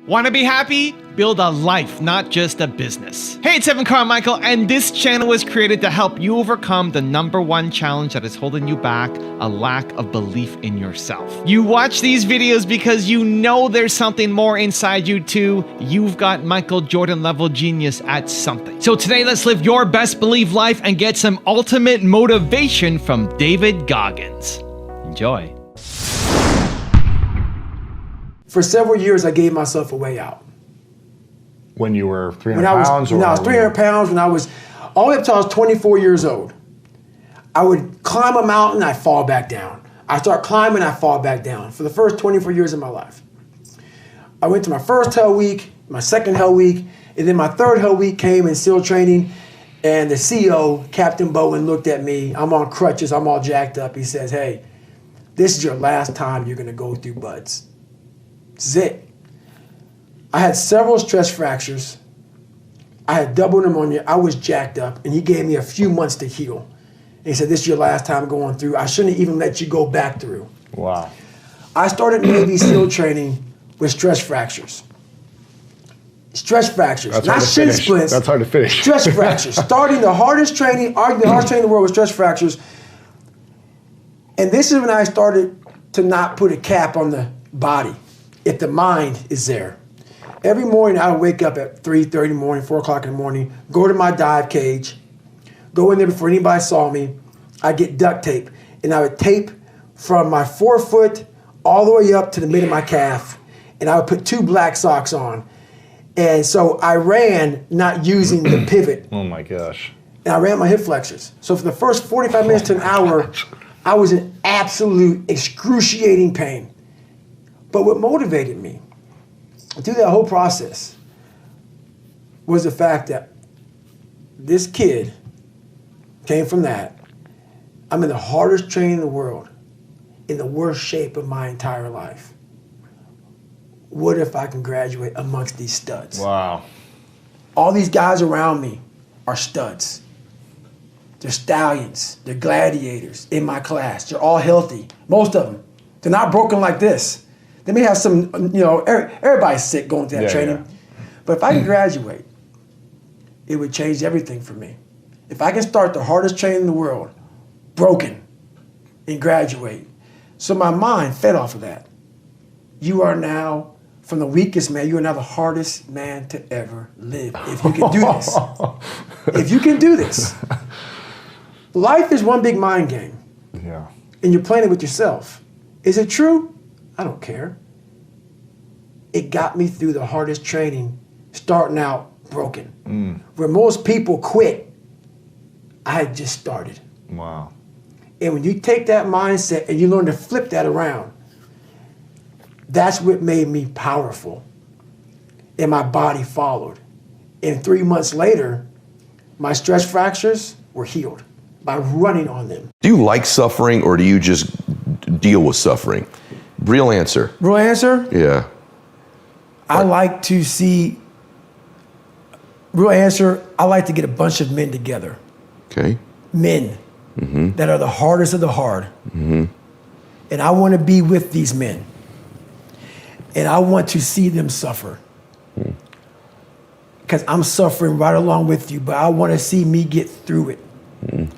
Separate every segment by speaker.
Speaker 1: Want to be happy? Build a life, not just a business. Hey, it's Evan Carmichael, and this channel was created to help you overcome the #1 challenge that is holding you back, a lack of belief in yourself. You watch these videos because you know there's something more inside you too. You've got Michael Jordan level genius at something. So today, let's live your best belief life and get some ultimate motivation from David Goggins. Enjoy.
Speaker 2: For several years, I gave myself a way out.
Speaker 3: When you were 300 pounds?
Speaker 2: When I was 300 pounds, when I was, all the way up until I was 24 years old. I would climb a mountain, I'd fall back down. I start climbing, I fall back down for the first 24 years of my life. I went to my first Hell Week, my second Hell Week, and then my third Hell Week came in SEAL training, and the CEO, Captain Bowen, looked at me. I'm on crutches, I'm all jacked up. He says, hey, this is your last time you're gonna go through buds. This is it. I had several stress fractures. I had double pneumonia. I was jacked up, and he gave me a few months to heal. And he said, this is your last time going through. I shouldn't even let you go back through.
Speaker 3: Wow.
Speaker 2: I started Navy SEAL training with stress fractures. Stress fractures,
Speaker 3: That's
Speaker 2: not shin splints.
Speaker 3: That's hard to finish.
Speaker 2: Stress fractures. Starting the hardest training, arguably the hardest training in the world with stress fractures. And this is when I started to not put a cap on the body if the mind is there. Every morning I would wake up at 3:30 in the morning, 4 o'clock in the morning, go to my dive cage, go in there before anybody saw me. I'd get duct tape, and I would tape from my forefoot all the way up to the mid of my calf, and I would put 2 black socks on. And so I ran not using the pivot.
Speaker 3: Oh my gosh.
Speaker 2: And I ran my hip flexors. So for the first 45 minutes to an hour, I was in absolute excruciating pain. But what motivated me through that whole process was the fact that this kid came from that. I'm in the hardest training in the world, in the worst shape of my entire life. What if I can graduate amongst these studs?
Speaker 3: Wow.
Speaker 2: All these guys around me are studs. They're stallions. They're gladiators in my class. They're all healthy. Most of them. They're not broken like this. They may have some, everybody's sick going through that training. Yeah. But if I can graduate, it would change everything for me. If I can start the hardest training in the world, broken, and graduate. So my mind fed off of that. You are now, from the weakest man, you are now the hardest man to ever live. If you can do this. If you can do this. Life is one big mind game.
Speaker 3: Yeah.
Speaker 2: And you're playing it with yourself. Is it true? I don't care. It got me through the hardest training, starting out broken. Where most people quit, I had just started.
Speaker 3: Wow.
Speaker 2: And when you take that mindset and you learn to flip that around, that's what made me powerful. And my body followed. And 3 months later, my stress fractures were healed by running on them.
Speaker 4: Do you like suffering, or do you just deal with suffering? Real answer.
Speaker 2: Real answer?
Speaker 4: Yeah.
Speaker 2: I like to see, real answer, I like to get a bunch of men together.
Speaker 4: Okay.
Speaker 2: Men that are the hardest of the hard. And I want to be with these men. And I want to see them suffer. Because I'm suffering right along with you, but I want to see me get through it.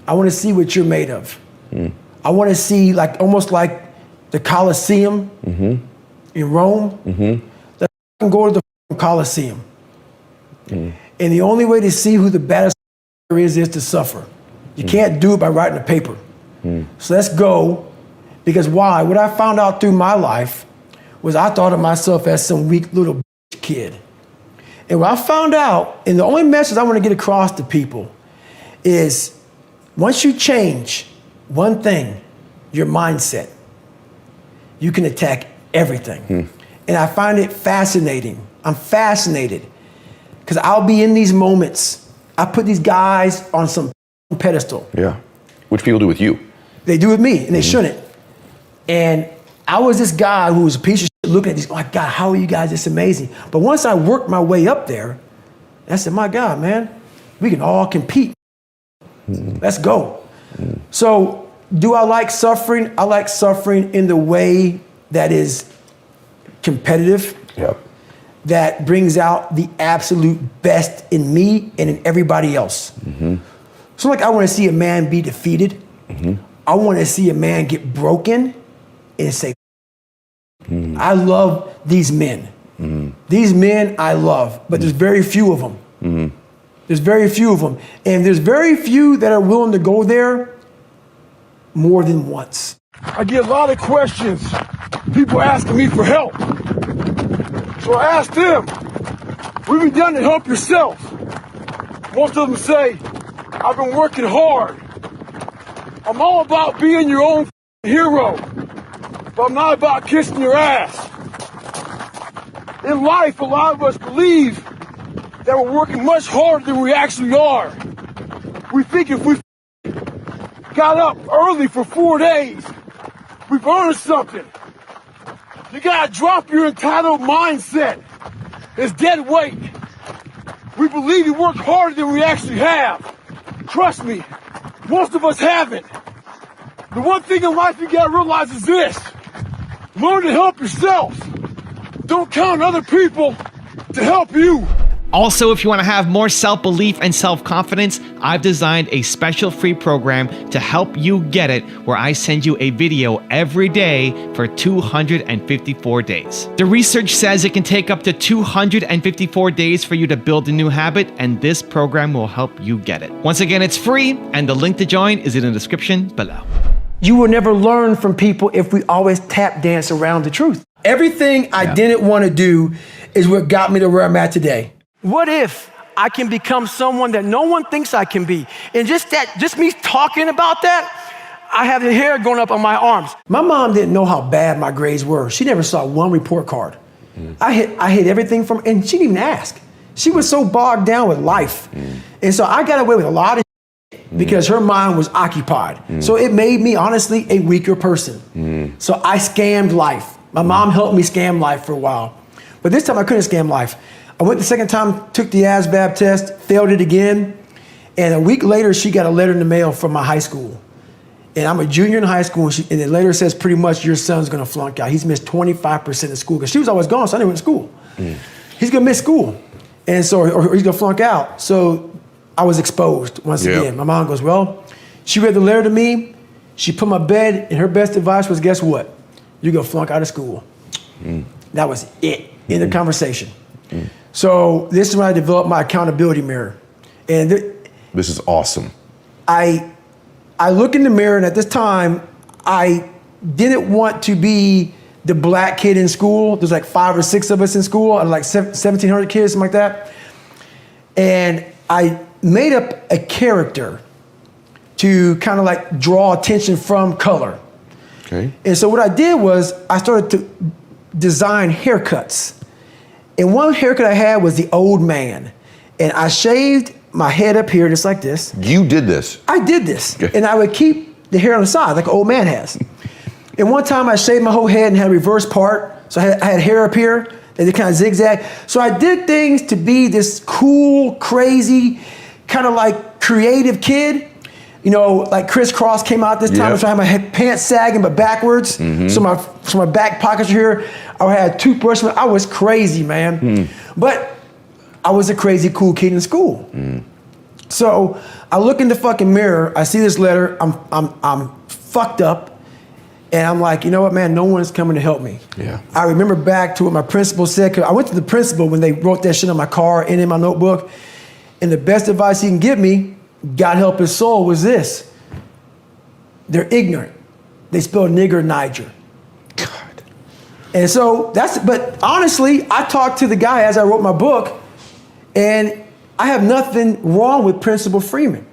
Speaker 2: I want to see what you're made of. I want to see, like, almost like the Colosseum in Rome. That I can go to the Colosseum. And the only way to see who the baddest is to suffer. You can't do it by writing a paper. So let's go. Because why? What I found out through my life was I thought of myself as some weak little kid. And what I found out, and the only message I want to get across to people is once you change one thing, your mindset, you can attack everything. And I find it fascinating. I'm fascinated because I'll be in these moments. I put these guys on some pedestal.
Speaker 4: Yeah. Which people do with you.
Speaker 2: They do with me, and they shouldn't. And I was this guy who was a piece of shit looking at these, oh my God, how are you guys this amazing? But once I worked my way up there, I said, my God, man, we can all compete. Let's go. So do I like suffering? I like suffering in the way that is competitive.
Speaker 4: Yep.
Speaker 2: that brings out the absolute best in me and in everybody else. So like, I want to see a man be defeated. I want to see a man get broken and say, I love these men. These men I love, but there's very few of them. There's very few of them. And there's very few that are willing to go there more than once.
Speaker 5: I get a lot of questions, people asking me for help. So I asked them, what have you done to help yourself? Most of them say, I've been working hard. I'm all about being your own hero, but I'm not about kissing your ass. In life, a lot of us believe that we're working much harder than we actually are. We think if we got up early for 4 days, we've earned something. You gotta drop your entitled mindset. It's dead weight. We believe we work harder than we actually have. Trust me, most of us haven't. The one thing in life you gotta realize is this. Learn to help yourself. Don't count on other people to help you.
Speaker 1: Also, if you want to have more self-belief and self-confidence, I've designed a special free program to help you get it, where I send you a video every day for 254 days. The research says it can take up to 254 days for you to build a new habit, and this program will help you get it. Once again, it's free, and the link to join is in the description below.
Speaker 2: You will never learn from people if we always tap dance around the truth. Everything I didn't want to do is what got me to where I'm at today. What if I can become someone that no one thinks I can be? And just me talking about that, I have the hair going up on my arms. My mom didn't know how bad my grades were. She never saw one report card. I hit everything from, and she didn't even ask. She was so bogged down with life. And so I got away with a lot of because her mind was occupied. So it made me, honestly, a weaker person. So I scammed life. My mom helped me scam life for a while. But this time I couldn't scam life. I went the second time, took the ASVAB test, failed it again. And a week later, she got a letter in the mail from my high school. And I'm a junior in high school, and the letter says pretty much your son's gonna flunk out. He's missed 25% of school, because she was always gone, so I never went to school. He's gonna miss school, and so, or he's gonna flunk out. So I was exposed once again. My mom goes, well, she read the letter to me, she put my bed, and her best advice was, guess what? You're gonna flunk out of school. That was it in the conversation. So this is when I developed my accountability mirror. And
Speaker 4: This is awesome.
Speaker 2: I look in the mirror, and at this time, I didn't want to be the black kid in school. There's like 5 or 6 of us in school, and like 1,700 kids, something like that. And I made up a character to kind of like draw attention from color.
Speaker 4: Okay.
Speaker 2: And so what I did was I started to design haircuts. And one haircut I had was the old man. And I shaved my head up here just like this.
Speaker 4: You did this.
Speaker 2: I did this.
Speaker 4: Okay.
Speaker 2: And I would keep the hair on the side like an old man has. And one time I shaved my whole head and had a reverse part. So I had hair up here and it kind of zigzag. So I did things to be this cool, crazy, kind of like creative kid. You know, like crisscross came out this time. So I had my pants sagging but backwards. So my back pockets are here. I had a toothbrush. I was crazy, man. But I was a crazy cool kid in school. So I look in the fucking mirror. I see this letter. I'm fucked up. And I'm like, you know what, man? No one's coming to help me. I remember back to what my principal said. 'Cause I went to the principal when they wrote that shit on my car and in my notebook. And the best advice he can give me, God help his soul, was this. They're ignorant. They spell nigger Niger. God. And so but honestly, I talked to the guy as I wrote my book, and I have nothing wrong with Principal Freeman.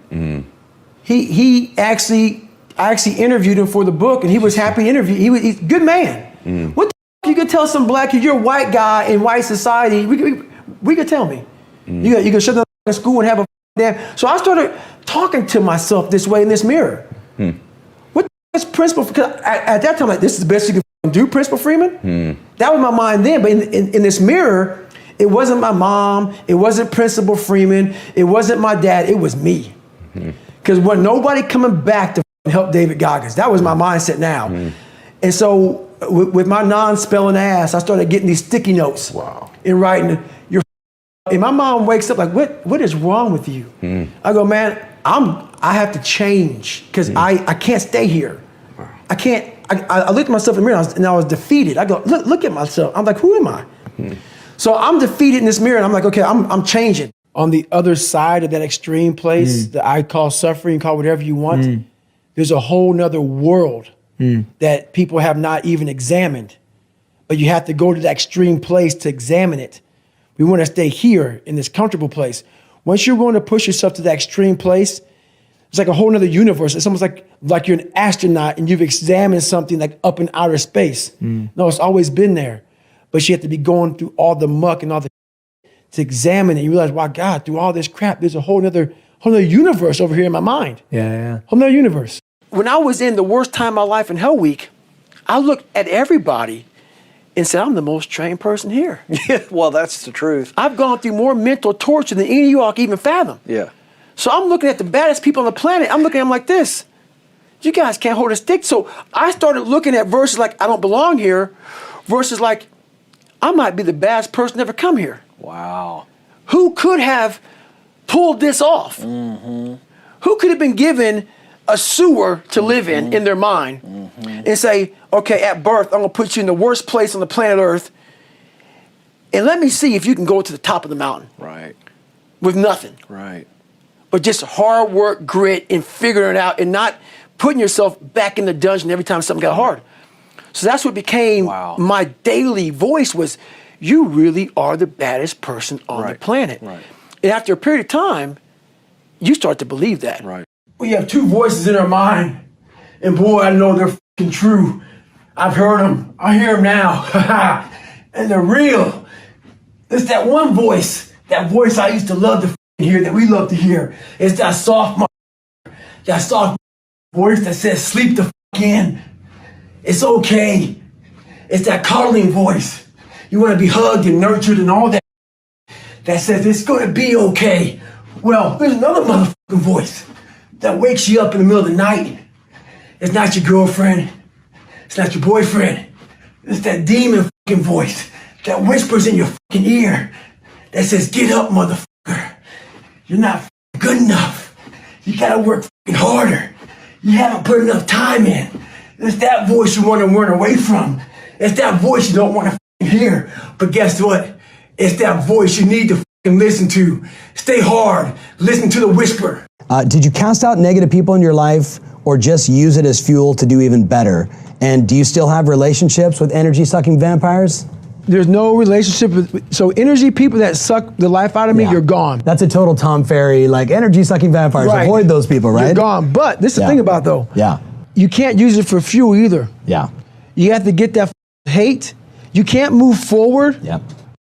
Speaker 2: I actually interviewed him for the book, and he was happy to interview. He's a good man. What the fuck you could tell some black kid, you're a white guy in white society, we could tell me. You could shut down the school and have a damn. So I started talking to myself this way in this mirror. What the is Principal? Because at that time, like, this is the best you can do, Principal Freeman? That was my mind then, but in this mirror, it wasn't my mom, it wasn't Principal Freeman, it wasn't my dad, it was me. Because when nobody coming back to help David Goggins, that was my mindset now. And so with my non-spelling ass, I started getting these sticky notes. in writing, and my mom wakes up like, what is wrong with you? I go, man, I have to change because I can't stay here. I can't. I looked at myself in the mirror and I was defeated. I go, look at myself. I'm like, who am I? So I'm defeated in this mirror and I'm like, okay, I'm changing. On the other side of that extreme place that I call suffering, call whatever you want, there's a whole nother world that people have not even examined. But you have to go to that extreme place to examine it. We want to stay here in this comfortable place. Once you're willing to push yourself to that extreme place, it's like a whole nother universe. It's almost like you're an astronaut and you've examined something like up in outer space. No, it's always been there. But you have to be going through all the muck and all the to examine it. You realize, wow, God, through all this crap, there's a whole nother universe over here in my mind.
Speaker 6: Yeah.
Speaker 2: Whole nother universe. When I was in the worst time of my life in Hell Week, I looked at everybody and said, I'm the most trained person here.
Speaker 6: Yeah, well, that's the truth.
Speaker 2: I've gone through more mental torture than any of you all can even fathom.
Speaker 6: Yeah.
Speaker 2: So I'm looking at the baddest people on the planet. I'm looking at them like this. You guys can't hold a stick. So I started looking at verses like, I don't belong here, versus like, I might be the baddest person to ever come here.
Speaker 6: Wow.
Speaker 2: Who could have pulled this off? Who could have been given a sewer to live in their mind and say, okay, at birth, I'm gonna put you in the worst place on the planet Earth and let me see if you can go to the top of the mountain.
Speaker 6: Right.
Speaker 2: With nothing.
Speaker 6: Right.
Speaker 2: But just hard work, grit, and figuring it out and not putting yourself back in the dungeon every time something got hard. So that's what became my daily voice was, you really are the baddest person on the planet.
Speaker 6: Right.
Speaker 2: And after a period of time, you start to believe that.
Speaker 6: Right.
Speaker 2: We have two voices in our mind, and boy, I know they're f***ing true. I've heard them. I hear them now. And they're real. It's that one voice, that voice I used to love to f***ing hear, that we love to hear. It's that soft voice that says, sleep the f*** in. It's okay. It's that coddling voice. You want to be hugged and nurtured and all that. That says it's going to be okay. Well, there's another motherfucking voice that wakes you up in the middle of the night. It's not your girlfriend. It's not your boyfriend. It's that demon fucking voice that whispers in your fucking ear that says, get up, motherfucker. You're not good enough. You gotta work fucking harder. You haven't put enough time in. It's that voice you want to run away from. It's that voice you don't want to fucking hear. But guess what? It's that voice you need to fucking listen to. Stay hard. Listen to the whisper.
Speaker 7: Did you cast out negative people in your life or just use it as fuel to do even better? And do you still have relationships with energy-sucking vampires?
Speaker 2: There's no relationship with, so energy people that suck the life out of me, you're gone.
Speaker 7: That's a total Tom Ferry, like energy-sucking vampires.
Speaker 2: Right.
Speaker 7: Avoid those people, right?
Speaker 2: You're gone. But this is the thing about though.
Speaker 7: Yeah.
Speaker 2: You can't use it for fuel either.
Speaker 7: Yeah.
Speaker 2: You have to get that hate. You can't move forward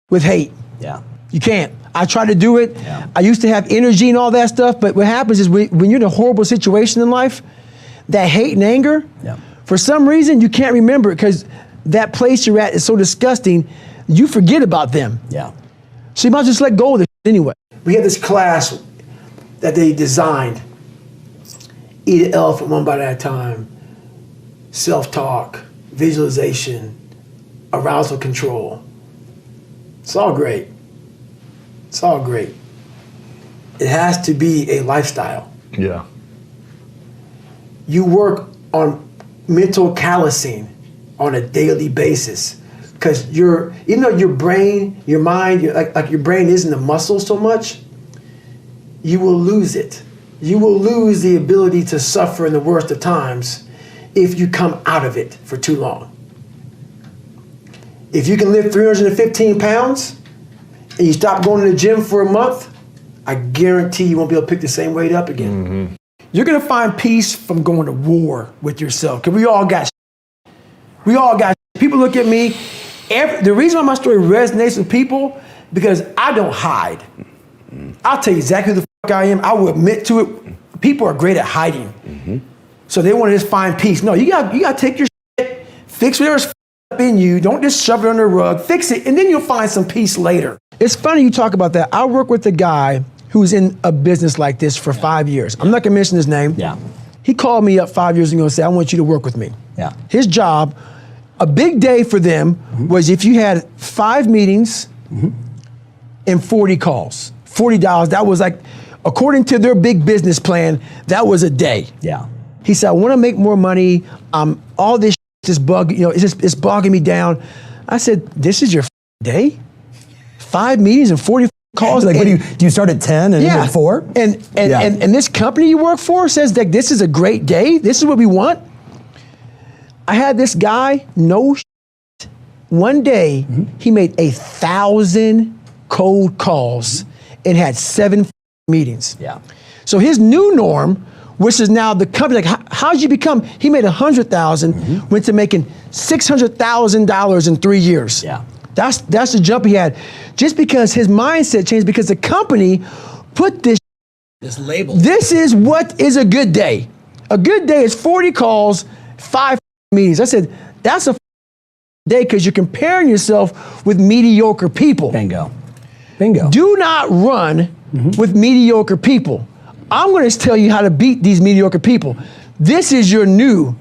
Speaker 2: with hate.
Speaker 7: Yeah.
Speaker 2: You can't. I try to do it.
Speaker 7: Yeah.
Speaker 2: I used to have energy and all that stuff, but what happens is when you're in a horrible situation in life, that hate and anger, for some reason you can't remember it because that place you're at is so disgusting, you forget about them.
Speaker 7: Yeah.
Speaker 2: So you might just let go of it anyway. We had this class that they designed. Eat an elephant one bite at a time. Self-talk, visualization, arousal control. It's all great. It's all great. It has to be a lifestyle.
Speaker 3: Yeah.
Speaker 2: You work on mental callousing on a daily basis because even though your brain, your mind, like your brain isn't a muscle so much, you will lose it. You will lose the ability to suffer in the worst of times if you come out of it for too long. If you can lift 315 pounds and you stop going to the gym for a month, I guarantee you won't be able to pick the same weight up again. Mm-hmm. You're gonna find peace from going to war with yourself, because we all got shit. We all got shit. People look at me, the reason why my story resonates with people, because I don't hide. I'll tell you exactly who the fuck I am. I will admit to it. People are great at hiding. Mm-hmm. So they want to just find peace. No, you got to take your shit, fix whatever's up in you. Don't just shove it under the rug. Fix it, and then you'll find some peace later. It's funny you talk about that. I work with a guy who's in a business like this for 5 years. I'm not gonna mention his name.
Speaker 7: Yeah.
Speaker 2: He called me up 5 years ago and said, I want you to work with me.
Speaker 7: Yeah.
Speaker 2: His job, a big day for them was if you had 5 meetings and 40 calls. $40, that was like, according to their big business plan, that was a day.
Speaker 7: Yeah.
Speaker 2: He said, I want to make more money. All this just it's bogging me down. I said, this is your day? 5 meetings and 40 calls?
Speaker 7: Like, do you start at 10 and end at 4?
Speaker 2: And this company you work for says that this is a great day? This is what we want? I had this guy, one day, he made 1,000 cold calls and had 7 meetings.
Speaker 7: Yeah.
Speaker 2: So his new norm, which is now the company, like, how'd you become? He made 100,000, went to making $600,000 in 3 years.
Speaker 7: Yeah.
Speaker 2: That's the jump he had. Just because his mindset changed, because the company put this
Speaker 7: label.
Speaker 2: This is what is a good day. A good day is 40 calls, 5 meetings. I said, that's a day because you're comparing yourself with mediocre people.
Speaker 7: Bingo.
Speaker 2: Do not run with mediocre people. I'm going to tell you how to beat these mediocre people. This is your new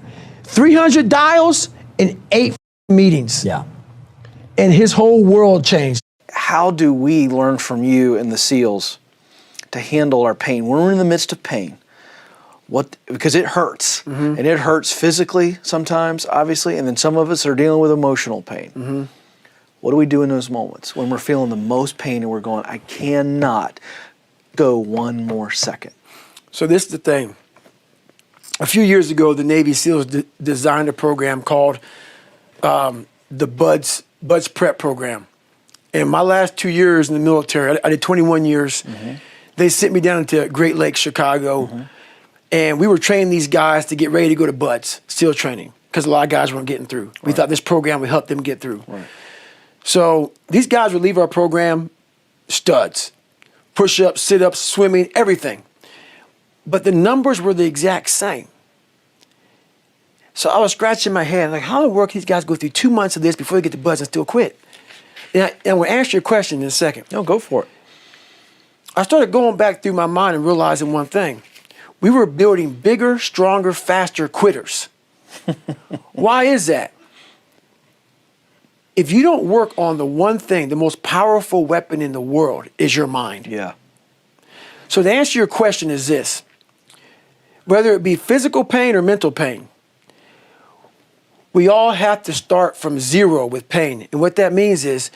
Speaker 2: 300 dials and 8 meetings.
Speaker 7: Yeah.
Speaker 2: And his whole world changed.
Speaker 6: How do we learn from you and the SEALs to handle our pain when we're in the midst of pain? Because it hurts, and it hurts physically sometimes, obviously, and then some of us are dealing with emotional pain. What do we do in those moments when we're feeling the most pain and we're going, I cannot go one more second?
Speaker 2: So this is the thing. A few years ago, the Navy SEALs designed a program called the Buds Prep Program. In my last 2 years in the military, I did 21 years. They sent me down to Great Lakes, Chicago, and we were training these guys to get ready to go to Buds, SEAL training, because a lot of guys weren't getting through. We thought this program would help them get through. So these guys would leave our program studs, push-ups, sit-ups, swimming, everything. But the numbers were the exact same. So I was scratching my head, like, how in the world can these guys go through 2 months of this before they get to Buds and still quit? And I'm going to answer your question in a second.
Speaker 6: No, go for it.
Speaker 2: I started going back through my mind and realizing one thing. We were building bigger, stronger, faster quitters. Why is that? If you don't work on the one thing, the most powerful weapon in the world is your mind.
Speaker 6: Yeah.
Speaker 2: So the answer to your question is this. Whether it be physical pain or mental pain, we all have to start from zero with pain. And what that means is,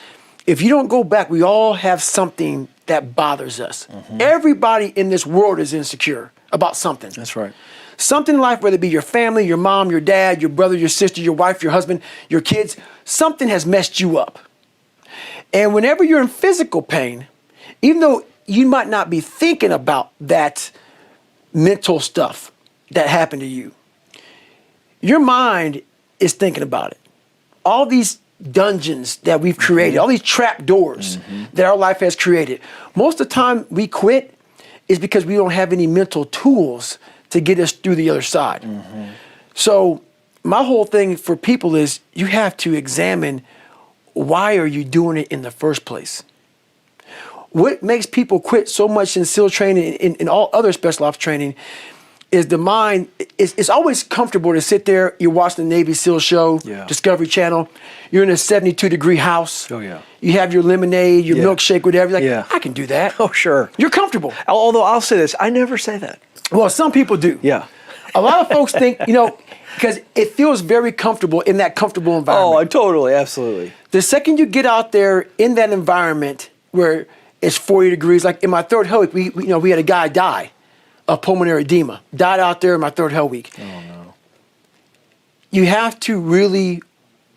Speaker 2: if you don't go back, we all have something that bothers us. Everybody in this world is insecure about something.
Speaker 6: That's right.
Speaker 2: Something in life, whether it be your family, your mom, your dad, your brother, your sister, your wife, your husband, your kids, something has messed you up. And whenever you're in physical pain, even though you might not be thinking about that mental stuff that happened to you, your mind is thinking about it. All these dungeons that we've created, all these trap doors that our life has created. Most of the time we quit is because we don't have any mental tools to get us through the other side. So my whole thing for people is you have to examine, why are you doing it in the first place? What makes people quit so much in SEAL training and in all other special ops training is the mind. It's always comfortable to sit there, you're watching the Navy SEAL show, Discovery Channel, you're in a 72-degree house.
Speaker 6: Oh, yeah.
Speaker 2: You have your lemonade, your milkshake, whatever. You're like, I can do that.
Speaker 6: Oh, sure.
Speaker 2: You're comfortable.
Speaker 6: Although I'll say this, I never say that.
Speaker 2: Well, some people do.
Speaker 6: Yeah.
Speaker 2: A lot of folks think, because it feels very comfortable in that comfortable environment.
Speaker 6: Oh, totally, absolutely.
Speaker 2: The second you get out there in that environment where it's 40 degrees, like in my third hell week, we had a guy die of pulmonary edema. Died out there in my third hell week.
Speaker 6: Oh, no.
Speaker 2: You have to really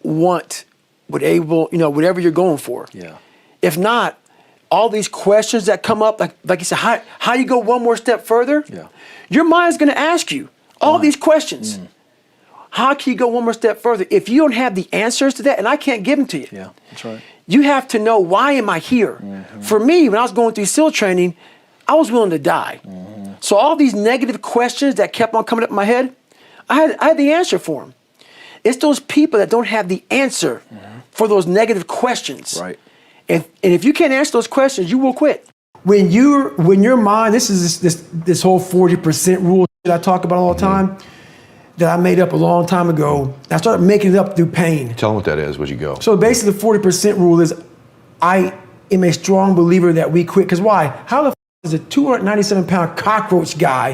Speaker 2: want whatever you're going for.
Speaker 6: Yeah.
Speaker 2: If not, all these questions that come up, like you said, how do you go one more step further?
Speaker 6: Yeah.
Speaker 2: Your mind's going to ask you all these questions. How can you go one more step further? If you don't have the answers to that, and I can't give them to you.
Speaker 6: Yeah, that's right.
Speaker 2: You have to know, why am I here? For me, when I was going through SEAL training, I was willing to die. So all these negative questions that kept on coming up in my head, I had the answer for them. It's those people that don't have the answer for those negative questions.
Speaker 6: Right.
Speaker 2: And if you can't answer those questions, you will quit. When your mind, this is this whole 40% rule that I talk about all the time, that I made up a long time ago. I started making it up through pain.
Speaker 4: Tell them what that is. Where'd you go?
Speaker 2: So basically the 40% rule is, I am a strong believer that we quit. Because why? How the is a 297-pound cockroach guy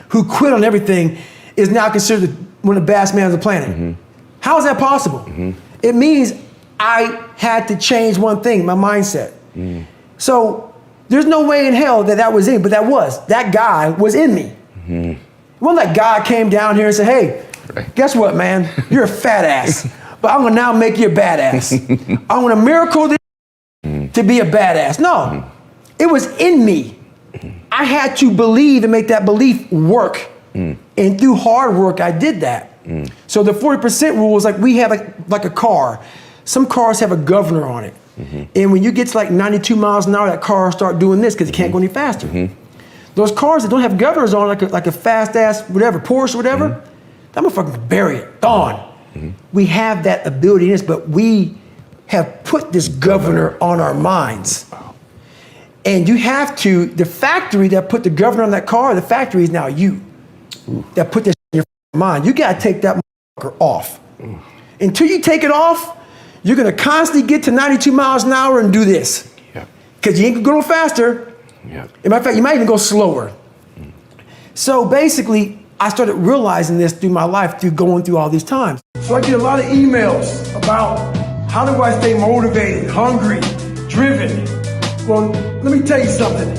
Speaker 2: who quit on everything is now considered one of the baddest men on the planet? How is that possible? It means I had to change one thing, my mindset. So there's no way in hell that was in, but that guy was in me. It wasn't like God came down here and said, hey, guess what, man? You're a fat ass, but I'm gonna now make you a badass. I'm gonna miracle this to be a badass. No, it was in me. I had to believe and make that belief work. And through hard work, I did that. So the 40% rule is like we have like a car. Some cars have a governor on it. And when you get to like 92 miles an hour, that car will start doing this because it can't go any faster. Those cars that don't have governors on, like a fast ass, whatever, Porsche or whatever, that motherfucker can bury it, gone. We have that ability in us, but we have put this governor on our minds. And you have to, the factory that put the governor on that car, the factory is now you that put this in your mind. You gotta take that motherfucker off. Until you take it off, you're gonna constantly get to 92 miles an hour and do this. Because you ain't gonna go no faster. As a matter of fact, you might even go slower. So basically, I started realizing this through my life, through going through all these times.
Speaker 5: So I get a lot of emails about how do I stay motivated, hungry, driven. Well, let me tell you something.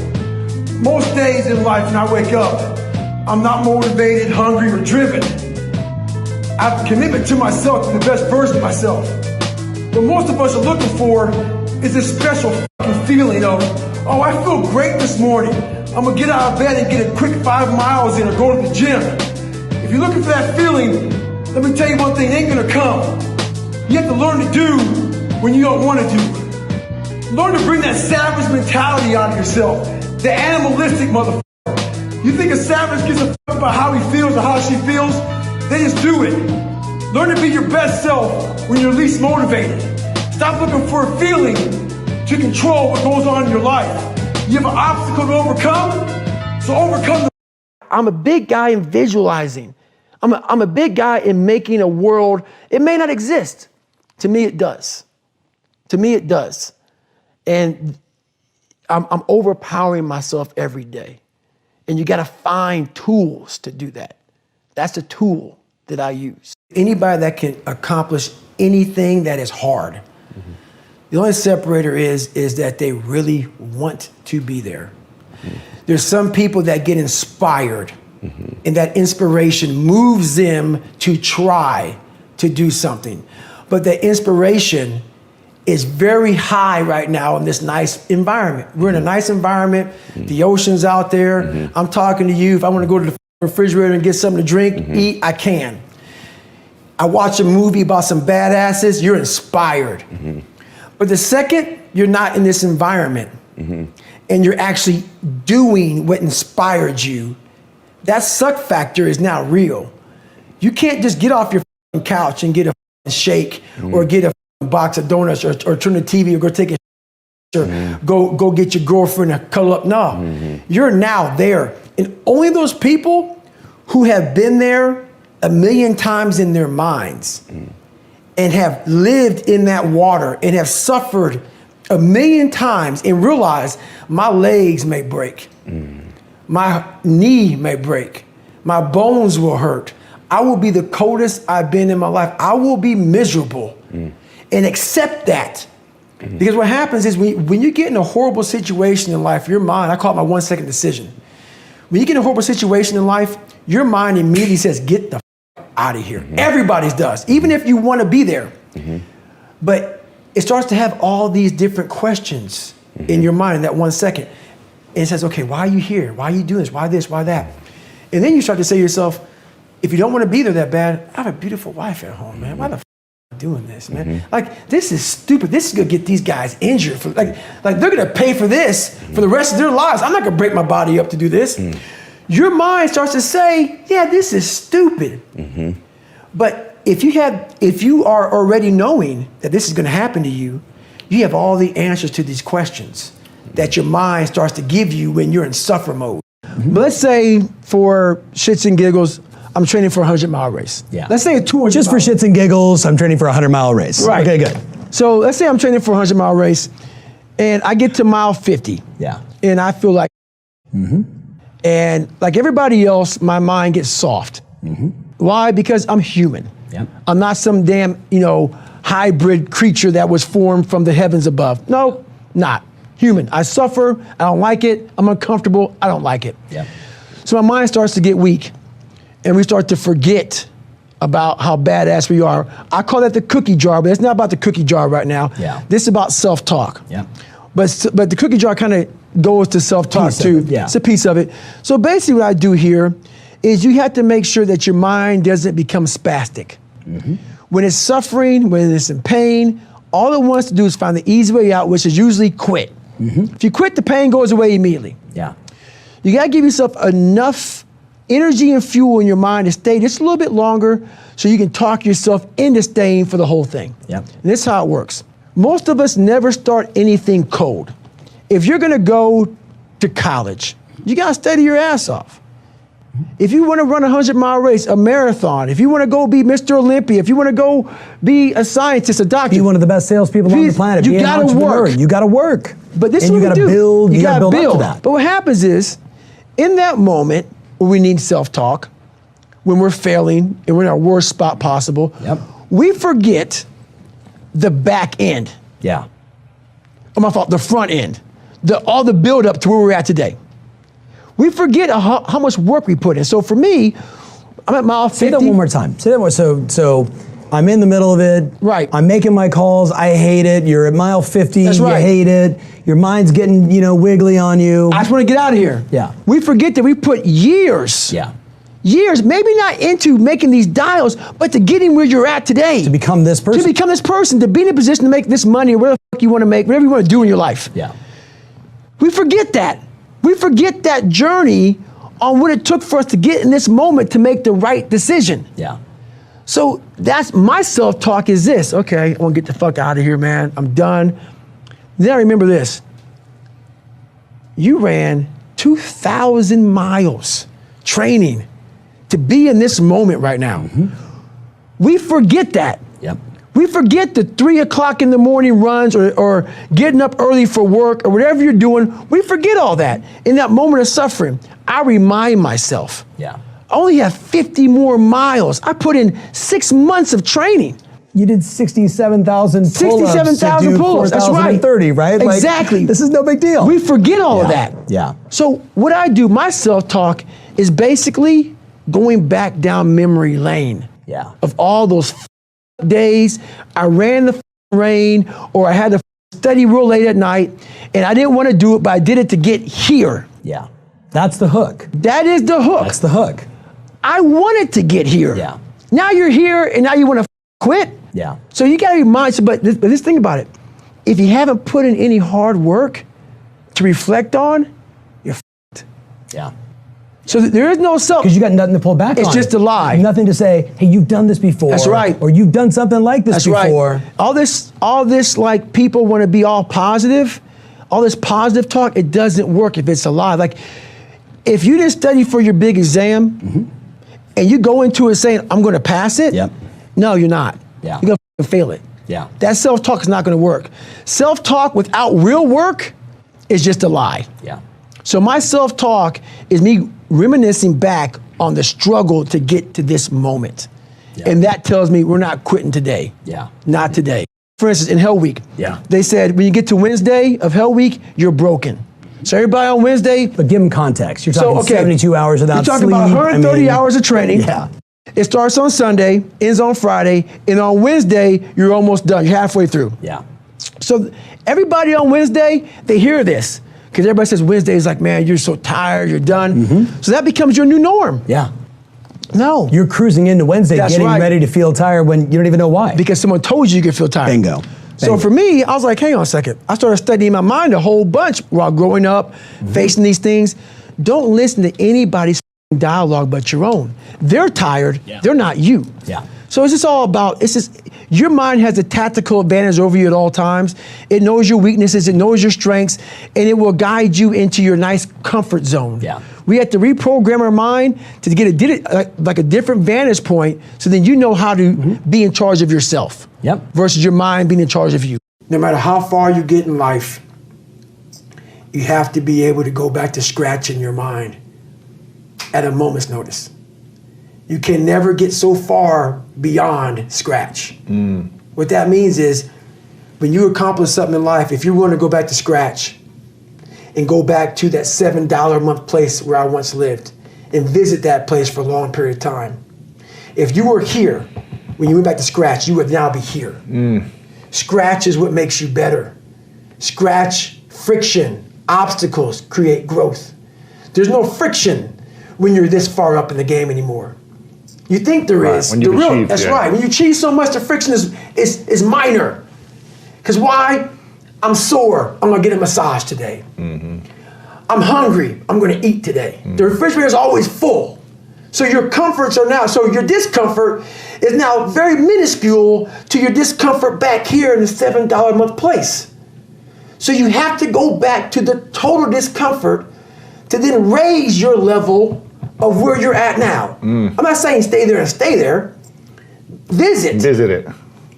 Speaker 5: Most days in life when I wake up, I'm not motivated, hungry, or driven. I have a commitment to myself, to the best version of myself. What most of us are looking for is this special fucking feeling of, oh, I feel great this morning. I'm gonna get out of bed and get a quick 5 miles in or go to the gym. If you're looking for that feeling, let me tell you one thing, it ain't gonna come. You have to learn to do when you don't want to do. Learn to bring that savage mentality out of yourself. The animalistic motherfucker. You think a savage gives a fuck about how he feels or how she feels? They just do it. Learn to be your best self when you're least motivated. Stop looking for a feeling to control what goes on in your life. You have an obstacle to overcome, so overcome the.
Speaker 2: I'm a big guy in visualizing. I'm a big guy in making a world. It may not exist. To me, it does. To me, it does. And I'm overpowering myself every day. And you gotta find tools to do that. That's the tool that I use. Anybody that can accomplish anything that is hard, the only separator is that they really want to be there. There's some people that get inspired, and that inspiration moves them to try to do something. But the inspiration is very high right now in this nice environment. We're in a nice environment. The ocean's out there. I'm talking to you. If I want to go to the refrigerator and get something to drink, eat, I can. I watch a movie about some badasses, you're inspired. But the second you're not in this environment and you're actually doing what inspired you, that suck factor is now real. You can't just get off your couch and get a shake or get a box of donuts or turn the TV or go take a or go get your girlfriend to cuddle up. No, you're now there. And only those people who have been there 1,000,000 times in their minds and have lived in that water and have suffered 1,000,000 times and realize my legs may break, my knee may break, my bones will hurt. I will be the coldest I've been in my life. I will be miserable. And accept that. Because what happens is when you get in a horrible situation in life, your mind, I call it my 1 second decision. When you get in a horrible situation in life, your mind immediately says, get the out of here. Everybody's does, even if you want to be there. But it starts to have all these different questions in your mind in that 1 second. And it says, okay, why are you here? Why are you doing this? Why this? Why that? And then you start to say to yourself, if you don't want to be there that bad, I have a beautiful wife at home, man. Why the doing this, man? Like, this is stupid. This is gonna get these guys injured. Like they're gonna pay for this for the rest of their lives. I'm not gonna break my body up to do this. Your mind starts to say, yeah, this is stupid. But if you are already knowing that this is gonna happen to you, you have all the answers to these questions that your mind starts to give you when you're in suffer mode. But let's say for shits and giggles, I'm training for a 100-mile race.
Speaker 7: Yeah.
Speaker 2: Let's say a 200.
Speaker 7: Just for shits and giggles, I'm training for a 100-mile race.
Speaker 2: Right.
Speaker 7: Okay, good.
Speaker 2: So let's say I'm training for a 100-mile race, And I get to mile 50.
Speaker 7: Yeah.
Speaker 2: And I feel like, and like everybody else, my mind gets soft. Why? Because I'm human.
Speaker 7: Yep.
Speaker 2: I'm not some damn, hybrid creature that was formed from the heavens above. No, not. Human. I suffer. I don't like it. I'm uncomfortable. I don't like it.
Speaker 7: Yep.
Speaker 2: So my mind starts to get weak, and we start to forget about how badass we are. I call that the cookie jar, but it's not about the cookie jar right now.
Speaker 7: Yeah.
Speaker 2: This is about self-talk.
Speaker 7: Yeah.
Speaker 2: But the cookie jar kind of goes to self-talk
Speaker 7: Piece of
Speaker 2: too.
Speaker 7: it, yeah.
Speaker 2: It's a piece of it. So basically what I do here is you have to make sure that your mind doesn't become spastic. When it's suffering, when it's in pain, all it wants to do is find the easy way out, which is usually quit. If you quit, the pain goes away immediately.
Speaker 7: Yeah.
Speaker 2: You gotta give yourself enough energy and fuel in your mind to stay just a little bit longer so you can talk yourself into staying for the whole thing.
Speaker 7: Yep.
Speaker 2: And this is how it works. Most of us never start anything cold. If you're gonna go to college, you gotta study your ass off. If you wanna run a 100-mile race, a marathon, if you wanna go be Mr. Olympia, if you wanna go be a scientist, a doctor.
Speaker 7: Be one of the best salespeople on the planet.
Speaker 2: You
Speaker 7: Be an
Speaker 2: gotta
Speaker 7: entrepreneur.
Speaker 2: work.
Speaker 7: You gotta work.
Speaker 2: But this is
Speaker 7: and
Speaker 2: what
Speaker 7: you gotta
Speaker 2: we do.
Speaker 7: build. You gotta build up to that.
Speaker 2: But what happens is, in that moment where we need self-talk, when we're failing and we're in our worst spot possible, we forget the back end.
Speaker 7: Yeah.
Speaker 2: Oh, my fault, the front end. All the build up to where we're at today. We forget how much work we put in. So for me, I'm at mile 50.
Speaker 7: Say that one more time. Say that more. So I'm in the middle of it.
Speaker 2: Right.
Speaker 7: I'm making my calls. I hate it. You're at mile 50.
Speaker 2: That's right.
Speaker 7: You hate it. Your mind's getting, wiggly on you.
Speaker 2: I just want to get out of here.
Speaker 7: Yeah.
Speaker 2: We forget that we put years.
Speaker 7: Yeah.
Speaker 2: Years, maybe not into making these dials, but to getting where you're at today.
Speaker 7: To become this person.
Speaker 2: To become this person, to be in a position to make this money or whatever the fuck you want to make, whatever you want to do in your life.
Speaker 7: Yeah.
Speaker 2: We forget that. We forget that journey on what it took for us to get in this moment to make the right decision.
Speaker 7: Yeah.
Speaker 2: So that's my self-talk is this. Okay, I want to get the fuck out of here, man. I'm done. Then I remember this. You ran 2,000 miles training to be in this moment right now. We forget that.
Speaker 7: Yep.
Speaker 2: We forget the 3 o'clock in the morning runs or getting up early for work or whatever you're doing. We forget all that. In that moment of suffering, I remind myself,
Speaker 7: Yeah.
Speaker 2: I only have 50 more miles. I put in 6 months of training.
Speaker 7: You did 67,000 pull-ups.
Speaker 2: 67,000 pull-ups, that's right.
Speaker 7: 4,030, right?
Speaker 2: Exactly.
Speaker 7: Like, this is no big deal.
Speaker 2: We forget all of that.
Speaker 7: Yeah.
Speaker 2: So what I do, my self-talk is basically going back down memory lane.
Speaker 7: Yeah.
Speaker 2: Of all those days I ran the rain or I had to study real late at night and I didn't want to do it, but I did it to get here.
Speaker 7: Yeah. That's the hook.
Speaker 2: That is the hook.
Speaker 7: That's the hook.
Speaker 2: I wanted to get here.
Speaker 7: Yeah.
Speaker 2: Now you're here and now you want to quit.
Speaker 7: Yeah.
Speaker 2: So you got to be mindful, but this thing about it, if you haven't put in any hard work to reflect on, you're f***ed.
Speaker 7: Yeah.
Speaker 2: So there is no self.
Speaker 7: Because you got nothing to pull back on.
Speaker 2: It's just a lie.
Speaker 7: Nothing to say, hey, you've done this before.
Speaker 2: That's right.
Speaker 7: Or you've done something like this
Speaker 2: That's
Speaker 7: before.
Speaker 2: right. All this like people want to be all positive, all this positive talk, it doesn't work if it's a lie. Like if you didn't study for your big exam and you go into it saying, I'm going to pass it.
Speaker 7: Yep.
Speaker 2: No, you're not.
Speaker 7: Yeah.
Speaker 2: You're going to fail it.
Speaker 7: Yeah.
Speaker 2: That self-talk is not going to work. Self-talk without real work is just a lie.
Speaker 7: Yeah.
Speaker 2: So my self-talk is me reminiscing back on the struggle to get to this moment.
Speaker 7: Yeah.
Speaker 2: And that tells me we're not quitting today.
Speaker 7: Yeah.
Speaker 2: Not today. For instance, in Hell Week,
Speaker 7: Yeah.
Speaker 2: they said when you get to Wednesday of Hell Week, you're broken. So everybody on Wednesday.
Speaker 7: But give them context. You're talking 72 hours without
Speaker 2: You're talking
Speaker 7: sleep.
Speaker 2: about 130 hours of training.
Speaker 7: Yeah.
Speaker 2: It starts on Sunday, ends on Friday, and on Wednesday, you're almost done. You're halfway through.
Speaker 7: Yeah.
Speaker 2: So everybody on Wednesday, they hear this. Because everybody says Wednesday is like, man, you're so tired, you're done. So that becomes your new norm.
Speaker 7: Yeah.
Speaker 2: No.
Speaker 7: You're cruising into Wednesday
Speaker 2: That's
Speaker 7: getting
Speaker 2: right.
Speaker 7: ready to feel tired when you don't even know why.
Speaker 2: Because someone told you could feel tired.
Speaker 7: Bingo.
Speaker 2: So for me, I was like, hang on a second. I started studying my mind a whole bunch while growing up, facing these things. Don't listen to anybody's dialogue but your own. They're tired, they're not you.
Speaker 7: Yeah.
Speaker 2: So it's just all about, it's just, your mind has a tactical advantage over you at all times. It knows your weaknesses, it knows your strengths, and it will guide you into your nice comfort zone.
Speaker 7: Yeah.
Speaker 2: We have to reprogram our mind to get like a different vantage point so then you know how to be in charge of yourself.
Speaker 7: Yep.
Speaker 2: Versus your mind being in charge of you. No matter how far you get in life, you have to be able to go back to scratch in your mind at a moment's notice. You can never get so far beyond scratch. What that means is when you accomplish something in life, if you want to go back to scratch and go back to that $7 a month place where I once lived and visit that place for a long period of time, if you were here when you went back to scratch, you would now be here. Scratch is what makes you better. Scratch, friction, obstacles create growth. There's no friction when you're this far up in the game anymore. You think there is.
Speaker 3: When you've achieved,
Speaker 2: that's right. When you achieve so much, the friction is minor. Because why? I'm sore, I'm gonna get a massage today. I'm hungry, I'm gonna eat today. The refrigerator is always full. So your comforts are now, so your discomfort is now very minuscule to your discomfort back here in the $7 a month place. So you have to go back to the total discomfort to then raise your level of where you're at now. I'm not saying stay there and stay there. Visit
Speaker 3: it.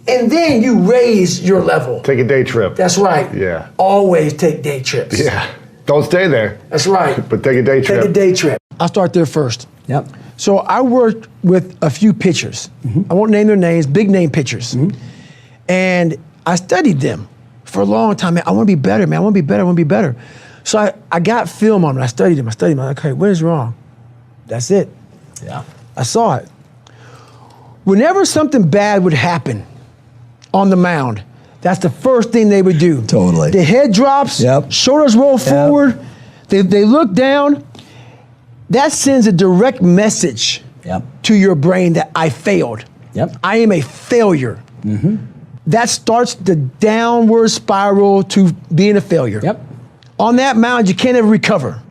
Speaker 2: And then you raise your level.
Speaker 3: Take a day trip.
Speaker 2: That's right.
Speaker 3: Yeah.
Speaker 2: Always take day trips.
Speaker 3: Yeah. Don't stay there.
Speaker 2: That's right.
Speaker 3: But take a day trip.
Speaker 2: Take a day trip. I'll start there first.
Speaker 7: Yep.
Speaker 2: So I worked with a few pitchers. I won't name their names, big name pitchers. And I studied them for a long time. Man, I want to be better, man. I want to be better. I want to be better. So I got film on them. I studied them. I'm like, okay, what is wrong? That's it.
Speaker 7: Yeah.
Speaker 2: I saw it. Whenever something bad would happen on the mound, that's the first thing they would do.
Speaker 7: Totally.
Speaker 2: The head drops, shoulders roll forward, they look down. That sends a direct message to your brain that I failed. I am a failure. That starts the downward spiral to being a failure. On that mound, you can't ever recover.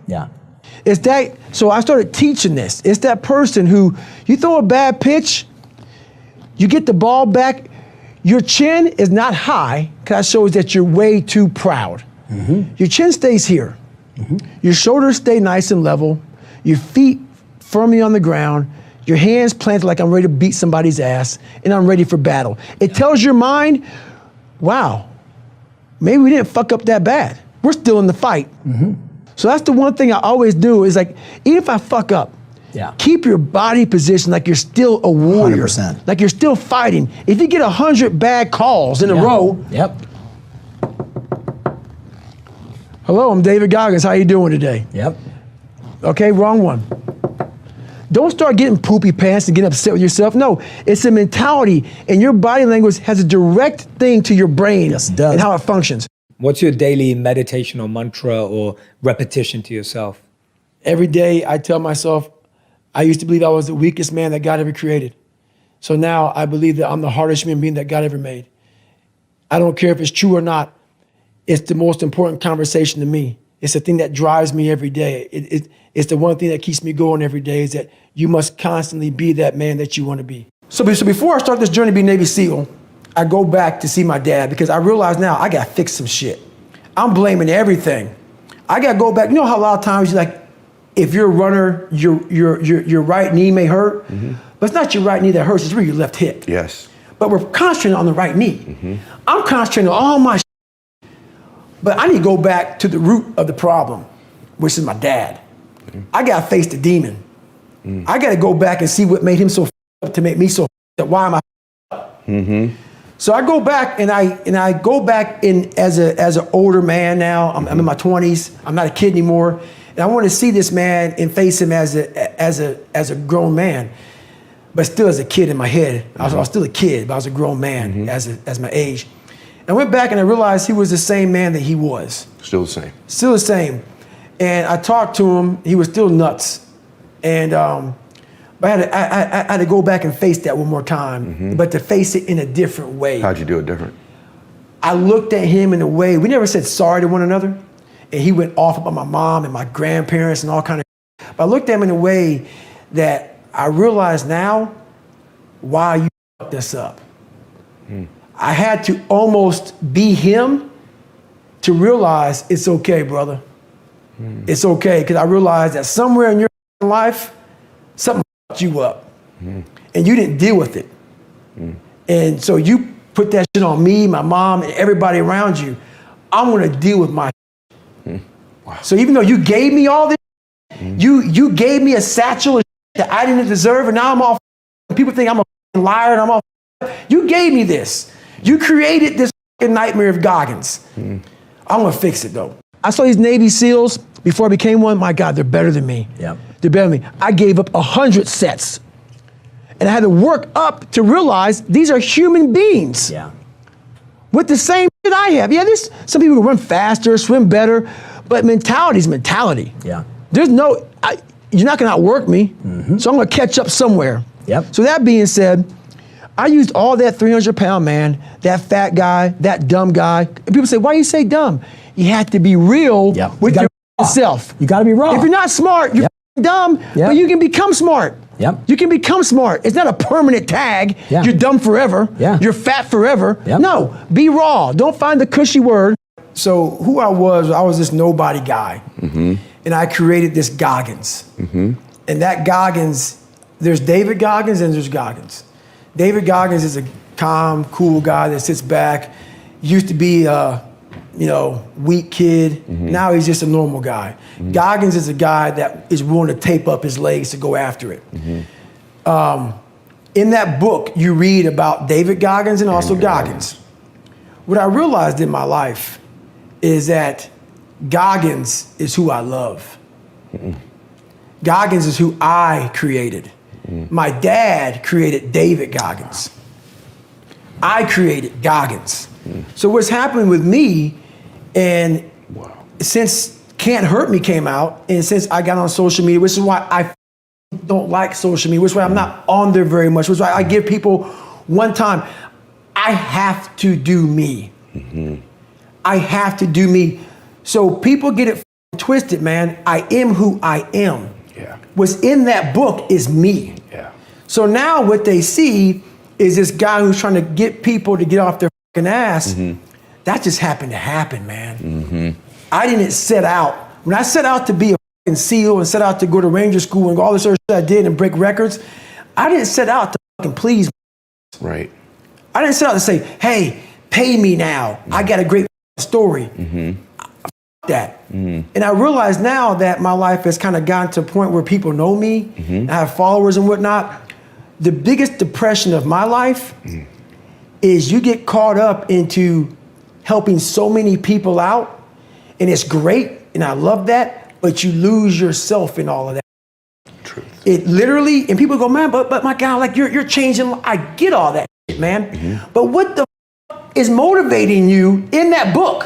Speaker 2: It's that, so I started teaching this. It's that person who, you throw a bad pitch, you get the ball back, your chin is not high, because that shows that you're way too proud. Your chin stays here. Your shoulders stay nice and level. Your feet firmly on the ground. Your hands planted like I'm ready to beat somebody's ass, and I'm ready for battle. It tells your mind, wow, maybe we didn't fuck up that bad. We're still in the fight. So that's the one thing I always do is like, even if I fuck up, keep your body positioned like you're still a warrior.
Speaker 7: 100%.
Speaker 2: Like you're still fighting. If you get 100 bad calls in a row. Hello, I'm David Goggins. How you doing today? Okay, wrong one. Don't start getting poopy pants and getting upset with yourself. No, it's a mentality, and your body language has a direct thing to your brain.
Speaker 7: Yes, it does.
Speaker 2: And how it functions.
Speaker 8: What's your daily meditation or mantra or repetition to yourself?
Speaker 2: Every day I tell myself, I used to believe I was the weakest man that God ever created. So now I believe that I'm the hardest human being that God ever made. I don't care if it's true or not. It's the most important conversation to me. It's the thing that drives me every day. It's the one thing that keeps me going every day is that you must constantly be that man that you want to be. So before I start this journey to be Navy SEAL, I go back to see my dad because I realize now I got to fix some shit. I'm blaming everything. I got to go back. You know how a lot of times you're like, if you're a runner, your right knee may hurt, but it's not your right knee that hurts, it's really your left hip.
Speaker 4: Yes.
Speaker 2: But we're concentrating on the right knee. I'm concentrating on all my shit. But I need to go back to the root of the problem, which is my dad. I got to face the demon. I got to go back and see what made him so up to make me so up. Why am I up? So I go back and I go back in as an older man now. I'm in my 20s. I'm not a kid anymore. And I want to see this man and face him as a grown man, but still as a kid in my head. I was still a kid, but I was a grown man as my age. And I went back and I realized he was the same man that he was.
Speaker 4: Still the same.
Speaker 2: Still the same. And I talked to him. He was still nuts. And but I had to go back and face that one more time, but to face it in a different way.
Speaker 4: How'd you do it different?
Speaker 2: I looked at him in a way, we never said sorry to one another. And he went off about my mom and my grandparents and all kind of. But I looked at him in a way that I realize now why you fucked this up. I had to almost be him to realize it's okay, brother. It's okay, because I realized that somewhere in your life, something fucked you up. And you didn't deal with it. And so you put that shit on me, my mom, and everybody around you. I'm gonna deal with my So even though you gave me all this, you gave me a satchel of that I didn't deserve, and now I'm all people think I'm a liar and I'm all you gave me this. You created this nightmare of Goggins. I'm gonna fix it though. I saw these Navy SEALs before I became one. My God, they're better than me.
Speaker 7: Yep.
Speaker 2: They're better than me. I gave up 100 sets. And I had to work up to realize these are human beings.
Speaker 7: Yeah.
Speaker 2: With the same shit I have. Yeah, there's some people who run faster, swim better, but mentality is mentality.
Speaker 7: Yeah.
Speaker 2: There's no, you're not gonna outwork me, so I'm gonna catch up somewhere.
Speaker 7: Yep.
Speaker 2: So that being said, I used all that 300-pound man, that fat guy, that dumb guy. And people say, why you say dumb? You have to be real with yourself.
Speaker 7: You gotta be raw.
Speaker 2: If you're not smart, you're dumb, but you can become smart.
Speaker 7: Yep.
Speaker 2: You can become smart. It's not a permanent tag.
Speaker 7: Yeah.
Speaker 2: You're dumb forever.
Speaker 7: Yeah.
Speaker 2: You're fat forever.
Speaker 7: Yep.
Speaker 2: No, be raw. Don't find the cushy word. So who I was this nobody guy. And I created this Goggins. And that Goggins, there's David Goggins and there's Goggins. David Goggins is a calm, cool guy that sits back. Used to be weak kid. Now he's just a normal guy. Goggins is a guy that is willing to tape up his legs to go after it. In that book, you read about David Goggins and also Goggins. What I realized in my life is that Goggins is who I love. Goggins is who I created. My dad created David Goggins. I created Goggins. So what's happening with me, and since Can't Hurt Me came out, and since I got on social media, which is why I don't like social media, which is why I'm not on there very much, which is why I give people one time, I have to do me. I have to do me. So people get it twisted, man. I am who I am.
Speaker 3: Yeah.
Speaker 2: What's in that book is me.
Speaker 3: Yeah.
Speaker 2: So now what they see is this guy who's trying to get people to get off their fucking ass. That just happened to happen, man. I didn't set out. When I set out to be a fucking SEAL and set out to go to Ranger School and all this other shit I did and break records, I didn't set out to fucking please.
Speaker 4: Right.
Speaker 2: I didn't set out to say, hey, pay me now. I got a great story. That. And I realize now that my life has kind of gotten to a point where people know me, and I have followers and whatnot. The biggest depression of my life is you get caught up into helping so many people out, and it's great, and I love that, but you lose yourself in all of that.
Speaker 4: Truth.
Speaker 2: It literally, and people go, man, but my God, like you're changing. I get all that shit, man. But what the is motivating you in that book?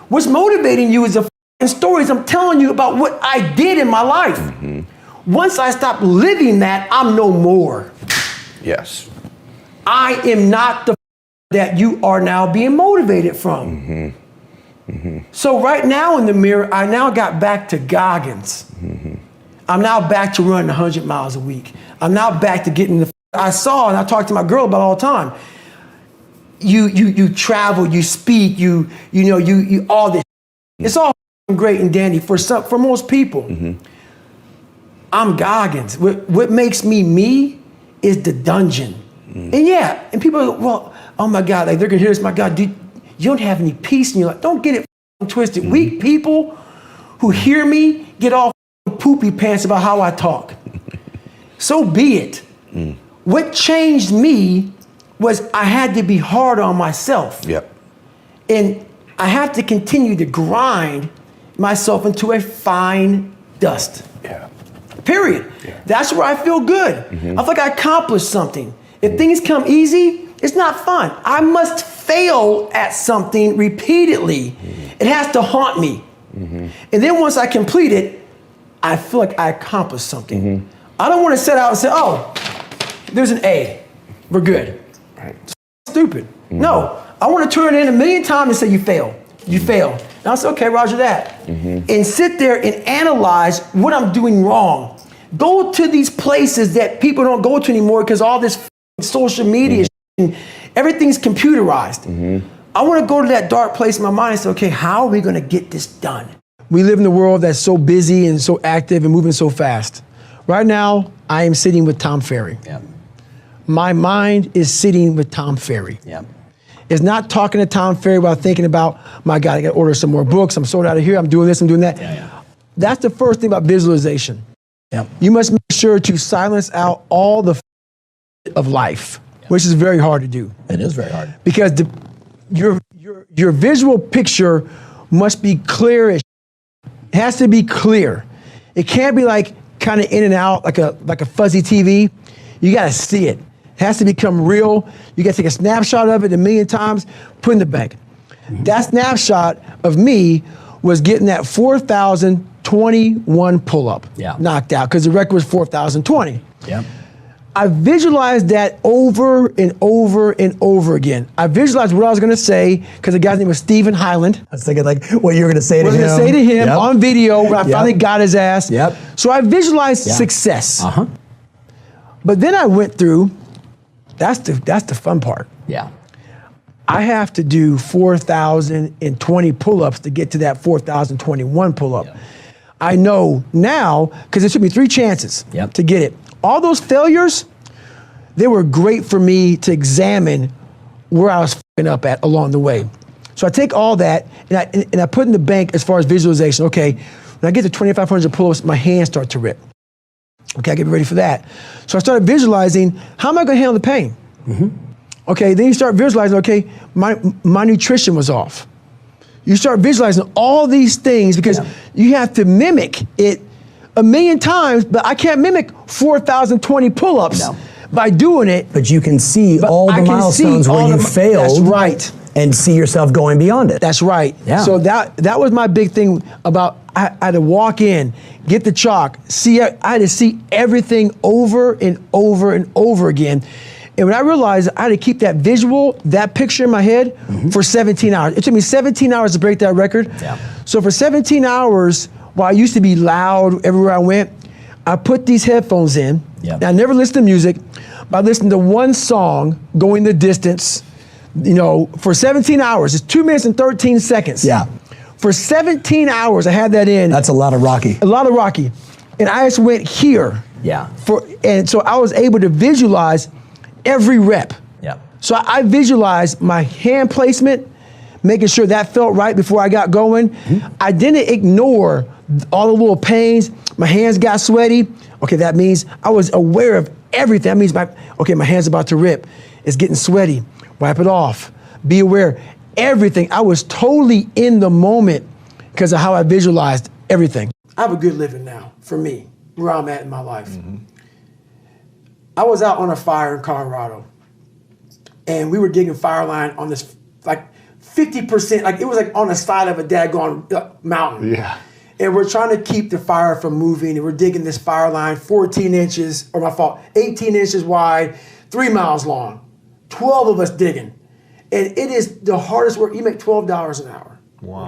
Speaker 2: What's motivating you is the stories I'm telling you about what I did in my life. Once I stop living that, I'm no more.
Speaker 4: Yes.
Speaker 2: I am not the that you are now being motivated from. So right now in the mirror, I now got back to Goggins. I'm now back to running 100 miles a week. I'm now back to getting the I saw, and I talk to my girl about it all the time. You travel, you speak, you all this. It's all great and dandy for most people. I'm Goggins. What makes me is the dungeon. And people are, well, oh my God, like they're gonna hear this, my God, you don't have any peace in your life. Don't get it twisted. Weak people who hear me get all poopy pants about how I talk. So be it. What changed me was I had to be hard on myself.
Speaker 4: Yep.
Speaker 2: And I have to continue to grind myself into a fine dust.
Speaker 3: Yeah.
Speaker 2: Period.
Speaker 3: Yeah.
Speaker 2: That's where I feel good. I feel like I accomplished something. If things come easy, it's not fun. I must fail at something repeatedly. It has to haunt me. And then once I complete it, I feel like I accomplished something. I don't want to set out and say, oh, there's an A. We're good.
Speaker 3: Right.
Speaker 2: Stupid. No, I want to turn it in 1,000,000 times and say you fail. You fail. And I'll say, okay, Roger that. And sit there and analyze what I'm doing wrong. Go to these places that people don't go to anymore because all this social media and everything's computerized. I want to go to that dark place in my mind and say, okay, how are we going to get this done? We live in a world that's so busy and so active and moving so fast. Right now, I am sitting with Tom Ferry.
Speaker 7: Yep.
Speaker 2: My mind is sitting with Tom Ferry.
Speaker 7: Yep.
Speaker 2: is not talking to Tom Ferry while thinking about, my God, I got to order some more books. I'm sold out of here. I'm doing this. I'm doing that. That's the first thing about visualization. You must make sure to silence out all the of life, which is very hard to do.
Speaker 7: It is very hard.
Speaker 2: Because your visual picture must be clear. It has to be clear. It can't be like kind of in and out like a fuzzy TV. You got to see it. It has to become real. You got to take a snapshot of it a million times, put it in the bank. That snapshot of me was getting that 4,021 pull-up knocked out because the record was 4,020. I visualized that over and over and over again. I visualized what I was going to say because the guy's name was Stephen Highland.
Speaker 7: I was thinking like what you were going to say to him.
Speaker 2: What I was going to say to him on video when I finally got his ass. So I visualized success. But then I went through, that's the fun part. I have to do 4,020 pull-ups to get to that 4,021 pull-up. I know now, because it took me 3 chances to get it. All those failures, they were great for me to examine where I was f***ing up at along the way. So I take all that and I put in the bank as far as visualization. Okay, when I get to 2,500 pull-ups, my hands start to rip. Okay, I get ready for that. So I started visualizing, how am I gonna handle the pain? Okay, then you start visualizing, okay, my nutrition was off. You start visualizing all these things because you have to mimic it a million times, but I can't mimic 4,020 pull-ups by doing it.
Speaker 7: But you can see all the milestones where you failed.
Speaker 2: That's right.
Speaker 7: And see yourself going beyond it.
Speaker 2: That's right. So that was my big thing about, I had to walk in, get the chalk, I had to see everything over and over and over again. And when I realized I had to keep that visual, that picture in my head for 17 hours. It took me 17 hours to break that record. So for 17 hours, while I used to be loud everywhere I went, I put these headphones in. And I never listened to music, but I listened to one song, Going the Distance, for 17 hours. It's 2 minutes and 13 seconds. For 17 hours, I had that in.
Speaker 7: That's a lot of Rocky.
Speaker 2: A lot of Rocky. And I just went here. And so I was able to visualize every rep. So I visualized my hand placement, making sure that felt right before I got going. I didn't ignore all the little pains. My hands got sweaty. Okay, that means I was aware of everything. That means my hand's about to rip. It's getting sweaty. Wipe it off. Be aware. Everything. I was totally in the moment because of how I visualized everything. I have a good living now, for me, where I'm at in my life. I was out on a fire in Colorado, and we were digging fire line on this, like 50%, like it was like on the side of a daggone mountain. And we're trying to keep the fire from moving, and we're digging this fire line 14 inches, or my fault, 18 inches wide, 3 miles long, 12 of us digging. And it is the hardest work. You make $12 an hour,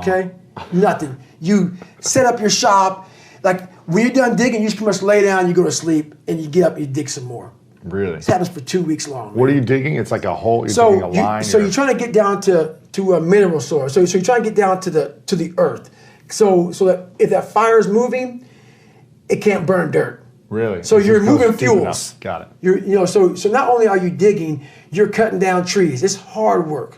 Speaker 2: okay? Nothing. You set up your shop, like when you're done digging, you just pretty much lay down, you go to sleep, and you get up and you dig some more.
Speaker 3: Really?
Speaker 2: This happens for 2 weeks long.
Speaker 3: What are you digging? It's like a hole, you're digging a line.
Speaker 2: So you're trying to get down to a mineral source. So you're trying to get down to the earth. So that if that fire is moving, it can't burn dirt.
Speaker 3: Really?
Speaker 2: So you're moving fuels.
Speaker 3: Got it.
Speaker 2: So not only are you digging, you're cutting down trees. It's hard work.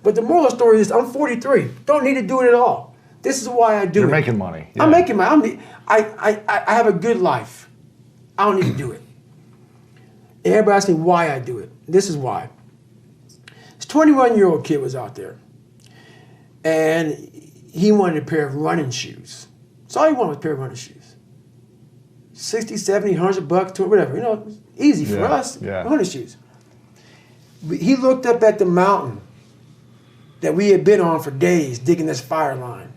Speaker 2: But the moral of the story is I'm 43. Don't need to do it at all. This is why I do it.
Speaker 3: You're making money.
Speaker 2: I'm making money. I have a good life. I don't need to do it. And everybody asks me why I do it. This is why. This 21-year-old kid was out there, and he wanted a pair of running shoes. That's all he wanted was a pair of running shoes. 60, 70, 100 bucks, whatever. Easy for us, running shoes. He looked up at the mountain that we had been on for days digging this fire line.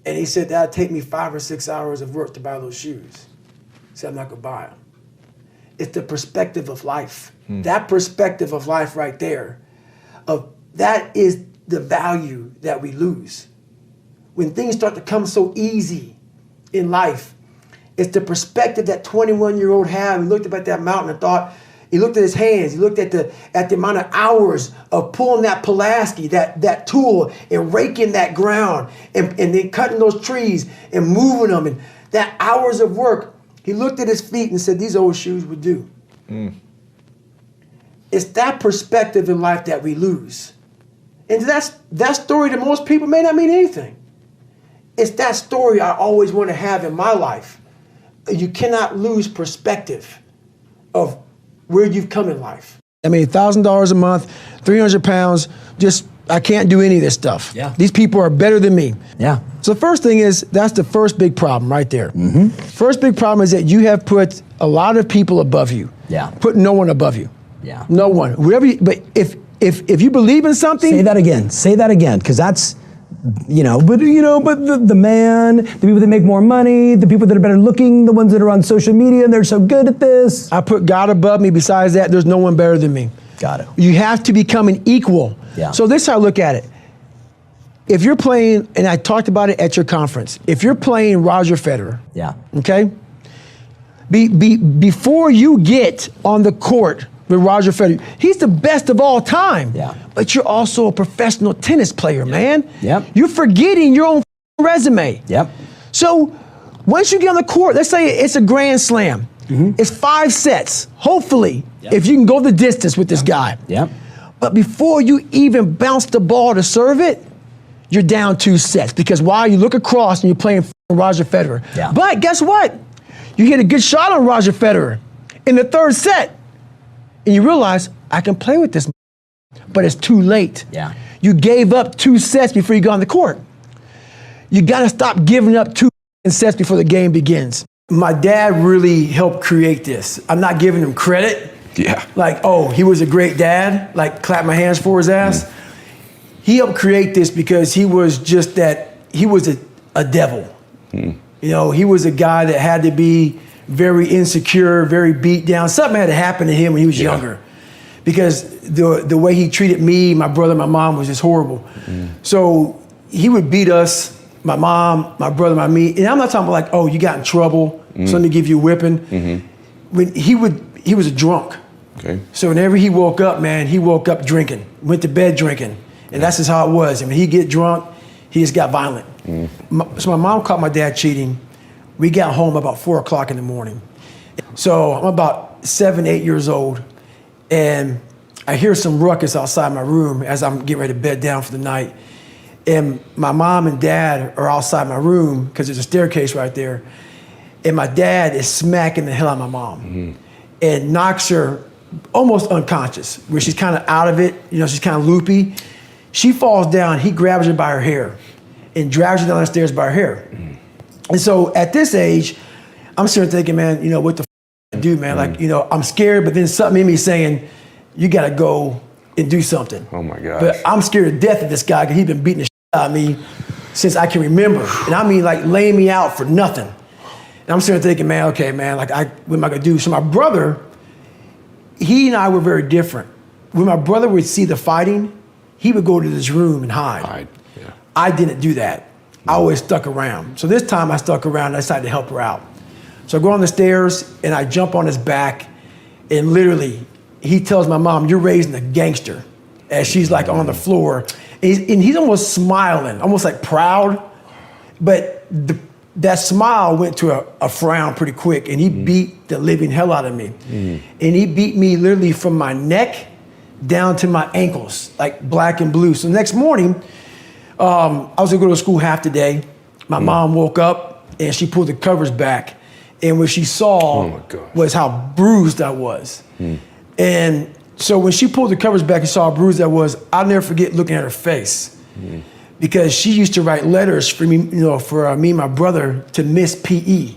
Speaker 2: And he said, that'd take me 5 or 6 hours of work to buy those shoes. He said, I'm not gonna buy them. It's the perspective of life. That perspective of life right there, that is the value that we lose. When things start to come so easy in life, it's the perspective that 21-year-old had. He looked up at that mountain and thought, he looked at his hands, he looked at the amount of hours of pulling that Pulaski, that tool, and raking that ground, and then cutting those trees and moving them, and that hours of work. He looked at his feet and said, these old shoes would do. It's that perspective in life that we lose. And that story to most people may not mean anything. It's that story I always want to have in my life. You cannot lose perspective of where you've come in life. I mean, $1,000 a month, 300 pounds, I can't do any of this stuff.
Speaker 7: Yeah.
Speaker 2: These people are better than me.
Speaker 7: Yeah.
Speaker 2: So the first thing is, that's the first big problem right there.
Speaker 7: Mm-hmm.
Speaker 2: First big problem is that you have put a lot of people above you.
Speaker 7: Yeah.
Speaker 2: Put no one above you.
Speaker 7: Yeah.
Speaker 2: No one. But if you believe in something.
Speaker 7: Say that again, because that's, but the man, the people that make more money, the people that are better looking, the ones that are on social media and they're so good at this.
Speaker 2: I put God above me. Besides that, there's no one better than me.
Speaker 7: Got it.
Speaker 2: You have to become an equal.
Speaker 7: Yeah.
Speaker 2: So this is how I look at it. If you're playing, and I talked about it at your conference, if you're playing Roger Federer,
Speaker 7: Yeah.
Speaker 2: okay, before you get on the court with Roger Federer, he's the best of all time.
Speaker 7: Yeah.
Speaker 2: But you're also a professional tennis player, man.
Speaker 7: Yep.
Speaker 2: You're forgetting your own resume.
Speaker 7: Yep.
Speaker 2: So once you get on the court, let's say it's a grand slam.
Speaker 7: Mm-hmm.
Speaker 2: It's 5 sets, hopefully, if you can go the distance with this guy.
Speaker 7: Yep.
Speaker 2: But before you even bounce the ball to serve it, you're down 2 sets. Because while you look across and you're playing Roger Federer.
Speaker 7: Yeah.
Speaker 2: But guess what? You hit a good shot on Roger Federer in the 3rd set. And you realize, I can play with this, but it's too late.
Speaker 7: Yeah.
Speaker 2: You gave up 2 sets before you got on the court. You gotta stop giving up 2 sets before the game begins. My dad really helped create this. I'm not giving him credit.
Speaker 4: Yeah.
Speaker 2: Like, oh, he was a great dad, like clap my hands for his ass. He helped create this because he was just he was a devil. He was a guy that had to be very insecure, very beat down. Something had to happen to him when he was younger. Because the way he treated me, my brother, my mom was just horrible. So he would beat us, my mom, my brother, me. And I'm not talking about like, oh, you got in trouble, so let me give you a whipping. When he was a drunk.
Speaker 4: Okay.
Speaker 2: So whenever he woke up, man, he woke up drinking, went to bed drinking. And that's just how it was. And when he get drunk, he just got violent. So my mom caught my dad cheating. We got home about 4 o'clock in the morning. So I'm about 7, 8 years old. And I hear some ruckus outside my room as I'm getting ready to bed down for the night. And my mom and dad are outside my room because there's a staircase right there. And my dad is smacking the hell out of my mom and knocks her almost unconscious, where she's kind of out of it. She's kind of loopy. She falls down. He grabs her by her hair and drags her down the stairs by her hair. And so at this age, I'm sitting thinking, man, what the f*** do, man? Like, I'm scared, but then something in me saying, you got to go and do something.
Speaker 4: Oh my gosh.
Speaker 2: But I'm scared to death of this guy because he's been beating the shit out of me since I can remember. And I mean, like, laying me out for nothing. And I'm sitting thinking, man, okay, man, like, what am I going to do? So my brother, he and I were very different. When my brother would see the fighting, he would go to his room and hide.
Speaker 4: Yeah.
Speaker 2: I didn't do that. I always stuck around. So this time I stuck around and I decided to help her out. So I go on the stairs and I jump on his back, and literally he tells my mom, you're raising a gangster, as she's like on the floor. And he's almost smiling, almost like proud. But that smile went to a frown pretty quick, and he beat the living hell out of me. And he beat me literally from my neck down to my ankles, like black and blue. So the next morning, I was gonna go to school half the day. My mom woke up and she pulled the covers back. And what she saw was how bruised I was. And so when she pulled the covers back and saw how bruised I was, I'll never forget looking at her face. Because she used to write letters for me, for me and my brother to miss PE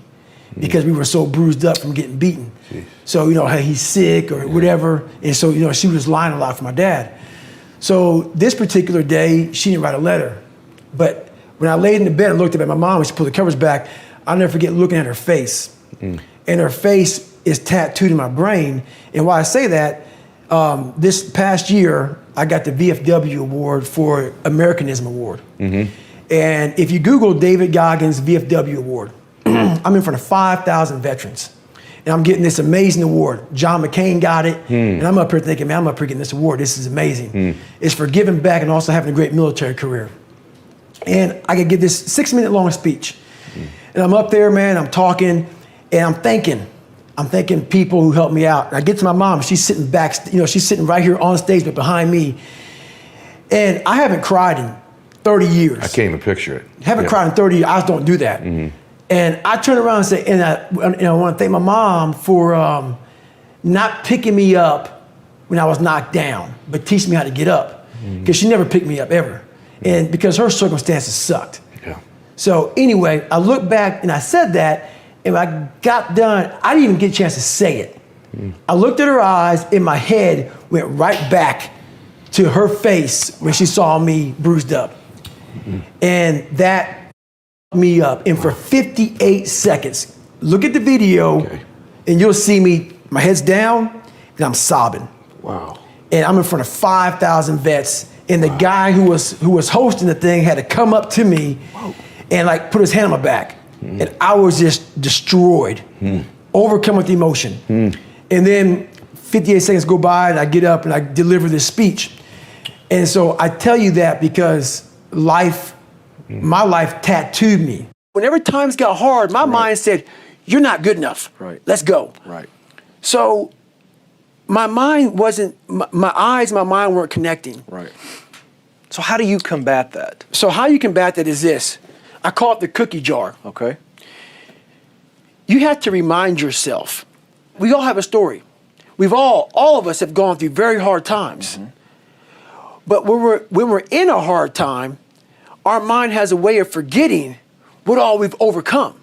Speaker 2: because we were so bruised up from getting beaten. So, hey, he's sick or whatever. And so, she was lying a lot for my dad. So this particular day, she didn't write a letter. But when I laid in the bed and looked up at my mom and she pulled the covers back, I'll never forget looking at her face. And her face is tattooed in my brain. And why I say that, this past year, I got the VFW award for Americanism Award. And if you Google David Goggins VFW award, I'm in front of 5,000 veterans. And I'm getting this amazing award. John McCain got it. And I'm up here thinking, man, I'm up here getting this award. This is amazing. It's for giving back and also having a great military career. And I could give this 6-minute long speech. And I'm up there, man, I'm talking, and I'm thinking I'm thanking people who helped me out. And I get to my mom, she's sitting back, she's sitting right here on stage, but behind me. And I haven't cried in 30 years.
Speaker 3: I can't even picture it.
Speaker 2: Haven't cried in 30 years. I just don't do that. And I turn around and say, and I want to thank my mom for not picking me up when I was knocked down, but teaching me how to get up. Because she never picked me up ever. And because her circumstances sucked.
Speaker 3: Yeah.
Speaker 2: So anyway, I look back and I said that, and when I got done, I didn't even get a chance to say it. I looked at her eyes, and my head went right back to her face when she saw me bruised up. And that me up. And for 58 seconds, look at the video, and you'll see me, my head's down, and I'm sobbing.
Speaker 3: Wow.
Speaker 2: And I'm in front of 5,000 vets, and the guy who was hosting the thing had to come up to me and like put his hand on my back. And I was just destroyed, overcome with emotion. And then 58 seconds go by, and I get up and I deliver this speech. And so I tell you that because my life tattooed me. Whenever times got hard, my mind said, "You're not good enough. Let's go." So my mind wasn't, my eyes, my mind weren't connecting.
Speaker 6: So how do you combat that?
Speaker 2: So how you combat that is this. I call it the cookie jar.
Speaker 6: Okay.
Speaker 2: You have to remind yourself. We all have a story. All of us have gone through very hard times. But when we're in a hard time, our mind has a way of forgetting what all we've overcome.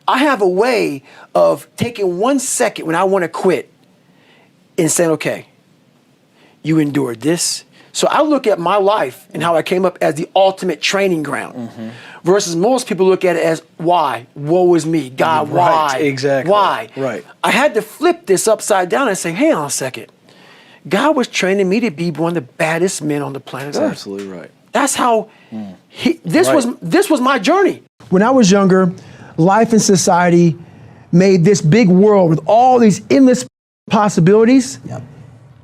Speaker 2: I have a way of taking 1 second when I want to quit and saying, okay, you endured this. So I look at my life and how I came up as the ultimate training ground versus most people look at it as why? Woe is me. God, why?
Speaker 6: Exactly.
Speaker 2: Why? I had to flip this upside down and say, hang on a second. God was training me to be one of the baddest men on the planet Earth.
Speaker 6: Absolutely right.
Speaker 2: That's how this was my journey. When I was younger, life and society made this big world with all these endless possibilities.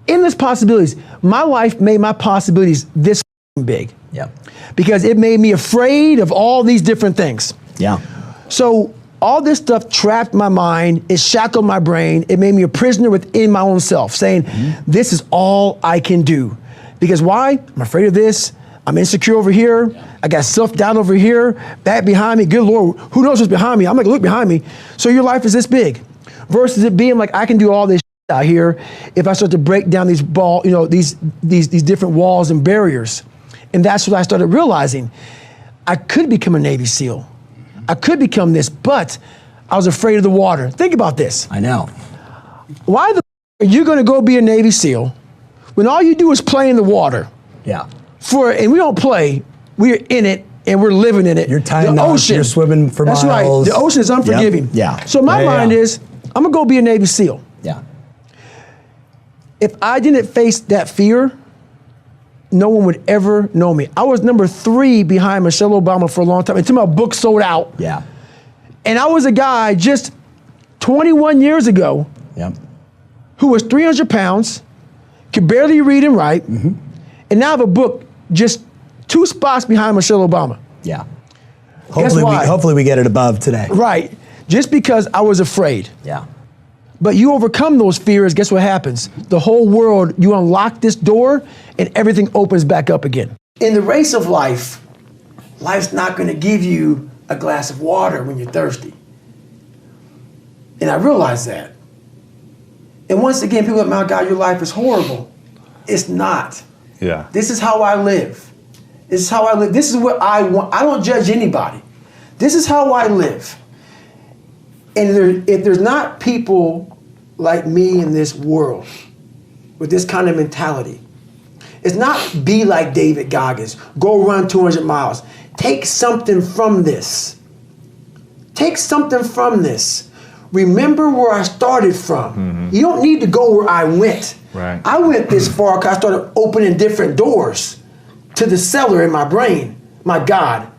Speaker 2: Endless possibilities. My life made my possibilities this big. Because it made me afraid of all these different things. So all this stuff trapped my mind, it shackled my brain, it made me a prisoner within my own self, saying, this is all I can do. Because why? I'm afraid of this, I'm insecure over here, I got self-doubt over here, that behind me, good Lord, who knows what's behind me? I'm not gonna look behind me. So your life is this big. Versus it being like, I can do all this out here if I start to break down these these different walls and barriers. And that's what I started realizing. I could become a Navy SEAL. I could become this, but I was afraid of the water. Think about this.
Speaker 7: I know.
Speaker 2: Why the are you gonna go be a Navy SEAL when all you do is play in the water? And we don't play, we're in it and we're living in it.
Speaker 7: You're tying
Speaker 2: the
Speaker 7: ocean. You're swimming for miles.
Speaker 2: That's right, the ocean is unforgiving. So my mind is, I'm gonna go be a Navy SEAL. If I didn't face that fear, no one would ever know me. I was number 3 behind Michelle Obama for a long time until my book sold out. And I was a guy just 21 years ago who was 300 pounds, could barely read and write, and now I have a book just 2 spots behind Michelle Obama.
Speaker 7: Hopefully we get it above today.
Speaker 2: Right, just because I was afraid. But you overcome those fears, guess what happens? The whole world, you unlock this door and everything opens back up again. In the race of life, life's not gonna give you a glass of water when you're thirsty. And I realized that. And once again, people are like, my God, your life is horrible. It's not. This is how I live. This is how I live. This is what I want. I don't judge anybody. This is how I live. And if there's not people like me in this world with this kind of mentality, it's not be like David Goggins, go run 200 miles. Take something from this. Take something from this. Remember where I started from. You don't need to go where I went. I went this far because I started opening different doors to the cellar in my brain. My God,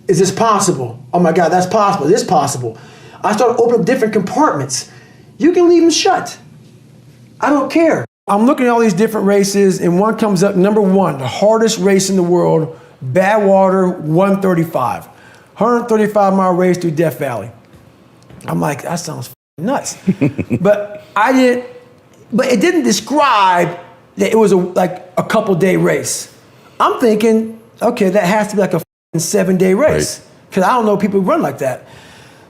Speaker 2: is this possible? Oh my God, that's possible. This is possible. I started opening up different compartments. You can leave them shut. I don't care. I'm looking at all these different races and one comes up, number 1, the hardest race in the world, Badwater 135. 135-mile race through Death Valley. I'm like, that sounds nuts. But it didn't describe that it was like a couple day race. I'm thinking, okay, that has to be like a 7-day race. Because I don't know people who run like that.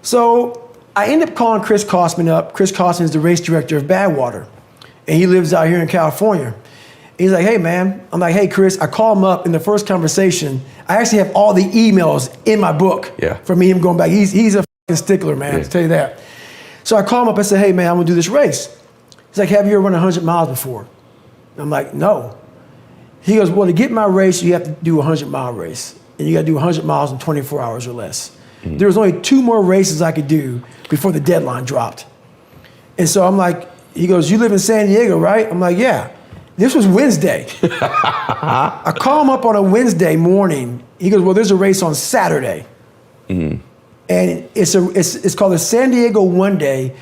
Speaker 2: So I end up calling Chris Kosman up. Chris Kosman is the race director of Badwater. And he lives out here in California. He's like, hey, man. I'm like, hey, Chris. I call him up in the first conversation. I actually have all the emails in my book from him going back. He's a fucking stickler, man, to tell you that. So I call him up. I said, hey, man, I'm going to do this race. He's like, have you ever run 100 miles before? I'm like, no. He goes, well, to get my race, you have to do a 100-mile race. And you got to do 100 miles in 24 hours or less. There was only 2 more races I could do before the deadline dropped. And so I'm like, he goes, you live in San Diego, right? I'm like, yeah. This was Wednesday. I call him up on a Wednesday morning. He goes, well, there's a race on Saturday. And it's called the San Diego One Day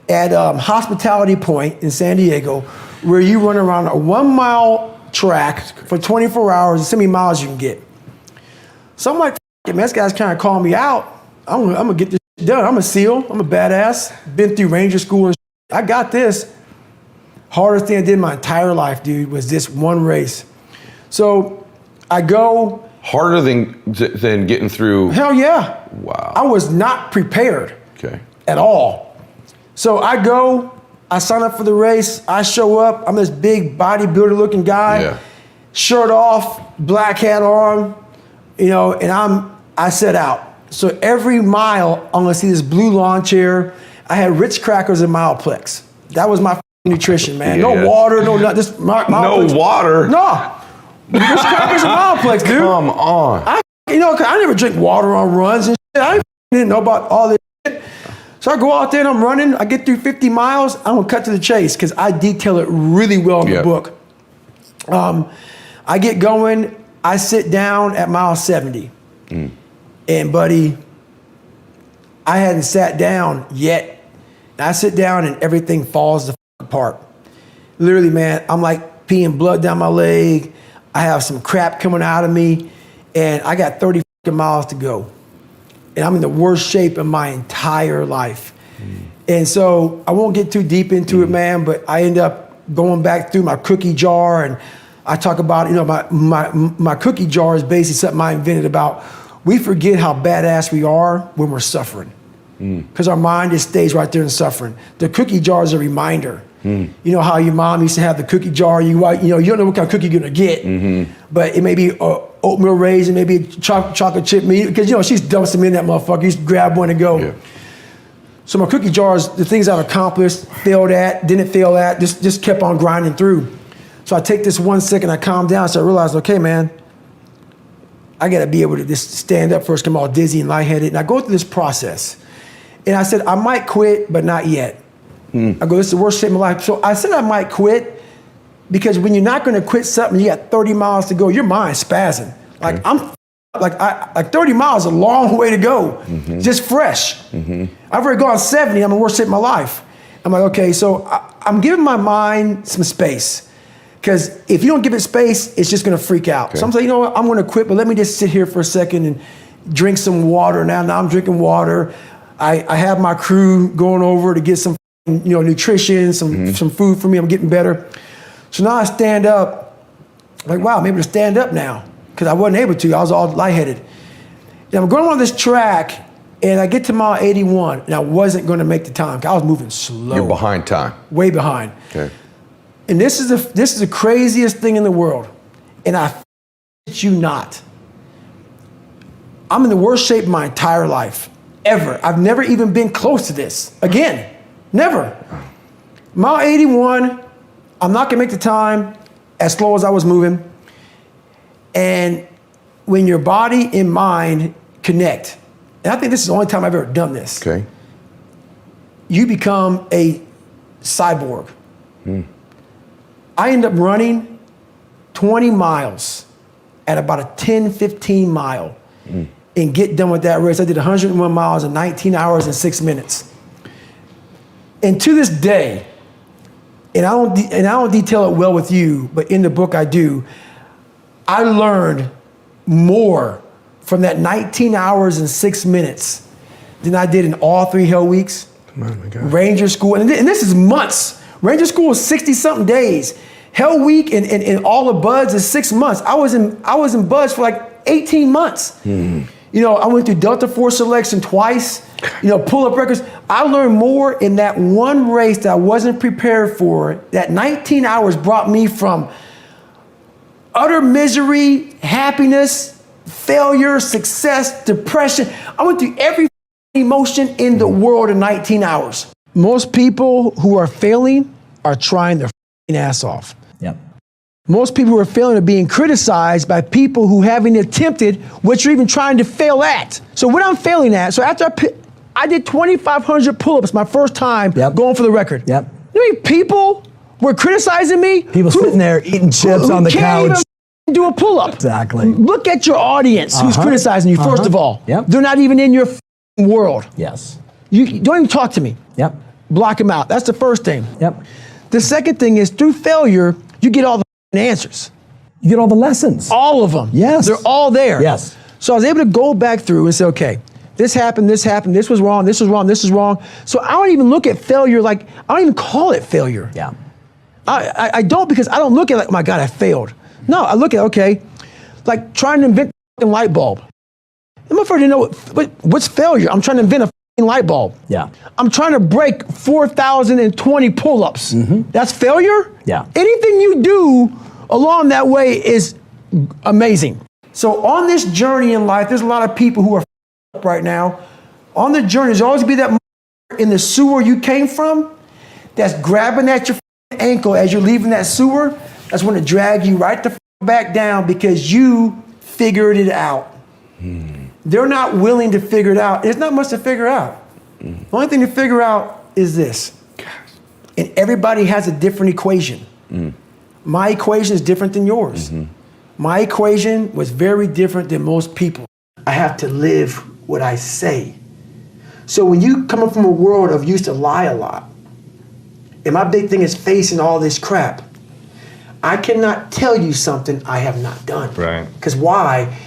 Speaker 2: at Hospitality Point in San Diego, where you run around a 1-mile track for 24 hours and see how many miles you can get. So I'm like, man, this guy's kind of calling me out. I'm gonna get this done. I'm a SEAL. I'm a badass. Been through Ranger School and I got this. Hardest thing I did my entire life, dude, was this one race. So I go.
Speaker 4: Harder than getting through.
Speaker 2: Hell yeah.
Speaker 4: Wow.
Speaker 2: I was not prepared at all. So I go, I sign up for the race. I show up. I'm this big bodybuilder looking guy, shirt off, black hat on, and I set out. So every mile, I'm gonna see this blue lawn chair. I had Ritz crackers and Mileplex. That was my nutrition, man. No water, no nothing. Just Mileplex.
Speaker 4: No water?
Speaker 2: No. Ritz crackers and Mileplex, dude.
Speaker 4: Come on.
Speaker 2: I never drink water on runs and shit. I didn't know about all this shit. So I go out there and I'm running. I get through 50 miles. I'm gonna cut to the chase because I detail it really well in the book. I get going. I sit down at mile 70. And buddy, I hadn't sat down yet. I sit down and everything falls the apart. Literally, man, I'm like peeing blood down my leg. I have some crap coming out of me, and I got 30 miles to go. And I'm in the worst shape of my entire life. And so I won't get too deep into it, man, but I end up going back through my cookie jar, and I talk about, my cookie jar is basically something I invented about. We forget how badass we are when we're suffering. Because our mind just stays right there in suffering. The cookie jar is a reminder. You know how your mom used to have the cookie jar, you don't know what kind of cookie you're gonna get, but it may be oatmeal raisin, maybe chocolate chip meat, because she's dumps them in that motherfucker, you just grab one and go. So my cookie jar is the things I've accomplished, failed at, didn't fail at, just kept on grinding through. So I take this 1 second, I calm down, so I realize, okay, man, I gotta be able to just stand up first, come all dizzy and lightheaded, and I go through this process. And I said, I might quit, but not yet. I go, this is the worst shit in my life. So I said I might quit because when you're not gonna quit something, you got 30 miles to go, your mind's spazzing. Like like 30 miles is a long way to go, just fresh. I've already gone 70, I'm in the worst shape of my life. I'm like, okay, so I'm giving my mind some space. Because if you don't give it space, it's just gonna freak out. So I'm saying, you know what, I'm gonna quit, but let me just sit here for a second and drink some water. Now I'm drinking water. I have my crew going over to get some, nutrition, some food for me. I'm getting better. So now I stand up, like, wow, I'm able to stand up now because I wasn't able to. I was all lightheaded. And I'm going on this track, and I get to mile 81, and I wasn't going to make the time. I was moving slow.
Speaker 4: You're behind time.
Speaker 2: Way behind.
Speaker 4: Okay.
Speaker 2: And this is the craziest thing in the world, and I you not. I'm in the worst shape of my entire life. Ever. I've never even been close to this. Again, never. Mile 81, I'm not gonna make the time as slow as I was moving. And when your body and mind connect, and I think this is the only time I've ever done this, you become a cyborg. I end up running 20 miles at about a 10, 15 mile. And get done with that race. I did 101 miles in 19 hours and 6 minutes. And to this day, and I don't detail it well with you, but in the book I do, I learned more from that 19 hours and 6 minutes than I did in all 3 hell weeks.
Speaker 4: Oh my God.
Speaker 2: Ranger school, and this is months. Ranger school is 60-something days. Hell Week and all the buds is 6 months. I was in buds for like 18 months. You know, I went through Delta Force selection twice. You know, pull-up records. I learned more in that one race that I wasn't prepared for. That 19 hours brought me from utter misery, happiness, failure, success, depression. I went through every emotion in the world in 19 hours. Most people who are failing are trying their ass off.
Speaker 7: Yep.
Speaker 2: Most people who are failing are being criticized by people who haven't attempted what you're even trying to fail at. So what I'm failing at, so after I did 2,500 pull-ups my first time going for the record.
Speaker 7: Yep.
Speaker 2: You know how many people were criticizing me?
Speaker 7: People sitting there eating chips on the couch.
Speaker 2: Even do a pull-up.
Speaker 7: Exactly.
Speaker 2: Look at your audience who's criticizing you, first of all.
Speaker 7: Yep.
Speaker 2: They're not even in your world.
Speaker 7: Yes.
Speaker 2: You don't even talk to me.
Speaker 7: Yep.
Speaker 2: Block them out. That's the first thing.
Speaker 7: Yep.
Speaker 2: The second thing is through failure, you get all the answers.
Speaker 7: You get all the lessons.
Speaker 2: All of them.
Speaker 7: Yes.
Speaker 2: They're all there.
Speaker 7: Yes.
Speaker 2: So I was able to go back through and say, okay, this happened, this was wrong, this was wrong, this is wrong. So I don't even look at failure like, I don't even call it failure.
Speaker 7: Yeah.
Speaker 2: I don't, because I don't look at it like, oh my God, I failed. No, I look at, okay, like trying to invent a light bulb. I'm afraid to know what's failure. I'm trying to invent a light bulb.
Speaker 7: Yeah.
Speaker 2: I'm trying to break 4,020 pull-ups. That's failure?
Speaker 7: Yeah.
Speaker 2: Anything you do along that way is amazing. So on this journey in life, there's a lot of people who are up right now. On the journey, there's always be that in the sewer you came from that's grabbing at your ankle as you're leaving that sewer. That's when it drag you right the back down because you figured it out. They're not willing to figure it out. There's not much to figure out. The only thing to figure out is this. And everybody has a different equation. My equation is different than yours. My equation was very different than most people. I have to live what I say. So when you come up from a world of used to lie a lot, and my big thing is facing all this crap, I cannot tell you something I have not done.
Speaker 3: Right.
Speaker 2: Because why?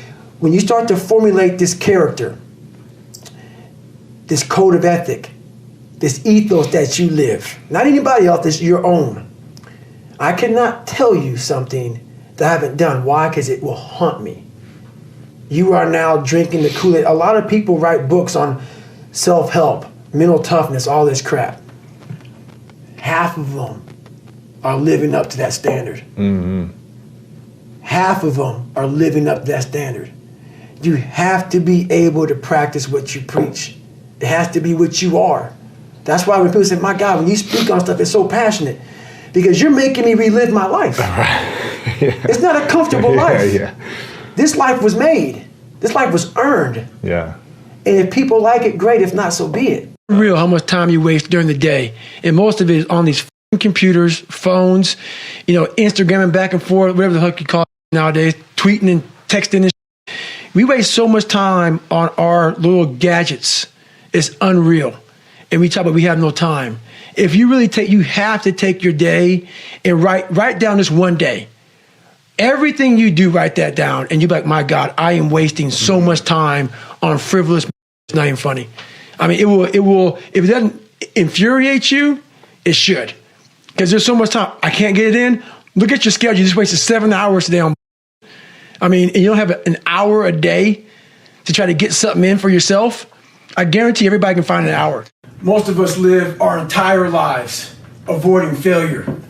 Speaker 2: When you start to formulate this character, this code of ethic, this ethos that you live, not anybody else, it's your own. I cannot tell you something that I haven't done. Why? Because it will haunt me. You are now drinking the Kool-Aid. A lot of people write books on self-help, mental toughness, all this crap. Half of them are living up to that standard. Half of them are living up to that standard. You have to be able to practice what you preach. It has to be what you are. That's why when people say, my God, when you speak on stuff, it's so passionate. Because you're making me relive my life. It's not a comfortable life. This life was made. This life was earned. And if people like it, great. If not, so be it. Real how much time you waste during the day. And most of it is on these computers, phones, you know, Instagramming back and forth, whatever the heck you call it nowadays, tweeting and texting and shit. We waste so much time on our little gadgets. It's unreal. And we talk about we have no time. If you really you have to take your day and write down this one day. Everything you do, write that down, and you're like, my God, I am wasting so much time on frivolous. It's not even funny. I mean, it will. If it doesn't infuriate you, it should, because there's so much time. I can't get it in. Look at your schedule. You just wasted 7 hours today on. I mean, and you don't have an hour a day to try to get something in for yourself. I guarantee everybody can find an hour. Most of us live our entire lives avoiding failure.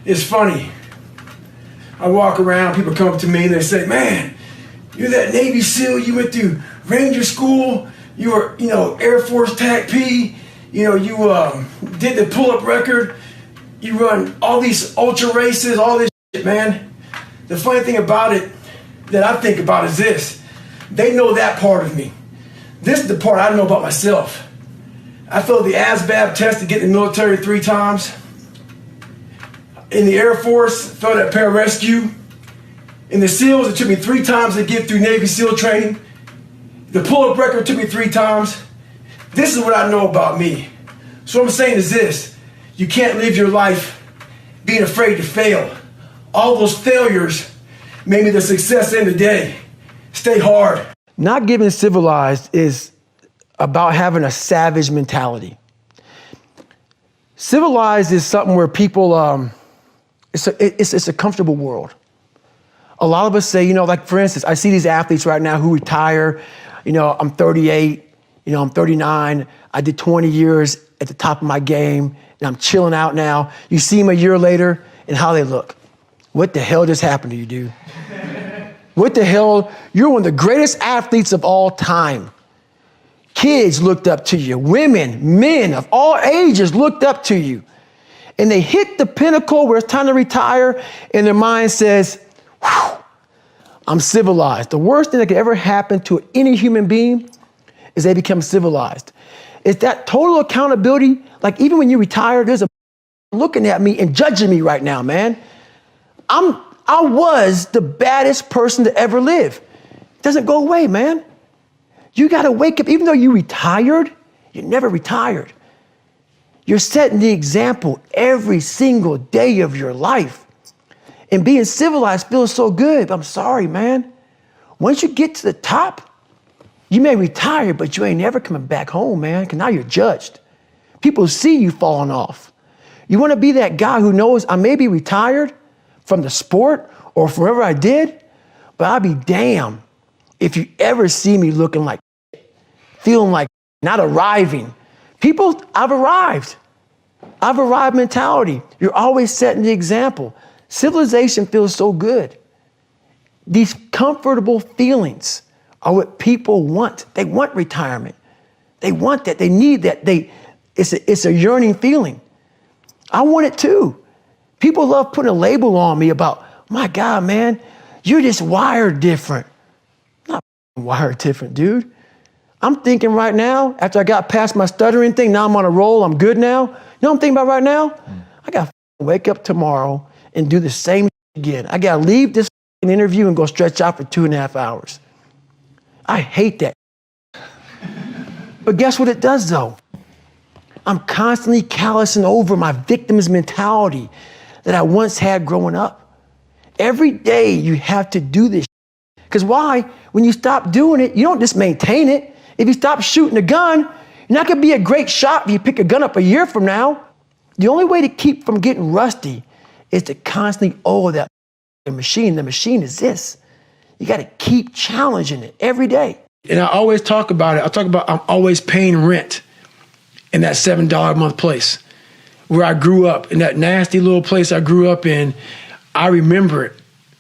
Speaker 2: It's funny. I walk around, people come up to me and they say, man, you're that Navy SEAL, you went through Ranger school, you were, Air Force TAC P, you did the pull-up record, you run all these ultra races, all this shit, man. The funny thing about it that I think about is this. They know that part of me. This is the part I know about myself. I failed the ASVAB test to get in the military 3 times. In the Air Force, failed at pararescue. In the SEALs, it took me 3 times to get through Navy SEAL training. The pull-up record took me 3 times. This is what I know about me. So what I'm saying is this. You can't live your life being afraid to fail. All those failures made me the success in the day. Stay hard. Not getting civilized is about having a savage mentality. Civilized is something where people, it's a comfortable world. A lot of us say, you know, like for instance, I see these athletes right now who retire, you know, I'm 38, you know, I'm 39, I did 20 years at the top of my game, and I'm chilling out now. You see them a year later, and how they look. What the hell just happened to you, dude? What the hell? You're one of the greatest athletes of all time. Kids looked up to you. Women, men of all ages looked up to you. And they hit the pinnacle where it's time to retire, and their mind says, whew, I'm civilized. The worst thing that could ever happen to any human being is they become civilized. It's that total accountability. Like even when you retire, there's a looking at me and judging me right now, man. I was the baddest person to ever live. It doesn't go away, man. You gotta wake up, even though you retired, you never retired. You're setting the example every single day of your life. And being civilized feels so good, but I'm sorry, man. Once you get to the top, you may retire, but you ain't never coming back home, man, because now you're judged. People see you falling off. You wanna be that guy who knows I may be retired from the sport or wherever I did, but I'll be damned if you ever see me looking like, feeling like, not arriving. People, I've arrived mentality. You're always setting the example. Civilization feels so good. These comfortable feelings are what people want. They want retirement. They want that. They need that. It's a yearning feeling. I want it too. People love putting a label on me about, my God, man, you're just wired different. I'm not wired different, dude. I'm thinking right now, after I got past my stuttering thing, now I'm on a roll, I'm good now. You know what I'm thinking about right now? I got to wake up tomorrow and do the same again. I got to leave this interview and go stretch out for 2.5 hours. I hate that. But guess what it does though? I'm constantly callousing over my victim's mentality that I once had growing up. Every day you have to do this. Because why? When you stop doing it, you don't just maintain it. If you stop shooting a gun, you're not gonna be a great shot if you pick a gun up a year from now. The only way to keep from getting rusty is to constantly oil that machine. The machine is this. You gotta keep challenging it every day. And I always talk about it. I talk about I'm always paying rent in that $7 a month place where I grew up, in that nasty little place I grew up in. I remember it.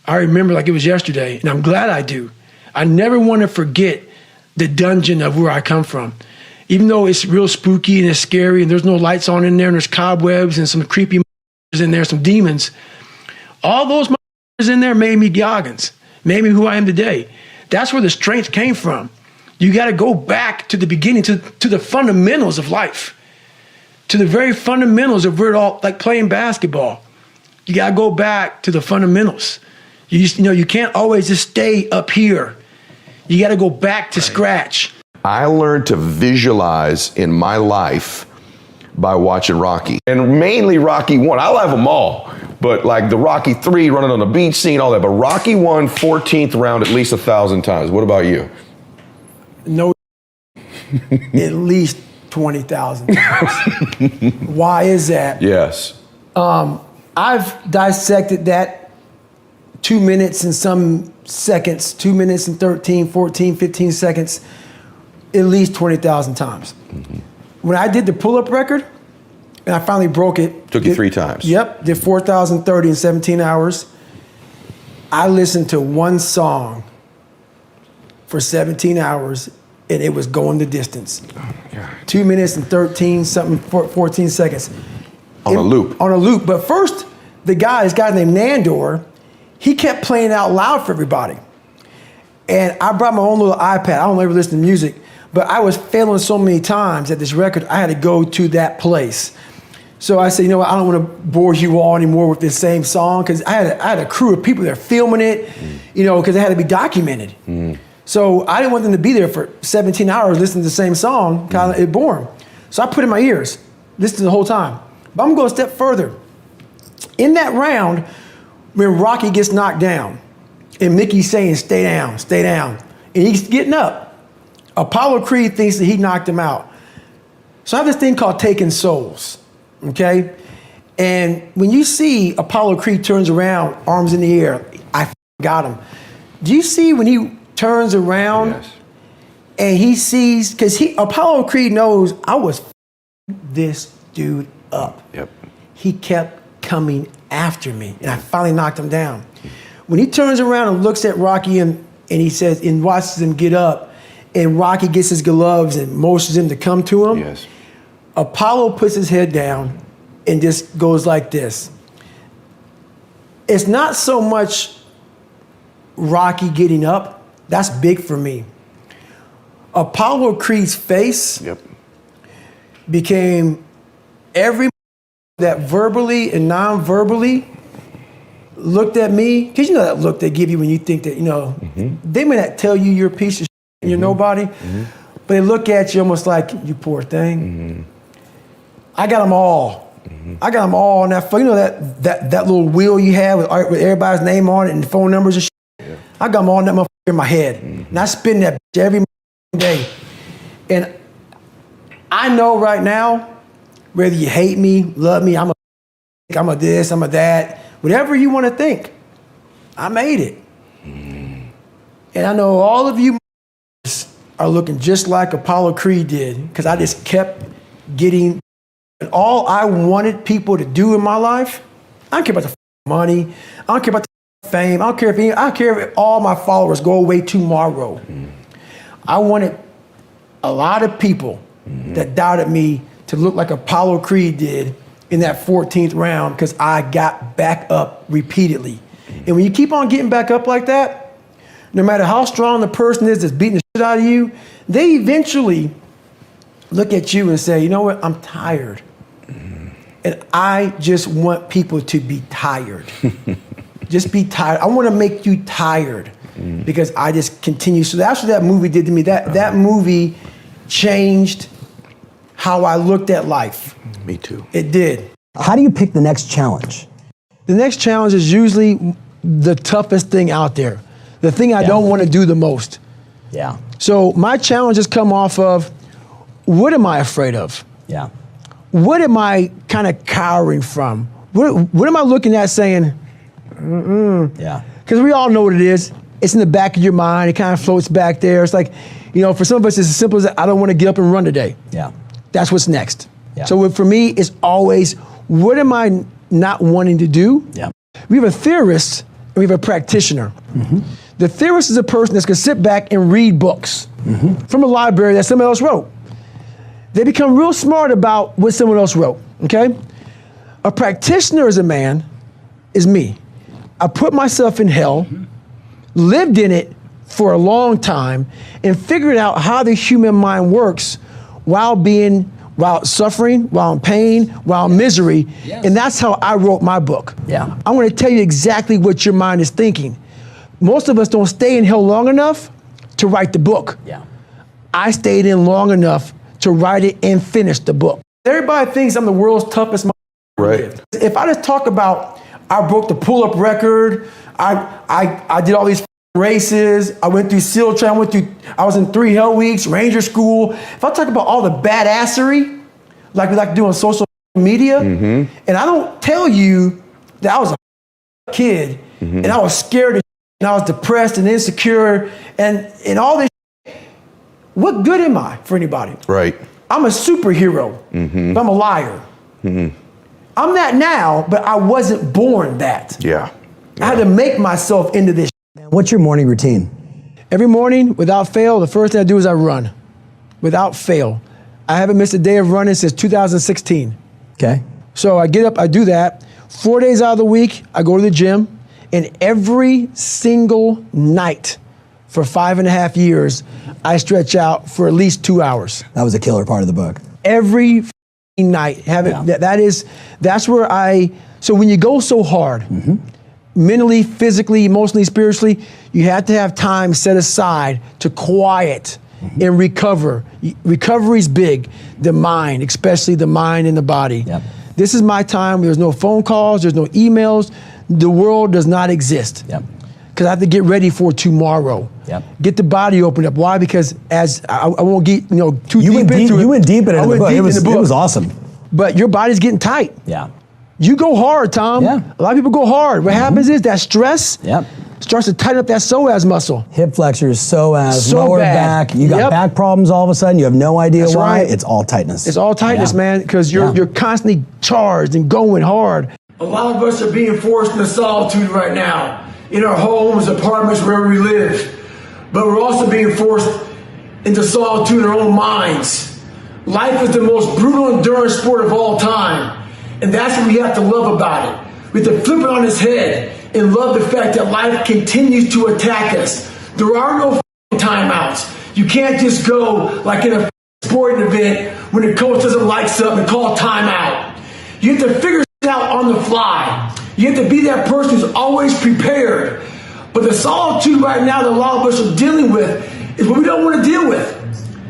Speaker 2: I remember like it was yesterday, and I'm glad I do. I never want to forget the dungeon of where I come from. Even though it's real spooky and it's scary and there's no lights on in there and there's cobwebs and some creepy in there, some demons, all those in there made me Goggins, made me who I am today. That's where the strength came from. You got to go back to the beginning, to the fundamentals of life, to the very fundamentals of where it all, like playing basketball. You got to go back to the fundamentals. You can't always just stay up here. You got to go back to scratch.
Speaker 4: I learned to visualize in my life by watching Rocky. And mainly Rocky 1. I love them all. But like the Rocky 3, running on the beach scene, all that. But Rocky 1, 14th round at least 1,000 times. What about you?
Speaker 2: No, at least 20,000 times. Why is that?
Speaker 4: Yes.
Speaker 2: I've dissected that 2 minutes and some seconds, 2 minutes and 13, 14, 15 seconds, at least 20,000 times. Mm-hmm. When I did the pull-up record, and I finally broke it.
Speaker 4: Took you 3 times.
Speaker 2: Yep, did 4,030 in 17 hours. I listened to one song for 17 hours, and it was going the distance. Oh my God. 2 minutes and 13, something, 14 seconds.
Speaker 4: On a loop.
Speaker 2: On a loop. But first, this guy named Nandor, he kept playing out loud for everybody. And I brought my own little iPad. I don't ever listen to music, but I was failing so many times at this record, I had to go to that place. So I said, you know what, I don't want to bore you all anymore with this same song, because I had a crew of people there filming it, because it had to be documented. So I didn't want them to be there for 17 hours listening to the same song, kind of it boring. So I put it in my ears, listened the whole time. But I'm going to go a step further. In that round, when Rocky gets knocked down, and Mickey's saying, stay down, and he's getting up, Apollo Creed thinks that he knocked him out. So I have this thing called taking souls, okay? And when you see Apollo Creed turns around, arms in the air, I got him. Do you see when he turns around and he sees, because Apollo Creed knows I was this dude up.
Speaker 4: Yep.
Speaker 2: He kept coming after me, and I finally knocked him down. When he turns around and looks at Rocky and he says, and watches him get up, and Rocky gets his gloves and motions him to come to him,
Speaker 4: Yes.
Speaker 2: Apollo puts his head down and just goes like this. It's not so much Rocky getting up, that's big for me. Apollo Creed's face became every that verbally and non-verbally looked at me, because you know that look they give you when you think that, you know, they may not tell you you're a piece of shit and you're nobody, but they look at you almost like, you poor thing. I got them all. I got them all on that, you know, that little wheel you have with everybody's name on it and phone numbers and shit. I got them all in that motherfucker in my head. And I spin that bitch every day. And I know right now, whether you hate me, love me, I'm a this, I'm a that, whatever you want to think, I made it. And I know all of you are looking just like Apollo Creed did, because I just kept getting, and all I wanted people to do in my life, I don't care about the money, I don't care about the fame, I don't care if all my followers go away tomorrow. I wanted a lot of people that doubted me to look like Apollo Creed did in that 14th round, because I got back up repeatedly. And when you keep on getting back up like that, no matter how strong the person is that's beating the shit out of you, they eventually look at you and say, you know what, I'm tired. And I just want people to be tired. Just be tired. I want to make you tired, because I just continue. So that's what that movie did to me. That movie changed how I looked at life.
Speaker 4: Me too.
Speaker 2: It did.
Speaker 7: How do you pick the next challenge?
Speaker 2: The next challenge is usually the toughest thing out there. The thing I don't want to do the most.
Speaker 7: Yeah.
Speaker 2: So my challenges come off of, what am I afraid of?
Speaker 7: Yeah.
Speaker 2: What am I kind of cowering from? What am I looking at saying,
Speaker 7: Yeah.
Speaker 2: Because we all know what it is. It's in the back of your mind. It kind of floats back there. It's like, you know, for some of us, it's as simple as, I don't want to get up and run today.
Speaker 7: Yeah.
Speaker 2: That's what's next.
Speaker 7: Yeah.
Speaker 2: So for me, it's always, what am I not wanting to do?
Speaker 7: Yeah.
Speaker 2: We have a theorist and we have a practitioner. The theorist is a person that's going to sit back and read books from a library that someone else wrote. They become real smart about what someone else wrote, okay? A practitioner is me. I put myself in hell, lived in it for a long time, and figured out how the human mind works while suffering, while in pain, while in misery.
Speaker 7: Yes.
Speaker 2: And that's how I wrote my book.
Speaker 7: Yeah.
Speaker 2: I want to tell you exactly what your mind is thinking. Most of us don't stay in hell long enough to write the book.
Speaker 7: Yeah.
Speaker 2: I stayed in long enough to write it and finish the book. Everybody thinks I'm the world's toughest
Speaker 4: Right.
Speaker 2: If I just talk about, I broke the pull-up record, I did all these races, I went through SEAL training, I was in 3 hell weeks, Ranger school. If I talk about all the badassery, like we like to do on social media, and I don't tell you that I was a kid, and I was scared, and I was depressed and insecure, and all this, what good am I for anybody?
Speaker 4: Right.
Speaker 2: I'm a superhero, but I'm a liar. I'm that now, but I wasn't born that.
Speaker 4: Yeah.
Speaker 2: I had to make myself into this.
Speaker 7: What's your morning routine?
Speaker 2: Every morning, without fail, the first thing I do is I run. Without fail. I haven't missed a day of running since 2016.
Speaker 7: Okay.
Speaker 2: So I get up, I do that. 4 days out of the week, I go to the gym, and every single night for 5.5 years, I stretch out for at least 2 hours.
Speaker 7: That was a killer part of the book.
Speaker 2: Every night. That's where so when you go so hard, mentally, physically, emotionally, spiritually, you have to have time set aside to quiet and recover. Recovery's big. The mind, especially the mind and the body.
Speaker 7: Yep.
Speaker 2: This is my time. There's no phone calls, there's no emails. The world does not exist.
Speaker 7: Yep.
Speaker 2: because I have to get ready for tomorrow.
Speaker 7: Yep.
Speaker 2: Get the body opened up. Why? Because as I won't get too
Speaker 7: You
Speaker 2: deep
Speaker 7: went deep.
Speaker 2: into it.
Speaker 7: You went deep into
Speaker 2: I
Speaker 7: the
Speaker 2: went
Speaker 7: book.
Speaker 2: deep
Speaker 7: It
Speaker 2: in the book.
Speaker 7: was awesome.
Speaker 2: But your body's getting tight.
Speaker 7: Yeah.
Speaker 2: You go hard, Tom.
Speaker 7: Yeah.
Speaker 2: A lot of people go hard. What happens is that stress
Speaker 7: Yep.
Speaker 2: starts to tighten up that psoas muscle.
Speaker 7: Hip flexors, psoas,
Speaker 2: So
Speaker 7: lower
Speaker 2: bad.
Speaker 7: back. You got
Speaker 2: Yep.
Speaker 7: back problems all of a sudden. You have no idea
Speaker 2: That's
Speaker 7: why.
Speaker 2: right.
Speaker 7: It's all tightness.
Speaker 2: It's all tightness,
Speaker 7: Yeah.
Speaker 2: man, because you're constantly charged and going hard. A lot of us are being forced into solitude right now, in our homes, apartments, wherever we live. But we're also being forced into solitude in our own minds. Life is the most brutal endurance sport of all time. And that's what we have to love about it. We have to flip it on its head and love the fact that life continues to attack us. There are no timeouts. You can't just go like in a sporting event when the coach doesn't like something and call timeout. You have to figure it out on the fly. You have to be that person who's always prepared. But the solitude right now that a lot of us are dealing with is what we don't want to deal with.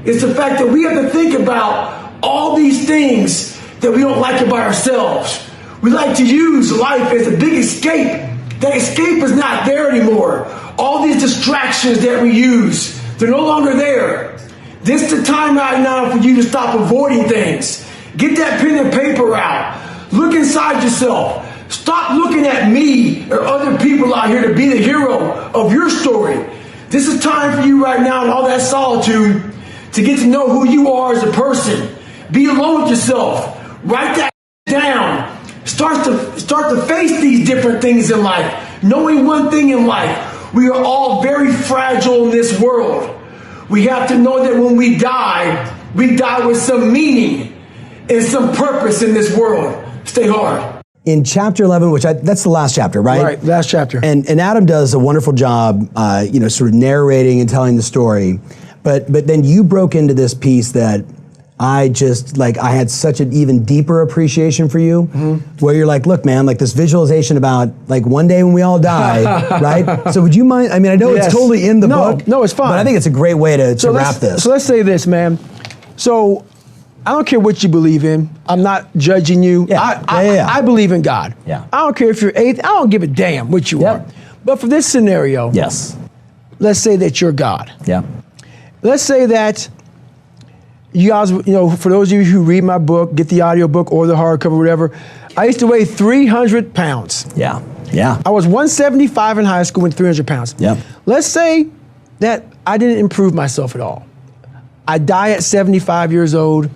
Speaker 2: It's the fact that we have to think about all these things that we don't like about ourselves. We like to use life as a big escape. That escape is not there anymore. All these distractions that we use, they're no longer there. This is the time right now for you to stop avoiding things. Get that pen and paper out. Look inside yourself. Stop looking at me or other people out here to be the hero of your story. This is time for you right now in all that solitude to get to know who you are as a person. Be alone with yourself. Write that down. Start to face these different things in life. Knowing one thing in life, we are all very fragile in this world. We have to know that when we die with some meaning and some purpose in this world. Stay hard.
Speaker 7: In chapter 11, that's the last chapter, right?
Speaker 2: Right, last chapter.
Speaker 7: And Adam does a wonderful job, sort of narrating and telling the story. But then you broke into this piece that I had such an even deeper appreciation for you, where you're like, look, man, like this visualization about like one day when we all die, right? So would you mind? I mean, I know it's totally in the book.
Speaker 2: No, it's fine.
Speaker 7: But I think it's a great way to wrap this.
Speaker 2: So let's say this, man. So I don't care what you believe in. I'm not judging you. I believe in God.
Speaker 7: Yeah.
Speaker 2: I don't care if you're atheist. I don't give a damn what you are. But for this scenario,
Speaker 7: yes.
Speaker 2: Let's say that you're God.
Speaker 7: Yeah.
Speaker 2: Let's say that you guys, for those of you who read my book, get the audio book or the hardcover, whatever, I used to weigh 300 pounds.
Speaker 7: Yeah. Yeah.
Speaker 2: I was 175 in high school and 300 pounds.
Speaker 7: Yeah.
Speaker 2: Let's say that I didn't improve myself at all. I die at 75 years old.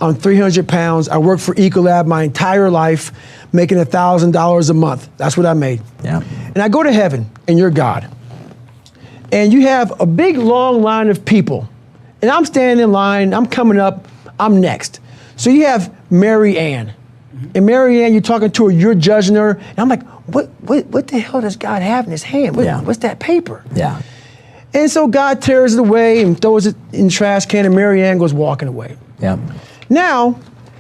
Speaker 2: I'm 300 pounds. I worked for Ecolab my entire life, making $1,000 a month. That's what I made.
Speaker 7: Yeah.
Speaker 2: And I go to heaven, and you're God. And you have a big, long line of people. And I'm standing in line, I'm coming up, I'm next. So you have Mary Ann. And Mary Ann, you're talking to her, you're judging her. And I'm like, what the hell does God have in his hand? What's that paper?
Speaker 7: Yeah.
Speaker 2: And so God tears it away and throws it in the trash can, and Mary Ann goes walking away.
Speaker 7: Yeah.
Speaker 2: Now,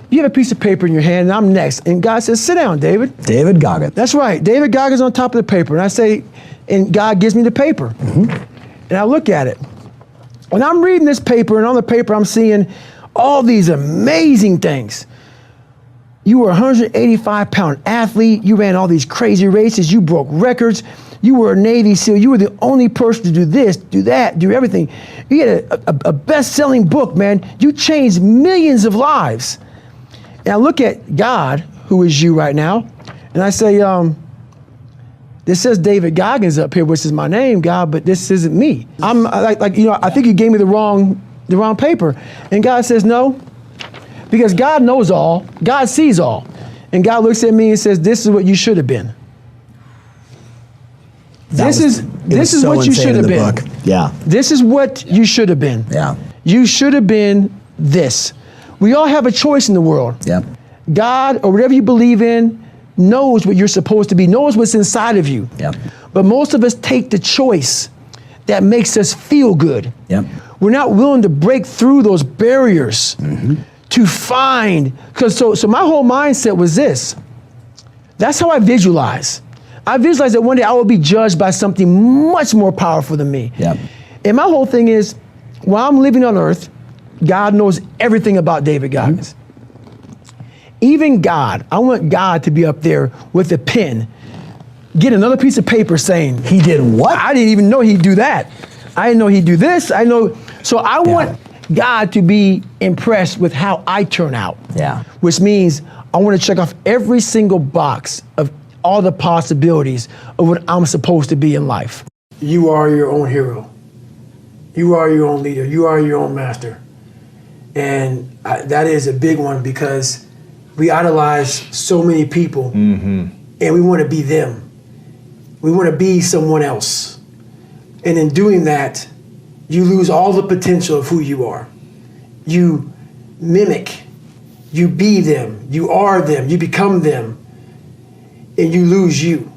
Speaker 2: you have a piece of paper in your hand, and I'm next. And God says, sit down, David.
Speaker 7: David Goggins.
Speaker 2: That's right. David Goggins on top of the paper. And I say, and God gives me the paper. And I look at it. And I'm reading this paper, and on the paper I'm seeing all these amazing things. You were a 185-pound athlete. You ran all these crazy races. You broke records. You were a Navy SEAL. You were the only person to do this, do that, do everything. You had a best-selling book, man. You changed millions of lives. And I look at God, who is you right now, and I say, this says David Goggins up here, which is my name, God, but this isn't me. I'm I think you gave me the wrong paper. And God says, no, because God knows all, God sees all. And God looks at me and says, this is what you should have been. This is what you should have been.
Speaker 7: Book. Yeah.
Speaker 2: This is what you should have been.
Speaker 7: Yeah.
Speaker 2: You should have been this. We all have a choice in the world.
Speaker 7: Yeah.
Speaker 2: God, or whatever you believe in, knows what you're supposed to be, knows what's inside of you.
Speaker 7: Yeah.
Speaker 2: But most of us take the choice that makes us feel good.
Speaker 7: Yeah.
Speaker 2: We're not willing to break through those barriers to find, because so my whole mindset was this. That's how I visualize. I visualize that one day I will be judged by something much more powerful than me.
Speaker 7: Yeah.
Speaker 2: And my whole thing is, while I'm living on earth, God knows everything about David Goggins. Even God, I want God to be up there with a pen, get another piece of paper saying,
Speaker 7: He did what?
Speaker 2: I didn't even know he'd do that. I didn't know he'd do this. I know. So I want God to be impressed with how I turn out.
Speaker 7: Yeah.
Speaker 2: Which means I want to check off every single box of all the possibilities of what I'm supposed to be in life. You are your own hero. You are your own leader. You are your own master. And that is a big one because we idolize so many people and we want to be them. We want to be someone else. And in doing that, you lose all the potential of who you are. You mimic, you be them, you are them, you become them, and you lose you.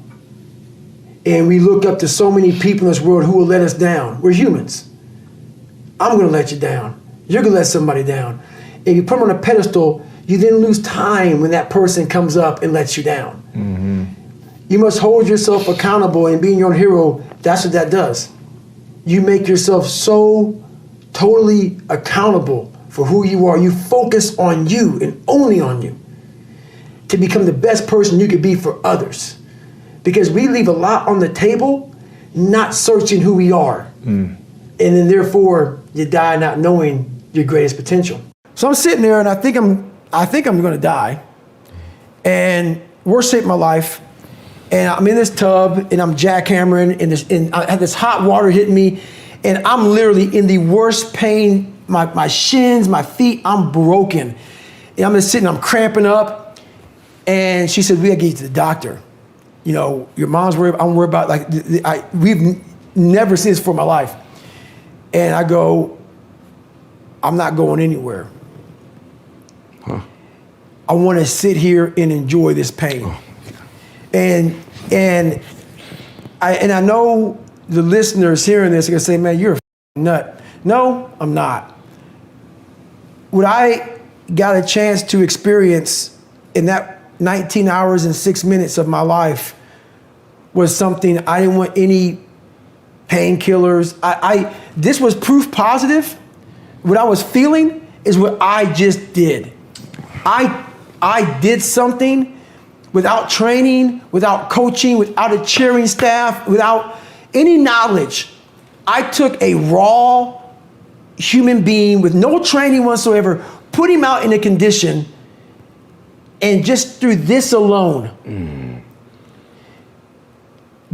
Speaker 2: And we look up to so many people in this world who will let us down. We're humans. I'm gonna let you down. You're gonna let somebody down. And you put them on a pedestal, you then lose time when that person comes up and lets you down. You must hold yourself accountable, and being your own hero, that's what that does. You make yourself so totally accountable for who you are. You focus on you and only on you to become the best person you could be for others. Because we leave a lot on the table, not searching who we are. And then therefore, you die not knowing your greatest potential. So I'm sitting there and I think I'm gonna die. And worst shape of my life. And I'm in this tub and I'm jackhammering and I have this hot water hitting me and I'm literally in the worst pain, my shins, my feet, I'm broken. And I'm just sitting, I'm cramping up. And she said, we gotta get you to the doctor. You know, your mom's worried, I'm worried about, like, we've never seen this before in my life. And I go, I'm not going anywhere. I wanna sit here and enjoy this pain. And I know the listeners hearing this are gonna say, man, you're a nut. No, I'm not. What I got a chance to experience in that 19 hours and 6 minutes of my life was something I didn't want any painkillers. This was proof positive. What I was feeling is what I just did. I did something without training, without coaching, without a cheering staff, without any knowledge. I took a raw human being with no training whatsoever, put him out in a condition, and just through this alone,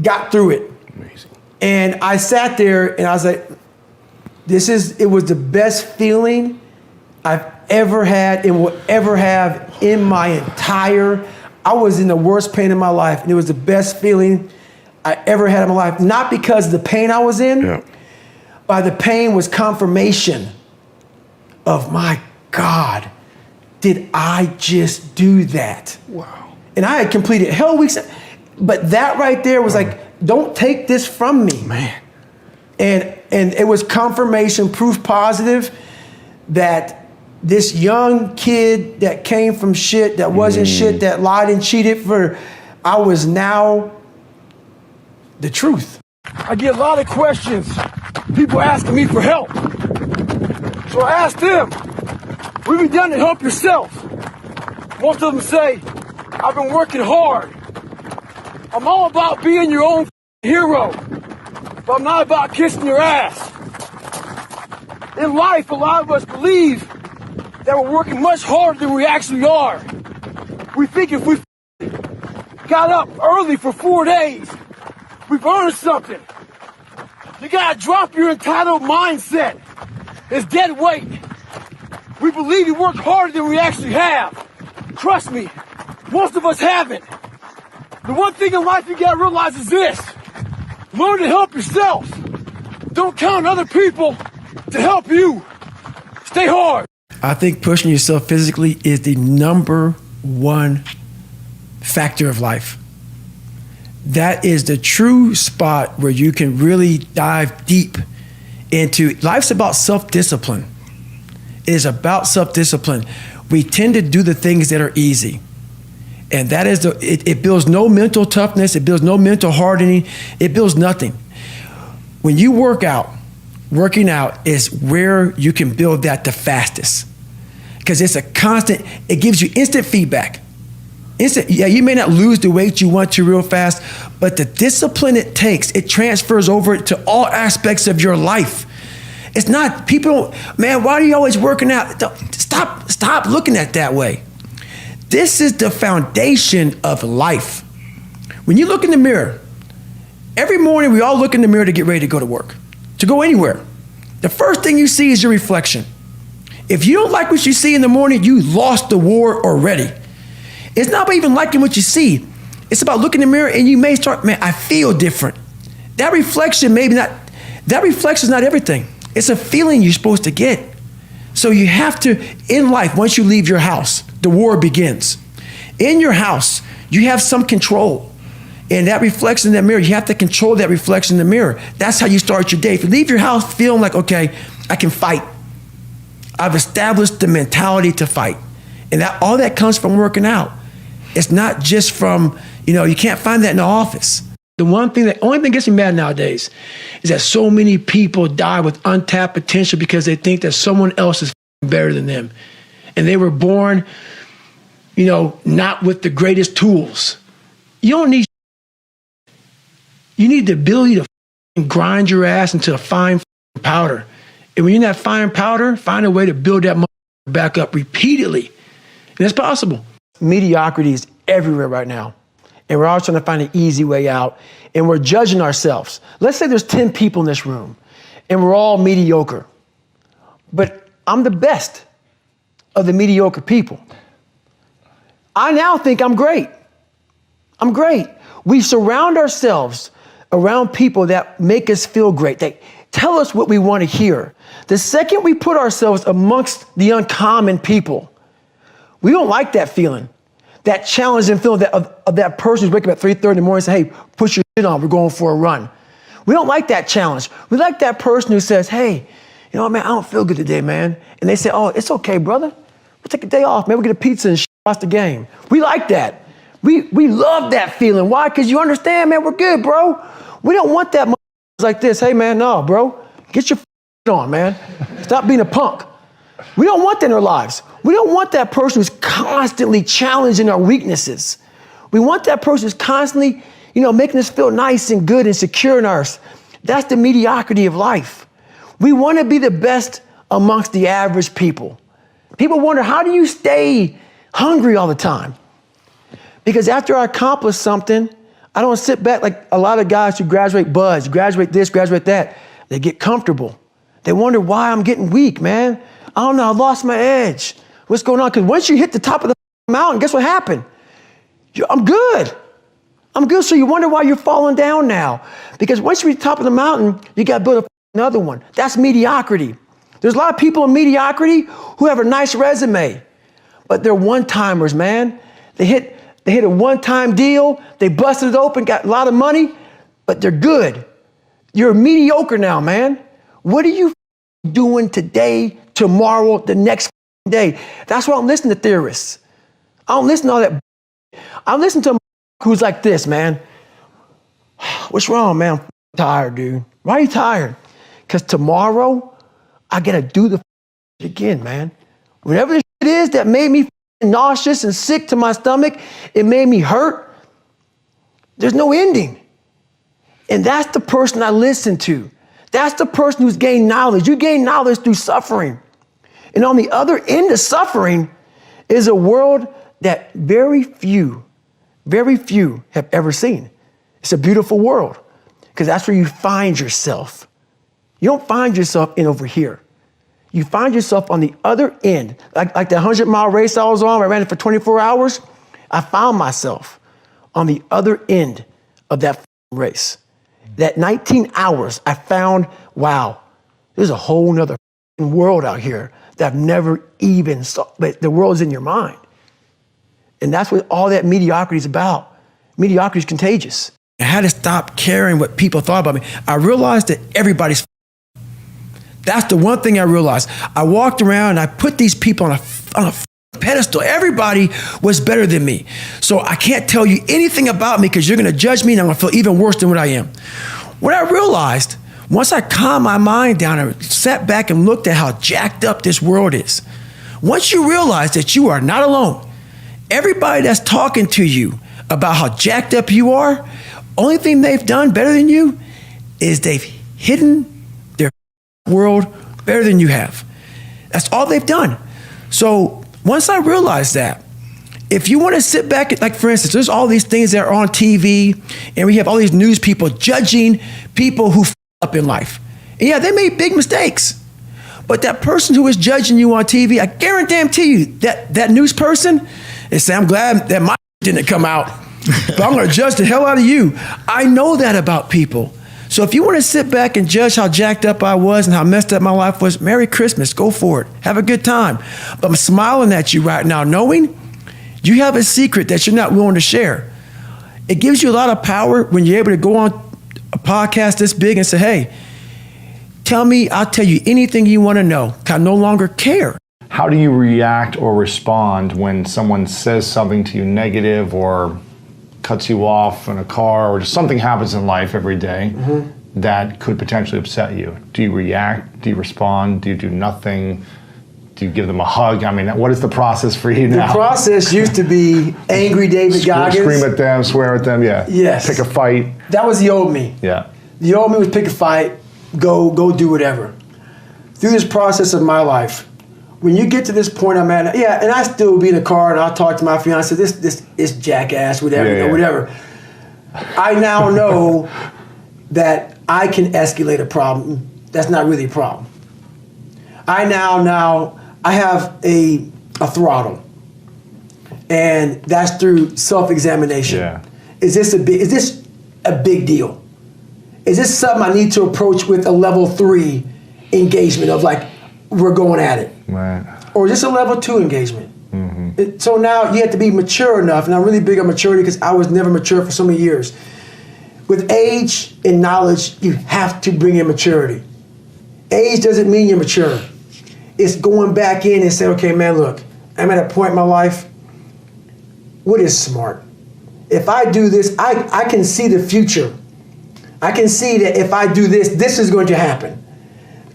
Speaker 2: got through it.
Speaker 4: Amazing.
Speaker 2: And I sat there and I was like, it was the best feeling I've ever had and will ever have in my entire. I was in the worst pain in my life, and it was the best feeling I ever had in my life. Not because of the pain I was in, but the pain was confirmation of, my God, did I just do that?
Speaker 4: Wow.
Speaker 2: And I had completed hell weeks, but that right there was like, don't take this from me.
Speaker 4: Man.
Speaker 2: And it was confirmation, proof positive that this young kid that came from shit, that wasn't shit, that lied and cheated I was now the truth.
Speaker 5: I get a lot of questions, people asking me for help. So I asked them, what have you done to help yourself? Most of them say, I've been working hard. I'm all about being your own hero, but I'm not about kissing your ass. In life, a lot of us believe that we're working much harder than we actually are. We think if we got up early for 4 days, we've earned something. You gotta drop your entitled mindset. It's dead weight. We believe we work harder than we actually have. Trust me, most of us haven't. The one thing in life you gotta realize is this: learn to help yourself. Don't count on other people to help you. Stay hard.
Speaker 2: I think pushing yourself physically is the #1 factor of life. That is the true spot where you can really dive deep into. Life's about self-discipline. It is about self-discipline. We tend to do the things that are easy. And that is it builds no mental toughness, it builds no mental hardening, it builds nothing. When you working out is where you can build that the fastest. Because it's a constant, it gives you instant feedback. instant. Yeah, you may not lose the weight you want to real fast, but the discipline it takes, it transfers over to all aspects of your life. It's not, people don't, man, why are you always working out? Stop looking at it that way. This is the foundation of life. When you look in the mirror, every morning we all look in the mirror to get ready to go to work, to go anywhere. The first thing you see is your reflection. If you don't like what you see in the morning, you lost the war already. It's not about even liking what you see. It's about looking in the mirror and you may start, man, I feel different. That reflection is not everything. It's a feeling you're supposed to get. So you have to, in life, once you leave your house, the war begins. In your house, you have some control. And that reflection in that mirror, you have to control that reflection in the mirror. That's how you start your day. If you leave your house feeling like, okay, I can fight. I've established the mentality to fight. And all that comes from working out. It's not just from, you can't find that in the office. The only thing that gets me mad nowadays is that so many people die with untapped potential because they think that someone else is better than them. And they were born, not with the greatest tools. You need the ability to grind your ass into a fine powder. And when you're in that fine powder, find a way to build that back up repeatedly. And that's possible. Mediocrity is everywhere right now. And we're always trying to find an easy way out. And we're judging ourselves. Let's say there's 10 people in this room and we're all mediocre. But I'm the best of the mediocre people. I now think I'm great. I'm great. We surround ourselves around people that make us feel great. They tell us what we want to hear. The second we put ourselves amongst the uncommon people, we don't like that feeling. That challenging feeling of that person who's waking up at 3:30 in the morning and say, hey, put your shit on, we're going for a run. We don't like that challenge. We like that person who says, hey, man, I don't feel good today, man. And they say, oh, it's okay, brother. We'll take a day off, man. We'll get a pizza and watch the game. We like that. We love that feeling. Why? Because you understand, man, we're good, bro. We don't want that like this. Hey, man, no, bro. Get your on, man. Stop being a punk. We don't want that in our lives. We don't want that person who's constantly challenging our weaknesses. We want that person who's constantly, making us feel nice and good and secure in ours. That's the mediocrity of life. We want to be the best amongst the average people. People wonder, how do you stay hungry all the time? Because after I accomplish something, I don't sit back like a lot of guys who graduate buds, graduate this, graduate that. They get comfortable. They wonder why I'm getting weak, man. I don't know, I lost my edge. What's going on? Because once you hit the top of the mountain, guess what happened? I'm good. I'm good. So you wonder why you're falling down now. Because once you reach the top of the mountain, you got to build another one. That's mediocrity. There's a lot of people in mediocrity who have a nice resume, but they're one-timers, man. They hit a one-time deal. They busted it open, got a lot of money, but they're good. You're mediocre now, man. What are you doing today, tomorrow, the next day? That's why I don't listen to theorists. I don't listen to all that. I listen to a who's like this, man. What's wrong, man? I'm tired, dude. Why are you tired? Because tomorrow, I got to do the again, man. Whatever this shit is that made me nauseous and sick to my stomach, it made me hurt. There's no ending. And that's the person I listen to. That's the person who's gained knowledge. You gain knowledge through suffering. And on the other end of suffering is a world that very few have ever seen. It's a beautiful world because that's where you find yourself. You don't find yourself in over here. You find yourself on the other end. Like the 100-mile race I was on, I ran it for 24 hours. I found myself on the other end of that race. That 19 hours, I found, wow, there's a whole nother world out here that I've never even saw, but the world is in your mind. And that's what all that mediocrity is about. Mediocrity is contagious. I had to stop caring what people thought about me. I realized that everybody's. That's the one thing I realized. I walked around and I put these people on a pedestal. Everybody was better than me. So I can't tell you anything about me because you're going to judge me and I'm going to feel even worse than what I am. What I realized, once I calmed my mind down and sat back and looked at how jacked up this world is, once you realize that you are not alone Everybody that's talking to you about how jacked up you are, only thing they've done better than you is they've hidden their world better than you have. That's all they've done. So once I realized that, if you want to sit back, like for instance, there's all these things that are on TV, and we have all these news people judging people who f up in life. And yeah, they made big mistakes. But that person who is judging you on TV, I guarantee you that news person is saying, I'm glad that my didn't come out, but I'm going to judge the hell out of you. I know that about people. So if you want to sit back and judge how jacked up I was and how messed up my life was, Merry Christmas, go for it. Have a good time. But I'm smiling at you right now, knowing you have a secret that you're not willing to share. It gives you a lot of power when you're able to go on a podcast this big and say, hey, tell me, I'll tell you anything you want to know. I no longer care.
Speaker 3: How do you react or respond when someone says something to you negative or cuts you off in a car, or just something happens in life every day that could potentially upset you? Do you react? Do you respond? Do you do nothing? Do you give them a hug? I mean, what is the process for you now?
Speaker 2: The process used to be angry David Goggins.
Speaker 3: Scream at them, swear at them, yeah.
Speaker 2: Yes.
Speaker 3: Pick a fight.
Speaker 2: That was the old me.
Speaker 3: Yeah.
Speaker 2: The old me was pick a fight, go do whatever. Through this process of my life, when you get to this point I'm at, yeah, and I still be in the car and I'll talk to my fiance, this is jackass, whatever, whatever. I now know that I can escalate a problem. That's not really a problem. I have a throttle, and that's through self-examination.
Speaker 3: Yeah.
Speaker 2: Is this a big deal? Is this something I need to approach with a level 3 engagement of like, we're going at it?
Speaker 3: Right.
Speaker 2: Or is this a level 2 engagement? So now you have to be mature enough, and I'm really big on maturity because I was never mature for so many years. With age and knowledge, you have to bring in maturity. Age doesn't mean you're mature. It's going back in and saying, okay, man, look, I'm at a point in my life, what is smart? If I do this, I can see the future. I can see that if I do this, this is going to happen.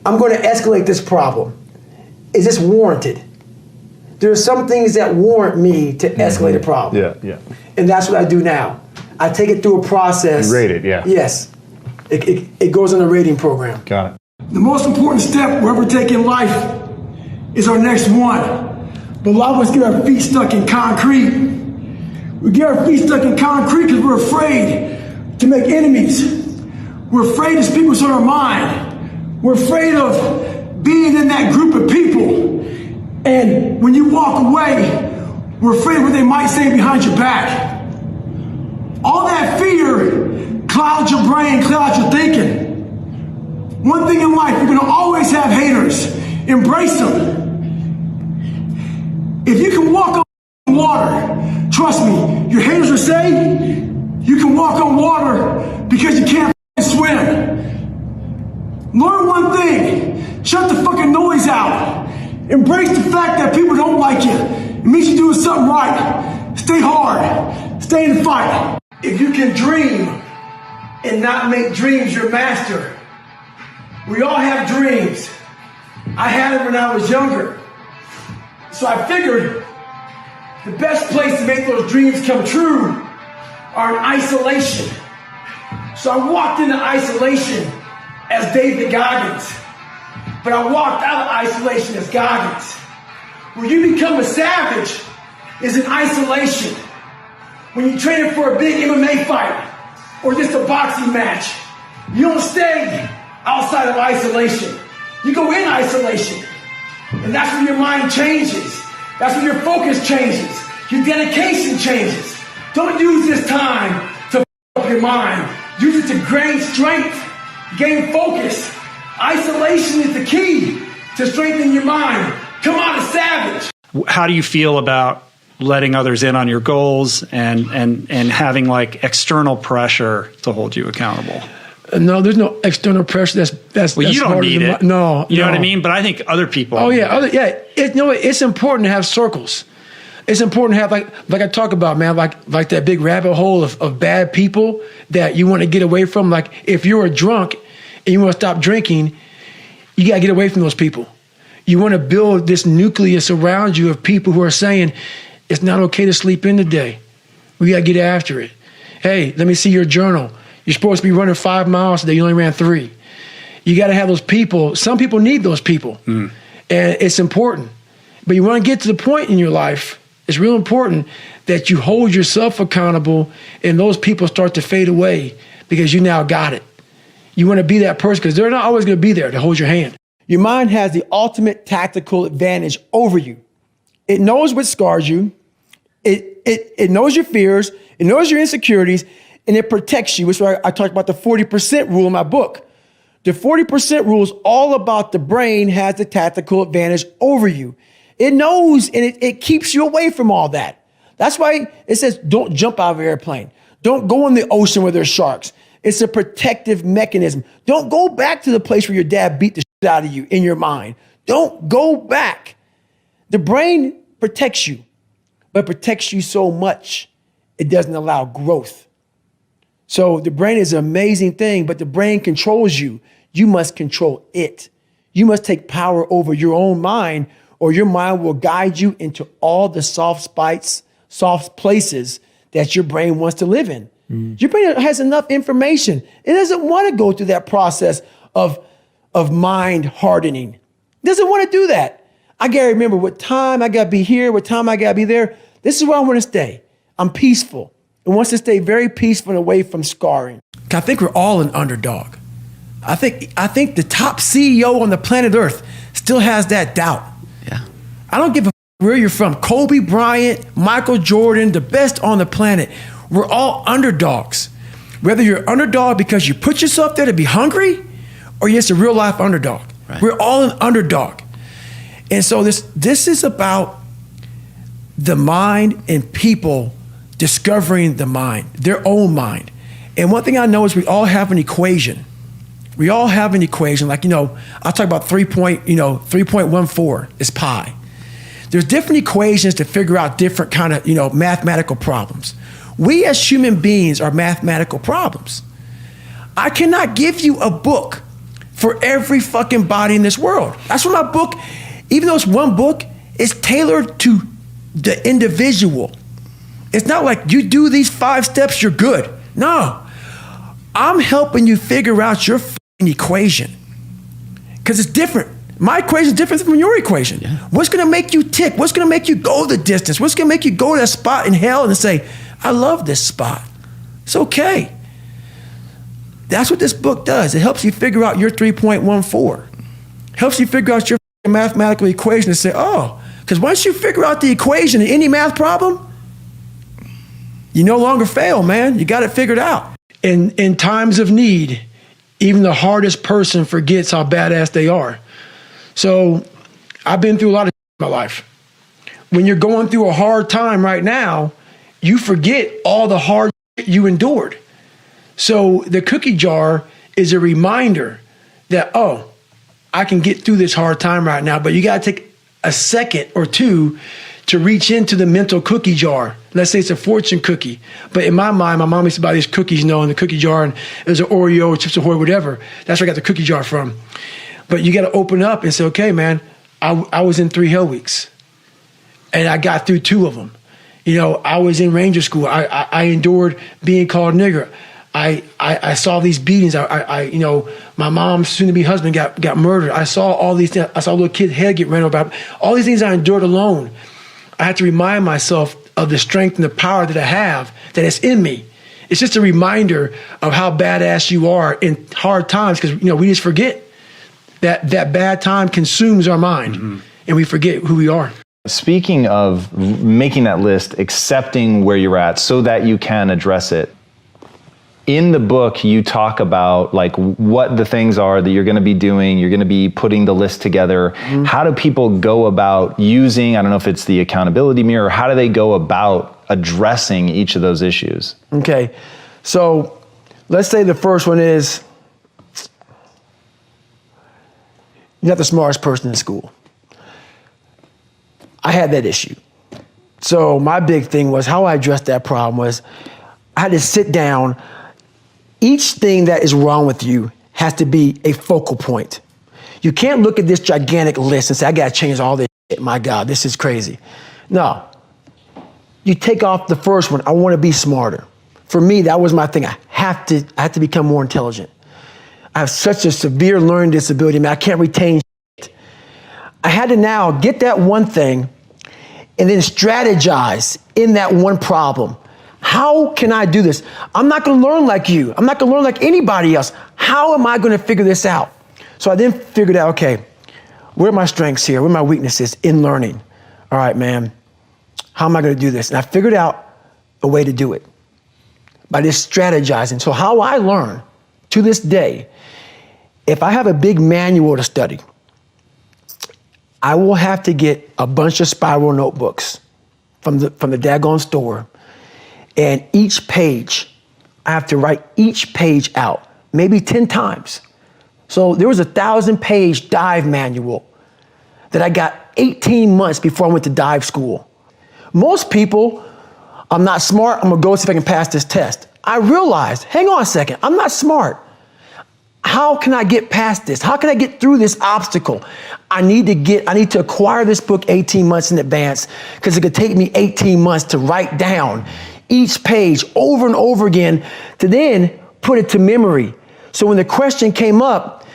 Speaker 2: I'm going to escalate this problem. Is this warranted? There are some things that warrant me to escalate a problem.
Speaker 3: Yeah, yeah.
Speaker 2: And that's what I do now. I take it through a process.
Speaker 3: You rate it, yeah.
Speaker 2: Yes. It goes on a rating program.
Speaker 3: Got it.
Speaker 5: The most important step we're ever taking in life is our next one. But a lot of us get our feet stuck in concrete. We get our feet stuck in concrete because we're afraid to make enemies. We're afraid to speak what's on our mind. We're afraid of being in that group of people. And when you walk away, we're afraid of what they might say behind your back. All that fear clouds your brain, clouds your thinking. One thing in life, you're going to always have haters. Embrace them. If you can walk on water, trust me, your haters will say you can walk on water because you can't swim. Learn one thing. Shut the fucking noise out. Embrace the fact that people don't like you. It means you're doing something right. Stay hard. Stay in the fight. If you can dream and not make dreams your master. We all have dreams. I had them when I was younger. So I figured the best place to make those dreams come true are in isolation. So I walked into isolation as David Goggins. But I walked out of isolation as Goggins. Where you become a savage is in isolation. When you're training for a big MMA fight or just a boxing match, you don't stay outside of isolation. You go in isolation. And that's when your mind changes. That's when your focus changes. Your dedication changes. Don't use this time to up your mind. Use it to gain strength, gain focus. Isolation is the key to strengthen your mind. Come out a savage.
Speaker 9: How do you feel about letting others in on your goals and having like external pressure to hold you accountable?
Speaker 2: No, there's no external pressure. That's
Speaker 9: well, you don't need it.
Speaker 2: No,
Speaker 9: you know what I mean. But I think other people.
Speaker 2: Oh yeah, it's important to have circles. It's important to have like I talk about, man, like that big rabbit hole of bad people that you want to get away from. Like if you're a drunk and you want to stop drinking, you got to get away from those people. You want to build this nucleus around you of people who are saying, It's not okay to sleep in today. We gotta get after it. Hey, let me see your journal. You're supposed to be running 5 miles today, you only ran 3. You gotta have those people. Some people need those people, and it's important. But you wanna get to the point in your life, it's real important that you hold yourself accountable and those people start to fade away because you now got it. You wanna be that person because they're not always gonna be there to hold your hand. Your mind has the ultimate tactical advantage over you. It knows what scars you. It knows your fears. It knows your insecurities, and it protects you. Which is why I talked about the 40% rule in my book. The 40% rule is all about the brain has the tactical advantage over you. It knows, and it keeps you away from all that. That's why it says don't jump out of an airplane. Don't go in the ocean where there's sharks. It's a protective mechanism. Don't go back to the place where your dad beat the shit out of you in your mind. Don't go back. The brain protects you, but protects you so much, it doesn't allow growth. So the brain is an amazing thing, but the brain controls you. You must control it. You must take power over your own mind, or your mind will guide you into all the soft places that your brain wants to live in. Your brain has enough information. It doesn't want to go through that process of mind hardening. It doesn't want to do that. I got to remember what time I got to be here, what time I got to be there. This is where I want to stay. I'm peaceful. It wants to stay very peaceful and away from scarring. I think we're all an underdog. I think the top CEO on the planet Earth still has that doubt.
Speaker 10: Yeah.
Speaker 2: I don't give a where you're from. Kobe Bryant, Michael Jordan, the best on the planet. We're all underdogs. Whether you're underdog because you put yourself there to be hungry, or you're just a real life underdog. Right. We're all an underdog. And so this is about the mind and people discovering the mind, their own mind. And one thing I know is we all have an equation. We all have an equation. Like, I'll talk about 3.14 is pi. There's different equations to figure out different kind of, mathematical problems. We as human beings are mathematical problems. I cannot give you a book for every fucking body in this world. That's why my book, even though it's one book, is tailored to the individual. It's not like you do these 5 steps, you're good. No, I'm helping you figure out your fucking equation. Because it's different. My equation is different from your equation. Yeah. What's gonna make you tick? What's gonna make you go the distance? What's gonna make you go to that spot in hell and say, I love this spot. It's okay. That's what this book does. It helps you figure out your 3.14. Helps you figure out your mathematical equation and say, oh, because once you figure out the equation in any math problem, you no longer fail, man. You got it figured out. In times of need, even the hardest person forgets how badass they are. So I've been through a lot of in my life. When you're going through a hard time right now, you forget all the hard you endured. So the cookie jar is a reminder that, oh, I can get through this hard time right now, but you got to take a second or two to reach into the mental cookie jar. Let's say it's a fortune cookie. But in my mind, my mom used to buy these cookies, in the cookie jar, and it was an Oreo, Chips Ahoy, whatever. That's where I got the cookie jar from. But you got to open up and say, okay, man, I was in 3 hell weeks, and I got through 2 of them. I was in Ranger School. I endured being called nigger. I saw these beatings. My mom's soon-to-be husband got murdered. I saw all these things. I saw a little kid's head get ran over. All these things I endured alone. I had to remind myself of the strength and the power that I have, that it's in me. It's just a reminder of how badass you are in hard times, because we just forget that bad time consumes our mind, and we forget who we are.
Speaker 10: Speaking of making that list, accepting where you're at so that you can address it. In the book, you talk about what the things are that you're going to be doing. You're going to be putting the list together. How do people go about using, I don't know if it's the accountability mirror, how do they go about addressing each of those issues?
Speaker 2: Okay, so let's say the first one is, you're not the smartest person in school. I had that issue. So my big thing was how I addressed that problem was I had to sit down. Each thing that is wrong with you has to be a focal point. You can't look at this gigantic list and say, I gotta change all this shit. My God, this is crazy. No, you take off the first one, I want to be smarter. For me, that was my thing. I have to become more intelligent. I have such a severe learning disability, man. I can't retain shit. I had to now get that one thing and then strategize in that one problem. How can I do this? I'm not going to learn like you. I'm not going to learn like anybody else. How am I going to figure this out? So I then figured out, okay, where are my strengths here? Where are my weaknesses in learning? All right, man, how am I going to do this? And I figured out a way to do it by just strategizing. So how I learn to this day, if I have a big manual to study, I will have to get a bunch of spiral notebooks from the daggone store. And each page, I have to write each page out, maybe 10 times. So there was a 1,000-page dive manual that I got 18 months before I went to dive school. Most people, I'm not smart, I'm gonna go see if I can pass this test. I realized, hang on a second, I'm not smart. How can I get past this? How can I get through this obstacle? I need to acquire this book 18 months in advance because it could take me 18 months to write down each page over and over again to then put it to memory. So when the question came up,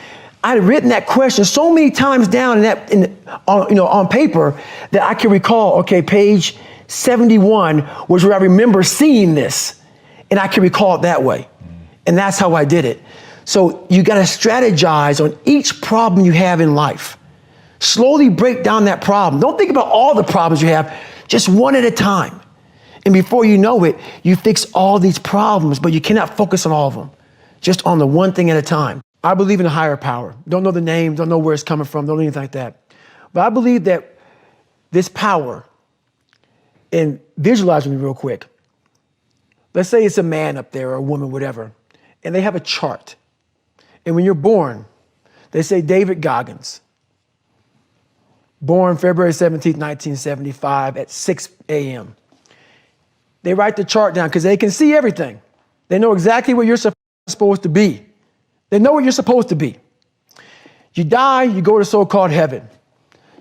Speaker 2: I had written that question so many times down on paper that I can recall, okay, page 71 was where I remember seeing this, and I can recall it that way. And that's how I did it. So you got to strategize on each problem you have in life. Slowly break down that problem. Don't think about all the problems you have, just one at a time. And before you know it, you fix all these problems, but you cannot focus on all of them. Just on the one thing at a time. I believe in a higher power. Don't know the name, don't know where it's coming from, don't know anything like that. But I believe that this power, and visualize with me real quick. Let's say it's a man up there or a woman, whatever, and they have a chart. And when you're born, they say David Goggins, born February 17th, 1975 at 6 a.m. They write the chart down because they can see everything. They know exactly where you're supposed to be. They know what you're supposed to be. You die, you go to so-called heaven.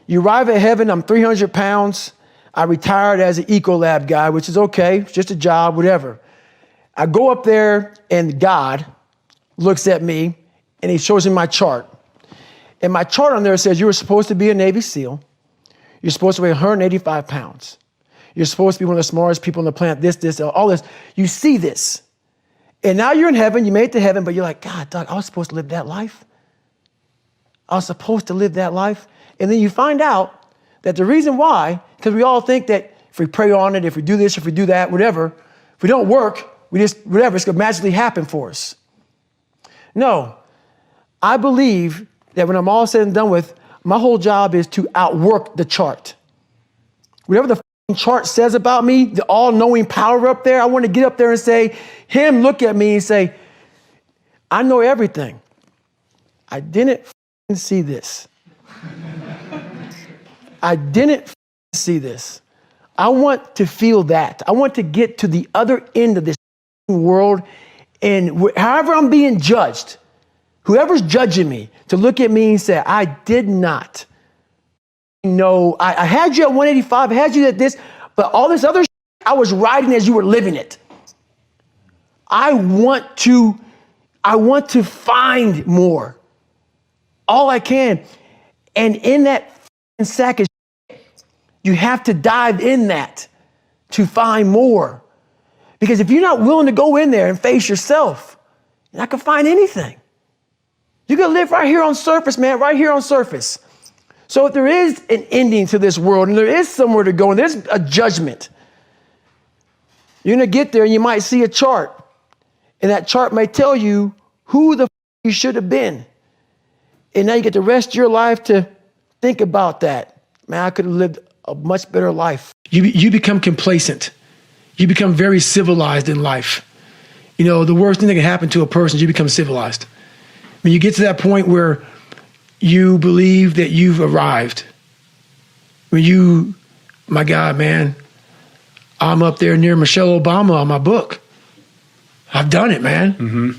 Speaker 2: You arrive at heaven, I'm 300 pounds. I retired as an Ecolab guy, which is okay, it's just a job, whatever. I go up there and God looks at me and he shows me my chart. And my chart on there says you were supposed to be a Navy SEAL. You're supposed to weigh 185 pounds. You're supposed to be one of the smartest people on the planet, this, all this. You see this. And now you're in heaven, you made it to heaven, but you're like, God, Doug, I was supposed to live that life. I was supposed to live that life. And then you find out that the reason why, because we all think that if we pray on it, if we do this, if we do that, whatever, if we don't work, we just, whatever, it's gonna magically happen for us. No, I believe that when I'm all said and done with, my whole job is to outwork the chart. Whatever the chart says about me, the all-knowing power up there, I want to get up there and say, him look at me and say, I know everything. I didn't see this. I didn't see this. I want to feel that. I want to get to the other end of this world, and however I'm being judged, whoever's judging me, to look at me and say, I did not know, I had you at 185, I had you at this, but all this other shit, I was riding as you were living it. I want to find more. All I can. And in that sack of shit, you have to dive in that to find more. Because if you're not willing to go in there and face yourself, you're not gonna find anything. You're gonna live right here on surface, man, right here on surface. So if there is an ending to this world and there is somewhere to go and there's a judgment, you're gonna get there and you might see a chart. And that chart may tell you who the you should have been. And now you get the rest of your life to think about that. Man, I could have lived a much better life. You become complacent. You become very civilized in life. You know, the worst thing that can happen to a person is you become civilized. When you get to that point where you believe that you've arrived, when you, my God, man, I'm up there near Michelle Obama on my book. I've done it, man. Mm-hmm.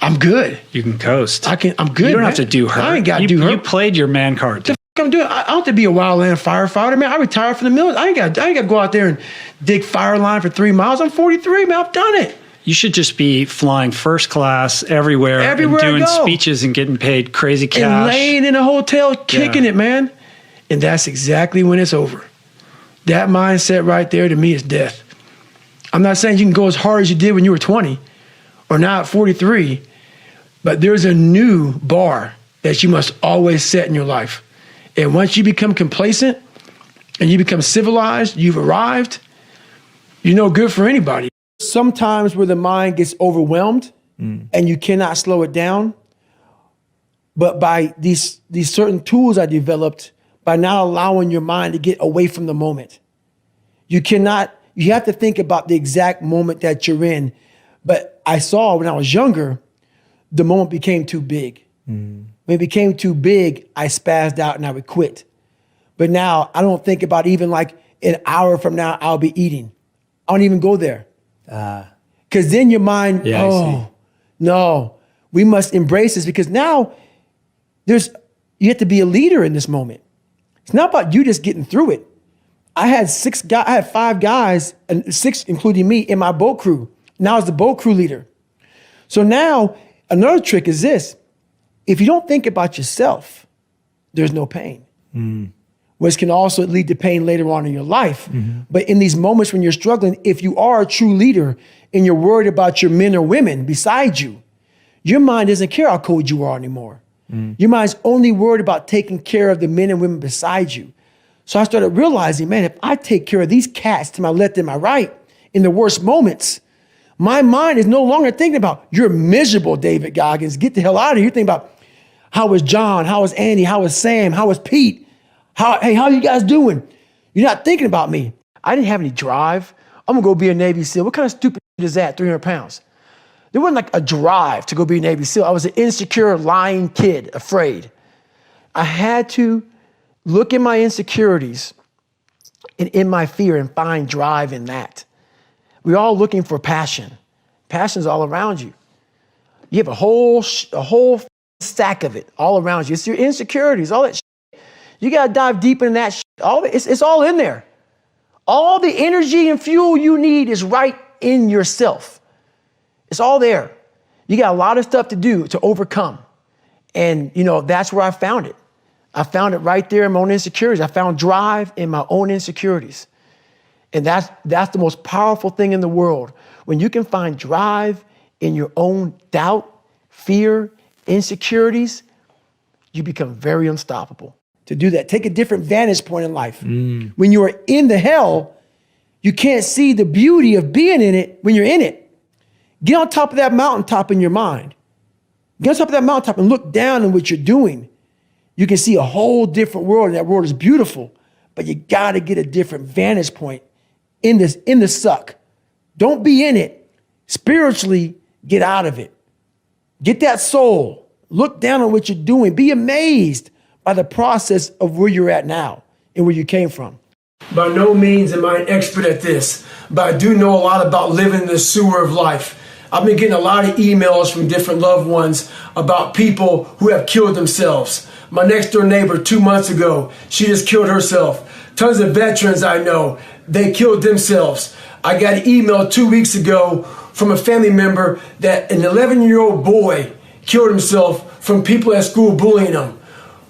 Speaker 2: I'm good.
Speaker 9: You can coast.
Speaker 2: I'm good.
Speaker 9: You don't
Speaker 2: man.
Speaker 9: have to do her.
Speaker 2: I ain't got to do her.
Speaker 9: You played your man card.
Speaker 2: The I'm doing? I don't have to be a wildland firefighter, man. I retired from the military. I ain't got to go out there and dig fire line for 3 miles. I'm 43, man. I've done it.
Speaker 9: You should just be flying first class everywhere and doing speeches and getting paid crazy cash.
Speaker 2: And laying in a hotel, kicking it, man. And that's exactly when it's over. That mindset right there to me is death. I'm not saying you can go as hard as you did when you were 20 or now at 43, but there's a new bar that you must always set in your life. And once you become complacent and you become civilized, you've arrived, you're no good for anybody. Sometimes where the mind gets overwhelmed and you cannot slow it down, but by these certain tools I developed, by not allowing your mind to get away from the moment. You have to think about the exact moment that you're in. But I saw when I was younger, the moment became too big. When it became too big, I spazzed out and I would quit. But now I don't think about even like an hour from now, I'll be eating. I don't even go there. Because then your mind, no, we must embrace this because now you have to be a leader in this moment. It's not about you just getting through it. I had 5 guys, and 6 including me, in my boat crew. Now I was the boat crew leader. So now another trick is this. If you don't think about yourself, there's no pain. Which can also lead to pain later on in your life. But in these moments when you're struggling, if you are a true leader and you're worried about your men or women beside you, your mind doesn't care how cold you are anymore. Your mind's only worried about taking care of the men and women beside you. So I started realizing, man, if I take care of these cats to my left and my right in the worst moments, my mind is no longer thinking about, you're miserable, David Goggins. Get the hell out of here. You're thinking about, how was John? How was Andy? How was Sam? How was Pete? How are you guys doing? You're not thinking about me. I didn't have any drive. I'm gonna go be a Navy SEAL. What kind of stupid is that, 300 pounds? There wasn't like a drive to go be a Navy SEAL. I was an insecure, lying kid, afraid. I had to look at my insecurities and in my fear and find drive in that. We're all looking for passion. Passion's all around you. You have a whole stack of it all around you. It's your insecurities, all that shit. You gotta dive deep into that shit. It's all in there. All the energy and fuel you need is right in yourself. It's all there. You got a lot of stuff to do to overcome. And that's where I found it. I found it right there in my own insecurities. I found drive in my own insecurities. And that's the most powerful thing in the world. When you can find drive in your own doubt, fear, insecurities, you become very unstoppable. To do that, take a different vantage point in life. When you are in the hell, you can't see the beauty of being in it when you're in it. Get on top of that mountaintop in your mind. Get on top of that mountaintop and look down on what you're doing. You can see a whole different world, and that world is beautiful, but you gotta get a different vantage point in the suck. Don't be in it. Spiritually, get out of it. Get that soul. Look down on what you're doing. Be amazed by the process of where you're at now and where you came from. By no means am I an expert at this, but I do know a lot about living in the sewer of life. I've been getting a lot of emails from different loved ones about people who have killed themselves. My next door neighbor 2 months ago, she just killed herself. Tons of veterans I know, they killed themselves. I got an email 2 weeks ago from a family member that an 11-year-old boy killed himself from people at school bullying him.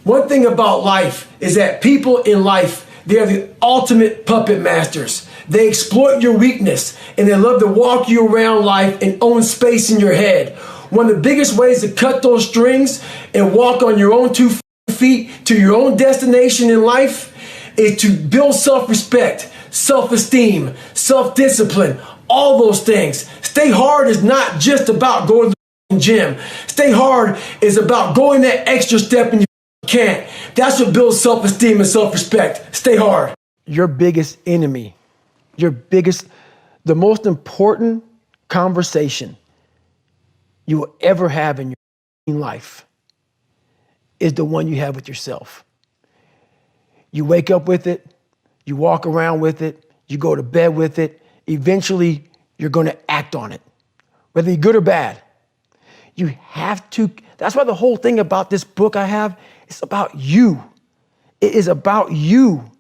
Speaker 2: One thing about life is that people in life, they are the ultimate puppet masters. They exploit your weakness and they love to walk you around life and own space in your head. One of the biggest ways to cut those strings and walk on your own 2 feet to your own destination in life is to build self-respect, self-esteem, self-discipline, all those things. Stay hard is not just about going to the gym. Stay hard is about going that extra step and you can't. That's what builds self-esteem and self-respect. Stay hard. Your biggest enemy, the most important conversation you will ever have in your life is the one you have with yourself. You wake up with it, you walk around with it, you go to bed with it. Eventually, you're going to act on it, whether you're good or bad. You have to. That's why the whole thing about this book I have, it's about you. It is about you.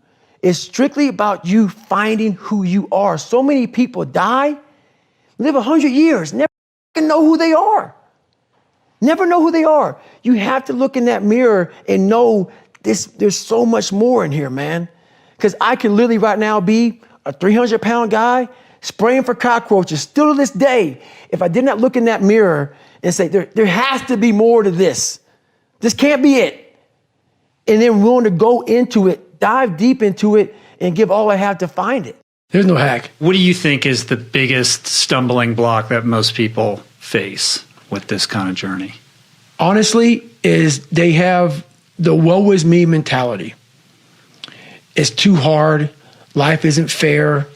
Speaker 2: It's strictly about you finding who you are. So many people die, live 100 years, never know who they are. Never know who they are. You have to look in that mirror and know there's so much more in here, man. Because I could literally right now be a 300-pound guy spraying for cockroaches still to this day if I did not look in that mirror and say, there has to be more to this. This can't be it. And then willing to go into it, dive deep into it, and give all I have to find it.
Speaker 5: There's no hack.
Speaker 9: What do you think is the biggest stumbling block that most people face with this kind of journey?
Speaker 5: Honestly, is they have the woe is me mentality. It's too hard. Life isn't fair.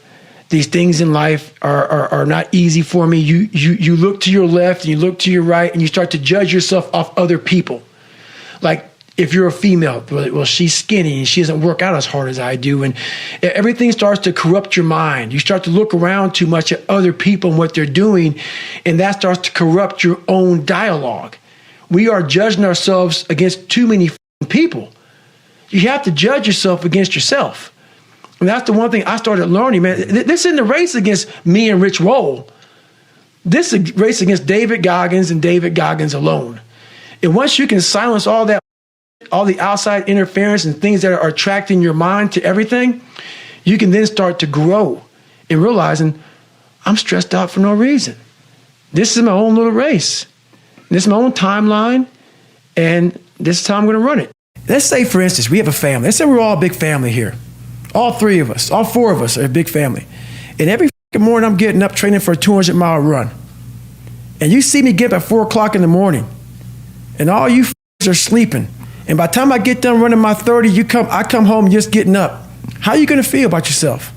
Speaker 5: These things in life are not easy for me. You look to your left and you look to your right and you start to judge yourself off other people. Like if you're a female, well, she's skinny and she doesn't work out as hard as I do. And everything starts to corrupt your mind. You start to look around too much at other people and what they're doing, and that starts to corrupt your own dialogue. We are judging ourselves against too many people. You have to judge yourself against yourself. And that's the one thing I started learning, man. This isn't a race against me and Rich Roll. This is a race against David Goggins and David Goggins alone. And once you can silence all that, all the outside interference and things that are attracting your mind to everything, you can then start to grow in realizing I'm stressed out for no reason. This is my own little race. This is my own timeline, and this is how I'm going to run it. Let's say, for instance, we have a family. Let's say we're all a big family here. All three of us, all four of us are a big family. And every morning I'm getting up training for a 200-mile run. And you see me get up at 4 o'clock in the morning, and all you are sleeping. And by the time I get done running my 30, I come home just getting up. How are you going to feel about yourself?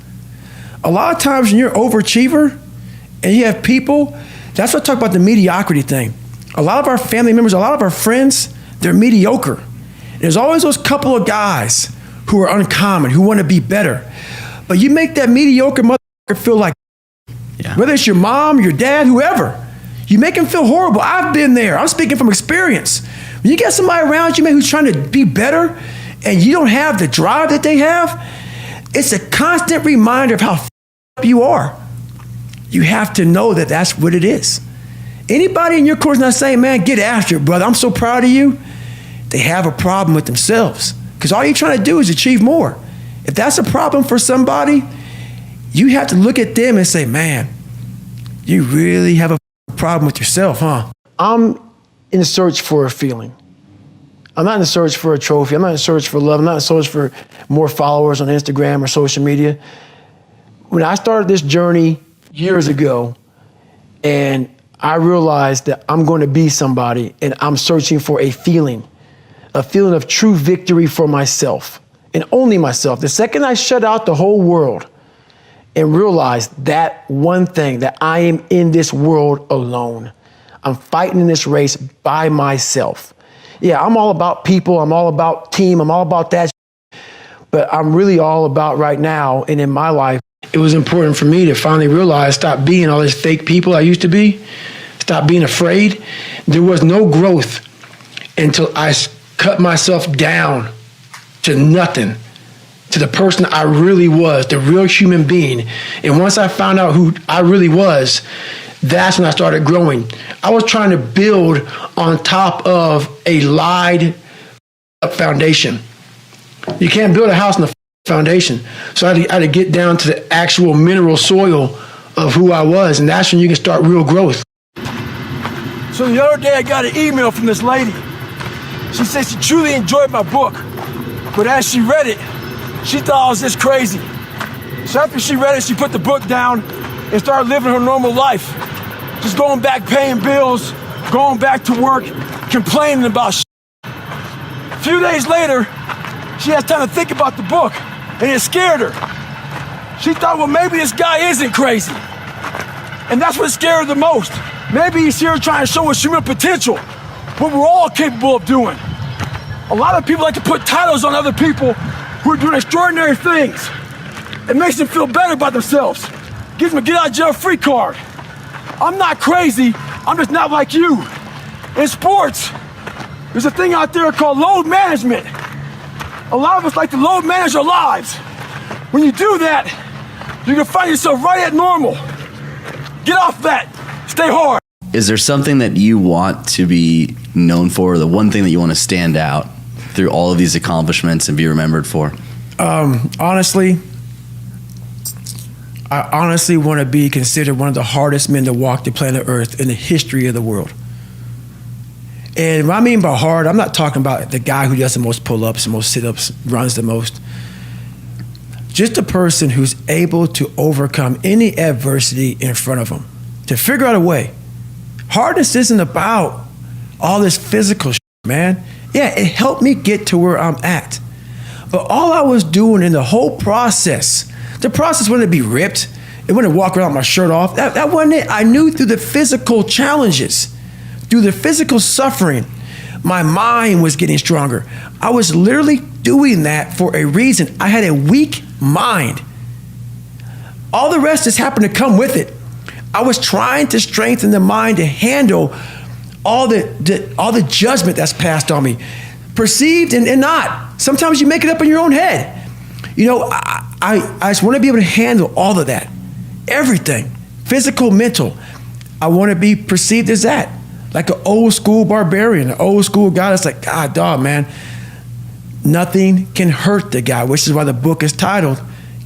Speaker 5: A lot of times when you're an overachiever and you have people, that's what I talk about the mediocrity thing. A lot of our family members, a lot of our friends, they're mediocre. There's always those couple of guys who are uncommon, who want to be better. But you make that mediocre motherfucker feel like, whether it's your mom, your dad, whoever, you make them feel horrible. I've been there. I'm speaking from experience. When you get somebody around you, man, who's trying to be better and you don't have the drive that they have, it's a constant reminder of how up you are. You have to know that that's what it is. Anybody in your course not saying, man, get after it, brother, I'm so proud of you, they have a problem with themselves. Because all you're trying to do is achieve more. If that's a problem for somebody, you have to look at them and say, man, you really have a problem with yourself, huh? I'm in search for a feeling. I'm not in search for a trophy. I'm not in search for love. I'm not in search for more followers on Instagram or social media. When I started this journey years ago, and I realized that I'm going to be somebody, and I'm searching for a feeling of true victory for myself, and only myself. The second I shut out the whole world and realized that one thing, that I am in this world alone. I'm fighting in this race by myself. Yeah, I'm all about people. I'm all about team. I'm all about that. But I'm really all about right now and in my life. It was important for me to finally realize, stop being all these fake people I used to be. Stop being afraid. There was no growth until I cut myself down to nothing, to the person I really was, the real human being. And once I found out who I really was, that's when I started growing. I was trying to build on top of a lied up foundation. You can't build a house on a foundation. So I had to get down to the actual mineral soil of who I was, and that's when you can start real growth.
Speaker 2: So the other day I got an email from this lady. She said she truly enjoyed my book, but as she read it, she thought I was just crazy. So after she read it, she put the book down and started living her normal life. Just going back paying bills, going back to work, complaining about shit. A few days later, she has time to think about the book, and it scared her. She thought, well, maybe this guy isn't crazy. And that's what scared her the most. Maybe he's here trying to show us human potential, what we're all capable of doing. A lot of people like to put titles on other people who are doing extraordinary things. It makes them feel better about themselves. Gives them a get out of jail free card. I'm not crazy, I'm just not like you. In sports, there's a thing out there called load management.
Speaker 5: A lot of us like to load manage our lives. When you do that, you're gonna find yourself right at normal. Get off that. Stay hard.
Speaker 11: Is there something that you want to be known for, the one thing that you want to stand out through all of these accomplishments and be remembered for?
Speaker 2: Honestly, I honestly want to be considered one of the hardest men to walk the planet Earth in the history of the world. And what I mean by hard, I'm not talking about the guy who does the most pull-ups, the most sit-ups, runs the most. Just a person who's able to overcome any adversity in front of him, to figure out a way. Hardness isn't about all this physical shit, man. Yeah, it helped me get to where I'm at. But all I was doing in the whole process, the process wasn't to be ripped. It wasn't to walk around with my shirt off. That wasn't it. I knew through the physical challenges, through the physical suffering, my mind was getting stronger. I was literally doing that for a reason. I had a weak mind. All the rest just happened to come with it. I was trying to strengthen the mind to handle all the judgment that's passed on me, perceived and not. Sometimes you make it up in your own head. You know, I just want to be able to handle all of that, everything, physical, mental. I want to be perceived as that, like an old school barbarian, an old school guy that's like, God, dog, man, nothing can hurt the guy, which is why the book is titled,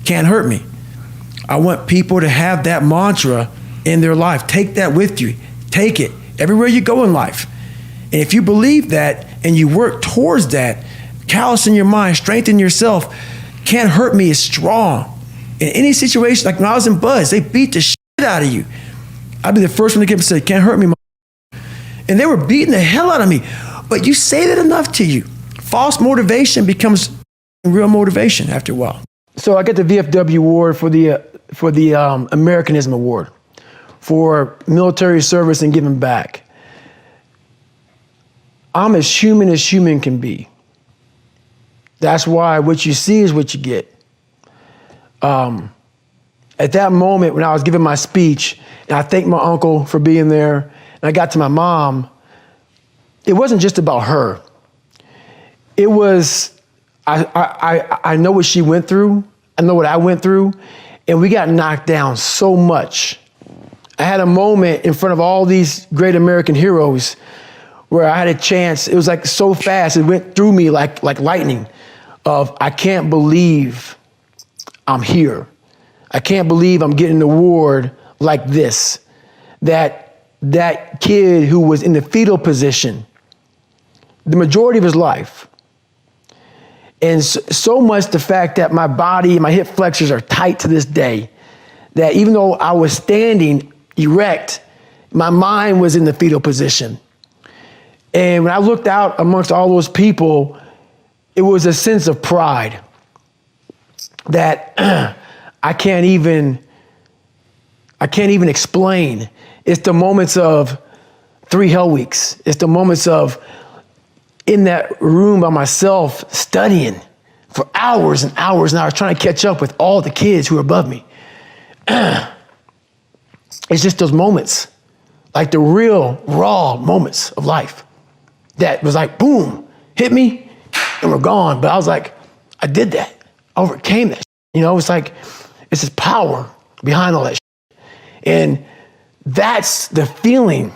Speaker 2: Can't Hurt Me. I want people to have that mantra in their life. Take that with you. Take it everywhere you go in life. And if you believe that and you work towards that, callous in your mind, strengthen yourself, Can't Hurt Me is strong. In any situation, like when I was in Buzz, they beat the shit out of you. I'd be the first one to get up and say, Can't hurt me, and they were beating the hell out of me. But you say that enough to you. False motivation becomes real motivation after a while. So I get the VFW award for the Americanism Award for military service and giving back. I'm as human can be. That's why what you see is what you get. At that moment when I was giving my speech, and I thanked my uncle for being there, and I got to my mom, it wasn't just about her. It was, I know what she went through, I know what I went through, and we got knocked down so much. I had a moment in front of all these great American heroes where I had a chance, it was like so fast, it went through me like lightning, of I can't believe I'm here. I can't believe I'm getting an award like this. That kid who was in the fetal position, the majority of his life, and so much the fact that my body, my hip flexors are tight to this day, that even though I was standing erect, my mind was in the fetal position. And when I looked out amongst all those people, it was a sense of pride that I can't even explain. It's the moments of 3 hell weeks. It's the moments of in that room by myself studying for hours and hours and hours, trying to catch up with all the kids who are above me. It's just those moments, like the real raw moments of life that was like, boom, hit me and we're gone. But I was like, I did that. I overcame that. You know, it's like, it's this power behind all that shit. And that's the feeling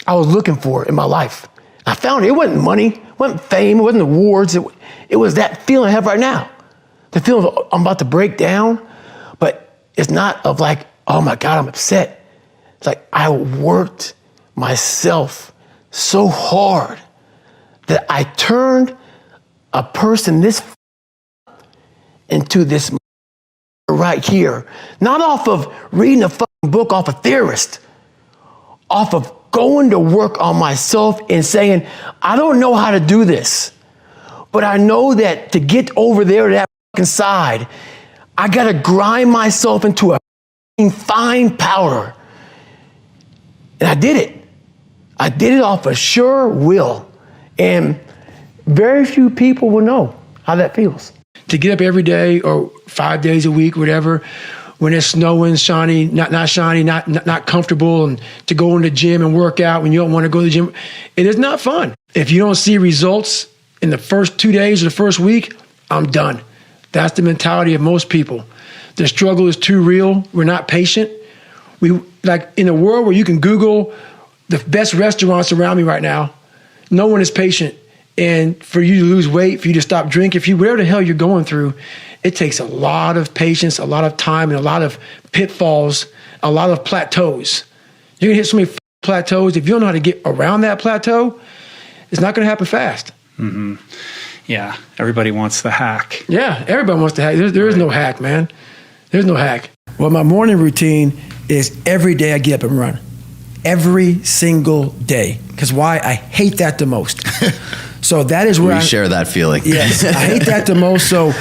Speaker 2: I was looking for in my life. I found it. It wasn't money, it wasn't fame, it wasn't awards. It was that feeling I have right now. The feeling of I'm about to break down, but it's not of like, oh my God, I'm upset. It's like I worked myself so hard that I turned a person this into this right here. Not off of reading a fucking book off a theorist, off of going to work on myself and saying, I don't know how to do this, but I know that to get over there to that fucking side, I gotta grind myself into a fine powder. And I did it. I did it off of sure will. And very few people will know how that feels. To get up every day or 5 days a week, whatever, when it's snowing, shiny, not shiny, not comfortable, and to go in the gym and work out when you don't want to go to the gym, it is not fun. If you don't see results in the first 2 days or the first week, I'm done. That's the mentality of most people. The struggle is too real. We're not patient. We like in a world where you can Google the best restaurants around me right now, no one is patient. And for you to lose weight, for you to stop drinking, if you whatever the hell you're going through, it takes a lot of patience, a lot of time, and a lot of pitfalls, a lot of plateaus. You're gonna hit so many plateaus. If you don't know how to get around that plateau, it's not gonna happen fast.
Speaker 9: Mm-hmm. Yeah, everybody wants the hack.
Speaker 2: Yeah, everybody wants to hack. There is no hack, man. There's no hack. Well, my morning routine is every day I get up and run. Every single day. Because why? I hate that the most. So that is where
Speaker 11: we share that feeling.
Speaker 2: Yes, I hate that the most. So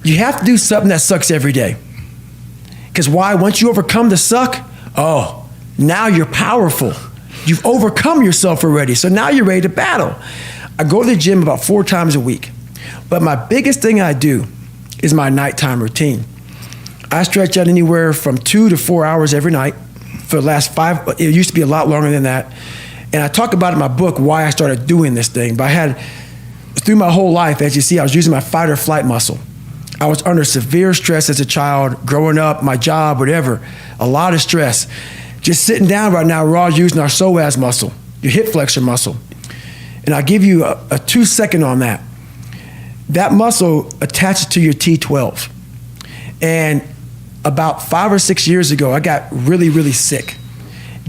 Speaker 2: you have to do something that sucks every day. Because why? Once you overcome the suck, oh, now you're powerful. You've overcome yourself already. So now you're ready to battle. I go to the gym about 4 times a week. But my biggest thing I do is my nighttime routine. I stretch out anywhere from 2 to 4 hours every night for the last 5. It used to be a lot longer than that. And I talk about in my book why I started doing this thing. But I had, through my whole life, as you see, I was using my fight or flight muscle. I was under severe stress as a child, growing up, my job, whatever. A lot of stress. Just sitting down right now, we're all using our psoas muscle, your hip flexor muscle. And I'll give you a 2-second on that. That muscle attaches to your T12. And about 5 or 6 years ago, I got really, really sick.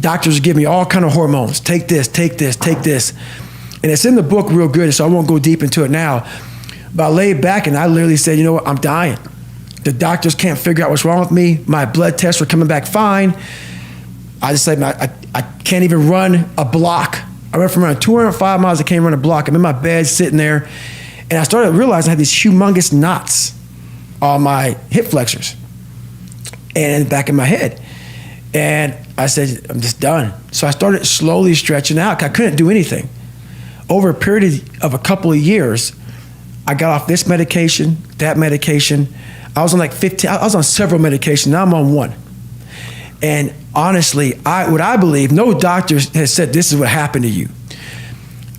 Speaker 2: Doctors would give me all kind of hormones. Take this, take this, take this. And it's in the book real good, so I won't go deep into it now. But I laid back and I literally said, you know what, I'm dying. The doctors can't figure out what's wrong with me. My blood tests were coming back fine. I just said, I can't even run a block. I went from running 205 miles, I can't run a block. I'm in my bed sitting there. And I started realizing I had these humongous knots on my hip flexors and in the back of my head. And I said, I'm just done. So I started slowly stretching out. I couldn't do anything. Over a period of a couple of years, I got off this medication, that medication. I was on like 15, I was on several medications. Now I'm on one. And honestly, what I believe, no doctor has said this is what happened to you.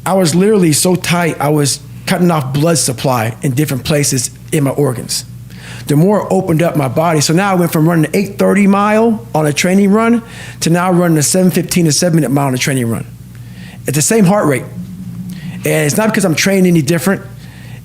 Speaker 2: I was literally so tight, I was cutting off blood supply in different places in my organs. The more it opened up my body. So now I went from running an 8:30 mile on a training run to now running a 7:15 to 7-minute mile on a training run. At the same heart rate. And it's not because I'm trained any different.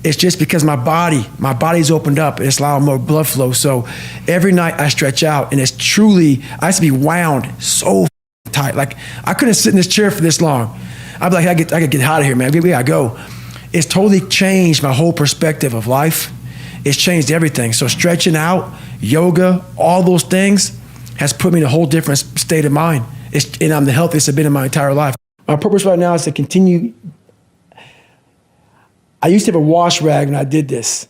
Speaker 2: It's just because my body's opened up and it's allowing more blood flow. So every night I stretch out and it's truly, I used to be wound so tight. Like I couldn't sit in this chair for this long. I'd be like, I gotta get out of here, man. We gotta go. It's totally changed my whole perspective of life. It's changed everything. So stretching out, yoga, all those things has put me in a whole different state of mind. And I'm the healthiest I've been in my entire life. My purpose right now is to continue. I used to have a wash rag when I did this.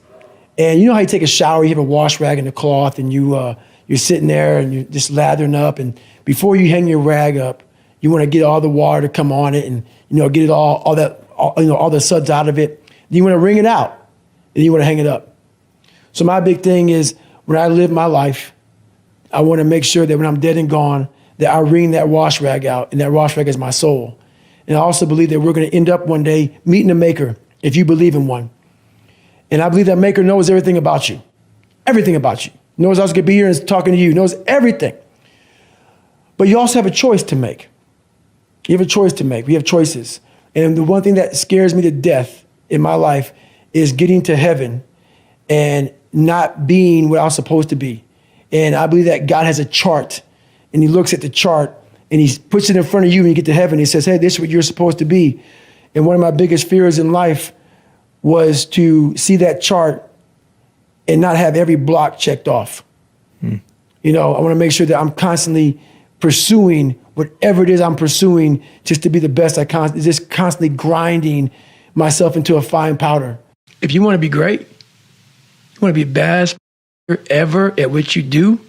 Speaker 2: And you know how you take a shower, you have a wash rag and a cloth, and you're sitting there and you're just lathering up. And before you hang your rag up, you want to get all the water to come on it and get it all the suds out of it. Then you want to wring it out, and you want to hang it up. So my big thing is when I live my life, I want to make sure that when I'm dead and gone, that I wring that wash rag out, and that wash rag is my soul. And I also believe that we're going to end up one day meeting a maker, if you believe in one. And I believe that maker knows everything about you. Everything about you. Knows I was going to be here and is talking to you. Knows everything. But you also have a choice to make. You have a choice to make. We have choices. And the one thing that scares me to death in my life is getting to heaven and not being what I was supposed to be. And I believe that God has a chart, and he looks at the chart and he puts it in front of you when you get to heaven. He says, hey, this is what you're supposed to be. And one of my biggest fears in life was to see that chart and not have every block checked off. I want to make sure that I'm constantly pursuing whatever it is I'm pursuing just to be the best I can, just constantly grinding myself into a fine powder. If you want to be great, you want to be the best ever at what you do,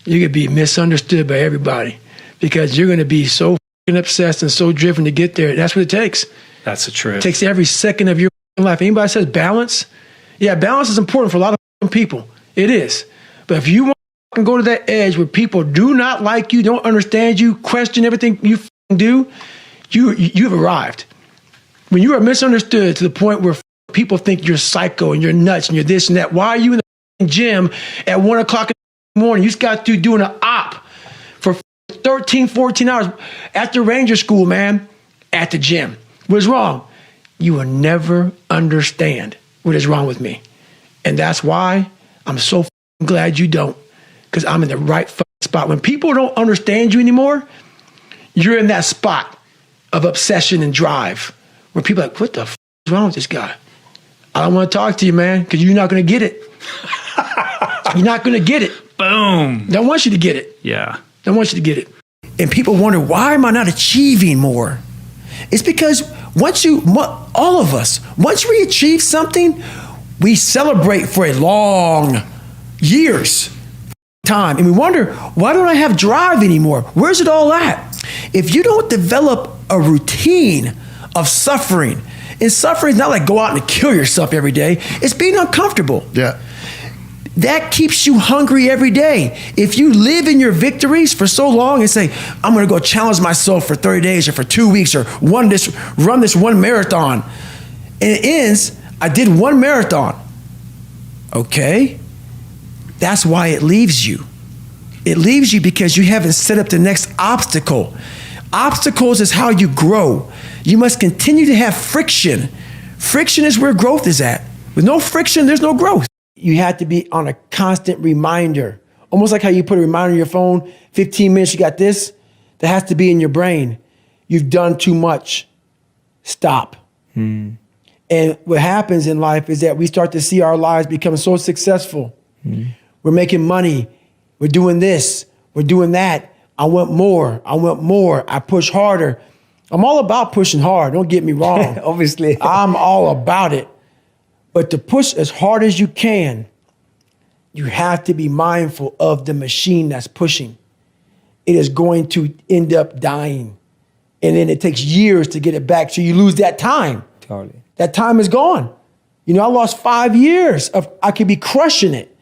Speaker 2: you're going to be misunderstood by everybody because you're going to be so obsessed and so driven to get there. That's what it takes.
Speaker 9: That's the truth.
Speaker 2: It takes every second of your life. Anybody says balance? Yeah, balance is important for a lot of people. It is. But if you want to go to that edge where people do not like you, don't understand you, question everything you do, you've arrived. when you are misunderstood to the point where people think you're psycho and you're nuts and you're this and that, why are you in the gym at 1 o'clock in the morning? You just got through doing an op for 13, 14 hours after Ranger School, man, at the gym. What is wrong? You will never understand what is wrong with me. And that's why I'm so glad you don't, because I'm in the right spot. When people don't understand you anymore, you're in that spot of obsession and drive where people are like, what the is wrong with this guy? I don't want to talk to you, man, because you're not going to get it. You're not going to get it.
Speaker 9: Boom.
Speaker 2: Don't want you to get it.
Speaker 9: Yeah.
Speaker 2: Don't want you to get it. And people wonder, why am I not achieving more? It's because all of us, once we achieve something, we celebrate for a long years time. And we wonder, why don't I have drive anymore? Where's it all at? If you don't develop a routine of suffering, and suffering is not like go out and kill yourself every day, it's being uncomfortable.
Speaker 3: Yeah.
Speaker 2: That keeps you hungry every day. If you live in your victories for so long and say, I'm going to go challenge myself for 30 days or for 2 weeks or run this one marathon. And it ends, I did one marathon. Okay. That's why it leaves you. It leaves you because you haven't set up the next obstacle. Obstacles is how you grow. You must continue to have friction. Friction is where growth is at. With no friction, there's no growth. You have to be on a constant reminder. Almost like how you put a reminder on your phone, 15 minutes, you got this. That has to be in your brain. You've done too much. Stop. And what happens in life is that we start to see our lives become so successful. We're making money. We're doing this. We're doing that. I want more. I want more. I push harder. I'm all about pushing hard. Don't get me wrong.
Speaker 7: Obviously.
Speaker 2: I'm all about it. But to push as hard as you can, you have to be mindful of the machine that's pushing. It is going to end up dying. And then it takes years to get it back. So you lose that time.
Speaker 8: Totally.
Speaker 2: That time is gone. You know, I lost 5 years of I could be crushing it.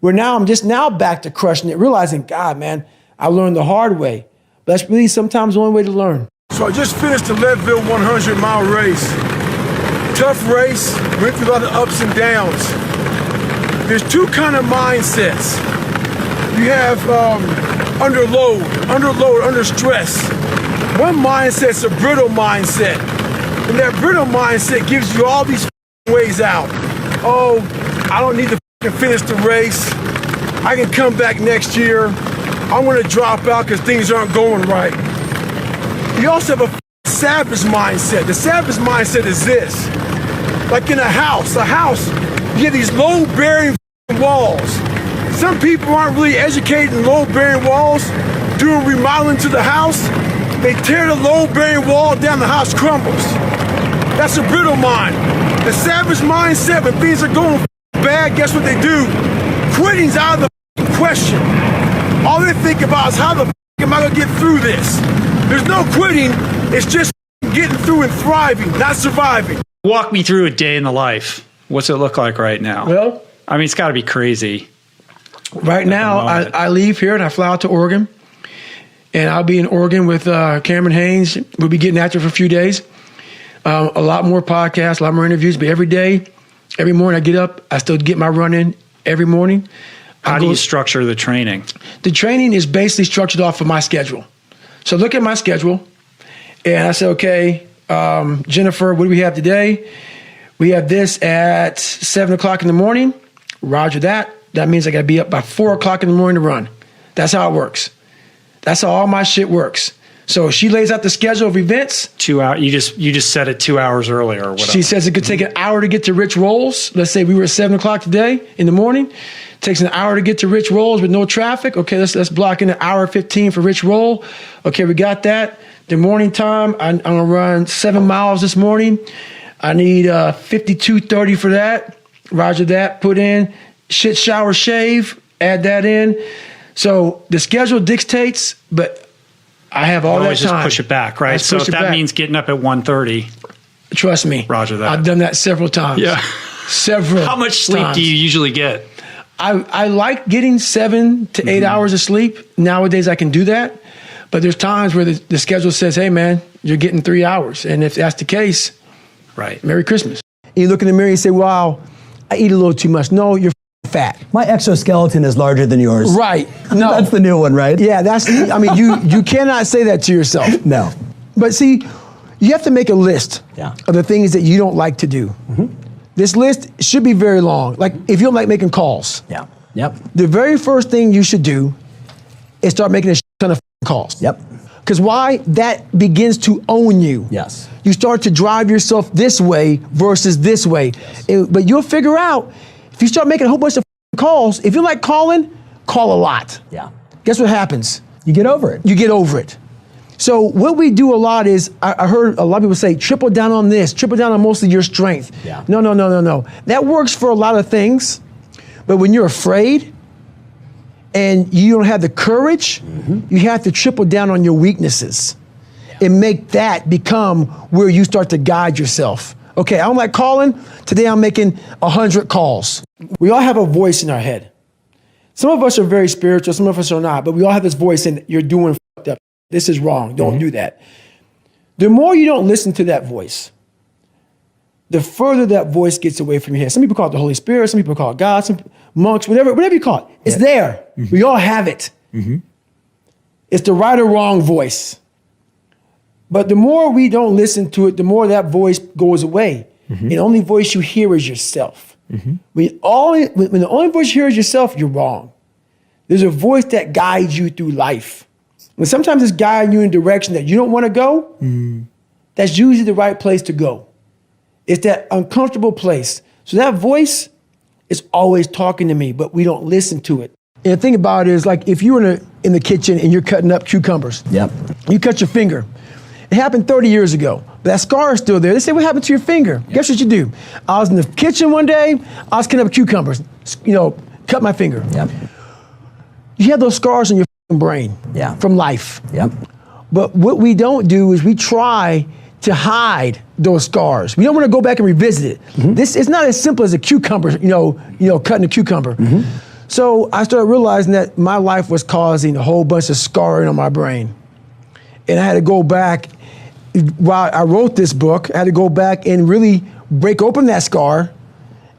Speaker 2: Where now I'm just now back to crushing it, realizing, God, man, I learned the hard way. But that's really sometimes the only way to learn.
Speaker 5: So I just finished the Leadville 100-mile race. Tough race, went through a lot of ups and downs. There's two kind of mindsets. You have under load, under stress. One mindset's a brittle mindset. And that brittle mindset gives you all these ways out. Oh, I don't need to finish the race. I can come back next year. I want to drop out because things aren't going right. You also have a savage mindset. The savage mindset is this. Like in a house, you get these load-bearing walls. Some people aren't really educated in load-bearing walls. Doing remodeling to the house, they tear the load-bearing wall down, the house crumbles. That's a brittle mind. The savage mindset, when things are going bad, guess what they do? Quitting's out of the question. All they think about is how the am I gonna get through this? There's no quitting, it's just getting through and thriving, not surviving.
Speaker 9: Walk me through a day in the life. What's it look like right now?
Speaker 2: Well,
Speaker 9: I mean, it's got to be crazy.
Speaker 2: Right now, I leave here and I fly out to Oregon. And I'll be in Oregon with Cameron Haynes. We'll be getting after it for a few days. A lot more podcasts, a lot more interviews. But every day, every morning I get up, I still get my run in every morning.
Speaker 9: How do you structure the training?
Speaker 2: The training is basically structured off of my schedule. So look at my schedule. And I say, okay, Jennifer, what do we have today? We have this at 7 o'clock in the morning. Roger that. That means I got to be up by 4 o'clock in the morning to run. That's how it works. That's how all my shit works. So she lays out the schedule of events.
Speaker 9: 2 hours. You just set it 2 hours earlier or whatever.
Speaker 2: She says it could take an hour to get to Rich Rolls. Let's say we were at 7 o'clock today in the morning. It takes an hour to get to Rich Rolls with no traffic. Okay, let's block in an hour 15 for Rich Roll. Okay, we got that. The morning time, I'm gonna run 7 miles this morning. I need 52:30 for that. Roger that. Put in shit, shower, shave. Add that in. So the schedule dictates, but I have all that time.
Speaker 9: Just push it back, right? So if that means getting up at 1:30.
Speaker 2: Trust me.
Speaker 9: Roger that.
Speaker 2: I've done that several times.
Speaker 9: Yeah.
Speaker 2: Several.
Speaker 9: How much sleep
Speaker 2: times.
Speaker 9: do you usually get?
Speaker 2: I like getting 7 to 8 hours of sleep. Nowadays I can do that. But there's times where the schedule says, hey man, you're getting 3 hours. And if that's the case,
Speaker 9: Right.
Speaker 2: Merry Christmas. And you look in the mirror and you say, wow, I eat a little too much. No, you're fat.
Speaker 7: My exoskeleton is larger than yours.
Speaker 2: Right. No.
Speaker 7: That's the new one, right?
Speaker 2: Yeah, you cannot say that to yourself.
Speaker 7: No.
Speaker 2: But see, you have to make a list
Speaker 7: Yeah.
Speaker 2: of the things that you don't like to do. This list should be very long. Like if you don't like making calls,
Speaker 7: Yeah. Yep.
Speaker 2: the very first thing you should do is start making a ton of calls.
Speaker 7: Yep.
Speaker 2: Because why? That begins to own you.
Speaker 7: Yes.
Speaker 2: You start to drive yourself this way versus this way. But you'll figure out, if you start making a whole bunch of calls, if you like calling, call a lot.
Speaker 7: Yeah.
Speaker 2: Guess what happens?
Speaker 7: You get over it.
Speaker 2: You get over it. So what we do a lot is, I heard a lot of people say, triple down on this, triple down on most of your strength.
Speaker 7: Yeah.
Speaker 2: No. That works for a lot of things, but when you're afraid and you don't have the courage, you have to triple down on your weaknesses and make that become where you start to guide yourself. Okay, I don't like calling. Today I'm making 100 calls. We all have a voice in our head. Some of us are very spiritual, some of us are not, but we all have this voice and you're doing fucked up. This is wrong, don't do that. The more you don't listen to that voice, the further that voice gets away from your head. Some people call it the Holy Spirit, some people call it God, some monks, whatever you call it. It's there. We all have it. It's the right or wrong voice. But the more we don't listen to it, the more that voice goes away. And the only voice you hear is yourself. When the only voice you hear is yourself, you're wrong. There's a voice that guides you through life. When sometimes it's guiding you in a direction that you don't want to go, that's usually the right place to go. It's that uncomfortable place. So that voice is always talking to me, but we don't listen to it. And the thing about it is, like, if you're in the kitchen and you're cutting up cucumbers,
Speaker 7: Yep.
Speaker 2: you cut your finger. It happened 30 years ago, but that scar is still there. They say, what happened to your finger? Guess what you do? I was in the kitchen one day, I was cutting up cucumbers, cut my finger.
Speaker 7: Yep.
Speaker 2: You have those scars on your brain from life.
Speaker 7: Yep.
Speaker 2: But what we don't do is we try to hide those scars. We don't want to go back and revisit it. This is not as simple as a cucumber, cutting a cucumber. So I started realizing that my life was causing a whole bunch of scarring on my brain. And I had to go back, while I wrote this book, I had to go back and really break open that scar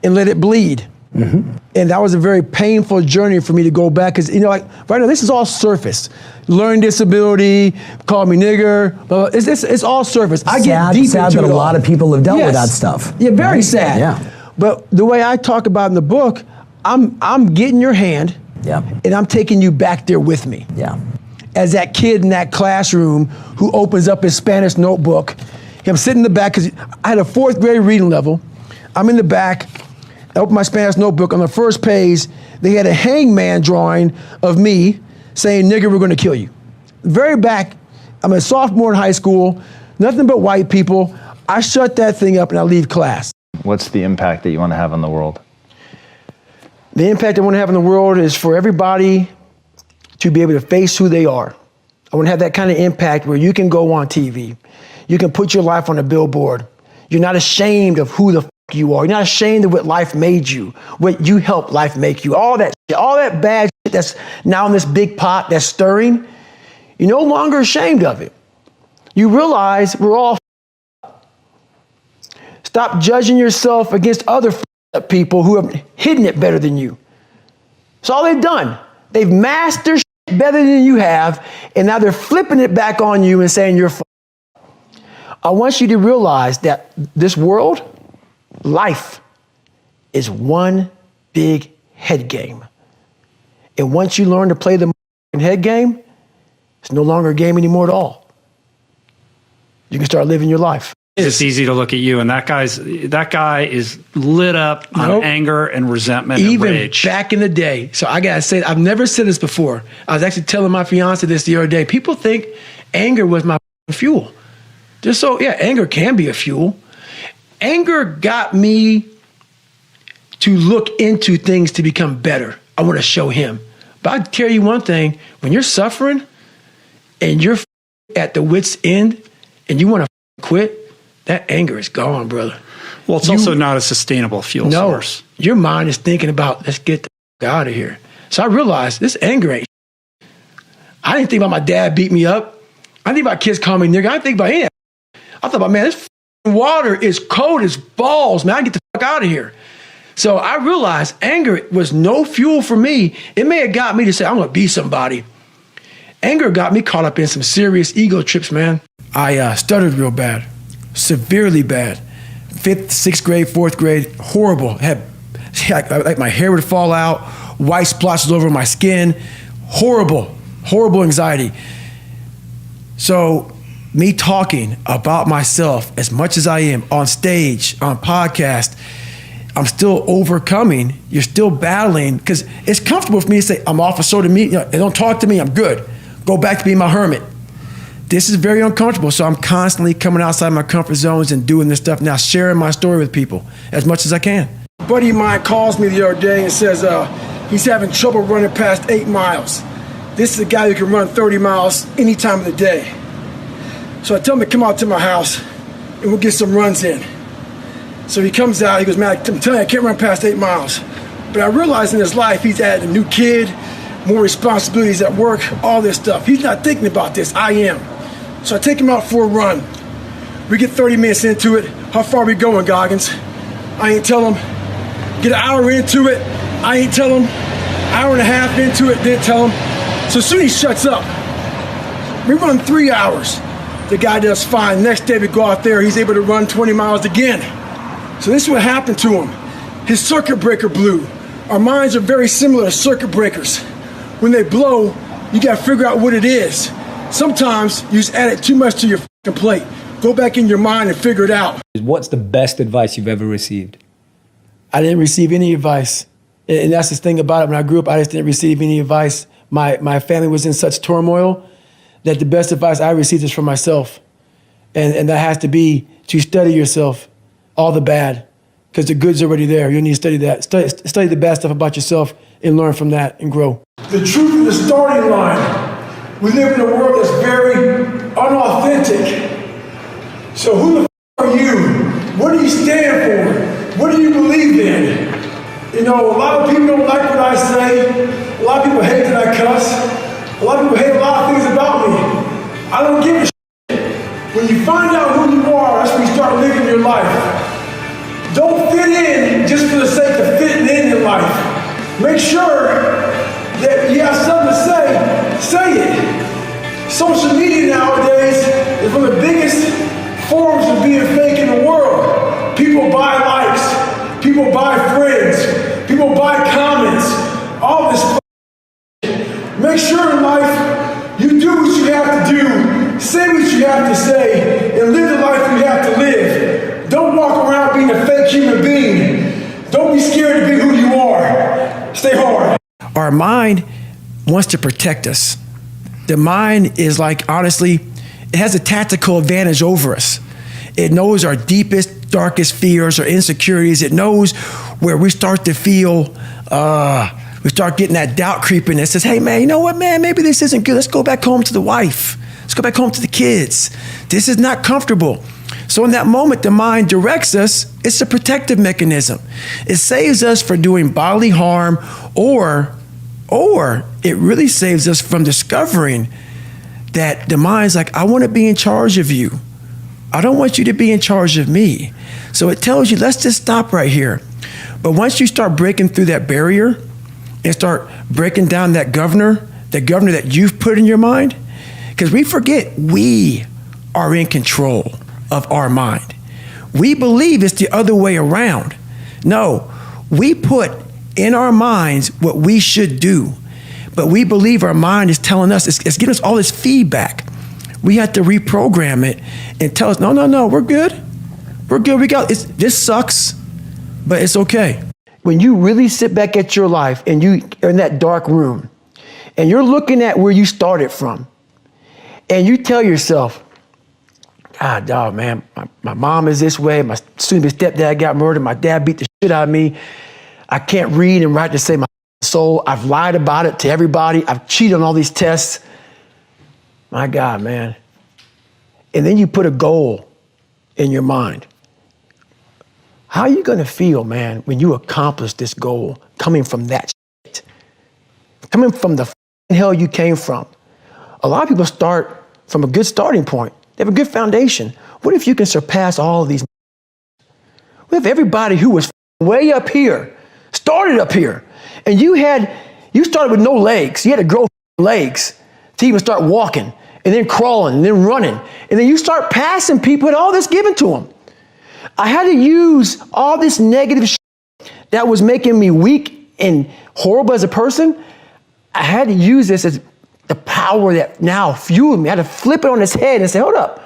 Speaker 2: and let it bleed. And that was a very painful journey for me to go back, because right now this is all surface. Learning disability, call me nigger, blah, blah. It's all surface. I get deep
Speaker 7: sad
Speaker 2: into
Speaker 7: that
Speaker 2: it
Speaker 7: a lot of people have dealt with that
Speaker 2: Yes.
Speaker 7: stuff.
Speaker 2: Yeah, very
Speaker 7: right?
Speaker 2: sad.
Speaker 7: Yeah.
Speaker 2: But the way I talk about in the book, I'm getting your hand, and I'm taking you back there with me.
Speaker 7: Yeah.
Speaker 2: As that kid in that classroom who opens up his Spanish notebook. I'm sitting in the back, because I had a 4th grade reading level. I'm in the back. I opened my Spanish notebook. On the first page, they had a hangman drawing of me saying, nigger, we're going to kill you. Very back, I'm a sophomore in high school, nothing but white people. I shut that thing up and I leave class.
Speaker 10: What's the impact that you want to have on the world?
Speaker 2: The impact I want to have in the world is for everybody to be able to face who they are. I want to have that kind of impact where you can go on TV. You can put your life on a billboard. You're not ashamed of who the you are. You're not ashamed of what life made you, what you helped life make you. All that shit, all that bad shit that's now in this big pot that's stirring, you're no longer ashamed of it. You realize we're all Stop judging yourself against other people who have hidden it better than you. That's all they've done. They've masked their shit better than you have, and now they're flipping it back on you and saying you're I want you to realize that this world, life, is one big head game. And once you learn to play the head game, it's no longer a game anymore at all. You can start living your life.
Speaker 9: It's easy to look at you, and that guy is lit up on anger and resentment and
Speaker 2: Even
Speaker 9: rage.
Speaker 2: back in the day. So I gotta say, I've never said this before. I was actually telling my fiance this the other day. People think anger was my fuel. Anger can be a fuel. Anger got me to look into things to become better. I want to show him. But I tell you one thing, when you're suffering and you're at the wit's end and you want to quit, that anger is gone, brother.
Speaker 9: Well, it's also not a sustainable fuel source.
Speaker 2: Your mind is thinking about, let's get the out of here. So I realized this anger ain't. I didn't think about my dad beat me up. I didn't think about kids calling me nigga. I didn't think about any of that. I thought about, man, this water is cold as balls, man. I get the fuck out of here. So I realized anger was no fuel for me. It may have got me to say, I'm going to be somebody. Anger got me caught up in some serious ego trips, man. I stuttered real bad, severely bad. 5th, 6th grade, 4th grade, horrible. Like my hair would fall out, white splotches over my skin. Horrible, horrible anxiety. So me talking about myself as much as I am on stage, on podcast, I'm still overcoming. You're still battling, because it's comfortable for me to say, I'm off of social media, they don't talk to me, I'm good. Go back to being my hermit. This is very uncomfortable, so I'm constantly coming outside my comfort zones and doing this stuff now, sharing my story with people as much as I can. A buddy of mine calls me the other day and says he's having trouble running past 8 miles. This is a guy who can run 30 miles any time of the day. So I tell him to come out to my house and we'll get some runs in. So he comes out, he goes, man, I'm telling you, I can't run past 8 miles. But I realize in his life, he's added a new kid, more responsibilities at work, all this stuff. He's not thinking about this, I am. So I take him out for a run. We get 30 minutes into it. How far are we going, Goggins? I ain't tell him. Get an hour into it, I ain't tell him. Hour and a half into it, didn't tell him. So soon he shuts up. We run 3 hours. The guy does fine. Next day we go out there, he's able to run 20 miles again. So this is what happened to him. His circuit breaker blew. Our minds are very similar to circuit breakers. When they blow, you gotta figure out what it is. Sometimes you just add it too much to your fucking plate. Go back in your mind and figure it out.
Speaker 8: What's the best advice you've ever received?
Speaker 2: I didn't receive any advice. And that's the thing about it. When I grew up, I just didn't receive any advice. My family was in such turmoil that the best advice I received is from myself. And that has to be to study yourself, all the bad, because the good's already there. You need to study that. Study the bad stuff about yourself and learn from that and grow. The truth is the starting line. We live in a world that's very unauthentic. So who the are you? What do you stand for? What do you believe in? You know, a lot of people don't like what I say. A lot of people hate that I cuss. A lot of people hate a lot of things about me. I don't give a shit. When you find out who you are, that's when you start living your life. Don't fit in just for the sake of fitting in your life. Make sure that you have something to say it. Social media nowadays is one of the biggest forms of being fake in the world. People buy likes, people buy friends, people buy comments, all this. Make sure in life you do what you have to do, say what you have to say, and live the life you have to live. Don't walk around being a fake human being. Don't be scared to be who you are. Stay hard. Our mind wants to protect us. The mind is like, honestly, it has a tactical advantage over us. It knows our deepest, darkest fears or insecurities. It knows where we start to feel, we start getting that doubt creeping that says, hey man, you know what, man, maybe this isn't good. Let's go back home to the wife. Let's go back home to the kids. This is not comfortable. So in that moment, the mind directs us. It's a protective mechanism. It saves us from doing bodily harm, or it really saves us from discovering that the mind's like, I want to be in charge of you. I don't want you to be in charge of me. So it tells you, let's just stop right here. But once you start breaking through that barrier and start breaking down that governor that you've put in your mind, because we forget we are in control of our mind. We believe it's the other way around. No, we put in our minds what we should do, but we believe our mind is telling us, it's giving us all this feedback. We have to reprogram it and tell us, no, we're good. We're good, we got this sucks, but it's okay. When you really sit back at your life and you are in that dark room and you're looking at where you started from and you tell yourself, God, dog, man, my mom is this way. My soon-to-be stepdad got murdered. My dad beat the shit out of me. I can't read and write to save my soul. I've lied about it to everybody. I've cheated on all these tests. My God, man. And then you put a goal in your mind. How are you going to feel, man, when you accomplish this goal coming from that shit? Coming from the hell you came from. A lot of people start from a good starting point. They have a good foundation. What if you can surpass all of these? What if everybody who was way up here started up here, and you started with no legs. You had to grow legs to even start walking, and then crawling, and then running, and then you start passing people with all this given to them. I had to use all this negative shit that was making me weak and horrible as a person. I had to use this as the power that now fueled me. I had to flip it on its head and say, hold up.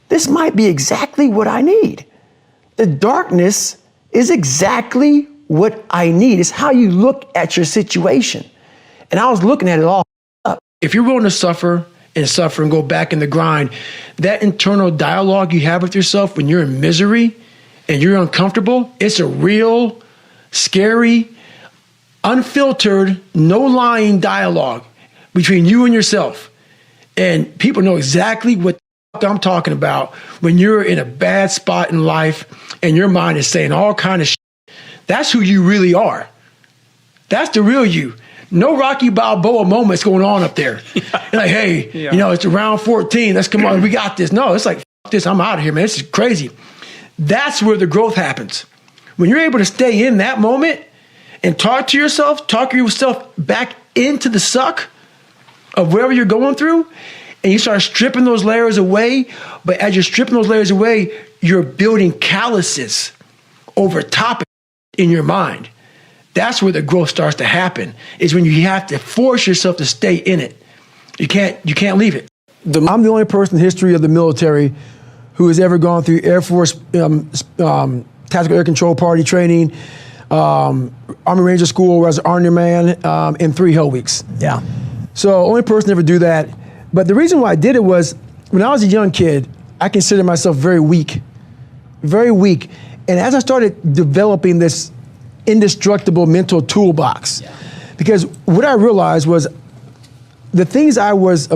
Speaker 2: This might be exactly what I need. The darkness is exactly what I need. It's how you look at your situation. And I was looking at it all up. If you're willing to suffer and go back in the grind, that internal dialogue you have with yourself when you're in misery and you're uncomfortable, it's a real, scary, unfiltered, no lying dialogue between you and yourself. And people know exactly what I'm talking about when you're in a bad spot in life and your mind is saying all kind of shit. That's who you really are. That's the real you. No Rocky Balboa moments going on up there. Yeah. Like, hey, it's round 14. Let's come on. We got this. No, it's like, F this. I'm out of here, man. This is crazy. That's where the growth happens. When you're able to stay in that moment and talk yourself back into the suck of wherever you're going through, and you start stripping those layers away. But as you're stripping those layers away, you're building calluses over top in your mind. That's where the growth starts to happen, is when you have to force yourself to stay in it. You can't leave it. I'm the only person in the history of the military who has ever gone through Air Force Tactical Air Control Party training, Army Ranger School, where I was an Army man, in 3 hell weeks. Yeah. So only person to ever do that. But the reason why I did it was, when I was a young kid, I considered myself very weak. Very weak. And as I started developing this indestructible mental toolbox, because what I realized was the things I was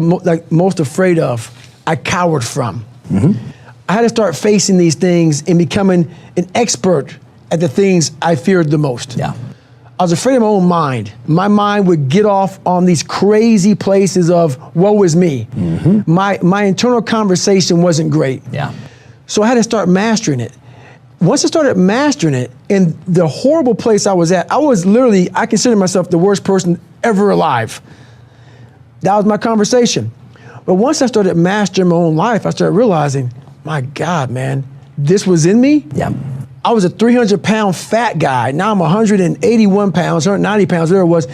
Speaker 2: most afraid of, I cowered from. Mm-hmm. I had to start facing these things and becoming an expert at the things I feared the most. Yeah. I was afraid of my own mind. My mind would get off on these crazy places of woe is me. Mm-hmm. My internal conversation wasn't great. Yeah. So I had to start mastering it. Once I started mastering it, in the horrible place I was at, I consider myself the worst person ever alive. That was my conversation. But once I started mastering my own life, I started realizing, my God, man, this was in me. Yeah. I was a 300-pound fat guy. Now I'm 181 pounds, 190 pounds, whatever it was.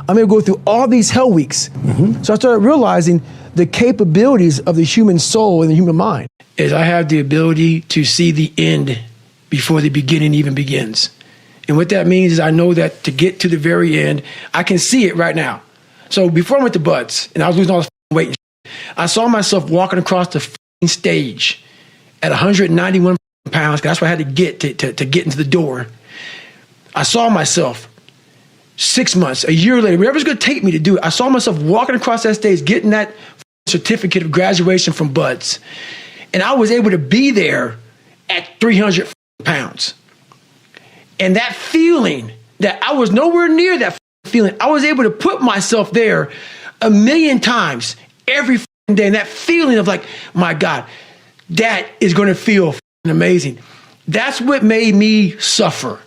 Speaker 2: I'm able to go through all these hell weeks. Mm-hmm. So I started realizing the capabilities of the human soul and the human mind. Is I have the ability to see the end before the beginning even begins. And what that means is I know that to get to the very end, I can see it right now. So before I went to Butts and I was losing all this weight, I saw myself walking across the stage at 191 pounds, 'cause that's what I had to get to get into the door. I saw myself 6 months, a year later, whatever's going to take me to do it. I saw myself walking across that stage, getting that certificate of graduation from Buds. And I was able to be there at 300 pounds. And that feeling that I was nowhere near that feeling, I was able to put myself there 1,000,000 times every day. And that feeling of like, my God, that is going to feel amazing. That's what made me suffer.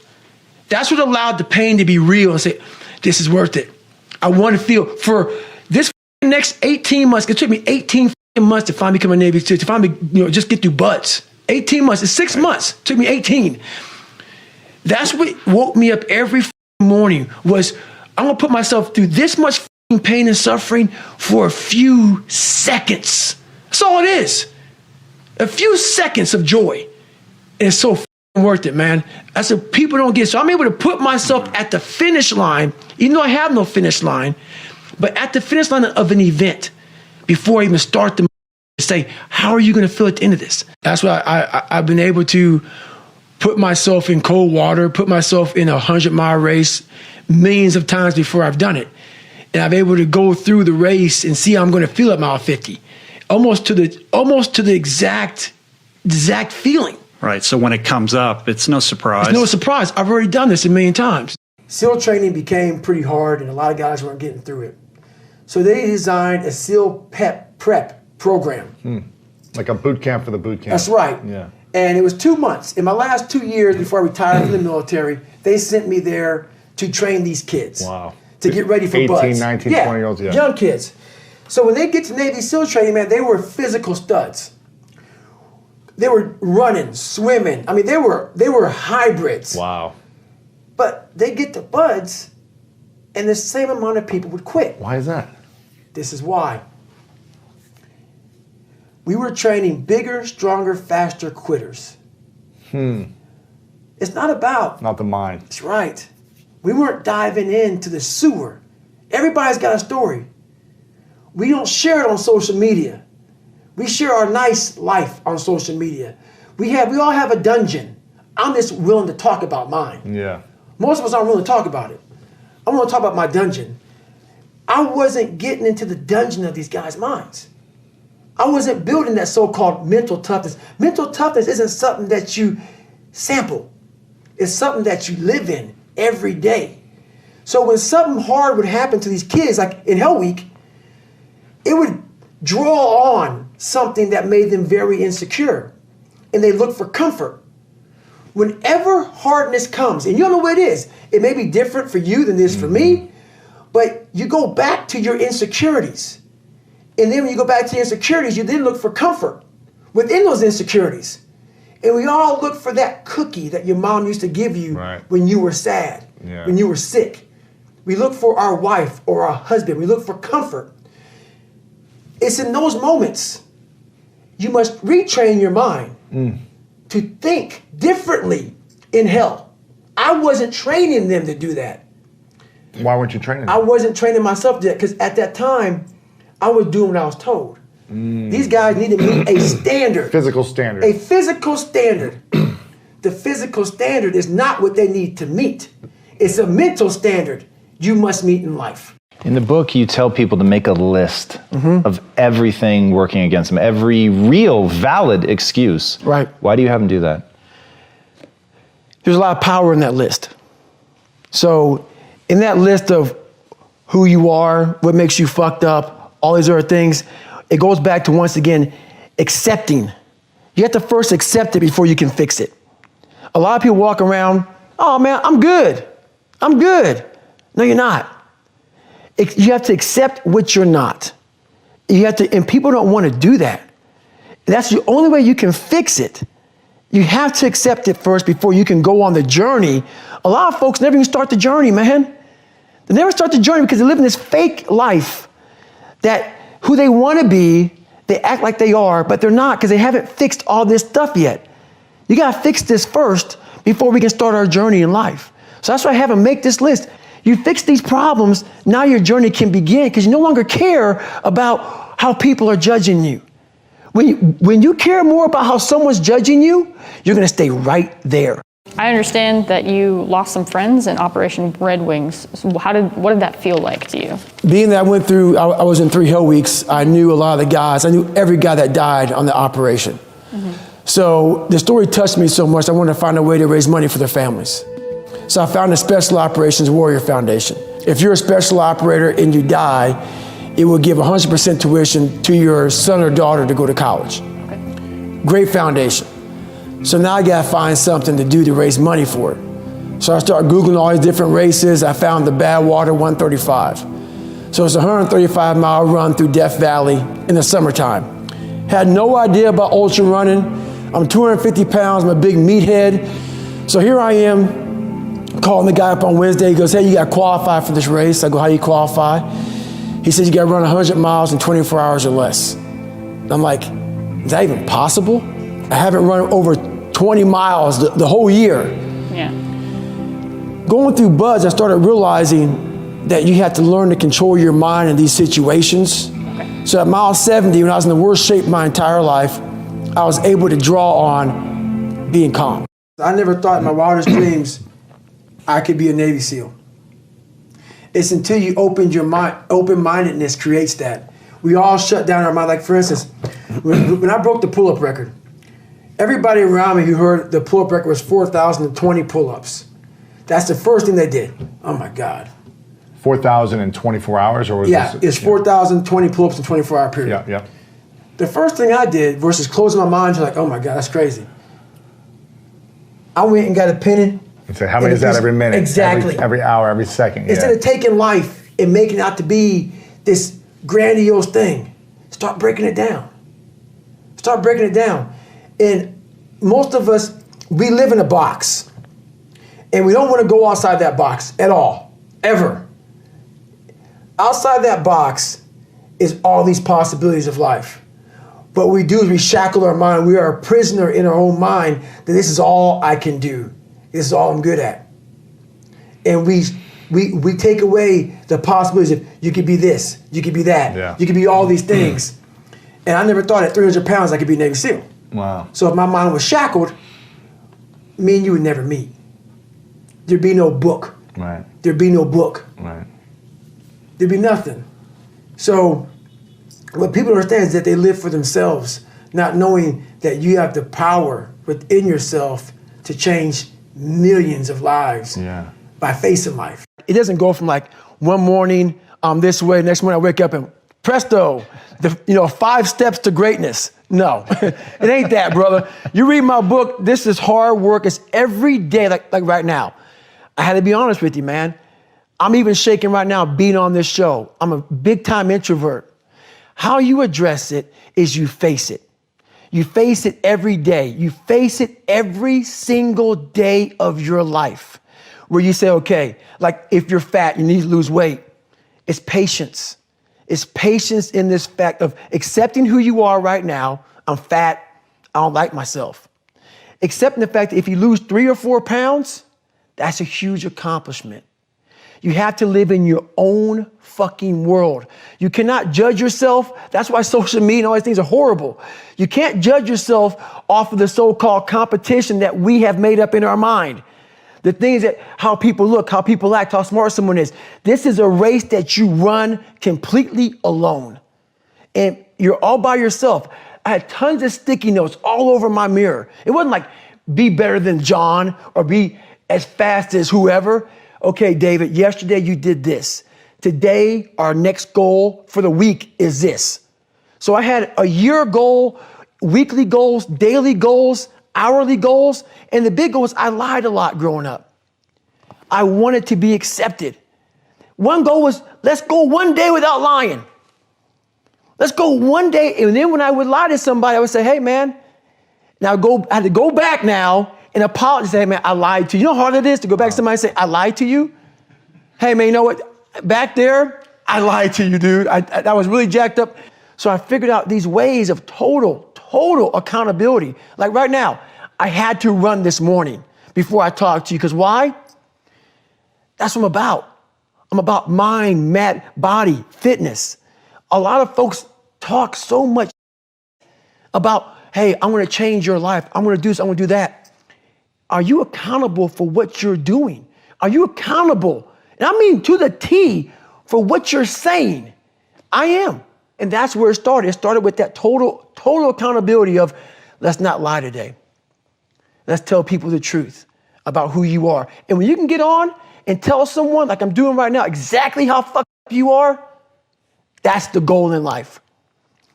Speaker 2: That's what allowed the pain to be real and say, this is worth it. I want to feel for this next 18 months. It took me 18 months to finally become a Navy SEAL, to finally, just get through Butts. 18 months. It's 6 months. It took me 18. That's what woke me up every morning was, I'm going to put myself through this much pain and suffering for a few seconds. That's all it is. A few seconds of joy. And it's so worth it, man. That's what people don't get. So I'm able to put myself at the finish line, even though I have no finish line, but at the finish line of an event before I even start the say, how are you going to feel at the end of this? That's why I've been able to put myself in cold water, put myself in a 100-mile race millions of times before I've done it. And I'm able to go through the race and see how I'm going to feel at mile 50. Almost to the exact feeling.
Speaker 9: Right. So when it comes up, it's no surprise.
Speaker 2: It's no surprise. I've already done this 1,000,000 times. SEAL training became pretty hard, and a lot of guys weren't getting through it. So they designed a SEAL prep program.
Speaker 3: Like a boot camp for the boot camp.
Speaker 2: That's right.
Speaker 3: Yeah.
Speaker 2: And it was 2 months. In my last 2 years before I retired from the military, they sent me there to train these kids.
Speaker 3: Wow.
Speaker 2: To get ready for
Speaker 3: 18,
Speaker 2: buds.
Speaker 3: 19, 20-year-olds, yeah.
Speaker 2: Young kids. So when they get to Navy SEAL training, man, they were physical studs. They were running, swimming. I mean, they were hybrids.
Speaker 3: Wow.
Speaker 2: But they get to buds, and the same amount of people would quit.
Speaker 3: Why is that?
Speaker 2: This is why. We were training bigger, stronger, faster quitters. It's not about...
Speaker 3: Not the mind.
Speaker 2: That's right. We weren't diving into the sewer. Everybody's got a story. We don't share it on social media. We share our nice life on social media. We all have a dungeon. I'm just willing to talk about mine.
Speaker 3: Yeah.
Speaker 2: Most of us aren't willing to talk about it. I want to talk about my dungeon. I wasn't getting into the dungeon of these guys' minds. I wasn't building that so-called mental toughness. Mental toughness isn't something that you sample. It's something that you live in every day. So when something hard would happen to these kids, like in Hell Week, it would draw on something that made them very insecure. And they look for comfort. Whenever hardness comes, and you don't know what it is, it may be different for you than it is for me, but you go back to your insecurities. And then when you go back to your insecurities, you then look for comfort within those insecurities. And we all look for that cookie that your mom used to give you when you were sad, when you were sick. We look for our wife or our husband. We look for comfort. It's in those moments you must retrain your mind to think differently in hell. I wasn't training them to do that.
Speaker 3: Why weren't you training them?
Speaker 2: I wasn't training myself yet because at that time, I was doing what I was told. These guys need to meet a standard.
Speaker 3: Physical standard.
Speaker 2: A physical standard. The physical standard is not what they need to meet. It's a mental standard you must meet in life.
Speaker 10: In the book, you tell people to make a list of everything working against them, every real, valid excuse.
Speaker 2: Right.
Speaker 10: Why do you have them do that?
Speaker 2: There's a lot of power in that list. So in that list of who you are, what makes you fucked up, all these other things, it goes back to, once again, accepting. You have to first accept it before you can fix it. A lot of people walk around, oh man, I'm good. I'm good. No, you're not. You have to accept what you're not. You have to, and people don't want to do that. That's the only way you can fix it. You have to accept it first before you can go on the journey. A lot of folks never even start the journey, man. They never start the journey because they live in this fake life that who they want to be, they act like they are, but they're not because they haven't fixed all this stuff yet. You got to fix this first before we can start our journey in life. So that's why I have them make this list. You fix these problems, now your journey can begin because you no longer care about how people are judging you. When you care more about how someone's judging you, you're going to stay right there.
Speaker 12: I understand that you lost some friends in Operation Red Wings. So what did that feel like to you?
Speaker 2: Being that I was in 3 Hell Weeks, I knew a lot of the guys. I knew every guy that died on the operation. So the story touched me so much, I wanted to find a way to raise money for their families. So I found the Special Operations Warrior Foundation. If you're a special operator and you die, it will give 100% tuition to your son or daughter to go to college. Great foundation. So now I gotta find something to do to raise money for it. So I started Googling all these different races. I found the Badwater 135. So it's a 135-mile run through Death Valley in the summertime. Had no idea about ultra running. I'm 250 pounds, I'm a big meathead. So here I am, calling the guy up on Wednesday. He goes, hey, you gotta qualify for this race. I go, how do you qualify? He says, you gotta run 100 miles in 24 hours or less. I'm like, is that even possible? I haven't run over 20 miles the whole year.
Speaker 12: Yeah.
Speaker 2: Going through buds, I started realizing that you have to learn to control your mind in these situations. So at mile 70, when I was in the worst shape of my entire life, I was able to draw on being calm. I never thought in my wildest dreams I could be a Navy SEAL. It's until you open your mind, open-mindedness creates that. We all shut down our mind. Like for instance, when I broke the pull-up record, everybody around me who heard the pull-up record was 4,020 pull-ups. That's the first thing they did. Oh my God.
Speaker 3: 4,000 in 24 hours, or was
Speaker 2: this? Yeah, it's 4,020 pull-ups in a 24-hour period.
Speaker 3: Yeah.
Speaker 2: The first thing I did versus closing my mind to like, oh my God, that's crazy. I went and got a pen.
Speaker 3: And say, how many is that every minute?
Speaker 2: Exactly.
Speaker 3: Every hour, every second.
Speaker 2: Instead of taking life and making it out to be this grandiose thing, start breaking it down. Start breaking it down. And most of us, we live in a box. And we don't want to go outside that box at all, ever. Outside that box is all these possibilities of life. What we do is we shackle our mind. We are a prisoner in our own mind that this is all I can do. This is all I'm good at. And we take away the possibilities of you could be this, you could be that, you could be all these things. And I never thought at 300 pounds I could be a Navy SEAL.
Speaker 3: Wow.
Speaker 2: So if my mind was shackled, me and you would never meet. There'd be no book.
Speaker 3: Right.
Speaker 2: There'd be no book.
Speaker 3: Right.
Speaker 2: There'd be nothing. So what people don't understand is that they live for themselves, not knowing that you have the power within yourself to change millions of lives by facing life. It doesn't go from like one morning I'm this way, next morning I wake up and presto, 5 steps to greatness. No, it ain't that, brother. You read my book, this is hard work. It's every day, like right now. I had to be honest with you, man. I'm even shaking right now being on this show. I'm a big time introvert. How you address it is you face it. You face it every day. You face it every single day of your life where you say, okay, like if you're fat, you need to lose weight. It's patience. It's patience in this fact of accepting who you are right now. I'm fat. I don't like myself. Accepting the fact that if you lose 3 or 4 pounds, that's a huge accomplishment. You have to live in your own fucking world. You cannot judge yourself. That's why social media and all these things are horrible. You can't judge yourself off of the so-called competition that we have made up in our mind. The things that how people look, how people act, how smart someone is. This is a race that you run completely alone. And you're all by yourself. I had tons of sticky notes all over my mirror. It wasn't like be better than John or be as fast as whoever. Okay, David, yesterday you did this. Today, our next goal for the week is this. So I had a year goal, weekly goals, daily goals, hourly goals, and the big goal was I lied a lot growing up. I wanted to be accepted. One goal was, let's go one day without lying. Let's go one day, and then when I would lie to somebody, I would say, hey man, I had to go back now and apologize, say, hey man, I lied to you. You know how hard it is to go back to somebody and say, I lied to you? Hey man, you know what? Back there, I lied to you, dude. I was really jacked up. So I figured out these ways of total accountability. Like right now, I had to run this morning before I talked to you. Because why? That's what I'm about. I'm about mind, body, fitness. A lot of folks talk so much about, hey, I'm going to change your life. I'm going to do this. I'm going to do that. Are you accountable for what you're doing? Are you accountable? And I mean to the T for what you're saying. I am. And that's where it started. It started with that total accountability of let's not lie today. Let's tell people the truth about who you are. And when you can get on and tell someone, like I'm doing right now, exactly how fucked up you are, that's the goal in life.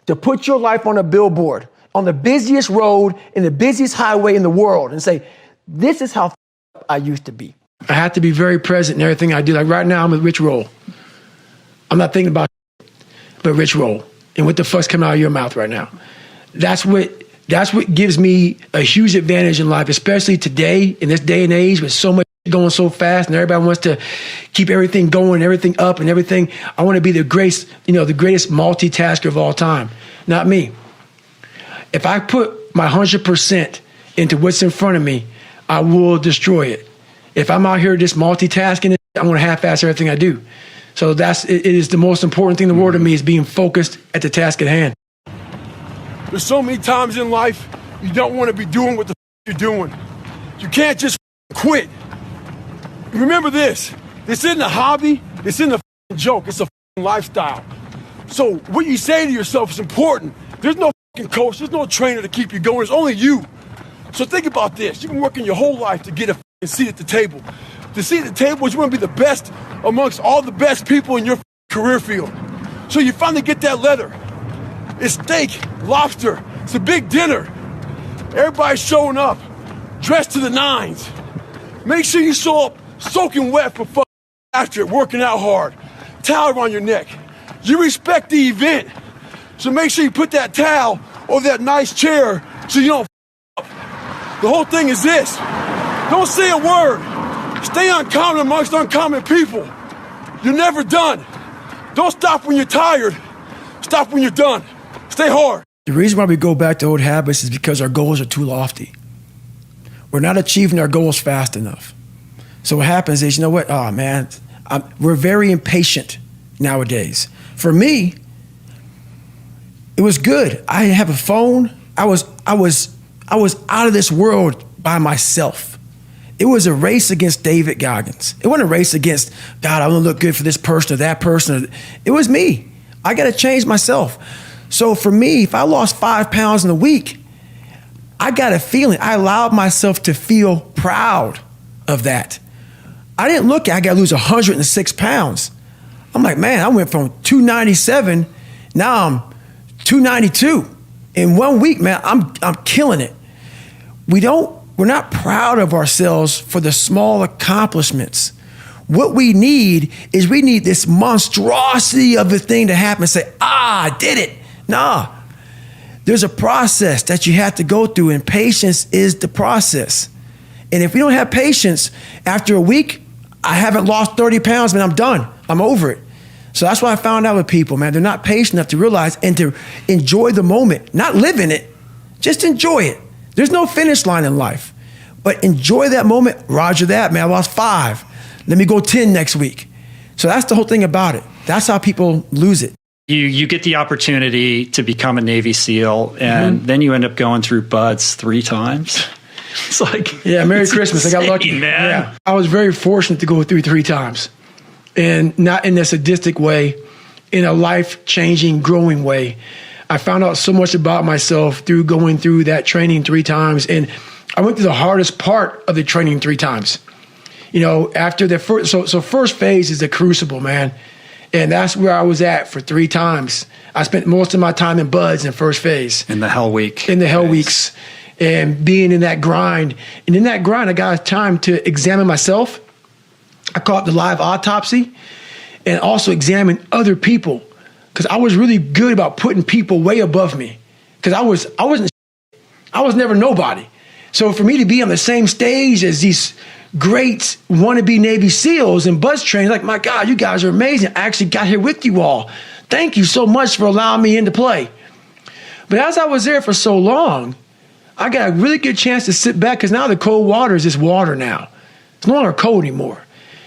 Speaker 2: To put your life on a billboard, on the busiest road, in the busiest highway in the world, and say, this is how fucked up I used to be. I have to be very present in everything I do. Like right now, I'm with Rich Roll. I'm not thinking about but Rich Roll. And what the fuck's coming out of your mouth right now? That's what gives me a huge advantage in life, especially today, in this day and age, with so much going so fast and everybody wants to keep everything going, everything up and everything. I want to be the greatest multitasker of all time. Not me. If I put my 100% into what's in front of me, I will destroy it. If I'm out here just multitasking, I'm going to half-ass everything I do. So it is the most important thing in the world to me is being focused at the task at hand.
Speaker 5: There's so many times in life you don't want to be doing what the you're doing. You can't just quit. Remember this. This isn't a hobby. This isn't a joke. It's a lifestyle. So what you say to yourself is important. There's no coach. There's no trainer to keep you going. It's only you. So think about this. You've been working your whole life to get a seat at the table. The seat at the table is you want to be the best amongst all the best people in your career field. So you finally get that letter. It's steak, lobster. It's a big dinner. Everybody's showing up, dressed to the nines. Make sure you show up soaking wet for fun after it, working out hard. Towel around your neck. You respect the event, so make sure you put that towel over that nice chair so you don't up. The whole thing is this. Don't say a word. Stay uncommon amongst uncommon people. You're never done. Don't stop when you're tired. Stop when you're done. Stay hard.
Speaker 2: The reason why we go back to old habits is because our goals are too lofty. We're not achieving our goals fast enough. So what happens is, you know what? Oh man, we're very impatient nowadays. For me, it was good. I have a phone. I was out of this world by myself. It was a race against David Goggins. It wasn't a race against, God, I want to look good for this person or that person. It was me. I got to change myself. So for me, if I lost 5 pounds in a week, I got a feeling. I allowed myself to feel proud of that. I didn't look at, I got to lose 106 pounds. I'm like, man, I went from 297, now I'm 292. In 1 week, man, I'm killing it. We're not proud of ourselves for the small accomplishments. What we need is we need this monstrosity of the thing to happen and say, I did it. Nah, there's a process that you have to go through, and patience is the process. And if we don't have patience, after a week, I haven't lost 30 pounds, man, I'm done. I'm over it. So that's what I found out with people, man. They're not patient enough to realize and to enjoy the moment, not live in it, just enjoy it. There's no finish line in life, but enjoy that moment. Roger that, man, I lost 5. Let me go 10 next week. So that's the whole thing about it. That's how people lose it.
Speaker 9: You get the opportunity to become a Navy SEAL, and then you end up going through BUD/S 3 times. It's like,
Speaker 2: yeah, Merry Christmas.
Speaker 9: Insane,
Speaker 2: I got lucky,
Speaker 9: man.
Speaker 2: Yeah. I was very fortunate to go through 3 times, and not in a sadistic way, in a life-changing, growing way. I found out so much about myself through going through that training 3 times, and I went through the hardest part of the training 3 times. You know, after the first, so first phase is the crucible, man. And that's where I was at for 3 times. I spent most of my time in BUD/S in first phase.
Speaker 9: In the hell week.
Speaker 2: In the hell weeks. And being in that grind. And in that grind, I got time to examine myself. I call it the live autopsy. And also examine other people. Because I was really good about putting people way above me. Because I was never nobody. So for me to be on the same stage as these great wannabe Navy SEALs and BUD/S trainers, like, my God, you guys are amazing. I actually got here with you all. Thank you so much for allowing me into play. But as I was there for so long, I got a really good chance to sit back, because now the cold water is just water now. It's no longer cold anymore.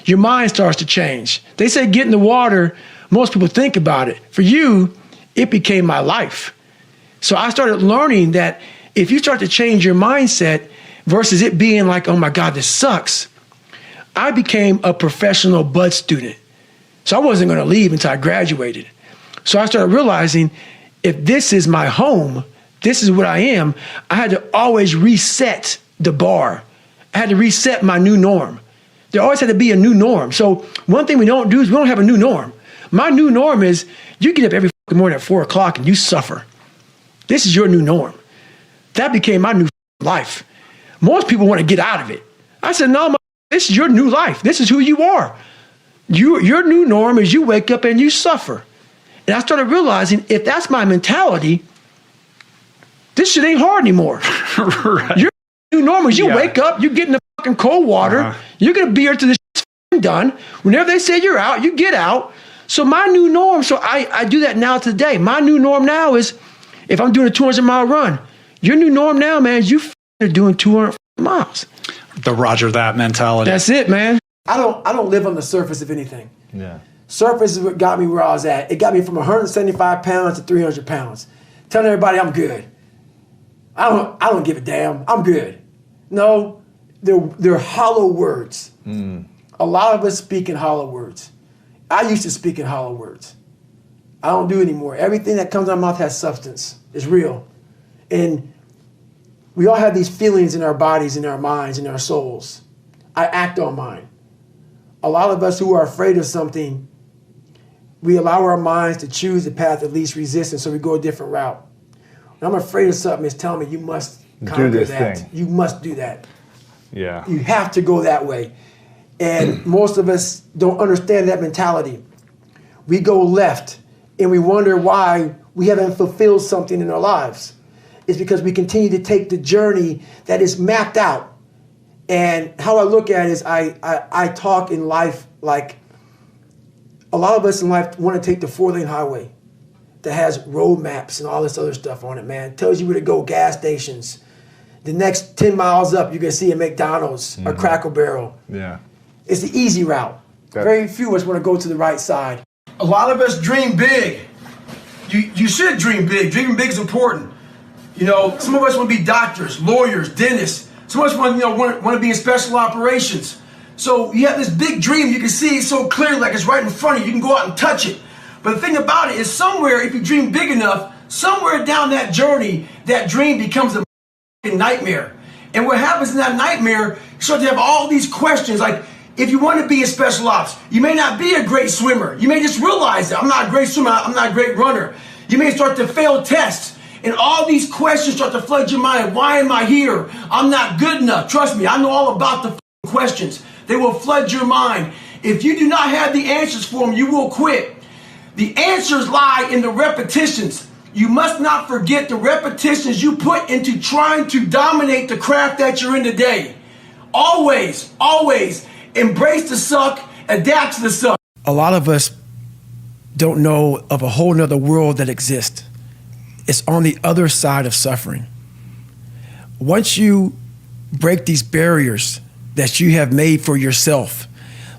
Speaker 2: Your mind starts to change. They say get in the water, most people think about it. For you, it became my life. So I started learning that if you start to change your mindset versus it being like, oh my God, this sucks, I became a professional BUD/S student. So I wasn't going to leave until I graduated. So I started realizing, if this is my home, this is what I am, I had to always reset the bar. I had to reset my new norm. There always had to be a new norm. So one thing we don't do is we don't have a new norm. My new norm is you get up every morning at 4 o'clock and you suffer. This is your new norm. That became my new life. Most people want to get out of it. I said, no, this is your new life. This is who you are. Your new norm is you wake up and you suffer. And I started realizing, if that's my mentality, this shit ain't hard anymore.
Speaker 9: Right.
Speaker 2: Your new norm is you wake up, you get in the fucking cold water, you're going to be here till this shit's done. Whenever they say you're out, you get out. So my new norm, so I do that now today. My new norm now is, if I'm doing a 200-mile run, your new norm now, man, is you are doing 200 miles.
Speaker 9: The Roger that mentality.
Speaker 2: That's it, man. I don't live on the surface of anything.
Speaker 10: Yeah.
Speaker 2: Surface is what got me where I was at. It got me from 175 pounds to 300 pounds. Telling everybody I'm good. I don't give a damn. I'm good. No, they're hollow words. A lot of us speak in hollow words. I used to speak in hollow words. I don't do it anymore. Everything that comes out of my mouth has substance. It's real. And we all have these feelings in our bodies, in our minds, in our souls. I act on mine. A lot of us who are afraid of something, we allow our minds to choose the path of least resistance, so we go a different route. When I'm afraid of something, it's telling me you must conquer
Speaker 3: this
Speaker 2: that.
Speaker 3: thing.
Speaker 2: You must do that.
Speaker 3: Yeah.
Speaker 2: You have to go that way. And most of us don't understand that mentality. We go left and we wonder why we haven't fulfilled something in our lives. It's because we continue to take the journey that is mapped out. And how I look at it is I talk in life like a lot of us in life want to take the 4-lane highway that has road maps and all this other stuff on it, man. It tells you where to go, gas stations. The next 10 miles up, you're going to see a McDonald's or Cracker Barrel.
Speaker 3: Yeah.
Speaker 2: It's the easy route. Very few of us want to go to the right side. A lot of us dream big. You should dream big. Dreaming big is important. You know, some of us want to be doctors, lawyers, dentists. Some of us want to be in special operations. So you have this big dream. You can see it so clearly, like it's right in front of you. You can go out and touch it. But the thing about it is somewhere, if you dream big enough, somewhere down that journey, that dream becomes a nightmare. And what happens in that nightmare, you start to have all these questions. Like, if you want to be in special ops, you may not be a great swimmer. You may just realize that I'm not a great swimmer, I'm not a great runner. You may start to fail tests. And all these questions start to flood your mind. Why am I here? I'm not good enough. Trust me, I know all about the questions. They will flood your mind. If you do not have the answers for them, you will quit. The answers lie in the repetitions. You must not forget the repetitions you put into trying to dominate the craft that you're in today. Always, always embrace the suck, adapt to the suck. A lot of us don't know of a whole nother world that exists. It's on the other side of suffering. Once you break these barriers that you have made for yourself,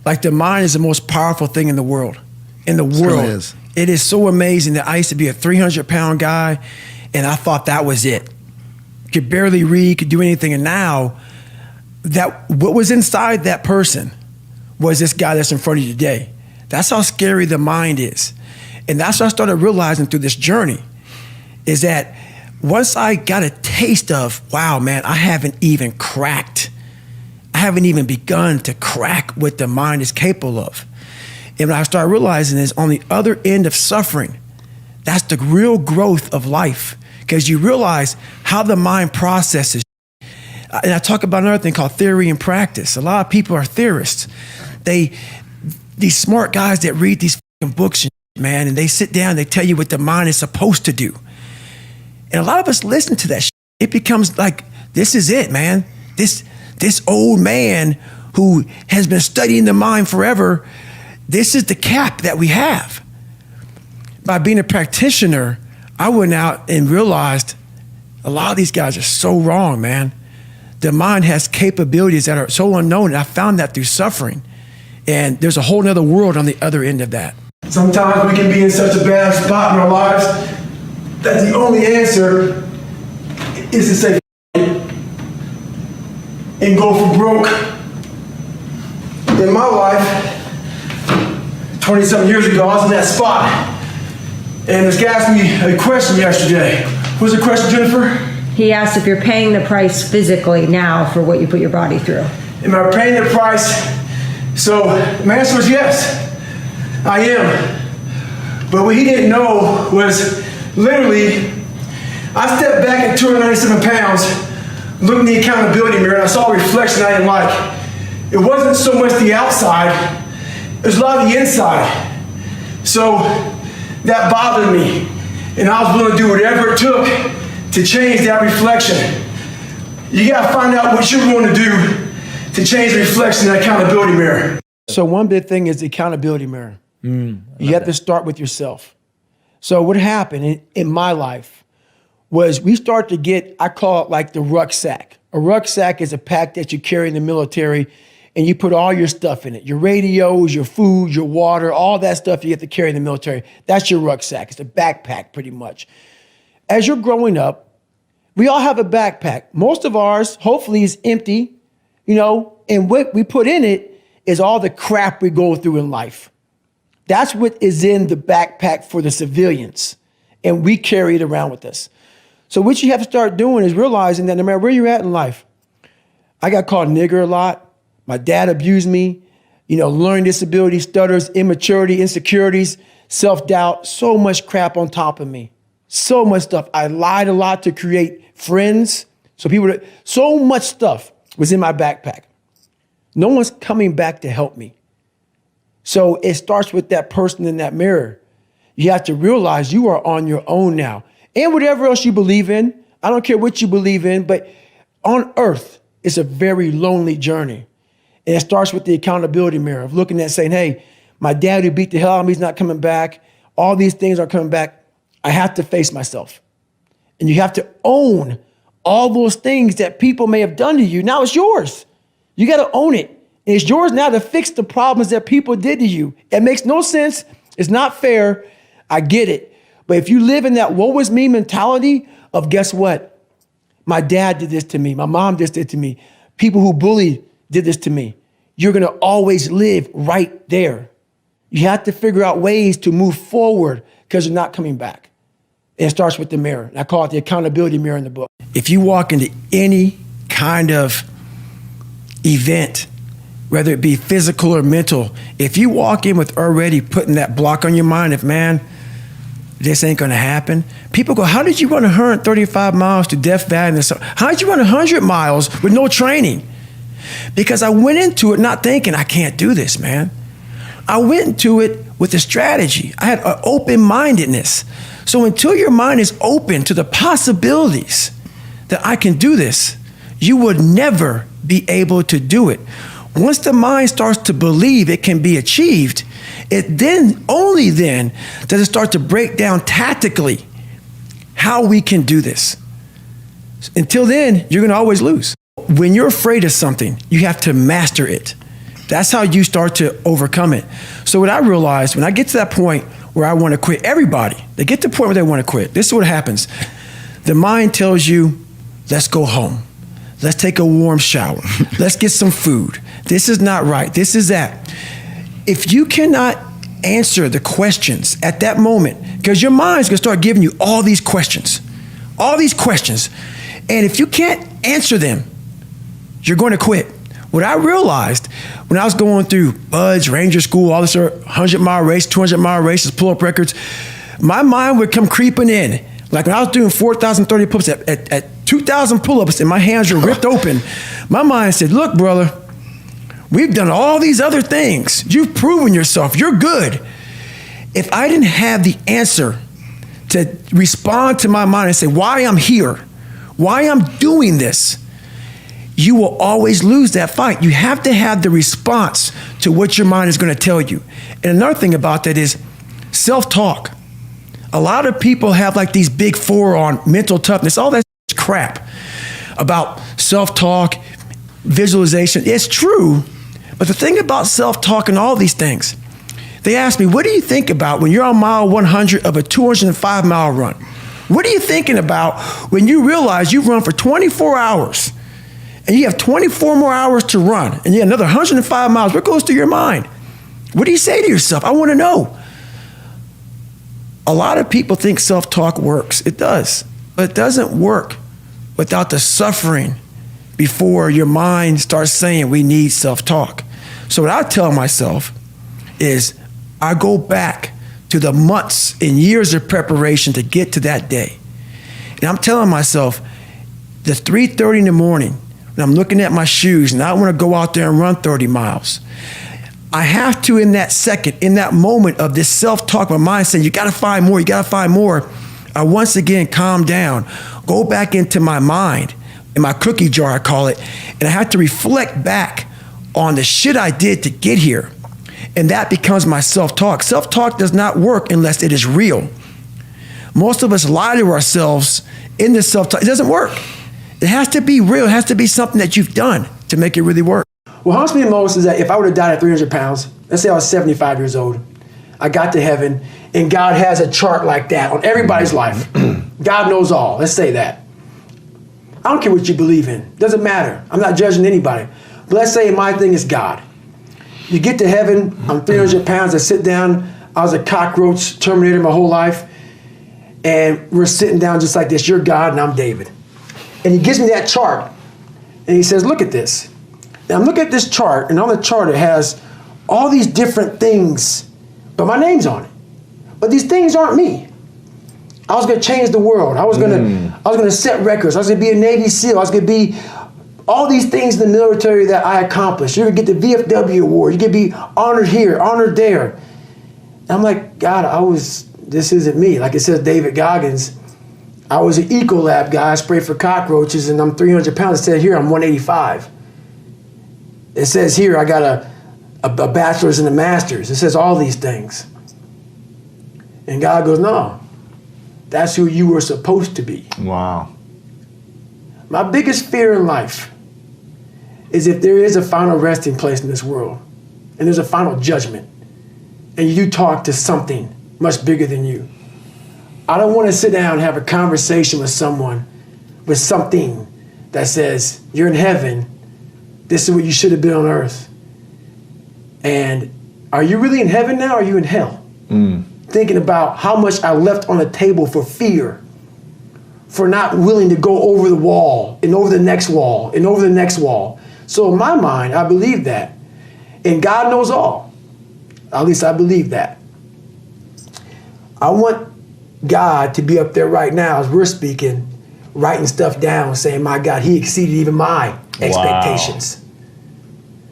Speaker 2: like the mind is the most powerful thing in the world. In the world. It is so amazing that I used to be a 300-pound guy and I thought that was it. Could barely read, could do anything. And now, that what was inside that person was this guy that's in front of you today. That's how scary the mind is. And that's what I started realizing through this journey, is that once I got a taste of, wow, man, I haven't even cracked. I haven't even begun to crack what the mind is capable of. And what I started realizing is on the other end of suffering, that's the real growth of life, because you realize how the mind processes. And I talk about another thing called theory and practice. A lot of people are theorists. These smart guys that read these books, man, and they sit down, they tell you what the mind is supposed to do. And a lot of us listen to that shit. It becomes like, this is it, man. This old man who has been studying the mind forever, this is the cap that we have. By being a practitioner, I went out and realized a lot of these guys are so wrong, man. The mind has capabilities that are so unknown, and I found that through suffering. And there's a whole nother world on the other end of that. Sometimes we can be in such a bad spot in our lives that the only answer is to say and go for broke. In my life, 20-something years ago, I was in that spot. And this guy asked me a question yesterday. What was the question, Jennifer?
Speaker 13: He asked if you're paying the price physically now for what you put your body through.
Speaker 2: Am I paying the price? So my answer was yes, I am. But what he didn't know was literally, I stepped back at 297 pounds, looked in the accountability mirror, and I saw a reflection I didn't like. It wasn't so much the outside, it was a lot of the inside. So that bothered me. And I was willing to do whatever it took to change that reflection. You gotta find out what you're going to do to change the reflection in the accountability mirror. So one big thing is the accountability mirror. You have to start with yourself. So what happened in my life was we start to get, I call it like the rucksack. A rucksack is a pack that you carry in the military and you put all your stuff in it. Your radios, your food, your water, all that stuff you have to carry in the military. That's your rucksack. It's a backpack pretty much. As you're growing up, we all have a backpack. Most of ours, hopefully, is empty, you know, and what we put in it is all the crap we go through in life. That's what is in the backpack for the civilians, and we carry it around with us. So what you have to start doing is realizing that no matter where you're at in life, I got called nigger a lot. My dad abused me, you know, learning disabilities, stutters, immaturity, insecurities, self-doubt, so much crap on top of me. So much stuff. I lied a lot to create friends. So much stuff was in my backpack. No one's coming back to help me. So it starts with that person in that mirror. You have to realize you are on your own now. And whatever else you believe in, I don't care what you believe in, but on earth, it's a very lonely journey. And it starts with the accountability mirror of looking at saying, hey, my dad who beat the hell out of me is not coming back. All these things are coming back. I have to face myself. And you have to own all those things that people may have done to you. Now it's yours. You got to own it. And it's yours now to fix the problems that people did to you. It makes no sense. It's not fair. I get it. But if you live in that woe is me mentality of guess what? My dad did this to me. My mom did this to me. People who bullied did this to me. You're going to always live right there. You have to figure out ways to move forward because you're not coming back. And it starts with the mirror. And I call it the accountability mirror in the book. If you walk into any kind of event, whether it be physical or mental, if you walk in with already putting that block on your mind of, man, this ain't gonna happen. People go, how did you run 135 miles to Death Valley? How did you run 100 miles with no training? Because I went into it not thinking, I can't do this, man. I went into it with a strategy. I had an open-mindedness. So until your mind is open to the possibilities that I can do this, you would never be able to do it. Once the mind starts to believe it can be achieved, only then does it start to break down tactically how we can do this. Until then, you're gonna always lose. When you're afraid of something, you have to master it. That's how you start to overcome it. So what I realized, when I get to that point where I wanna quit, everybody, they get to the point where they wanna quit. This is what happens. The mind tells you, let's go home. Let's take a warm shower. Let's get some food. This is not right. This is that. If you cannot answer the questions at that moment, because your mind's gonna start giving you all these questions. And if you can't answer them, you're going to quit. What I realized when I was going through BUD/S, Ranger School, all this 100-mile race, 200-mile races, pull-up records, my mind would come creeping in. Like when I was doing 4,030 pull-ups at 2,000 pull-ups and my hands were ripped open, my mind said, look, brother, we've done all these other things. You've proven yourself. You're good. If I didn't have the answer to respond to my mind and say why I'm here, why I'm doing this, you will always lose that fight. You have to have the response to what your mind is going to tell you. And another thing about that is self-talk. A lot of people have like these big four on mental toughness, all that crap about self-talk, visualization. It's true, but the thing about self-talk and all these things, they ask me, what do you think about when you're on mile 100 of a 205-mile run? What are you thinking about when you realize you've run for 24 hours and you have 24 more hours to run and you have another 105 miles? What goes through your mind? What do you say to yourself? I want to know. A lot of people think self-talk works. It does, but it doesn't work without the suffering before your mind starts saying we need self-talk. So what I tell myself is I go back to the months and years of preparation to get to that day. And I'm telling myself, the 3:30 in the morning, when I'm looking at my shoes and I want to go out there and run 30 miles, I have to, in that second, in that moment of this self-talk, my mind saying, you got to find more, you got to find more. I once again calm down, go back into my mind, in my cookie jar, I call it, and I have to reflect back on the shit I did to get here. And that becomes my self-talk. Self-talk does not work unless it is real. Most of us lie to ourselves in this self-talk. It doesn't work. It has to be real. It has to be something that you've done to make it really work. What haunts me the most is that if I would have died at 300 pounds, let's say I was 75 years old, I got to heaven, and God has a chart like that on everybody's life. God knows all. Let's say that. I don't care what you believe in. It doesn't matter. I'm not judging anybody. But let's say my thing is God. You get to heaven, I'm 300 pounds, I sit down, I was a cockroach Terminator my whole life, and we're sitting down just like this. You're God and I'm David. And he gives me that chart, and he says, look at this. And I'm looking at this chart, and on the chart it has all these different things, but my name's on it. But these things aren't me. I was gonna change the world. I was gonna set records. I was gonna be a Navy SEAL. I was gonna be all these things in the military that I accomplished. You're gonna get the VFW award. You're gonna be honored here, honored there. And I'm like, God, this isn't me. Like it says David Goggins, I was an Ecolab guy. I sprayed for cockroaches and I'm 300 pounds. It said here I'm 185. It says here I got a bachelor's and a master's. It says all these things. And God goes, no, that's who you were supposed to be.
Speaker 3: Wow.
Speaker 2: My biggest fear in life is if there is a final resting place in this world and there's a final judgment and you do talk to something much bigger than you. I don't want to sit down and have a conversation with someone with something that says, you're in heaven, this is what you should have been on earth. And are you really in heaven now or are you in hell? Thinking about how much I left on the table for fear, for not willing to go over the wall and over the next wall and over the next wall. So in my mind, I believe that. And God knows all. At least I believe that. I want God to be up there right now as we're speaking, writing stuff down, saying, my God, he exceeded even my expectations. Wow.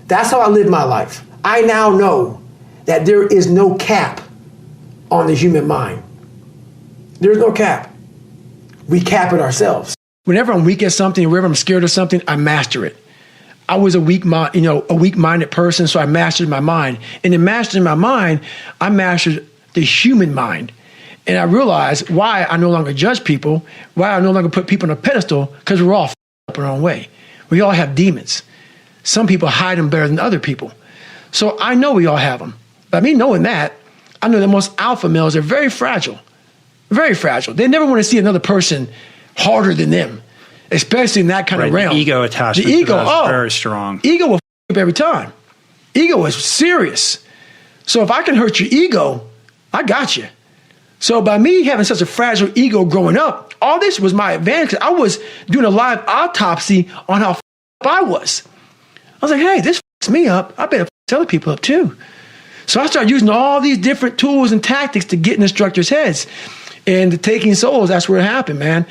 Speaker 2: That's how I live my life. I now know that there is no cap on the human mind. There's no cap. We cap it ourselves. Whenever I'm weak at something, whenever I'm scared of something, I master it. I was a weak-minded person, so I mastered my mind. And in mastering my mind, I mastered the human mind. And I realized why I no longer judge people, why I no longer put people on a pedestal, because we're all up our own way. We all have demons. Some people hide them better than other people. So I know we all have them. But me knowing that, I know that most alpha males are very fragile. Very fragile. They never want to see another person harder than them, especially in that kind of realm.
Speaker 9: The ego attachment
Speaker 2: the ego,
Speaker 9: to that is very strong.
Speaker 2: Ego will up every time. Ego is serious. So if I can hurt your ego, I got you. So by me having such a fragile ego growing up, all this was my advantage. I was doing a live autopsy on how up I was. I was like, hey, this me up. I better other people up too. So I started using all these different tools and tactics to get in instructors' heads. And the taking souls, that's where it happened, man.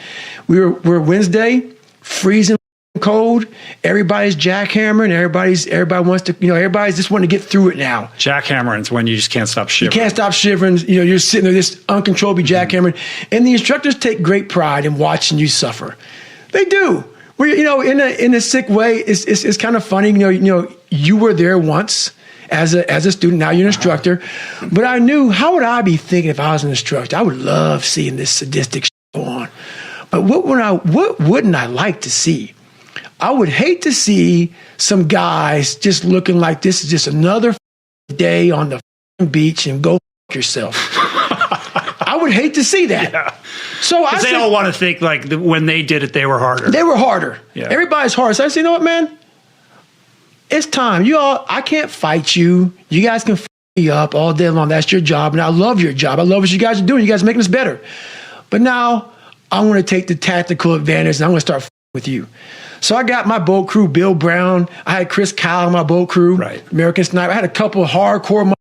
Speaker 2: We're Wednesday, freezing cold. Everybody's jackhammering. Everybody wants to, everybody's just wanting to get through it now.
Speaker 9: Jackhammering is when you just can't stop shivering.
Speaker 2: You can't stop shivering. You're sitting there, this uncontrollably jackhammering. And the instructors take great pride in watching you suffer. They do. We're, in a sick way. It's kind of funny. You were there once as a student. Now you're an instructor. But I knew, how would I be thinking if I was an instructor? I would love seeing this sadistic shit go on. But what wouldn't I like to see? I would hate to see some guys just looking like this is just another day on the beach and go yourself. I would hate to see that.
Speaker 9: Yeah.
Speaker 2: So
Speaker 9: they all want to think like when they did it, they were harder.
Speaker 2: They were harder.
Speaker 9: Yeah.
Speaker 2: Everybody's hard. So I said, you know what, man? It's time. I can't fight you. You guys can f me up all day long. That's your job. And I love your job. I love what you guys are doing. You guys are making us better. But now I want to take the tactical advantage and I'm going to start with you. So I got my boat crew, Bill Brown. I had Chris Kyle on my boat crew, right. American Sniper. I had a couple of hardcore.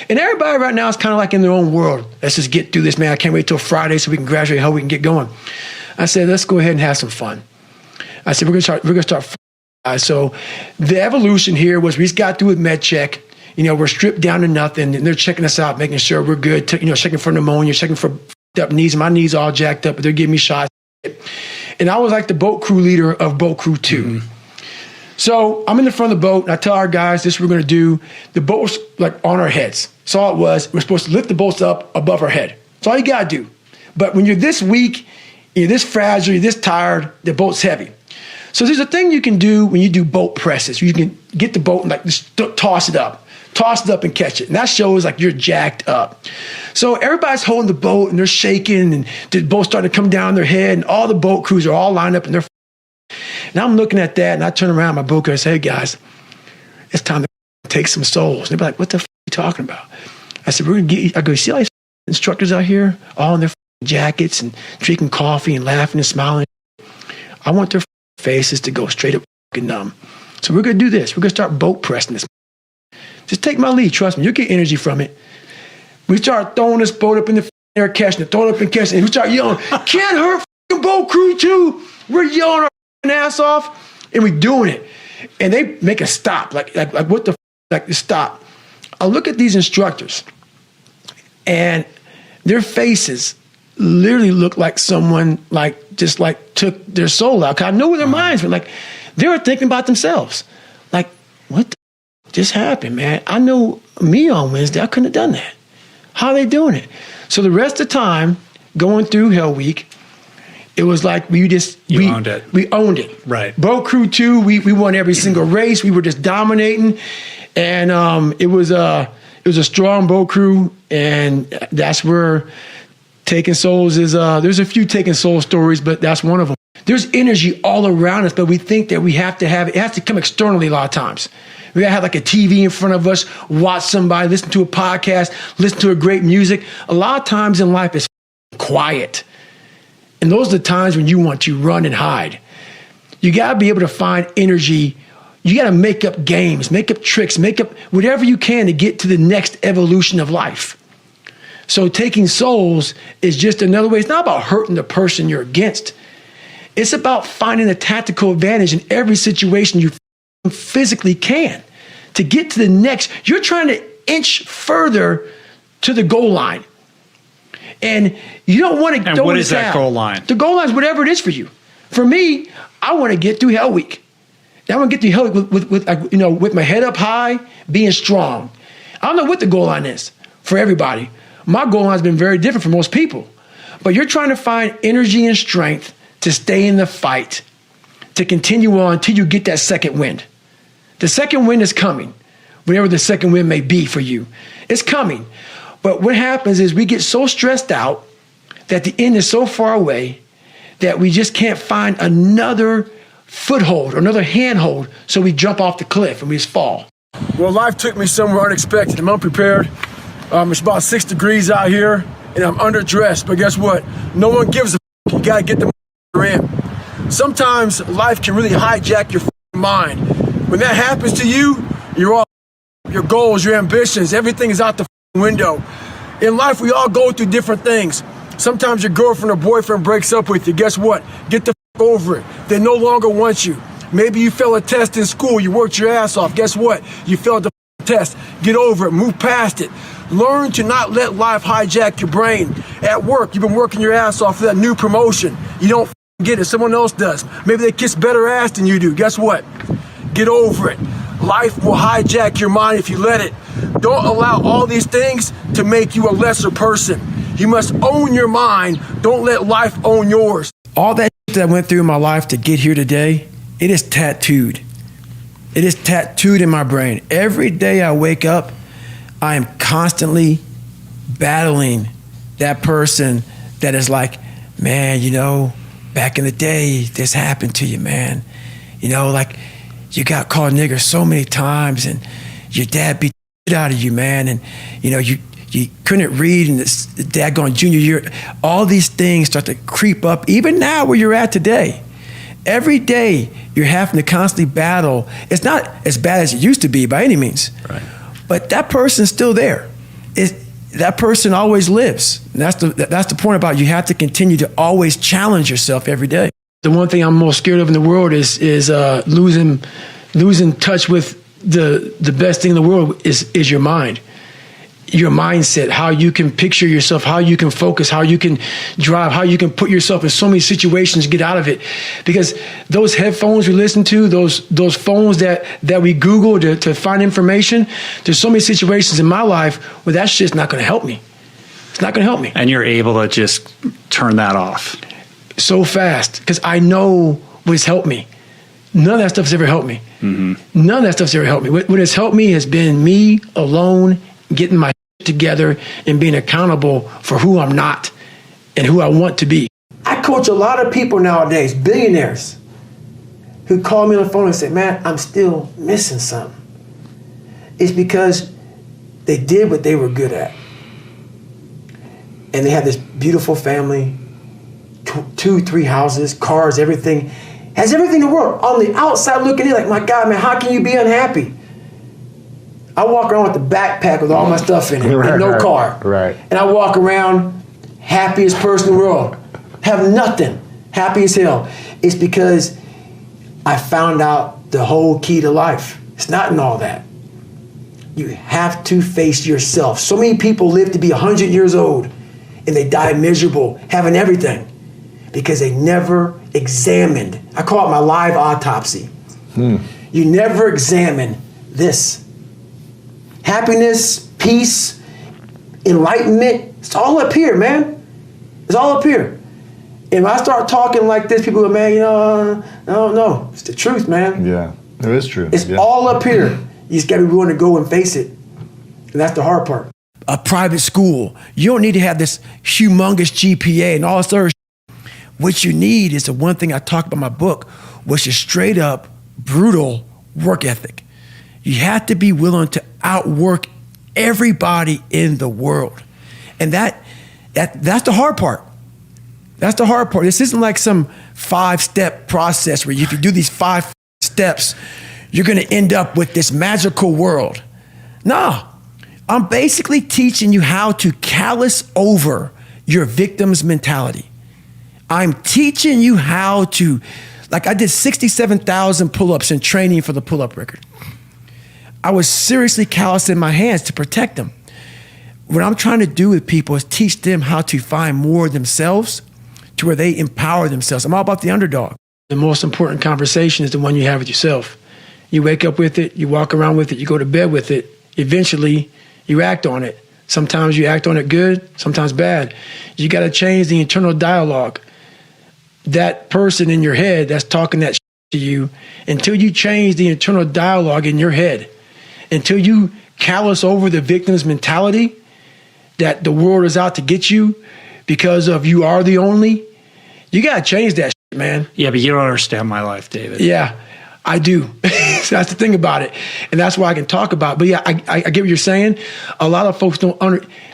Speaker 2: And everybody right now is kind of like in their own world. Let's just get through this, man. I can't wait till Friday so we can graduate, how we can get going. I said, let's go ahead and have some fun. I said, we're going to start. So the evolution here was we just got through with med check. We're stripped down to nothing, and they're checking us out, making sure we're good. Checking for pneumonia, checking for up knees. My knees all jacked up, but they're giving me shots. And I was like the boat crew leader of boat crew 2. Mm-hmm. So I'm in the front of the boat, and I tell our guys, this is what we're going to do. The boat was like on our heads. That's all it was. We're supposed to lift the boats up above our head. That's all you got to do. But when you're this weak, you're this fragile, you're this tired, the boat's heavy. So there's a thing you can do when you do boat presses. You can get the boat and like just toss it up and catch it. And that shows like you're jacked up. So everybody's holding the boat and they're shaking and the boat's starting to come down their head and all the boat crews are all lined up and they're. And I'm looking at that and I turn around my boat and I say, hey guys, it's time to take some souls. And they're like, what the f are you talking about? I said, we're going to get, I go, see all these instructors out here, all in their jackets and drinking coffee and laughing and smiling. I want their faces to go straight up numb. So we're going to do this. We're going to start boat pressing this. Just take my lead. Trust me. You'll get energy from it. We started throwing this boat up in the air, catching it, throwing it up and catching it. And we started yelling, "Can't hurt boat crew too." We're yelling our ass off, and we're doing it. And they make us stop, like what the like stop. I look at these instructors, and their faces literally look like someone just took their soul out. 'Cause I know where their minds were. Like they were thinking about themselves. Like, what the just happened, man? I know me on Wednesday, I couldn't have done that. How are they doing it? So the rest of the time, going through Hell Week, it was like we owned it. We owned it.
Speaker 9: Right.
Speaker 2: Boat Crew 2, we won every single race. We were just dominating, and it was a strong boat crew, and that's where Taking Souls is. There's a few Taking Souls stories, but that's one of them. There's energy all around us, but we think that we have to have it. It has to come externally a lot of times. We gotta have like a TV in front of us, watch somebody, listen to a podcast, listen to a great music. A lot of times in life it's quiet. And those are the times when you want to run and hide. You gotta be able to find energy. You gotta make up games, make up tricks, make up whatever you can to get to the next evolution of life. So Taking Souls is just another way. It's not about hurting the person you're against. It's about finding a tactical advantage in every situation you physically can to get to the next. You're trying to inch further to the goal line. And you don't want to.
Speaker 9: And what is that goal line?
Speaker 2: The goal line is whatever it is for you. For me, I want to get through Hell Week. I want to get through Hell Week with my head up high, being strong. I don't know what the goal line is for everybody. My goal line has been very different for most people. But you're trying to find energy and strength to stay in the fight, to continue on until you get that second wind. The second wind is coming, whatever the second wind may be for you. It's coming. But what happens is we get so stressed out that the end is so far away that we just can't find another foothold or another handhold, so we jump off the cliff and we just fall.
Speaker 5: Well, life took me somewhere unexpected. I'm unprepared. It's about 6 degrees out here, and I'm underdressed. But guess what? No one gives a f***. You got to get the you're in. Sometimes life can really hijack your mind. When that happens to you, you're all your goals, your ambitions, everything is out the window. In life, we all go through different things. Sometimes your girlfriend or boyfriend breaks up with you. Guess what? Get the over it. They no longer want you. Maybe you failed a test in school. You worked your ass off. Guess what? You failed the test. Get over it. Move past it. Learn to not let life hijack your brain. At work, you've been working your ass off for that new promotion. You don't get it. Someone else does. Maybe they kiss better ass than you do. Guess what? Get over it. Life will hijack your mind if you let it. Don't allow all these things to make you a lesser person. You must own your mind. Don't let life own yours.
Speaker 2: All that I went through in my life to get here today, it is tattooed. It is tattooed in my brain. Every day I wake up, I am constantly battling that person that is like, man, back in the day, this happened to you, man. Like you got called nigger so many times and your dad beat the shit out of you, man. And, you couldn't read in this daggone junior year. All these things start to creep up, even now where you're at today. Every day you're having to constantly battle. It's not as bad as it used to be by any means.
Speaker 11: Right.
Speaker 2: But that person's still there. That person always lives. And that's the point about you have to continue to always challenge yourself every day. The one thing I'm most scared of in the world is losing touch with the best thing in the world is your mind. Your mindset, how you can picture yourself, how you can focus, how you can drive, how you can put yourself in so many situations to get out of it. Because those headphones we listen to, those phones that we Google to find information, there's so many situations in my life where that shit's not going to help me. It's not going to help me.
Speaker 9: And you're able to just turn that off.
Speaker 2: So fast, because I know what's helped me. None of that stuff's ever helped me. Mm-hmm. None of that stuff's ever helped me. What has helped me has been me alone, getting my together and being accountable for who I'm not and who I want to be. I coach a lot of people nowadays, billionaires, who call me on the phone and say, man, I'm still missing something. It's because they did what they were good at. And they have this beautiful family, 2-3 houses, cars, everything. Has everything in the world. On the outside looking in, like, my God, man, how can you be unhappy? I walk around with the backpack with all my stuff in it and no car.
Speaker 3: Right.
Speaker 2: And I walk around happiest person in the world. Have nothing. Happy as hell. It's because I found out the whole key to life. It's not in all that. You have to face yourself. So many people live to be 100 years old and they die miserable, having everything, because they never examined. I call it my live autopsy. You never examine this. Happiness, peace, enlightenment, it's all up here, man. It's all up here. And when I start talking like this, people go, man, no. It's the truth, man.
Speaker 3: Yeah, it is true.
Speaker 2: It's all up here. You just gotta be willing to go and face it. And that's the hard part. A private school, you don't need to have this humongous GPA and all this other shit. What you need is the one thing I talk about in my book, which is straight up brutal work ethic. You have to be willing to outwork everybody in the world. And that's the hard part. That's the hard part. This isn't like some 5-step process where if you do these 5 steps, you're gonna end up with this magical world. Nah, I'm basically teaching you how to callous over your victim's mentality. I'm teaching you how to, like I did 67,000 pull-ups in training for the pull-up record. I was seriously callousing my hands to protect them. What I'm trying to do with people is teach them how to find more of themselves to where they empower themselves. I'm all about the underdog. The most important conversation is the one you have with yourself. You wake up with it, you walk around with it, you go to bed with it. Eventually, you act on it. Sometimes you act on it good, sometimes bad. You got to change the internal dialogue. That person in your head that's talking that to you, until you change the internal dialogue in your head, until you callous over the victim's mentality that the world is out to get you because of you are the only, you got to change that shit, man.
Speaker 9: Yeah, but you don't understand my life, David.
Speaker 2: Yeah, I do. So that's the thing about it. And that's why I can talk about it. But yeah, I get what you're saying. A lot of folks don't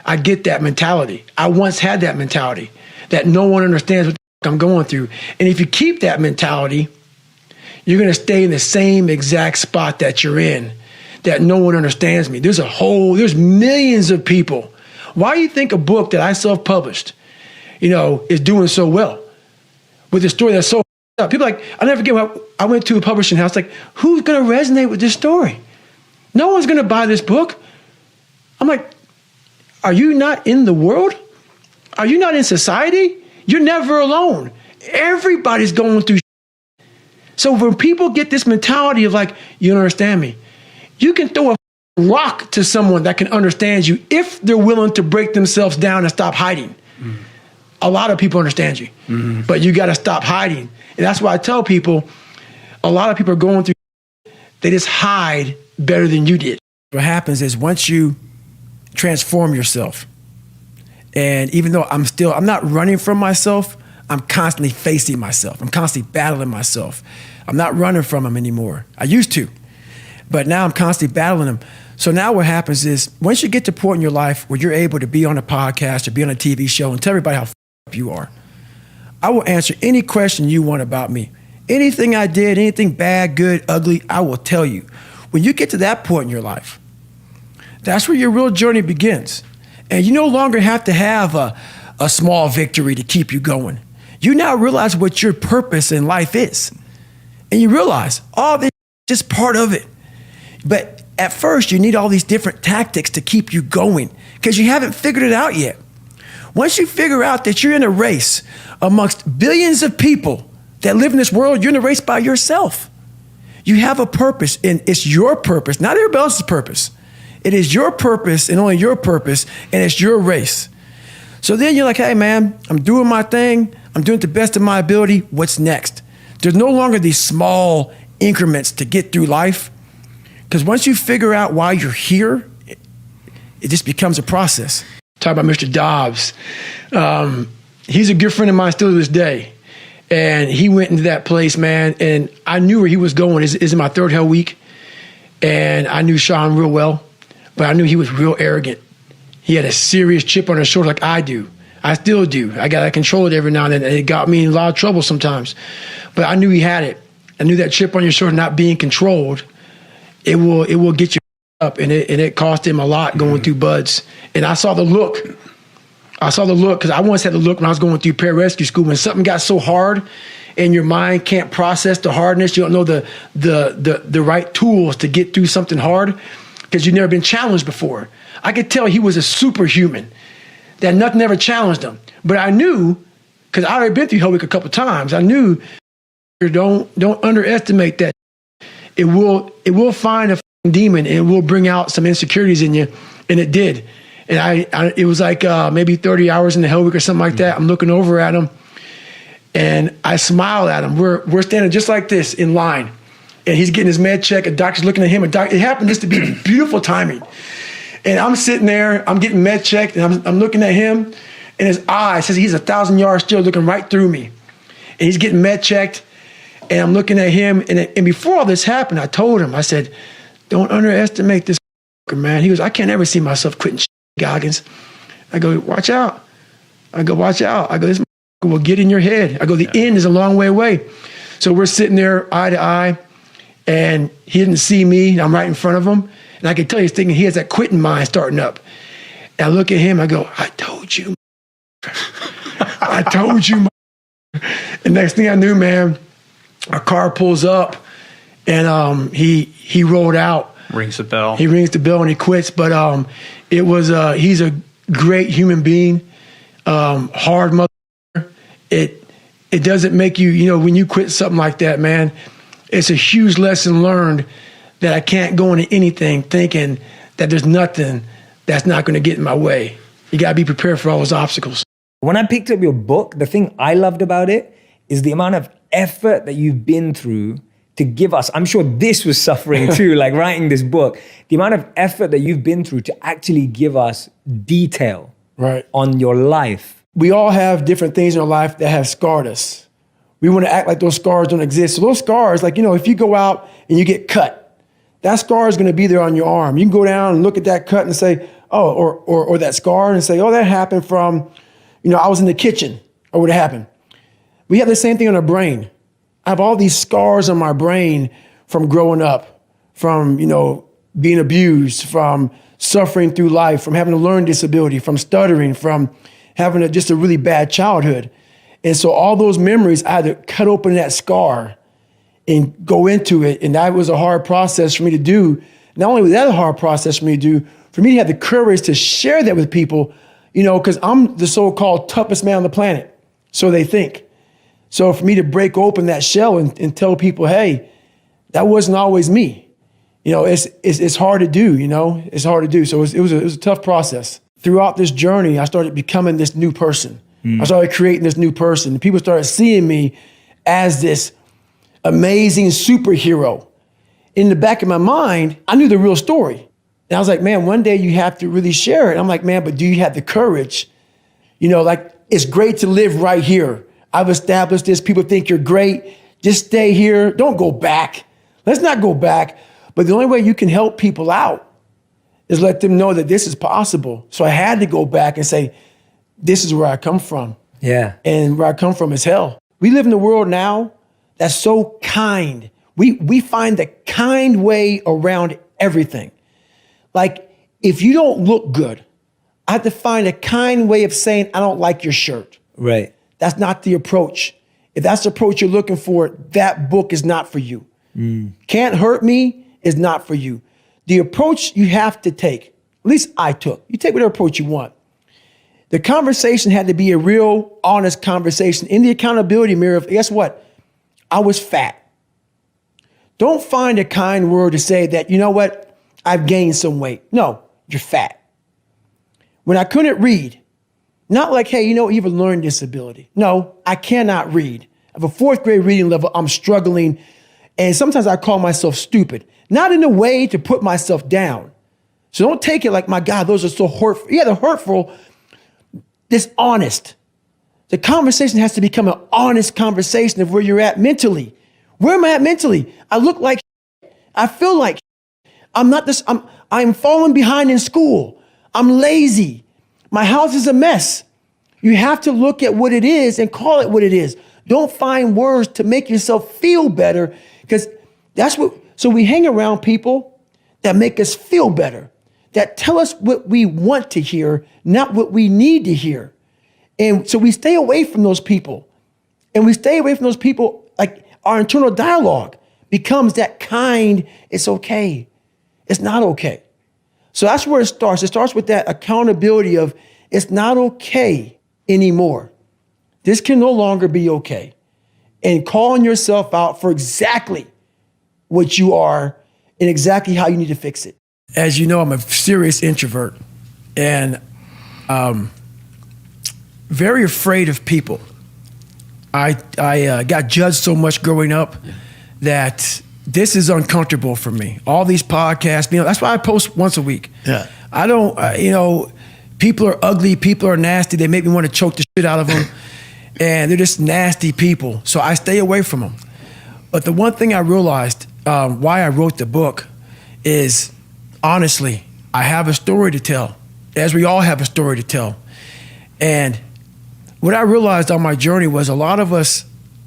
Speaker 2: I get that mentality. I once had that mentality that no one understands what the I'm going through. And if you keep that mentality, you're going to stay in the same exact spot that you're in, that no one understands me. There's millions of people. Why do you think a book that I self-published, is doing so well with a story that's so up? People like, I'll never forget, I went to a publishing house, like, who's going to resonate with this story? No one's going to buy this book. I'm like, are you not in the world? Are you not in society? You're never alone. Everybody's going through shit. So when people get this mentality of like, you don't understand me, you can throw a rock to someone that can understand you if they're willing to break themselves down and stop hiding. Mm-hmm. A lot of people understand you, but you got to stop hiding. And that's why I tell people, a lot of people are going through, they just hide better than you did. What happens is once you transform yourself, and even though I'm not running from myself, I'm constantly facing myself. I'm constantly battling myself. I'm not running from them anymore. I used to, but now I'm constantly battling them. So now what happens is once you get to a point in your life where you're able to be on a podcast or be on a TV show and tell everybody how up you are, I will answer any question you want about me. Anything I did, anything bad, good, ugly, I will tell you. When you get to that point in your life, that's where your real journey begins. And you no longer have to have a small victory to keep you going. You now realize what your purpose in life is. And you realize all this is just part of it. But at first, you need all these different tactics to keep you going because you haven't figured it out yet. Once you figure out that you're in a race amongst billions of people that live in this world, you're in a race by yourself. You have a purpose, and it's your purpose, not everybody else's purpose. It is your purpose and only your purpose, and it's your race. So then you're like, hey, man, I'm doing my thing. I'm doing it to the best of my ability. What's next? There's no longer these small increments to get through life, because once you figure out why you're here, it just becomes a process. Talk about Mr. Dobbs. He's a good friend of mine still to this day. And he went into that place, man, and I knew where he was going. It's in my third hell week, and I knew Sean real well, but I knew he was real arrogant. He had a serious chip on his shoulder like I do. I still do. I got to control it every now and then, and it got me in a lot of trouble sometimes. But I knew he had it. I knew that chip on your shoulder not being controlled, it will get you. up, and it cost him a lot going through buds. And I saw the look. Because I once had the look when I was going through pararescue school, when something got so hard and your mind can't process the hardness, you don't know the right tools to get through something hard because you've never been challenged before. I could tell he was a superhuman, that nothing ever challenged him. But I knew, because I already been through Hell Week a couple times, I knew, don't underestimate that. It will find a demon, and it will bring out some insecurities in you, and it did. And it was like maybe 30 hours in the Hell Week or something like that. I'm looking over at him, and I smile at him. We're standing just like this in line, and he's getting his med check. A doctor's looking at him. It happened just to be beautiful timing. And I'm sitting there. I'm getting med checked, and I'm looking at him, and his eye says he's 1,000 yards still, looking right through me. And he's getting med checked, and I'm looking at him. And before all this happened, I told him, I said, "Don't underestimate this man." He goes, "I can't ever see myself quitting Goggins." I go, "Watch out." I go, "Watch out." I go, "This will get in your head." I go, "The end is a long way away." So we're sitting there eye to eye, and he didn't see me. I'm right in front of him. And I can tell he's thinking he has that quitting mind starting up. And I look at him, I go, "I told you. I told you." And next thing I knew, man, a car pulls up, and he rolled out.
Speaker 9: Rings the bell.
Speaker 2: He rings the bell and he quits. But it was he's a great human being, hard mother. It doesn't make you, when you quit something like that, man, it's a huge lesson learned that I can't go into anything thinking that there's nothing that's not going to get in my way. You got to be prepared for all those obstacles.
Speaker 8: When I picked up your book, the thing I loved about it is the amount of effort that you've been through to give us. I'm sure this was suffering too, like writing this book. The amount of effort that you've been through to actually give us detail on your life.
Speaker 2: We all have different things in our life that have scarred us. We want to act like those scars don't exist. So those scars, like, if you go out and you get cut, that scar is going to be there on your arm. You can go down and look at that cut and say, oh, or that scar and say, oh, that happened from, I was in the kitchen, or what happened. We have the same thing on our brain. I have all these scars on my brain from growing up, from, being abused, from suffering through life, from having a learning disability, from stuttering, from having just a really bad childhood. And so all those memories, I had to cut open that scar and go into it. And that was a hard process for me to do. Not only was that a hard process for me to do, for me to have the courage to share that with people, because I'm the so-called toughest man on the planet. So they think. So for me to break open that shell and tell people, hey, that wasn't always me. It's hard to do, it's hard to do. So it was a tough process. Throughout this journey, I started becoming this new person. I started creating this new person. And people started seeing me as this amazing superhero. In the back of my mind, I knew the real story. And I was like, man, one day you have to really share it. I'm like, man, but do you have the courage? It's great to live right here. I've established this. People think you're great. Just stay here. Don't go back. Let's not go back. But the only way you can help people out is let them know that this is possible. So I had to go back and say, this is where I come from.
Speaker 8: Yeah.
Speaker 2: And where I come from is hell. We live in a world now that's so kind. We find the kind way around everything. Like, if you don't look good, I have to find a kind way of saying, I don't like your shirt.
Speaker 8: Right.
Speaker 2: That's not the approach. If that's the approach you're looking for, that book is not for you. Can't Hurt Me is not for you. The approach you have to take, at least I took, you take whatever approach you want. The conversation had to be a real, honest conversation in the accountability mirror of, guess what? I was fat. Don't find a kind word to say that, you know what? I've gained some weight. No, you're fat. When I couldn't read, not like, hey, you have a learning disability. No, I cannot read. I have a 4th grade reading level. I'm struggling. And sometimes I call myself stupid. Not in a way to put myself down. So don't take it like, my God, those are so hurtful. Yeah, they're hurtful. This honest. The conversation has to become an honest conversation of where you're at mentally. Where am I at mentally? I look like I feel like I'm not this. I'm falling behind in school. I'm lazy. My house is a mess. You have to look at what it is and call it what it is. Don't find words to make yourself feel better, because that's what. So we hang around people that make us feel better, that tell us what we want to hear, not what we need to hear. And so we stay away from those people. And we stay away from those people, like our internal dialogue becomes that kind, it's okay. It's not okay. So that's where it starts. It starts with that accountability of it's not okay anymore. This can no longer be okay. And calling yourself out for exactly what you are and exactly how you need to fix it. As you know, I'm a serious introvert and very afraid of people. I got judged so much growing up that this is uncomfortable for me. All these podcasts, that's why I post once a week.
Speaker 6: Yeah.
Speaker 2: I don't, people are ugly, people are nasty. They make me want to choke the shit out of them. And they're just nasty people. So I stay away from them. But the one thing I realized why I wrote the book is, honestly, I have a story to tell, as we all have a story to tell. And what I realized on my journey was a lot of us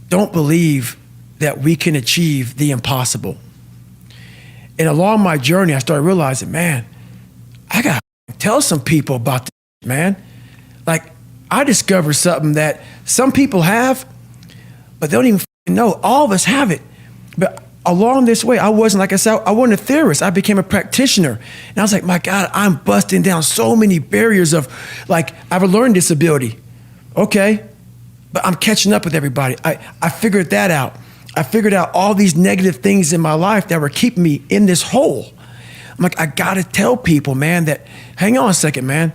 Speaker 2: don't believe that we can achieve the impossible. And along my journey, I started realizing, man, I got to tell some people about this, man. Like, I discovered something that some people have, but they don't even know. All of us have it. But along this way, I wasn't, like I said, I wasn't a theorist. I became a practitioner. And I was like, my God, I'm busting down so many barriers of, like, I have a learning disability. Okay, but I'm catching up with everybody. I figured that out. I figured out all these negative things in my life that were keeping me in this hole. I'm like, I gotta tell people, man, that, hang on a second, man.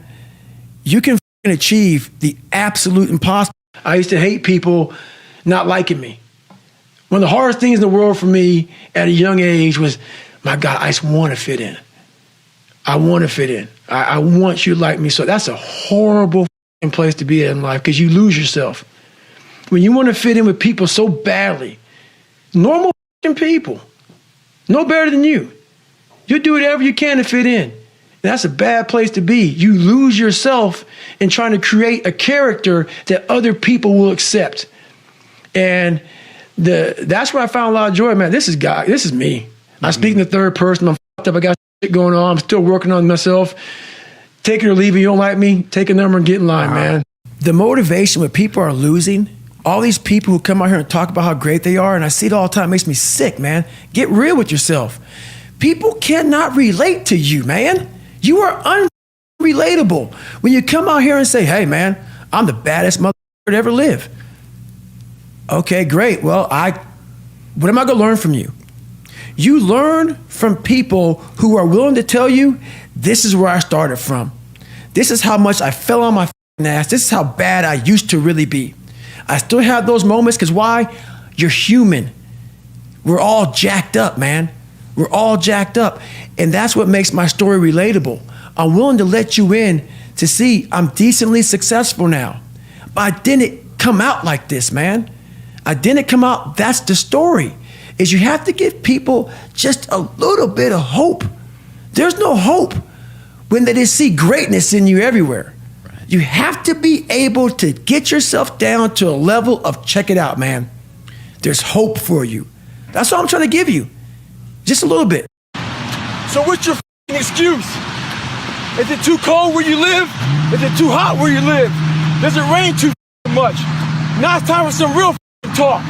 Speaker 2: You can achieve the absolute impossible. I used to hate people not liking me. One of the hardest things in the world for me at a young age was, my God, I just want to fit in. I want to fit in. I want you to like me. So that's a horrible place to be in life because you lose yourself. When you want to fit in with people so badly, normal people, no better than you. You'll do whatever you can to fit in. And that's a bad place to be. You lose yourself in trying to create a character that other people will accept. And that's where I found a lot of joy, man. This is God. This is me. I speak in the third person. I'm fucked up. I got shit going on. I'm still working on myself. Take it or leave it. You don't like me? Take a number and get in line, man. The motivation when people are losing, all these people who come out here and talk about how great they are, and I see it all the time, makes me sick, man. Get real with yourself. People cannot relate to you, man. You are unrelatable. When you come out here and say, hey, man, I'm the baddest motherfucker to ever live. Okay, great. Well, what am I going to learn from you? You learn from people who are willing to tell you, this is where I started from. This is how much I fell on my ass. This is how bad I used to really be. I still have those moments because why? You're human. We're all jacked up, man. We're all jacked up. And that's what makes my story relatable. I'm willing to let you in to see I'm decently successful now. But I didn't come out like this, man. I didn't come out. That's the story. Is you have to give people just a little bit of hope. There's no hope when they just see greatness in you everywhere. Right. You have to be able to get yourself down to a level of check it out, man. There's hope for you. That's all I'm trying to give you. Just a little bit.
Speaker 5: So what's your excuse? Is it too cold where you live? Is it too hot where you live? Does it rain too much? Now it's time for some real talk.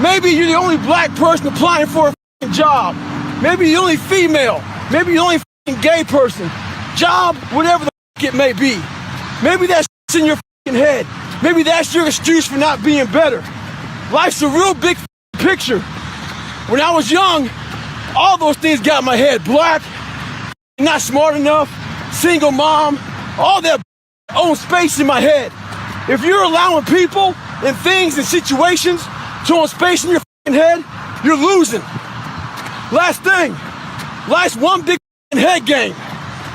Speaker 5: Maybe you're the only black person applying for a job. Maybe you're the only female. Maybe you're the only gay person. Job, whatever the it may be. Maybe that's in your head. Maybe that's your excuse for not being better. Life's a real big picture. When I was young, all those things got in my head. Black, not smart enough, single mom, all that own space in my head. If you're allowing people and things and situations to own space in your head, you're losing. Last thing, life's one big head game.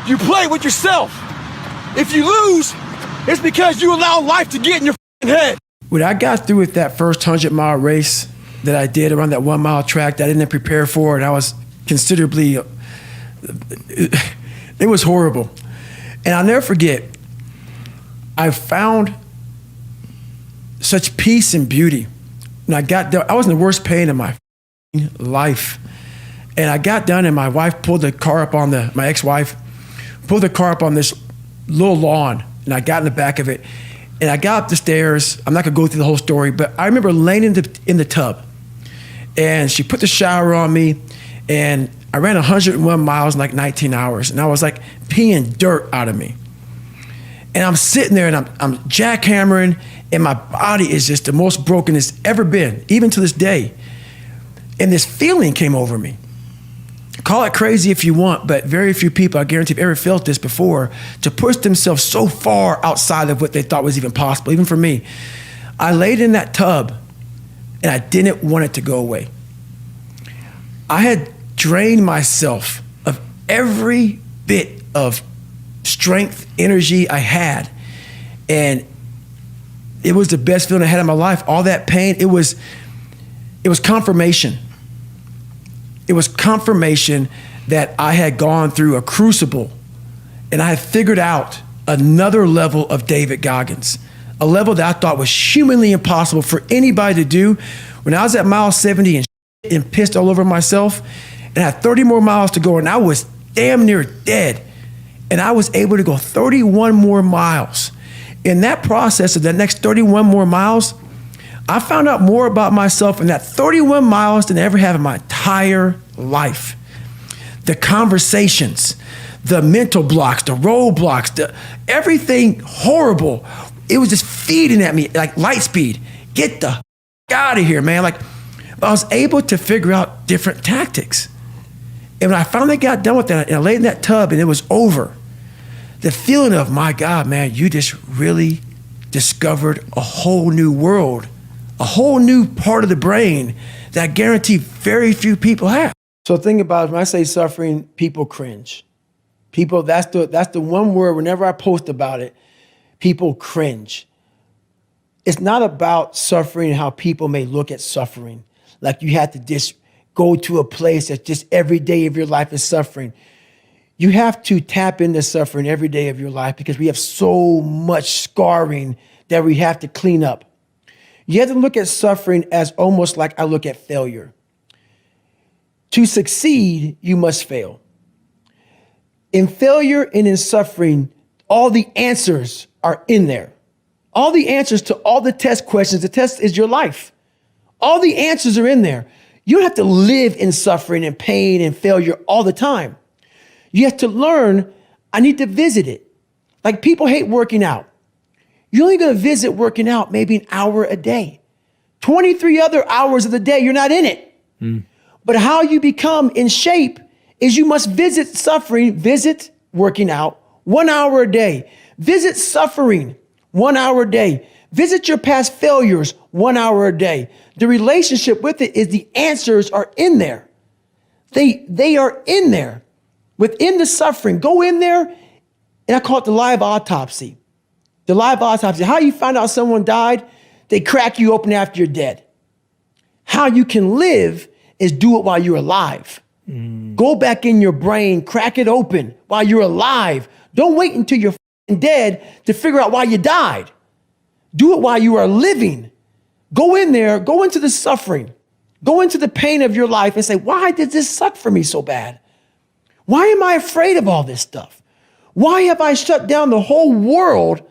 Speaker 5: You play with yourself. If you lose, it's because you allow life to get in your head.
Speaker 2: When I got through with that first 100-mile race that I did around that 1 mile track that I didn't prepare for, and I was considerably, it was horrible. And I'll never forget, I found such peace and beauty. When I got there, I was in the worst pain of my life. And I got done, and my wife pulled the car up on my ex-wife, pulled the car up on this little lawn, and I got in the back of it. And I got up the stairs. I'm not gonna go through the whole story, but I remember laying in the tub, and she put the shower on me, and I ran 101 miles in like 19 hours, and I was like peeing dirt out of me. And I'm sitting there, and I'm jackhammering, and my body is just the most broken it's ever been, even to this day. And this feeling came over me. Call it crazy if you want, but very few people, I guarantee, have ever felt this before, to push themselves so far outside of what they thought was even possible, even for me. I laid in that tub, and I didn't want it to go away. I had drained myself of every bit of strength, energy I had, and it was the best feeling I had in my life. All that pain, it was confirmation. It was confirmation that I had gone through a crucible, and I had figured out another level of David Goggins, a level that I thought was humanly impossible for anybody to do. When I was at mile 70 and pissed all over myself, and I had 30 more miles to go, and I was damn near dead, and I was able to go 31 more miles. In that process of the next 31 more miles, I found out more about myself in that 31 miles than I ever have in my entire life. The conversations, the mental blocks, the roadblocks, everything horrible, it was just feeding at me like light speed. Get the out of here, man. Like, I was able to figure out different tactics. And when I finally got done with that, and I laid in that tub and it was over, the feeling of, my God, man, you just really discovered a whole new world, a whole new part of the brain that I guarantee very few people have. So think about it, when I say suffering, people cringe. People, that's the one word, whenever I post about it, people cringe. It's not about suffering and how people may look at suffering. Like you have to just go to a place that's just every day of your life is suffering. You have to tap into suffering every day of your life because we have so much scarring that we have to clean up. You have to look at suffering as almost like I look at failure. To succeed, you must fail. In failure and in suffering, all the answers are in there. All the answers to all the test questions. The test is your life. All the answers are in there. You don't have to live in suffering and pain and failure all the time. You have to learn, I need to visit it. Like people hate working out. You're only going to visit working out maybe an hour a day. 23 other hours of the day, you're not in it. But how you become in shape is you must visit suffering, visit working out 1 hour a day. Visit suffering 1 hour a day. Visit your past failures 1 hour a day. The relationship with it is the answers are in there. They are in there. Within the suffering, go in there, and I call it the live autopsy. The live autopsy. How you find out someone died? They crack you open after you're dead. How you can live is do it while you're alive. Go back in your brain, crack it open while you're alive. Don't wait until you're dead to figure out why you died. Do it while you are living. Go in there, go into the suffering, go into the pain of your life and say, why did this suck for me so bad? Why am I afraid of all this stuff? Why have I shut down the whole world?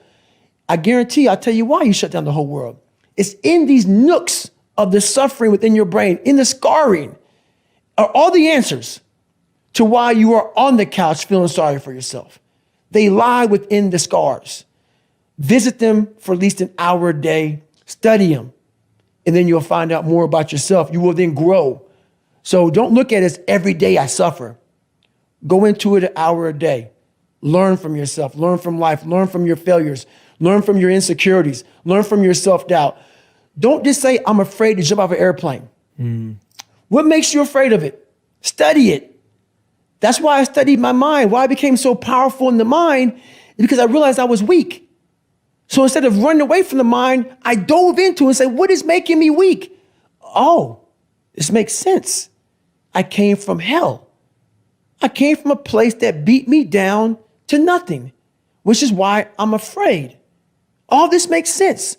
Speaker 2: I guarantee I'll tell you why you shut down the whole world. It's in these nooks of the suffering within your brain, in the scarring, are all the answers to why you are on the couch feeling sorry for yourself. They lie within the scars. Visit them for at least an hour a day, study them, and then you'll find out more about yourself. You will then grow. So don't look at it as every day I suffer. Go into it an hour a day. Learn from yourself, learn from life, learn from your failures, learn from your insecurities, learn from your self-doubt. Don't just say, I'm afraid to jump off an airplane. What makes you afraid of it? Study it. That's why I studied my mind. Why I became so powerful in the mind is because I realized I was weak. So instead of running away from the mind, I dove into it and said, what is making me weak? Oh, this makes sense. I came from hell. I came from a place that beat me down to nothing, which is why I'm afraid. All this makes sense.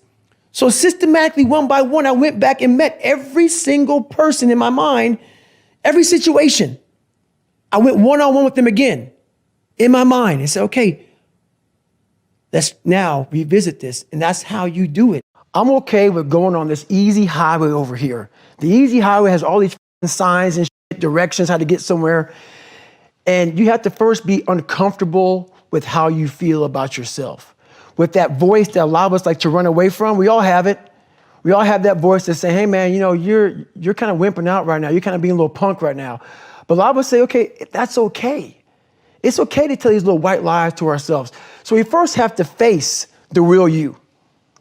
Speaker 2: So systematically, one by one, I went back and met every single person in my mind Every situation. I went one-on-one with them again in my mind and said, okay, let's now revisit this. And that's how you do it. I'm okay with going on this easy highway over here. The easy highway has all these signs and directions, how to get somewhere. And you have to first be uncomfortable with how you feel about yourself. With that voice that a lot of us like to run away from, we all have it. We all have that voice that say, hey man, you're kind of wimping out right now. You're kind of being a little punk right now. But a lot of us say, okay, that's okay. It's okay to tell these little white lies to ourselves. So we first have to face the real you.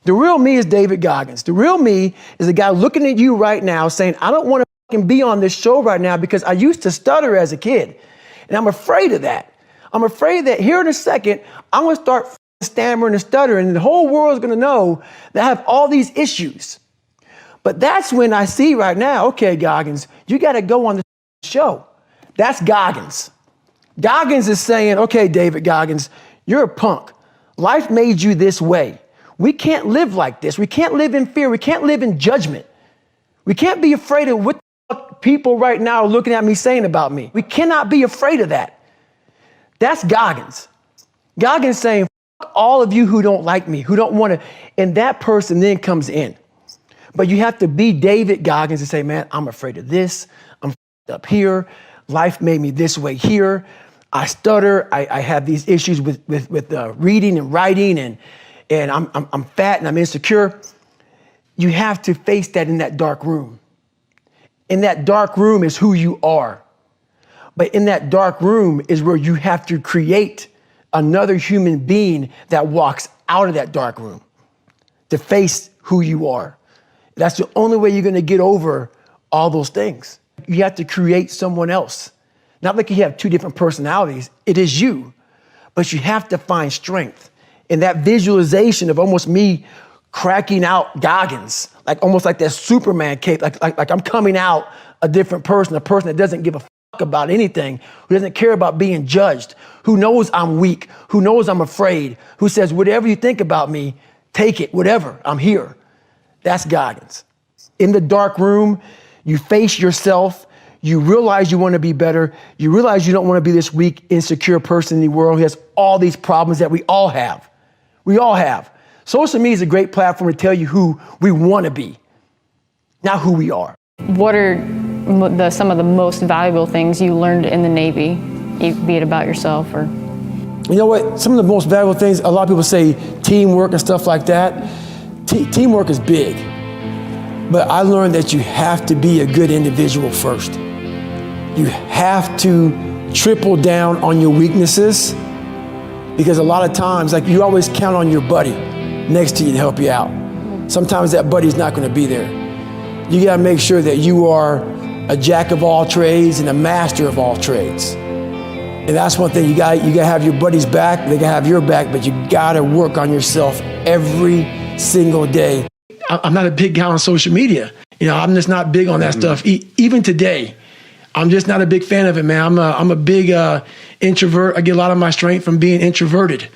Speaker 2: The real me is David Goggins. The real me is a guy looking at you right now saying, I don't want to fucking be on this show right now because I used to stutter as a kid. And I'm afraid of that. I'm afraid that here in a second, I'm going to start stammering and stuttering and the whole world is going to know that I have all these issues. But that's when I see right now, okay, Goggins, you got to go on the show. That's Goggins. Goggins is saying, okay, David Goggins, you're a punk. Life made you this way. We can't live like this. We can't live in fear. We can't live in judgment. We can't be afraid of what the fuck people right now are looking at me saying about me. We cannot be afraid of that. That's Goggins. Goggins saying, fuck all of you who don't like me, who don't want to, and that person then comes in. But you have to be David Goggins and say, man, I'm afraid of this. I'm up here. Life made me this way here. I stutter. I have these issues with reading and writing, and I'm fat and I'm insecure. You have to face that in that dark room. In that dark room is who you are. But in that dark room is where you have to create another human being that walks out of that dark room to face who you are. That's the only way you're going to get over all those things. You have to create someone else. Not like you have two different personalities. It is you. But you have to find strength. And that visualization of almost me cracking out Goggins, like almost like that Superman cape, like I'm coming out a different person, a person that doesn't give a fuck about anything, who doesn't care about being judged, who knows I'm weak, who knows I'm afraid, who says, whatever you think about me, take it, whatever, I'm here. That's Goggins. In the dark room, you face yourself. You realize you want to be better. You realize you don't want to be this weak, insecure person in the world who has all these problems that we all have. We all have. Social media is a great platform to tell you who we want to be, not who we are.
Speaker 12: What are some of the most valuable things you learned in the Navy, be it about yourself or?
Speaker 2: You know what? Some of the most valuable things, a lot of people say teamwork and stuff like that. Teamwork is big. But I learned that you have to be a good individual first. You have to triple down on your weaknesses, because a lot of times, like, you always count on your buddy next to you to help you out. Sometimes that buddy's not going to be there. You got to make sure that you are a jack of all trades and a master of all trades. And that's one thing, you got to have your buddy's back, they got to have your back, but you got to work on yourself every single day. I'm not a big guy on social media. I'm just not big on that stuff. Even today, I'm just not a big fan of it, man. I'm a big introvert. I get a lot of my strength from being introverted.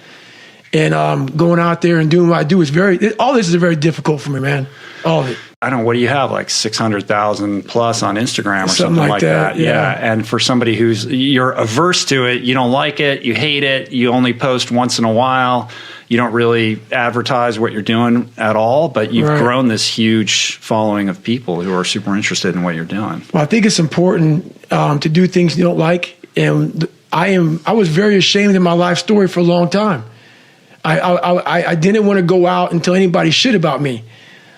Speaker 2: And going out there and doing what I do is all this is very difficult for me, man. All of it.
Speaker 9: I don't know, what do you have, like 600,000 plus on Instagram or something like that? Yeah. And for somebody you're averse to it, you don't like it, you hate it, you only post once in a while, you don't really advertise what you're doing at all, but you've grown this huge following of people who are super interested in what you're doing.
Speaker 2: Well, I think it's important to do things you don't like. And I was very ashamed of my life story for a long time. I didn't want to go out and tell anybody shit about me.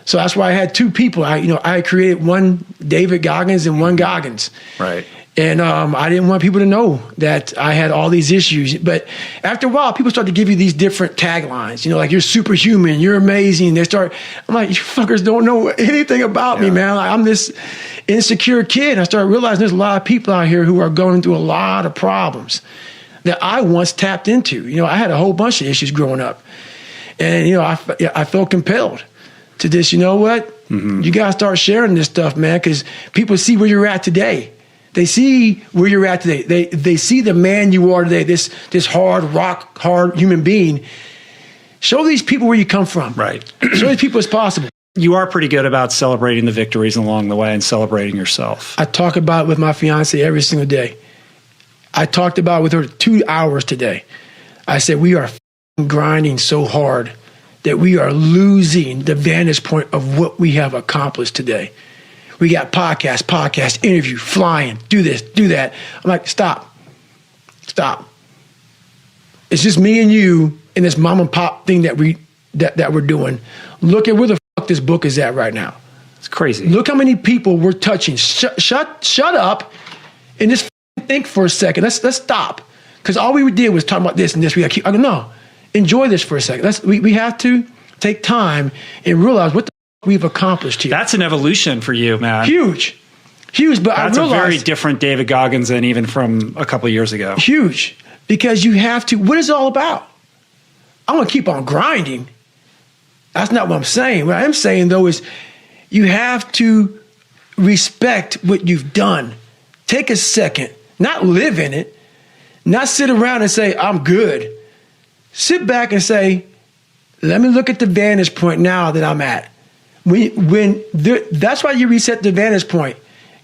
Speaker 2: So that's why I had two people. I created one David Goggins and one Goggins.
Speaker 9: Right.
Speaker 2: And I didn't want people to know that I had all these issues. But after a while, people start to give you these different taglines. Like, you're superhuman, you're amazing. I'm like, you fuckers don't know anything about me, man. Like, I'm this insecure kid. And I started realizing there's a lot of people out here who are going through a lot of problems that I once tapped into. I had a whole bunch of issues growing up. And, I felt compelled to this, you know what? Mm-hmm. You got to start sharing this stuff, man, because people see where you're at today. They see where you're at today. They see the man you are today, this rock hard human being. Show these people where you come from.
Speaker 9: Right.
Speaker 2: Show these people it's possible.
Speaker 9: you are pretty good about celebrating the victories along the way and celebrating yourself.
Speaker 2: I talk about it with my fiance every single day. I talked about it with her 2 hours today. I said, we are grinding so hard that we are losing the vantage point of what we have accomplished today. We got podcast, interview, flying, do this, do that. I'm like, stop. It's just me and you and this mom and pop thing that we're doing. Look at where the fuck this book is at right now.
Speaker 9: It's crazy.
Speaker 2: Look how many people we're touching. Shut up and just think for a second. Let's stop. Because all we did was talk about this and this. We got to keep. No, enjoy this for a second. We have to take time and realize what the fuck we've accomplished here.
Speaker 9: That's an evolution for you, man.
Speaker 2: Huge. But
Speaker 9: that's
Speaker 2: I realized,
Speaker 9: a very different David Goggins than even from a couple of years ago.
Speaker 2: Huge. Because you have to. What is it all about? I'm going to keep on grinding. That's not what I'm saying. What I am saying, though, is you have to respect what you've done. Take a second, not live in it, not sit around and say, I'm good. Sit back and say, let me look at the vantage point now that I'm at. That's why you reset the vantage point.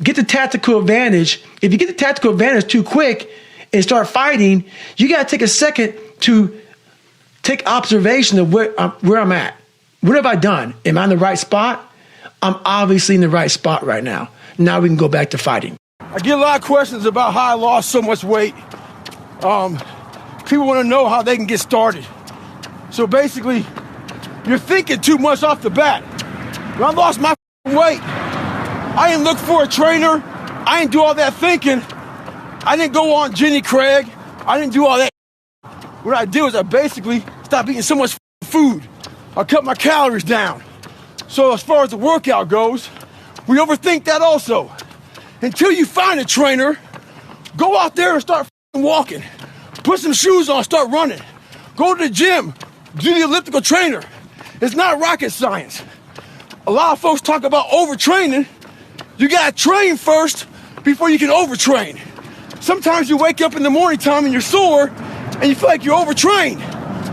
Speaker 2: Get the tactical advantage. If you get the tactical advantage too quick and start fighting, you got to take a second to take observation of where I'm at. What have I done? Am I in the right spot? I'm obviously in the right spot right now. Now we can go back to fighting.
Speaker 5: I get a lot of questions about how I lost so much weight. People want to know how they can get started. So basically, you're thinking too much off the bat. When I lost my weight, I didn't look for a trainer. I didn't do all that thinking. I didn't go on Jenny Craig. I didn't do all that. What I did was I basically stopped eating so much food. I cut my calories down. So as far as the workout goes, we overthink that also. Until you find a trainer, go out there and start walking. Put some shoes on, start running. Go to the gym, do the elliptical trainer. It's not rocket science. A lot of folks talk about overtraining. You gotta train first before you can overtrain. Sometimes you wake up in the morning time and you're sore and you feel like you're overtrained.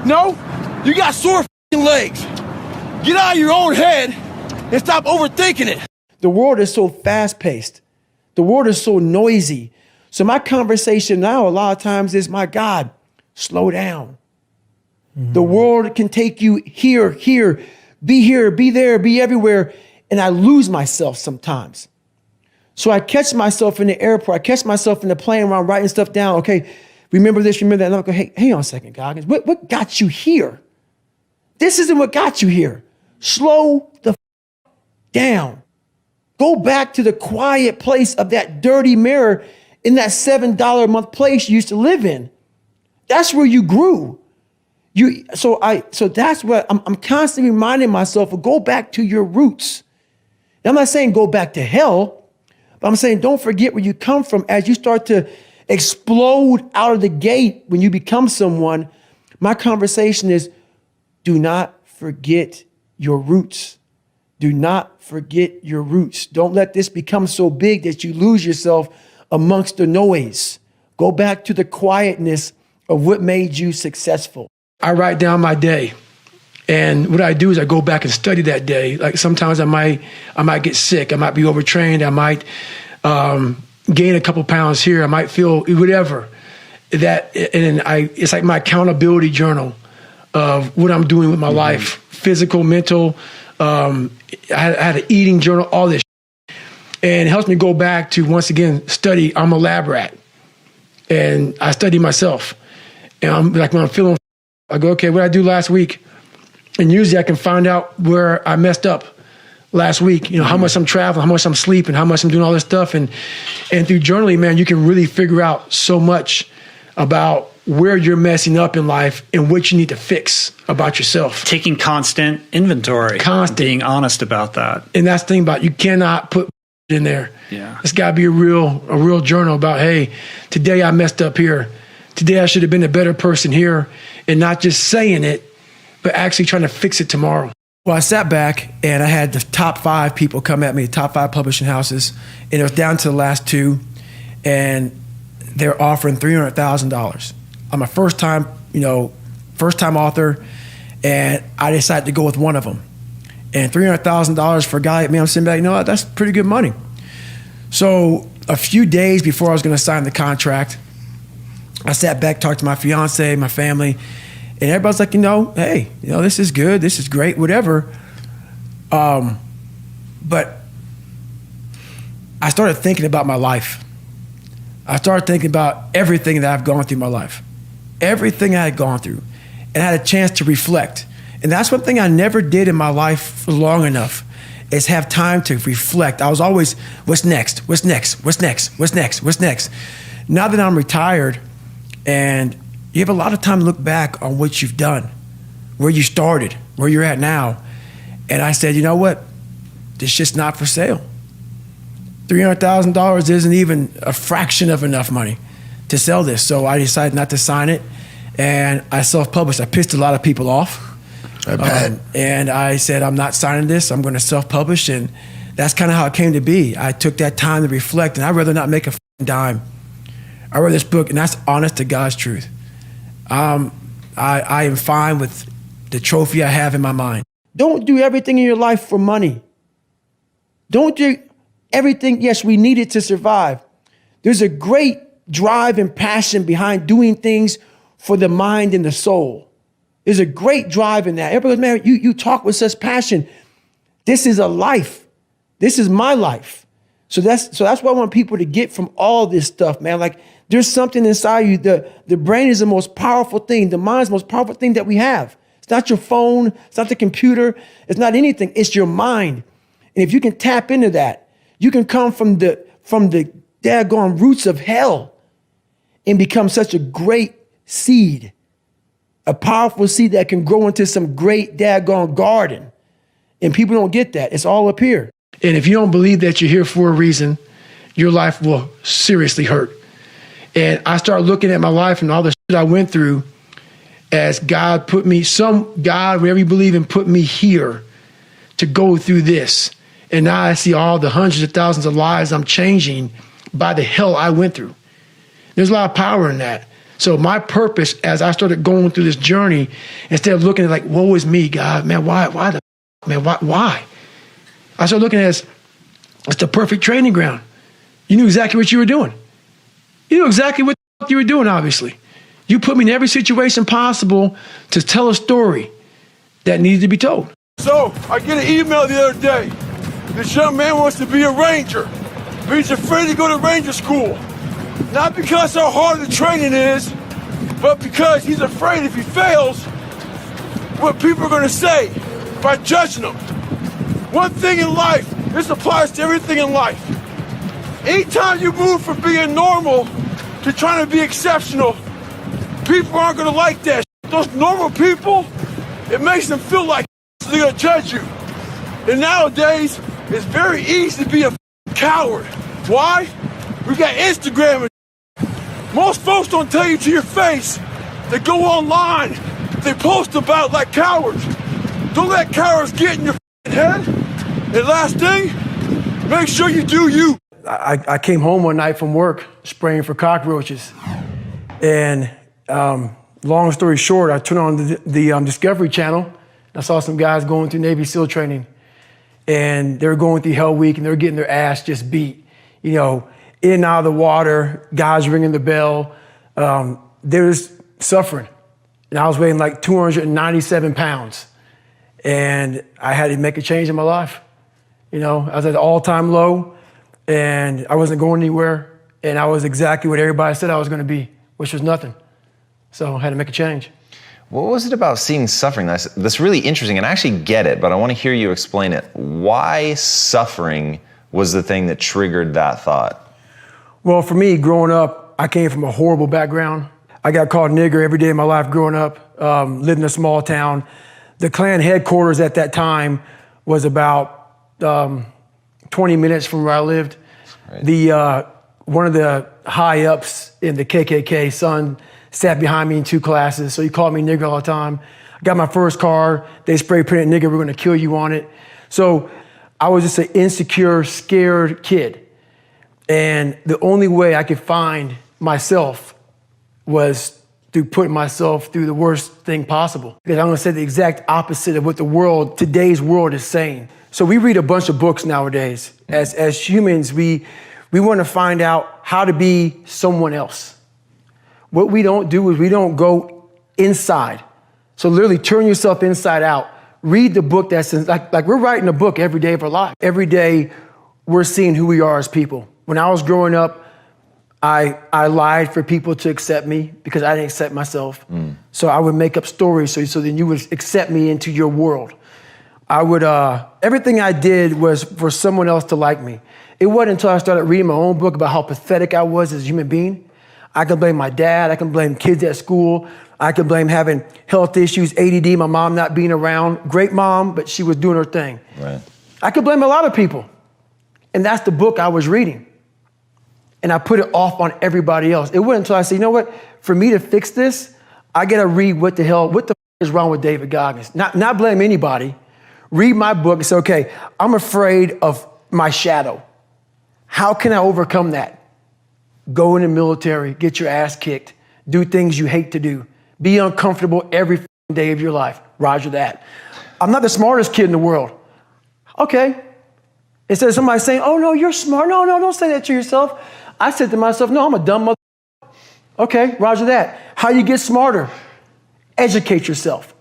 Speaker 5: No, you got sore legs. Get out of your own head and stop overthinking it.
Speaker 2: The world is so fast-paced. The world is so noisy. So my conversation now a lot of times is, my God, slow down. Mm-hmm. The world can take you here, be there, be everywhere, and I lose myself sometimes. So I catch myself in the airport, I catch myself in the plane where I'm writing stuff down. Okay, remember this, remember that. And I'm like, hey, hang on a second, Goggins. What got you here? This isn't what got you here. Slow the down. Go back to the quiet place of that dirty mirror in that $7 a month place you used to live in. That's where you grew. So that's what I'm constantly reminding myself of. Go back to your roots. Now, I'm not saying go back to hell, but I'm saying don't forget where you come from. As you start to explode out of the gate when you become someone, my conversation is, do not forget your roots. Do not forget your roots. Don't let this become so big that you lose yourself amongst the noise. Go back to the quietness of what made you successful. I write down my day. And what I do is I go back and study that day. Like sometimes I might get sick. I might be overtrained. I might gain a couple pounds here. I might feel whatever. It's like my accountability journal of what I'm doing with my life, physical, mental. I had an eating journal, all this. And it helps me go back to, once again, study. I'm a lab rat. And I study myself. And I'm like, when I'm feeling, I go, okay, what did I do last week? And usually I can find out where I messed up last week. How much I'm traveling, how much I'm sleeping, how much I'm doing all this stuff. And through journaling, man, you can really figure out so much about where you're messing up in life and what you need to fix about yourself.
Speaker 9: Taking constant inventory. Being honest about that.
Speaker 2: And that's the thing about it. You cannot put in there.
Speaker 9: Yeah.
Speaker 2: It's got to be a real journal about, hey, today I messed up here. Today I should have been a better person here, and not just saying it, but actually trying to fix it tomorrow. Well, I sat back and I had the top 5 people come at me, the top 5 publishing houses, and it was down to the last 2, and they're offering $300,000. I'm a first-time author, and I decided to go with one of them. And $300,000 for a guy like me, I'm sitting back, you know what, that's pretty good money. So a few days before I was gonna sign the contract, I sat back, talked to my fiance, my family, and everybody's like, hey, this is good, this is great, whatever. But I started thinking about my life. I started thinking about everything that I've gone through in my life, everything I had gone through, and I had a chance to reflect. And that's one thing I never did in my life for long enough, is have time to reflect. I was always, what's next? What's next? What's next? What's next? What's next? Now that I'm retired, and you have a lot of time to look back on what you've done, where you started, where you're at now. And I said, you know what? This shit's not for sale. $300,000 isn't even a fraction of enough money to sell this. So I decided not to sign it, and I self-published. I pissed a lot of people off. And I said, I'm not signing this. I'm going to self-publish, and that's kind of how it came to be. I took that time to reflect, and I'd rather not make a dime. I read this book, and that's honest to God's truth. I am fine with the trophy I have in my mind. Don't do everything in your life for money. Don't do everything. Yes, we need it to survive. There's a great drive and passion behind doing things for the mind and the soul. There's a great drive in that. Everybody goes, man, you talk with such passion. This is a life. This is my life. So that's what I want people to get from all this stuff, man. Like, there's something inside you. The brain is the most powerful thing. The mind is the most powerful thing that we have. It's not your phone. It's not the computer. It's not anything. It's your mind. And if you can tap into that, you can come from the daggone roots of hell and become such a great seed, a powerful seed that can grow into some great daggone garden. And people don't get that. It's all up here. And if you don't believe that you're here for a reason, your life will seriously hurt. And I started looking at my life and all the shit I went through as God put me, God, whatever you believe in, put me here to go through this. And now I see all the hundreds of thousands of lives I'm changing by the hell I went through. There's a lot of power in that. So my purpose, as I started going through this journey, instead of looking at like, woe is me, God, man, why I started looking at it as, it's the perfect training ground. You knew exactly what you were doing. You knew exactly what you were doing, obviously. You put me in every situation possible to tell a story that needed to be told.
Speaker 5: So I get an email the other day. This young man wants to be a ranger, but he's afraid to go to ranger school. Not because how hard the training is, but because he's afraid if he fails, what people are going to say by judging him. One thing in life, this applies to everything in life. Anytime you move from being normal to trying to be exceptional, people aren't going to like that. Those normal people, it makes them feel like they're going to judge you. And nowadays, it's very easy to be a coward. Why? We got Instagram. Most folks don't tell you to your face. They go online. They post about like cowards. Don't let cowards get in your head. And last thing, make sure you do you. I came home one night from work spraying for cockroaches. And long story short, I turned on the Discovery Channel. I saw some guys going through Navy SEAL training. And they were going through Hell Week and they were getting their ass just beat. You know, in and out of the water, guys ringing the bell. They were suffering. And I was weighing like 297 pounds. And I had to make a change in my life. You know, I was at an all-time low and I wasn't going anywhere. And I was exactly what everybody said I was going to be, which was nothing. So I had to make a change.
Speaker 10: What was it about seeing suffering that's really interesting? And I actually get it, but I want to hear you explain it. Why suffering was the thing that triggered that thought?
Speaker 2: Well, for me, growing up, I came from a horrible background. I got called nigger every day of my life growing up, lived in a small town. The Klan headquarters at that time was about 20 minutes from where I lived. Right. One of the high ups in the KKK, son, sat behind me in 2 classes, so he called me nigger all the time. I got my first car, they spray painted nigger, we're gonna kill you on it. So I was just an insecure, scared kid. And the only way I could find myself was through putting myself through the worst thing possible. Because I'm gonna say the exact opposite of what today's world is saying. So we read a bunch of books nowadays. As humans, we wanna find out how to be someone else. What we don't do is we don't go inside. So literally turn yourself inside out. Read the book that's like we're writing a book every day of our life. Every day we're seeing who we are as people. When I was growing up, I lied for people to accept me because I didn't accept myself. So I would make up stories so then you would accept me into your world. I would, everything I did was for someone else to like me. It wasn't until I started reading my own book about how pathetic I was as a human being. I could blame my dad, I can blame kids at school, I could blame having health issues, ADD, my mom not being around. Great mom, but she was doing her thing.
Speaker 10: Right.
Speaker 2: I could blame a lot of people. And that's the book I was reading. And I put it off on everybody else. It wasn't until I said, you know what? For me to fix this, I gotta read what the f is wrong with David Goggins. Not blame anybody. Read my book and say, okay, I'm afraid of my shadow. How can I overcome that? Go in the military, get your ass kicked, do things you hate to do, be uncomfortable every day of your life. Roger that. I'm not the smartest kid in the world. Okay. Instead of somebody saying, oh no, you're smart. No, don't say that to yourself. I said to myself, no, I'm a dumb mother. Okay, roger that. How you get smarter? Educate yourself.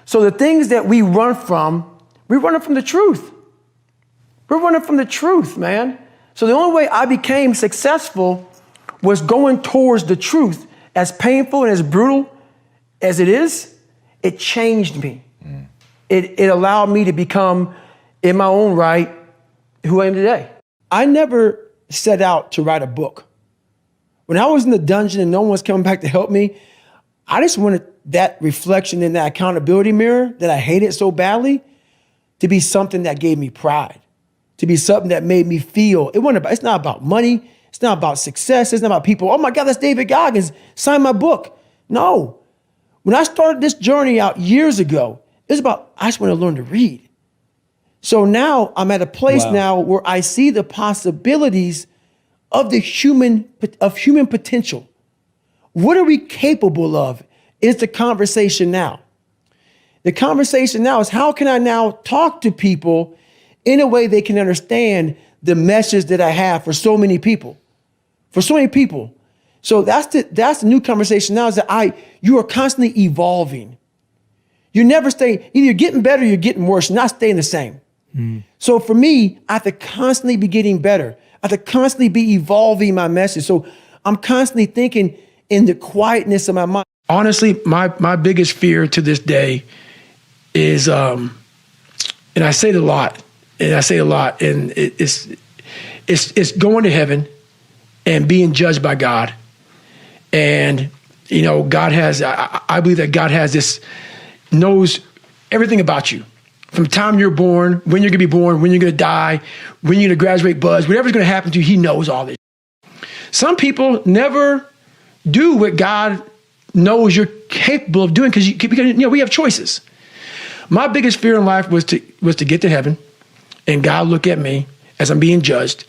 Speaker 2: So the things that we run from the truth. We're running from the truth, man. So the only way I became successful was going towards the truth. As painful and as brutal as it is, it changed me. It allowed me to become, in my own right, who I am today. I never set out to write a book. When I was in the dungeon and no one was coming back to help me, I just wanted that reflection in that accountability mirror that I hated so badly to be something that gave me pride, to be something that made me feel, it's not about money, it's not about success, it's not about people, oh my God, that's David Goggins, sign my book. No. When I started this journey out years ago, it was about, I just want to learn to read. So now I'm at a place now where I see the possibilities of human potential. What are we capable of is the conversation now. The conversation now is how can I now talk to people in a way they can understand the message that I have for so many people. For so many people. So that's the new conversation now is that you are constantly evolving. You never stay, either you're getting better or you're getting worse, you're not staying the same. So for me, I have to constantly be getting better. I have to constantly be evolving my message. So I'm constantly thinking in the quietness of my mind. Honestly, my biggest fear to this day is, and I say it a lot, and it's going to heaven and being judged by God. And, you know, I believe that God knows everything about you. From the time you're born, when you're gonna be born, when you're gonna die, when you're gonna graduate, buzz, whatever's gonna happen to you, he knows all this. Some people never do what God knows you're capable of doing because we have choices. My biggest fear in life was to get to heaven and God look at me as I'm being judged.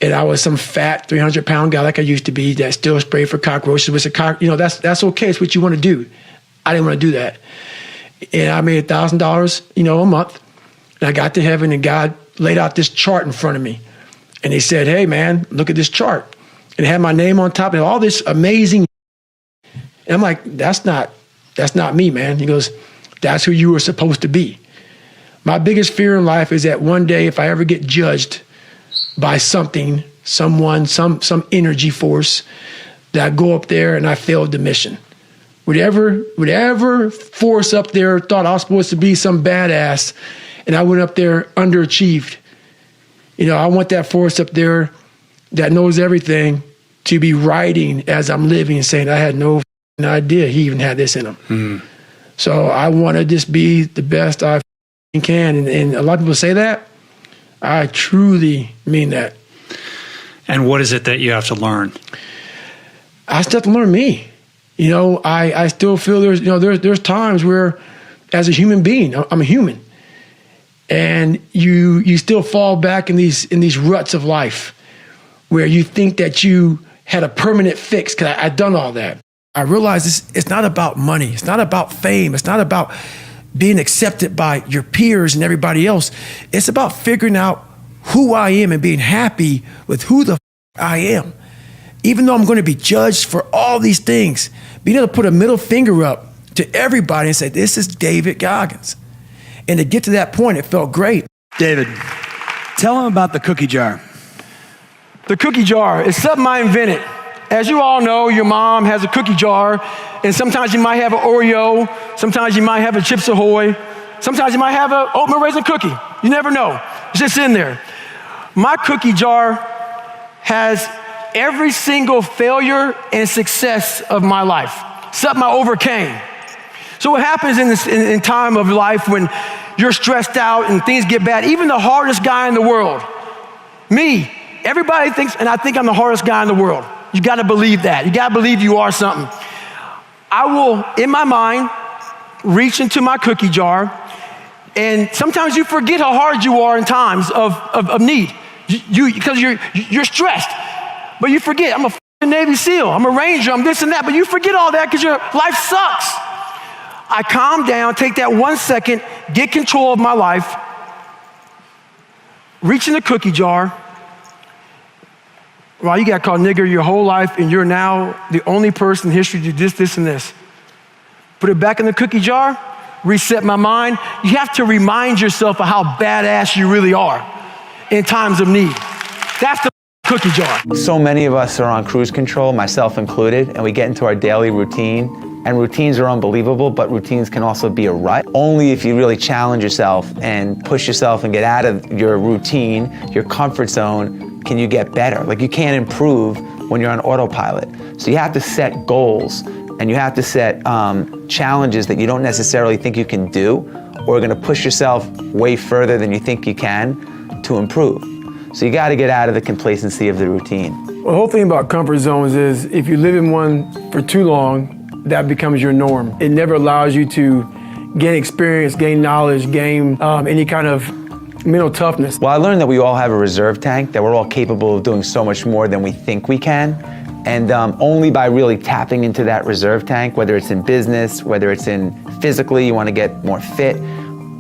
Speaker 2: And I was some fat 300-pound guy like I used to be that still sprayed for cockroaches. That's okay. It's what you want to do. I didn't want to do that. And I made $1,000, a month. And I got to heaven and God laid out this chart in front of me. And he said, hey man, look at this chart. And it had my name on top and all this amazing. And I'm like, that's not me, man. He goes, that's who you were supposed to be. My biggest fear in life is that one day if I ever get judged by something, someone, some energy force, that I go up there and I failed the mission. Whatever force up there thought I was supposed to be some badass, and I went up there underachieved. I want that force up there that knows everything to be writing as I'm living and saying, I had no idea he even had this in him. So I want to just be the best I can. And a lot of people say that. I truly mean that.
Speaker 9: And what is it that you have to learn?
Speaker 2: I still have to learn me. I still feel there's times where, as a human being, I'm a human, and you still fall back in these ruts of life, where you think that you had a permanent fix because I've done all that. I realized it's not about money. It's not about fame. It's not about being accepted by your peers and everybody else. It's about figuring out who I am and being happy with who the I am. Even though I'm going to be judged for all these things, being able to put a middle finger up to everybody and say, this is David Goggins. And to get to that point, it felt great.
Speaker 14: David, tell them about the cookie jar.
Speaker 2: The cookie jar is something I invented. As you all know, your mom has a cookie jar, and sometimes you might have an Oreo, sometimes you might have a Chips Ahoy, sometimes you might have an oatmeal raisin cookie. You never know. It's just in there. My cookie jar has every single failure and success of my life, something I overcame. So what happens in time of life when you're stressed out and things get bad, even the hardest guy in the world, me, everybody thinks, and I think I'm the hardest guy in the world. You gotta believe that. You gotta believe you are something. I will, in my mind, reach into my cookie jar, and sometimes you forget how hard you are in times of need, because you're stressed. But you forget, I'm a Navy SEAL, I'm a Ranger, I'm this and that, but you forget all that because your life sucks. I calm down, take that 1 second, get control of my life, reach in the cookie jar. Well, you got called nigger your whole life, and you're now the only person in history to do this, and this. Put it back in the cookie jar, reset my mind. You have to remind yourself of how badass you really are in times of need. That's the cookie jar.
Speaker 15: So many of us are on cruise control, myself included, and we get into our daily routine. And routines are unbelievable, but routines can also be a rut. Only if you really challenge yourself and push yourself and get out of your routine, your comfort zone, can you get better. Like, you can't improve when you're on autopilot. So you have to set goals, and you have to set challenges that you don't necessarily think you can do, or are gonna push yourself way further than you think you can to improve. So you gotta get out of the complacency of the routine.
Speaker 2: Well, the whole thing about comfort zones is if you live in one for too long, that becomes your norm. It never allows you to gain experience, gain knowledge, gain any kind of mental toughness.
Speaker 15: Well, I learned that we all have a reserve tank, that we're all capable of doing so much more than we think we can. And only by really tapping into that reserve tank, whether it's in business, whether it's in physically, you want to get more fit,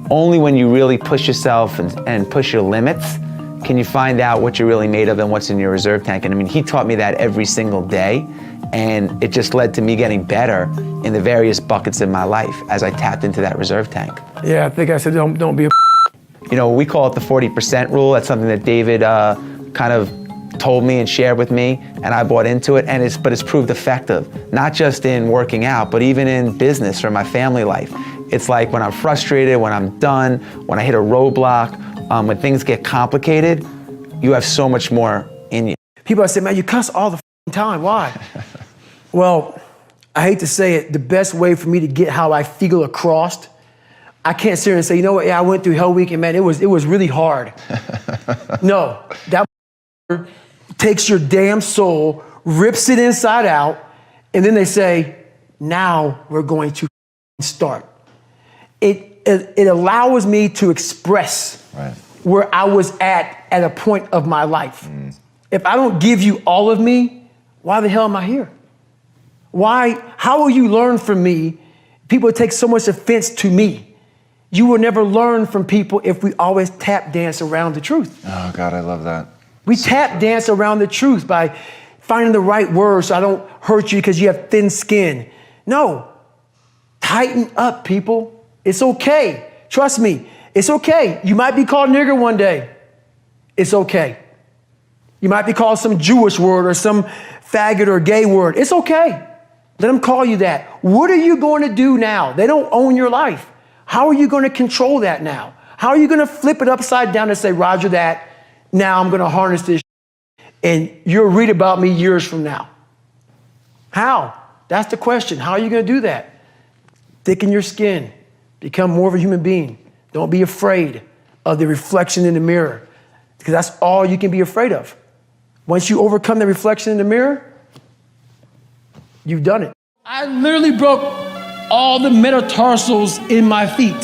Speaker 15: only when you really push yourself and push your limits can you find out what you're really made of and what's in your reserve tank. And I mean, he taught me that every single day. And it just led to me getting better in the various buckets in my life as I tapped into that reserve tank.
Speaker 2: Yeah, I think I said don't be a
Speaker 15: You know, we call it the 40% rule. That's something that David kind of told me and shared with me, and I bought into it, but it's proved effective, not just in working out, but even in business or my family life. It's like when I'm frustrated, when I'm done, when I hit a roadblock, when things get complicated, you have so much more in you.
Speaker 2: People say, man, you cuss all the time, why? Well, I hate to say it, the best way for me to get how I feel across, I can't sit here and say, you know what, yeah, I went through Hell Week and man, it was really hard. No, that takes your damn soul, rips it inside out, and then they say, now we're going to start. It allows me to express where I was at a point of my life. If I don't give you all of me, why the hell am I here? How will you learn from me? People take so much offense to me. You will never learn from people if we always tap dance around the truth.
Speaker 10: Oh God, I love that.
Speaker 2: We tap dance around the truth by finding the right words so I don't hurt you because you have thin skin. No, tighten up, people. It's okay. Trust me, it's okay. You might be called nigger one day. It's okay. You might be called some Jewish word or some faggot or gay word. It's okay. Let them call you that. What are you going to do now? They don't own your life. How are you going to control that now? How are you going to flip it upside down and say, Roger that, now I'm going to harness this and you'll read about me years from now? How? That's the question. How are you going to do that? Thicken your skin. Become more of a human being. Don't be afraid of the reflection in the mirror, because that's all you can be afraid of. Once you overcome the reflection in the mirror, you've done it. I literally broke all the metatarsals in my feet.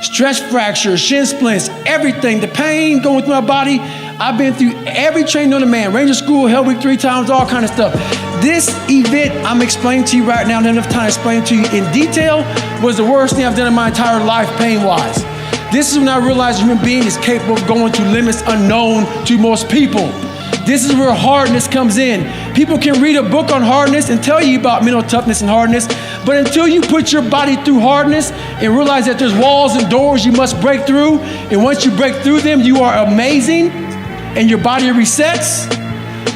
Speaker 2: Stress fractures, shin splints, everything, the pain going through my body. I've been through every training on the man, Ranger School, Hell Week 3 times, all kind of stuff. This event I'm explaining to you right now, not enough time to explain to you in detail, was the worst thing I've done in my entire life pain-wise. This is when I realized a human being is capable of going to limits unknown to most people. This is where hardness comes in. People can read a book on hardness and tell you about mental toughness and hardness, but until you put your body through hardness and realize that there's walls and doors you must break through, and once you break through them, you are amazing and your body resets.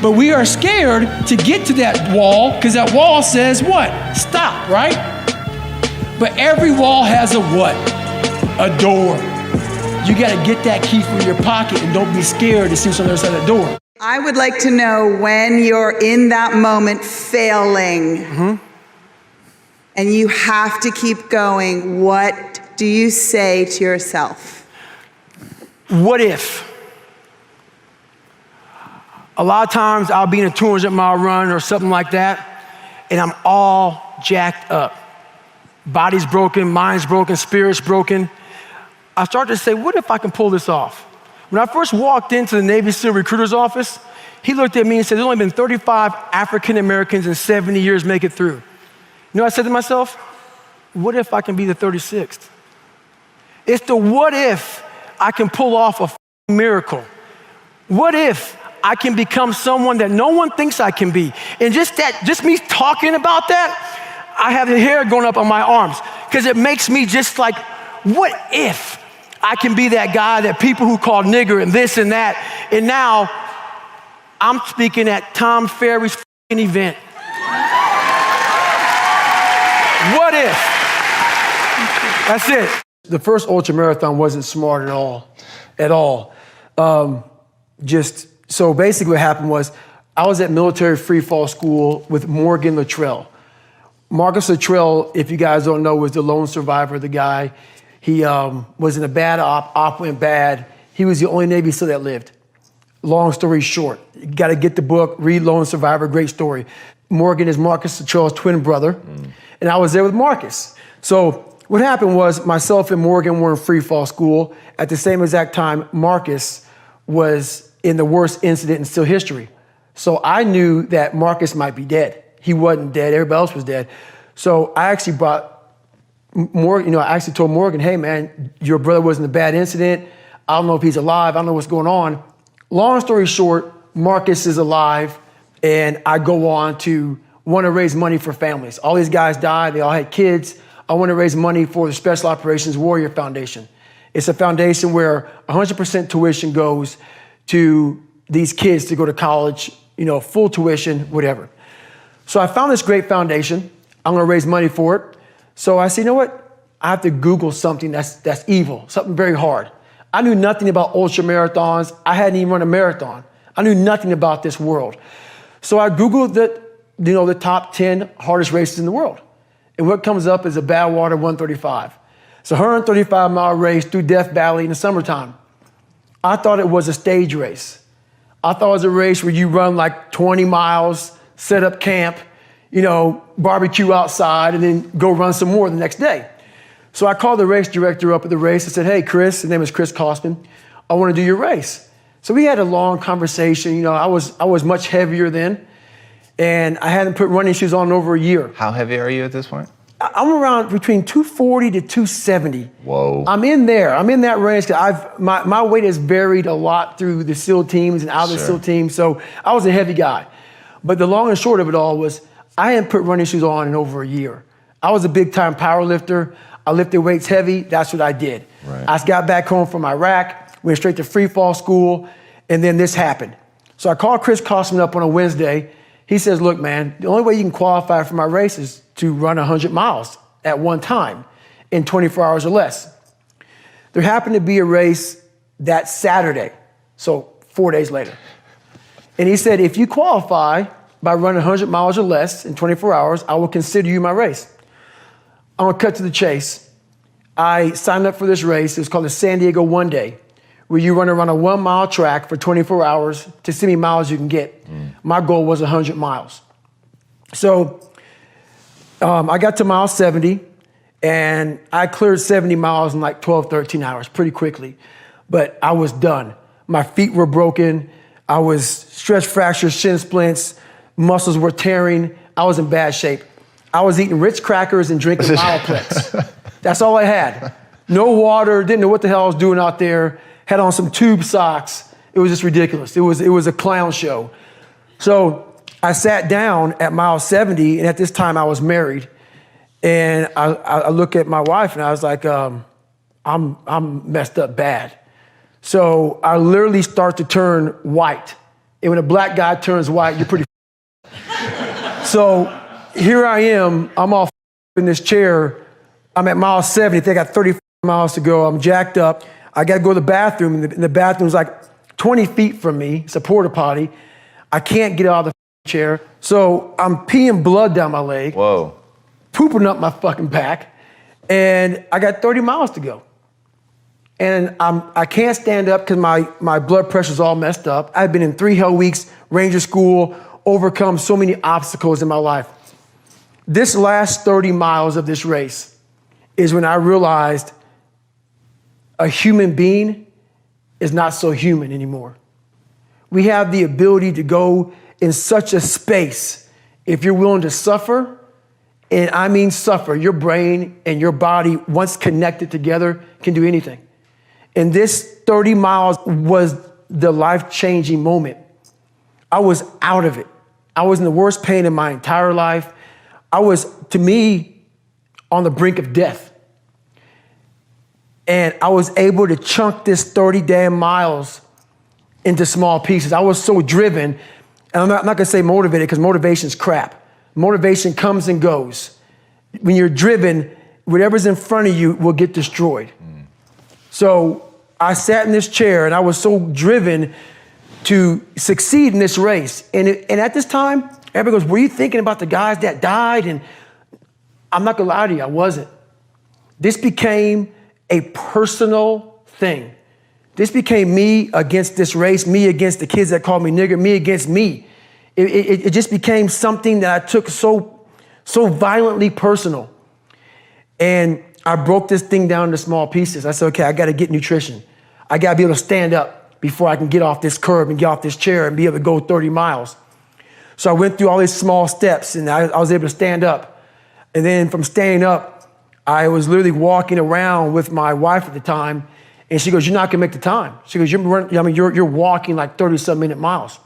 Speaker 2: But we are scared to get to that wall because that wall says what? Stop, right? But every wall has a what? A door. You got to get that key from your pocket and don't be scared to see what's on the other side of the door.
Speaker 16: I would like to know when you're in that moment failing and you have to keep going, what do you say to yourself?
Speaker 2: What if? A lot of times I'll be in a 200-mile run or something like that, and I'm all jacked up. Body's broken, mind's broken, spirit's broken. I start to say, what if I can pull this off? When I first walked into the Navy SEAL recruiter's office, he looked at me and said, there's only been 35 African Americans in 70 years make it through. You know what I said to myself? What if I can be the 36th? It's the what if I can pull off a miracle. What if I can become someone that no one thinks I can be? And just me talking about that, I have the hair going up on my arms because it makes me just like, what if I can be that guy that people who call nigger and this and that, and now I'm speaking at Tom Ferry's event. What if? That's it. The first ultra marathon wasn't smart at all. So basically what happened was I was at military free fall school with Morgan Luttrell. Marcus Luttrell, if you guys don't know, was the lone survivor, the guy. He was in a bad op went bad. He was the only Navy SEAL that lived. Long story short, you gotta get the book, read Lone Survivor, great story. Morgan is Marcus Luttrell's twin brother, and I was there with Marcus. So what happened was myself and Morgan were in free fall school. At the same exact time, Marcus was in the worst incident in SEAL history. So I knew that Marcus might be dead. He wasn't dead, everybody else was dead. So I actually brought Morgan, I actually told Morgan, hey man, your brother was in a bad incident. I don't know if he's alive. I don't know what's going on. Long story short, Marcus is alive, and I go on to want to raise money for families. All these guys died. They all had kids. I want to raise money for the Special Operations Warrior Foundation. It's a foundation where 100% tuition goes to these kids to go to college, full tuition, whatever. So I found this great foundation. I'm going to raise money for it. So I said, you know what? I have to Google something that's evil, something very hard. I knew nothing about ultra marathons. I hadn't even run a marathon. I knew nothing about this world. So I Googled the top 10 hardest races in the world. And what comes up is a Badwater 135. It's a 135-mile race through Death Valley in the summertime. I thought it was a stage race. I thought it was a race where you run like 20 miles, set up camp, barbecue outside, and then go run some more the next day. So I called the race director up at the race and said, hey, Chris, his name is Chris Kosman, I want to do your race. So we had a long conversation. I was much heavier then, and I hadn't put running shoes on in over a year.
Speaker 10: How heavy are you at this point?
Speaker 2: I'm around between 240 to 270.
Speaker 10: Whoa.
Speaker 2: I'm in there. I'm in that range. My weight has varied a lot through the SEAL teams and out of the SEAL teams, so I was a heavy guy. But the long and short of it all was I hadn't put running shoes on in over a year. I was a big-time power lifter. I lifted weights heavy. That's what I did. Right. I got back home from Iraq, went straight to free fall school, and then this happened. So I called Chris Kosman up on a Wednesday. He says, look, man, the only way you can qualify for my race is to run 100 miles at one time in 24 hours or less. There happened to be a race that Saturday, so 4 days later. And he said, if you qualify by running 100 miles or less in 24 hours, I will consider you my race. I'm gonna cut to the chase. I signed up for this race. It was called the San Diego One Day, where you run around a 1 mile track for 24 hours to see how many miles you can get. My goal was 100 miles. So I got to mile 70, and I cleared 70 miles in like 12, 13 hours pretty quickly, but I was done. My feet were broken. I was stress fractures, shin splints, muscles were tearing. I was in bad shape. I was eating Ritz crackers and drinking Mileplex. That's all I had. No water, didn't know what the hell I was doing out there. Had on some tube socks. It was just ridiculous. It was a clown show. So I sat down at mile 70, and at this time I was married. And I look at my wife and I was like, I'm messed up bad. So I literally start to turn white. And when a black guy turns white, you're pretty So here I am, I'm all in this chair. I'm at mile 70, I think I got 30 miles to go. I'm jacked up. I gotta go to the bathroom, and the bathroom's like 20 feet from me. It's a porta potty. I can't get out of the chair. So I'm peeing blood down my leg.
Speaker 10: Whoa.
Speaker 2: Pooping up my fucking back. And I got 30 miles to go. And I can't stand up because my blood pressure's all messed up. I've been in 3 hell weeks, Ranger School, overcome so many obstacles in my life. This last 30 miles of this race is when I realized a human being is not so human anymore. We have the ability to go in such a space if you're willing to suffer, and I mean suffer. Your brain and your body, once connected together, can do anything. And this 30 miles was the life-changing moment. I was out of it. I was in the worst pain in my entire life. I was, to me, on the brink of death. And I was able to chunk this 30 damn miles into small pieces. I was so driven, and I'm not gonna say motivated because motivation's crap. Motivation comes and goes. When you're driven, whatever's in front of you will get destroyed. So I sat in this chair and I was so driven to succeed in this race. And at this time, everybody goes, were you thinking about the guys that died? And I'm not gonna lie to you, I wasn't. This became a personal thing. This became me against this race, me against the kids that called me nigger, me against me. It just became something that I took so violently personal. And I broke this thing down into small pieces. I said, okay, I gotta get nutrition. I gotta be able to stand up before I can get off this curb and get off this chair and be able to go 30 miles. So I went through all these small steps and I was able to stand up. And then from standing up, I was literally walking around with my wife at the time, and she goes, you're not gonna make the time. She goes, you're walking like 30-some minute miles.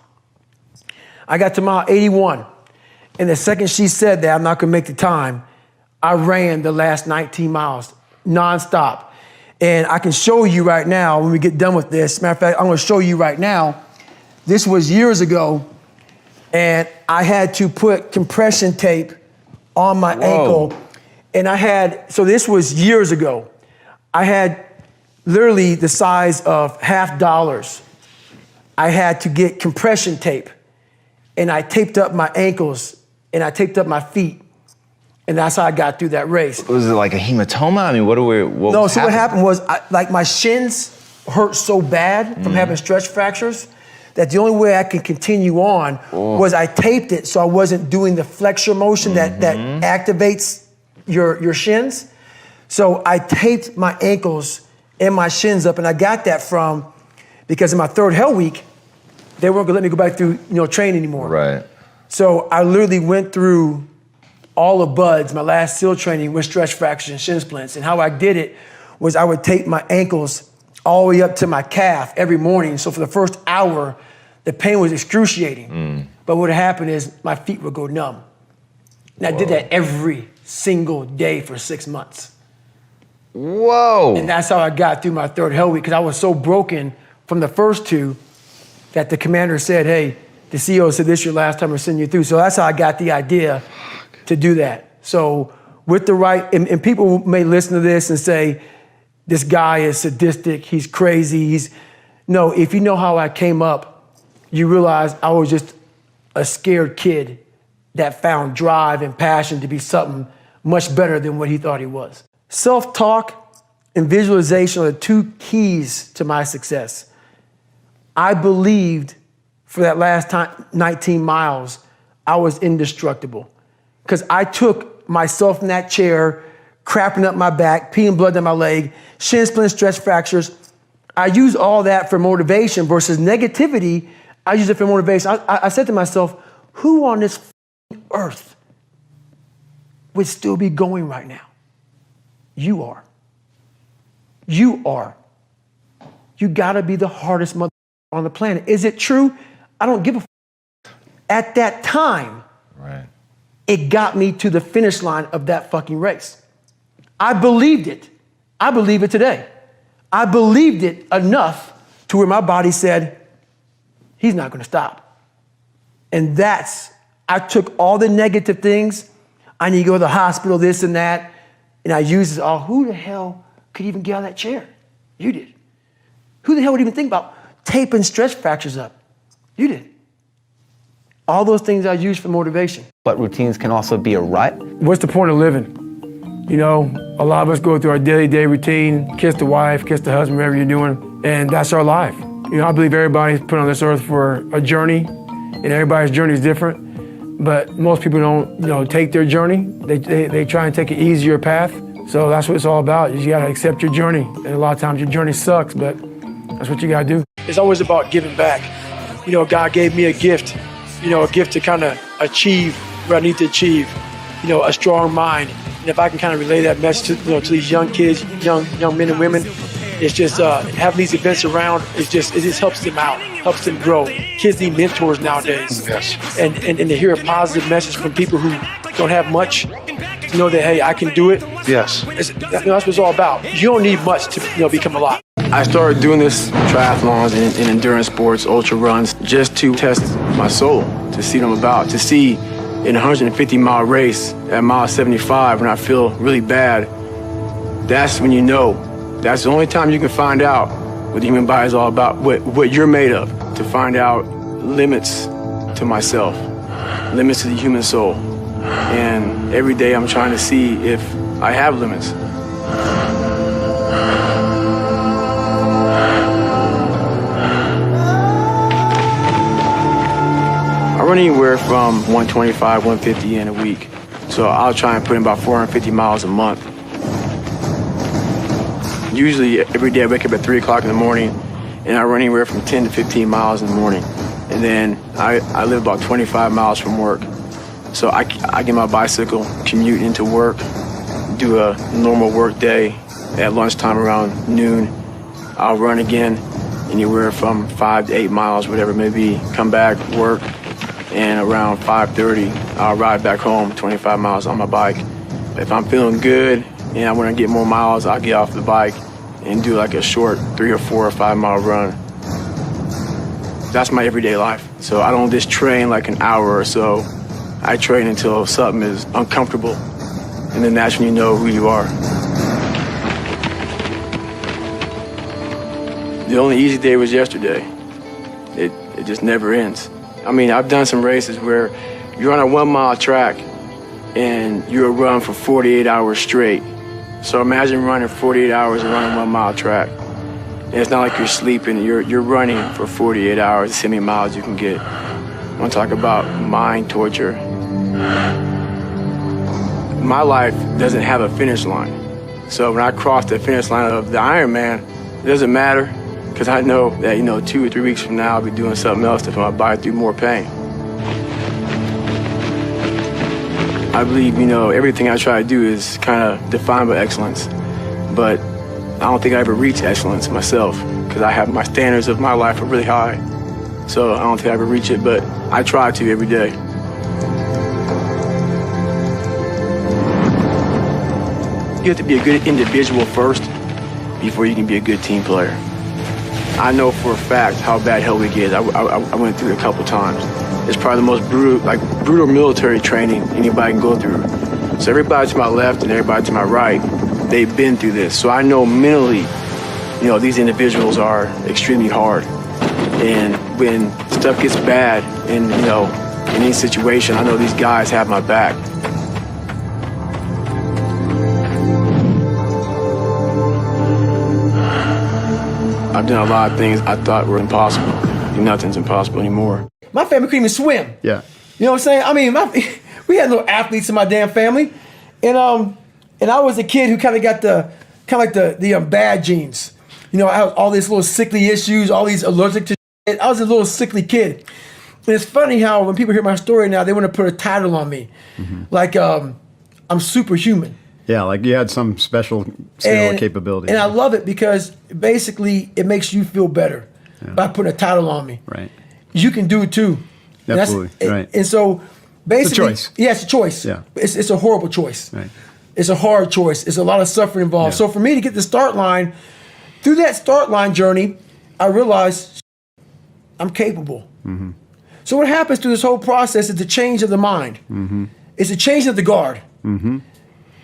Speaker 2: I got to mile 81, and the second she said that I'm not gonna make the time, I ran the last 19 miles nonstop. And I can show you right now when we get done with this. Matter of fact, I'm gonna show you right now. This was years ago, and I had to put compression tape on my ankle. And so this was years ago. I had literally the size of $50. I had to get compression tape, and I taped up my ankles and I taped up my feet. And that's how I got through that race.
Speaker 10: Was it like a hematoma? I mean,
Speaker 2: what happened was my shins hurt so bad from having stress fractures that the only way I could continue on was I taped it so I wasn't doing the flexor motion that activates your shins. So I taped my ankles and my shins up, and I got that because in my 3rd hell week, they weren't gonna let me go back through train anymore.
Speaker 10: Right.
Speaker 2: So I literally went through all the buds, my last SEAL training with stress fractures and shin splints. And how I did it was I would tape my ankles all the way up to my calf every morning. So for the first hour, the pain was excruciating. But what happened is my feet would go numb. And I did that every single day for 6 months.
Speaker 10: Whoa.
Speaker 2: And that's how I got through my 3rd hell week, because I was so broken from the first 2 that the commander said, hey, the CEO said this is your last time we're sending you through. So that's how I got the idea to do that. So with the right, and people may listen to this and say, this guy is sadistic, he's crazy, no, if you know how I came up, you realize I was just a scared kid that found drive and passion to be something much better than what he thought he was. Self-talk and visualization are the 2 keys to my success. I believed for that last 19 miles, I was indestructible. Because I took myself in that chair, crapping up my back, peeing blood down my leg, shin splints, stress fractures. I use all that for motivation versus negativity. I use it for motivation. I said to myself, who on this earth would still be going right now? You are. You are. You gotta be the hardest mother on the planet. Is it true? I don't give a At that time,
Speaker 1: Right.
Speaker 2: it got me to the finish line of that fucking race. I believed it. I believe it today. I believed it enough to where my body said, he's not gonna stop. And I took all the negative things. I need to go to the hospital, this and that. And I used it all. Who the hell could even get out of that chair? You did. Who the hell would even think about taping stretch fractures up? You did. All those things I use for motivation.
Speaker 15: But routines can also be a rut.
Speaker 5: What's the point of living? You know, a lot of us go through our daily day routine, kiss the wife, kiss the husband, whatever you're doing, and that's our life. You know, I believe everybody's put on this earth for a journey, and everybody's journey is different. But most people don't, you know, take their journey. They try and take an easier path. So that's what it's all about. You gotta accept your journey. And a lot of times your journey sucks, but that's what you gotta do. It's always about giving back. You know, God gave me a gift, you know, a gift to kind of achieve what I need to achieve, you know, a strong mind. And if I can kind of relay that message to, you know, to these young kids, young men and women, it's just having these events around, it just helps them out, helps them grow. Kids need mentors nowadays.
Speaker 3: Yes.
Speaker 5: And to hear a positive message from people who don't have much, to know that, hey, I can do it.
Speaker 3: Yes.
Speaker 5: That's what it's all about. You don't need much to, you know, become a lot.
Speaker 17: I started doing this triathlons and endurance sports, ultra runs, just to test my soul, to see what I'm about, to see in a 150-mile race at mile 75 when I feel really bad. That's when you know. That's the only time you can find out what the human body is all about, what you're made of, to find out limits to myself, limits to the human soul. And every day I'm trying to see if I have limits. I run anywhere from 125, 150 in a week. So I'll try and put in about 450 miles a month. Usually every day I wake up at 3 o'clock in the morning and I run anywhere from 10 to 15 miles in the morning. And then I live about 25 miles from work. So I get my bicycle, commute into work, do a normal work day. At lunchtime around noon, I'll run again, anywhere from 5 to 8 miles, whatever it may be. Come back, work, and around 5:30, I'll ride back home 25 miles on my bike. If I'm feeling good and I want to get more miles, I'll get off the bike and do like a short 3 or 4 or 5 mile run. That's my everyday life. So I don't just train like an hour or so. I train until something is uncomfortable, and then that's when you know who you are. The only easy day was yesterday. It just never ends. I mean, I've done some races where you're on a 1 mile track and you'll run for 48 hours straight. So imagine running 48 hours and running 1 mile track. And it's not like you're sleeping, you're running for 48 hours, see how many miles you can get. I want to talk about mind torture. My life doesn't have a finish line. So when I cross the finish line of the Ironman, it doesn't matter, because I know that, 2 or 3 weeks from now, I'll be doing something else to put my body through more pain. I believe, everything I try to do is kind of defined by excellence. But I don't think I ever reach excellence myself, because I have my standards of my life are really high. So I don't think I ever reach it, but I try to every day. You have to be a good individual first before you can be a good team player. I know for a fact how bad hell week is. I went through it a couple times. It's probably the most brutal military training anybody can go through. So everybody to my left and everybody to my right, they've been through this. So I know mentally, these individuals are extremely hard. And when stuff gets bad in any situation, I know these guys have my back. I've done a lot of things I thought were impossible. Nothing's impossible anymore.
Speaker 2: My family couldn't even swim.
Speaker 3: Yeah.
Speaker 2: You know what I'm saying? I mean, we had no athletes in my damn family, and I was a kid who kind of got the bad genes. You know, I had all these little sickly issues, all these allergic to shit. I was a little sickly kid. And it's funny how when people hear my story now, they want to put a title on me. Like, I'm superhuman.
Speaker 18: Yeah, like you had some special skill or capability.
Speaker 2: And I love it because basically it makes you feel better by putting a title on me.
Speaker 18: Right.
Speaker 2: You can do it too.
Speaker 18: Absolutely. Right.
Speaker 2: And so basically,
Speaker 18: it's a choice.
Speaker 2: Yeah, it's a choice.
Speaker 18: Yeah.
Speaker 2: It's a horrible choice.
Speaker 18: Right.
Speaker 2: It's a hard choice. It's a lot of suffering involved.
Speaker 18: Yeah.
Speaker 2: So for me to get the start line, through that start line journey, I realized I'm capable. So what happens through this whole process is the change of the mind. It's a change of the guard.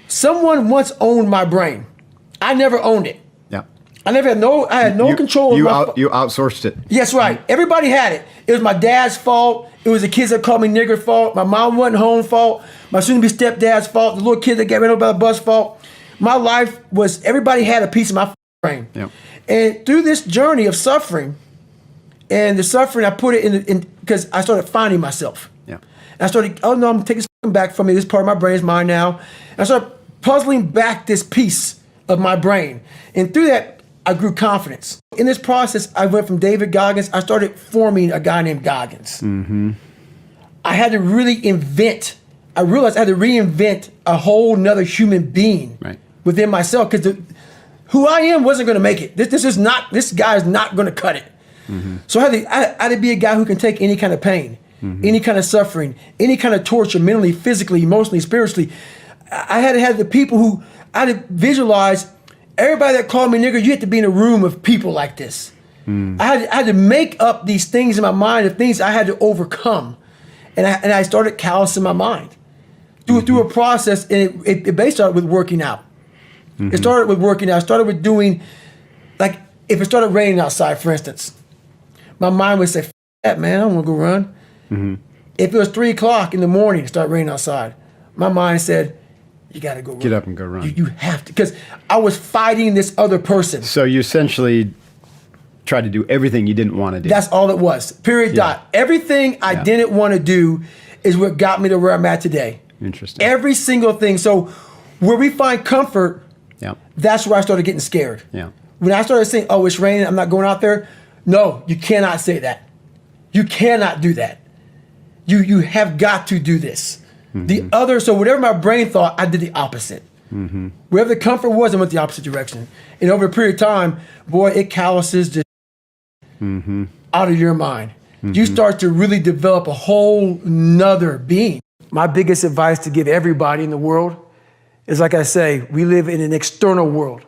Speaker 2: Someone once owned my brain. I never owned it.
Speaker 18: Yeah.
Speaker 2: I had no control of
Speaker 18: You outsourced it.
Speaker 2: Yes, right. Everybody had it. It was my dad's fault. It was the kids that called me nigger fault. My mom wasn't home fault. My soon-to-be stepdad's fault. The little kid that got ran over by the bus fault. My life was, everybody had a piece of my brain.
Speaker 18: Yeah.
Speaker 2: And through this journey of suffering, and the suffering, I put it in because I started finding myself.
Speaker 18: Yeah.
Speaker 2: And I started, oh no, I'm taking this back from me. This part of my brain is mine now. And I started puzzling back this piece of my brain. And through that, I grew confidence. In this process, I went from David Goggins, I started forming a guy named Goggins. I had to really I realized I had to reinvent a whole nother human being within myself because who I am wasn't going to make it. This guy is not going to cut it. So I had to be a guy who can take any kind of pain, any kind of suffering, any kind of torture, mentally, physically, emotionally, spiritually. I had to have the people who, I had to visualize everybody that called me nigger, you had to be in a room of people like this. I had to make up these things in my mind, the things I had to overcome. And I started callousing my mind through a process, and it basically started with working out. It started with working out. It started with doing, like, if it started raining outside, for instance, my mind would say, F that, man, I don't want to go run. If it was 3 o'clock in the morning, it started raining outside, my mind said, you got to go run.
Speaker 18: Get up and go run.
Speaker 2: You have to, because I was fighting this other person.
Speaker 18: So you essentially tried to do everything you didn't want to do.
Speaker 2: That's all it was. Period. Dot. Everything I didn't want to do is what got me to where I'm at today.
Speaker 18: Interesting.
Speaker 2: Every single thing. So where we find comfort, that's where I started getting scared.
Speaker 18: Yeah.
Speaker 2: When I started saying, oh, it's raining, I'm not going out there. No, you cannot say that. You cannot do that. You have got to do this. So whatever my brain thought, I did the opposite. Wherever the comfort was, I went the opposite direction. And over a period of time, boy, it calluses just out of your mind. You start to really develop a whole nother being. My biggest advice to give everybody in the world is, like I say, we live in an external world.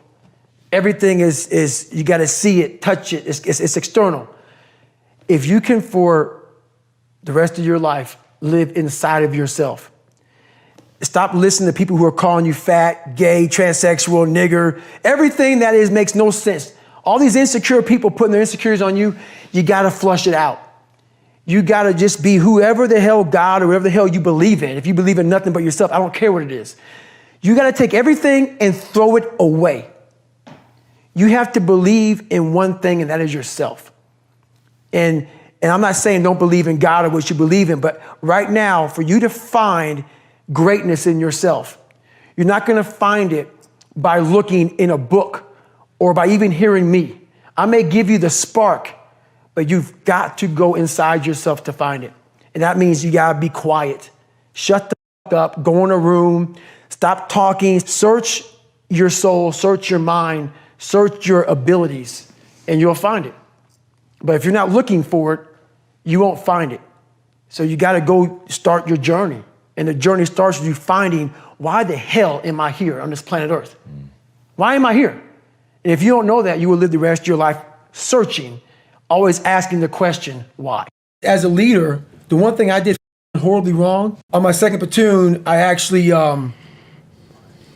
Speaker 2: Everything is you got to see it, touch it. It's external. If you can, for the rest of your life, live inside of yourself. Stop listening to people who are calling you fat, gay, transsexual, nigger. Everything that is makes no sense. All these insecure people putting their insecurities on you, you got to flush it out. You got to just be whoever the hell God or whatever the hell you believe in. If you believe in nothing but yourself, I don't care what it is. You got to take everything and throw it away. You have to believe in one thing, and that is yourself. And I'm not saying don't believe in God or what you believe in, but right now, for you to find greatness in yourself, you're not going to find it by looking in a book or by even hearing me. I may give you the spark, but you've got to go inside yourself to find it. And that means you got to be quiet. Shut the fuck up, go in a room, stop talking, search your soul, search your mind, search your abilities, and you'll find it. But if you're not looking for it, you won't find it. So you got to go start your journey. And the journey starts with you finding, why the hell am I here on this planet Earth? Why am I here? And if you don't know that, you will live the rest of your life searching, always asking the question, why? As a leader, the one thing I did horribly wrong, on my second platoon, I actually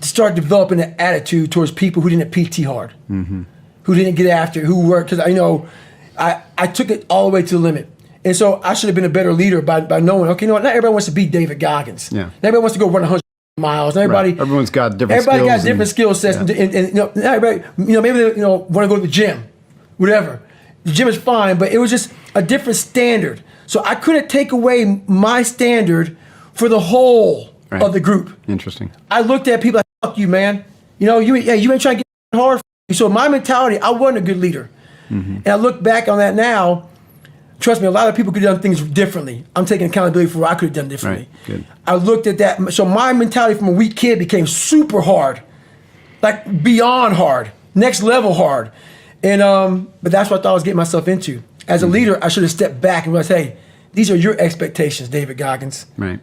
Speaker 2: started developing an attitude towards people who didn't PT hard, who didn't get after it, who worked, because I took it all the way to the limit. And so I should have been a better leader by knowing, okay, you know what, not everybody wants to be David Goggins.
Speaker 18: Yeah.
Speaker 2: Not everybody wants to go run 100 miles. Not everybody,
Speaker 18: right. Everyone's got different skills.
Speaker 2: Everybody got different skill sets.
Speaker 18: Yeah.
Speaker 2: And not everybody, maybe they want to go to the gym, whatever. The gym is fine, but it was just a different standard. So I couldn't take away my standard for the whole of the group.
Speaker 18: Interesting.
Speaker 2: I looked at people like, fuck you, man. You ain't trying to get hard. So my mentality, I wasn't a good leader. And I look back on that now, trust me, a lot of people could have done things differently. I'm taking accountability for what I could have done differently.
Speaker 18: Right. Good.
Speaker 2: I looked at that. So my mentality from a weak kid became super hard, like beyond hard, next level hard. And but that's what I thought I was getting myself into. As a leader, I should have stepped back and realized, hey, these are your expectations, David Goggins.
Speaker 18: Right.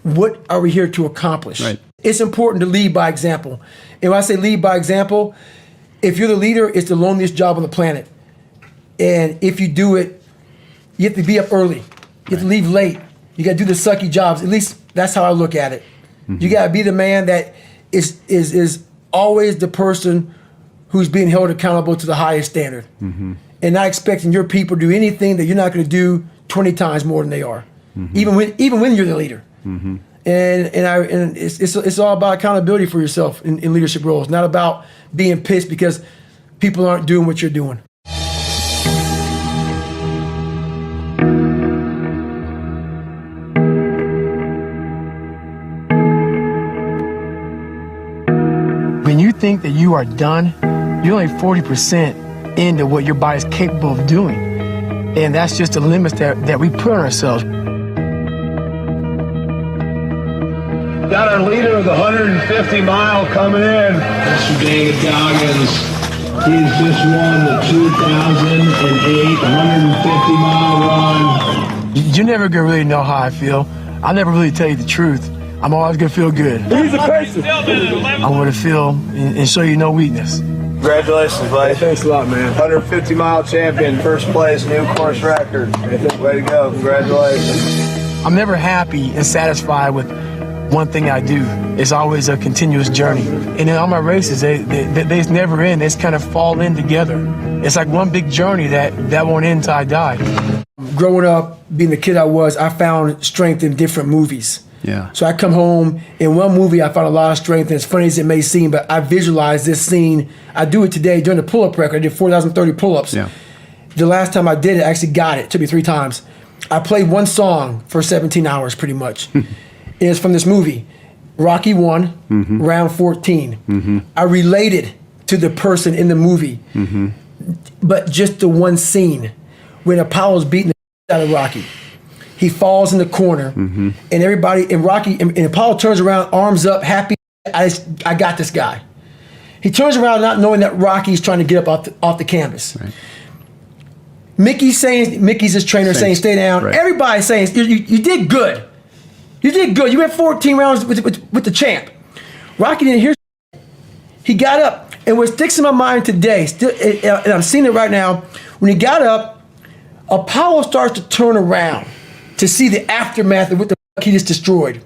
Speaker 2: What are we here to accomplish?
Speaker 18: Right.
Speaker 2: It's important to lead by example. And when I say lead by example, if you're the leader, it's the loneliest job on the planet. And if you do it, you have to be up early. You have to leave late. You got to do the sucky jobs. At least that's how I look at it. You got to be the man that is always the person who's being held accountable to the highest standard, and not expecting your people to do anything that you're not going to do 20 times more than they are, even when you're the leader. And it's all about accountability for yourself in leadership roles, not about being pissed because people aren't doing what you're doing. When you think that you are done, you're only 40% into what your body's capable of doing. And that's just the limits that we put on ourselves.
Speaker 19: Got our leader of the 150-mile coming in. Mr. David Goggins. He's just won the 2008 150-mile run.
Speaker 2: You never gonna really know how I feel. I'll never really tell you the truth. I'm always gonna feel good.
Speaker 19: He's a person.
Speaker 2: I wanna feel and show you no weakness.
Speaker 19: Congratulations, buddy. Thanks a lot, man. 150-mile champion, first place, new course record. Way to go. Congratulations.
Speaker 2: I'm never happy and satisfied with one thing I do. It's always a continuous journey. And in all my races, they never end. They just kind of fall in together. It's like one big journey that won't end until I die. Growing up, being the kid I was, I found strength in different movies.
Speaker 18: Yeah.
Speaker 2: So I come home, in one movie I found a lot of strength, and as funny as it may seem, but I visualized this scene. I do it today during the pull-up record. I did 4,030 pull-ups.
Speaker 18: Yeah.
Speaker 2: The last time I did it, I actually got it. It took me 3 times. I played one song for 17 hours pretty much. It's from this movie, Rocky 1, round 14. I related to the person in the movie, but just the one scene when Apollo's beating the out of Rocky. He falls in the corner, and everybody, and Rocky, and Apollo turns around, arms up, happy, I got this guy. He turns around not knowing that Rocky's trying to get up off the canvas. Right. Mickey's his trainer saying, stay down. Right. Everybody's saying, you did good. You did good. You went 14 rounds with the champ. Rocky didn't hear. He got up, and what sticks in my mind today, and I'm seeing it right now, when he got up, Apollo starts to turn around to see the aftermath of what the fuck he just destroyed.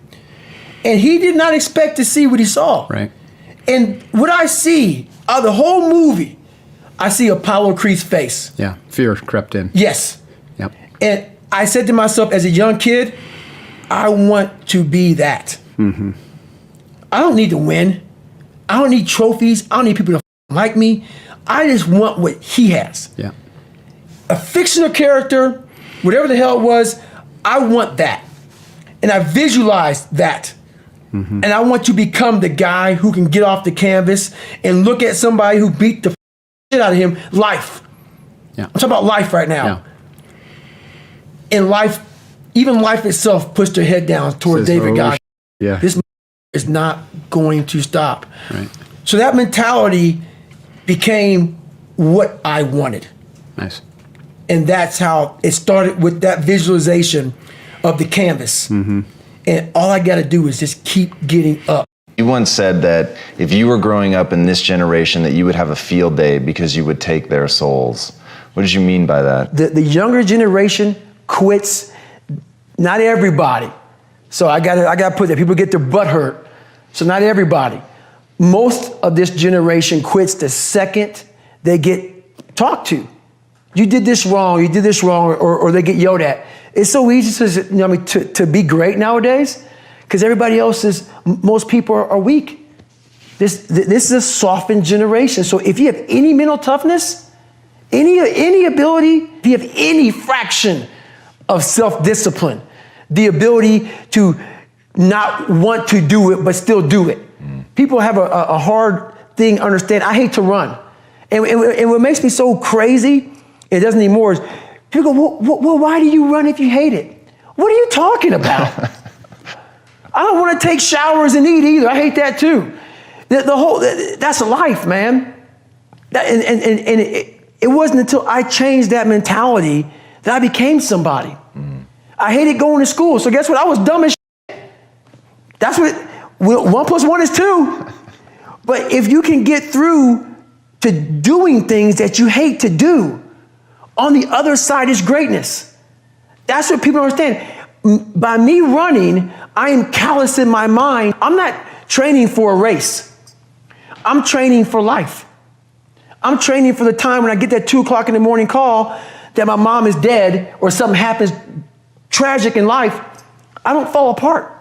Speaker 2: And he did not expect to see what he saw.
Speaker 18: Right.
Speaker 2: And what I see out of the whole movie, I see Apollo Creed's face.
Speaker 18: Yeah, fear crept in.
Speaker 2: Yes.
Speaker 18: Yep.
Speaker 2: And I said to myself as a young kid, I want to be that. I don't need to win. I don't need trophies. I don't need people to like me. I just want what he has.
Speaker 18: Yeah.
Speaker 2: A fictional character, whatever the hell it was, I want that. And I visualized that. And I want to become the guy who can get off the canvas and look at somebody who beat the shit out of him. Life.
Speaker 18: Yeah.
Speaker 2: I'm talking about life right now.
Speaker 18: Yeah.
Speaker 2: In life, even life itself puts their head down toward
Speaker 18: Says,
Speaker 2: David Goggins.
Speaker 18: Yeah.
Speaker 2: This is not going to stop.
Speaker 18: Right.
Speaker 2: So that mentality became what I wanted.
Speaker 18: Nice.
Speaker 2: And that's how it started, with that visualization of the canvas. And all I got to do is just keep getting up.
Speaker 10: You once said that if you were growing up in this generation, that you would have a field day because you would take their souls. What did you mean by that?
Speaker 2: The younger generation quits. Not everybody. So I got to put that. People get their butt hurt. So not everybody. Most of this generation quits the second they get talked to. You did this wrong, or they get yelled at. It's so easy to be great nowadays because everybody else most people are weak. This is a softened generation. So if you have any mental toughness, any ability, if you have any fraction of self-discipline, the ability to not want to do it but still do it. People have a hard thing to understand. I hate to run. And what makes me so crazy, it doesn't anymore, is people go, well, why do you run if you hate it? What are you talking about? I don't want to take showers and eat either. I hate that too. That's life, man. It wasn't until I changed that mentality that I became somebody. I hated going to school. So guess what? I was dumb as shit. That's what, 1 + 1 is 2. But if you can get through to doing things that you hate to do, on the other side is greatness. That's what people don't understand. By me running, I am callous in my mind. I'm not training for a race. I'm training for life. I'm training for the time when I get that 2 o'clock in the morning call that my mom is dead or something happens tragic in life. I don't fall apart.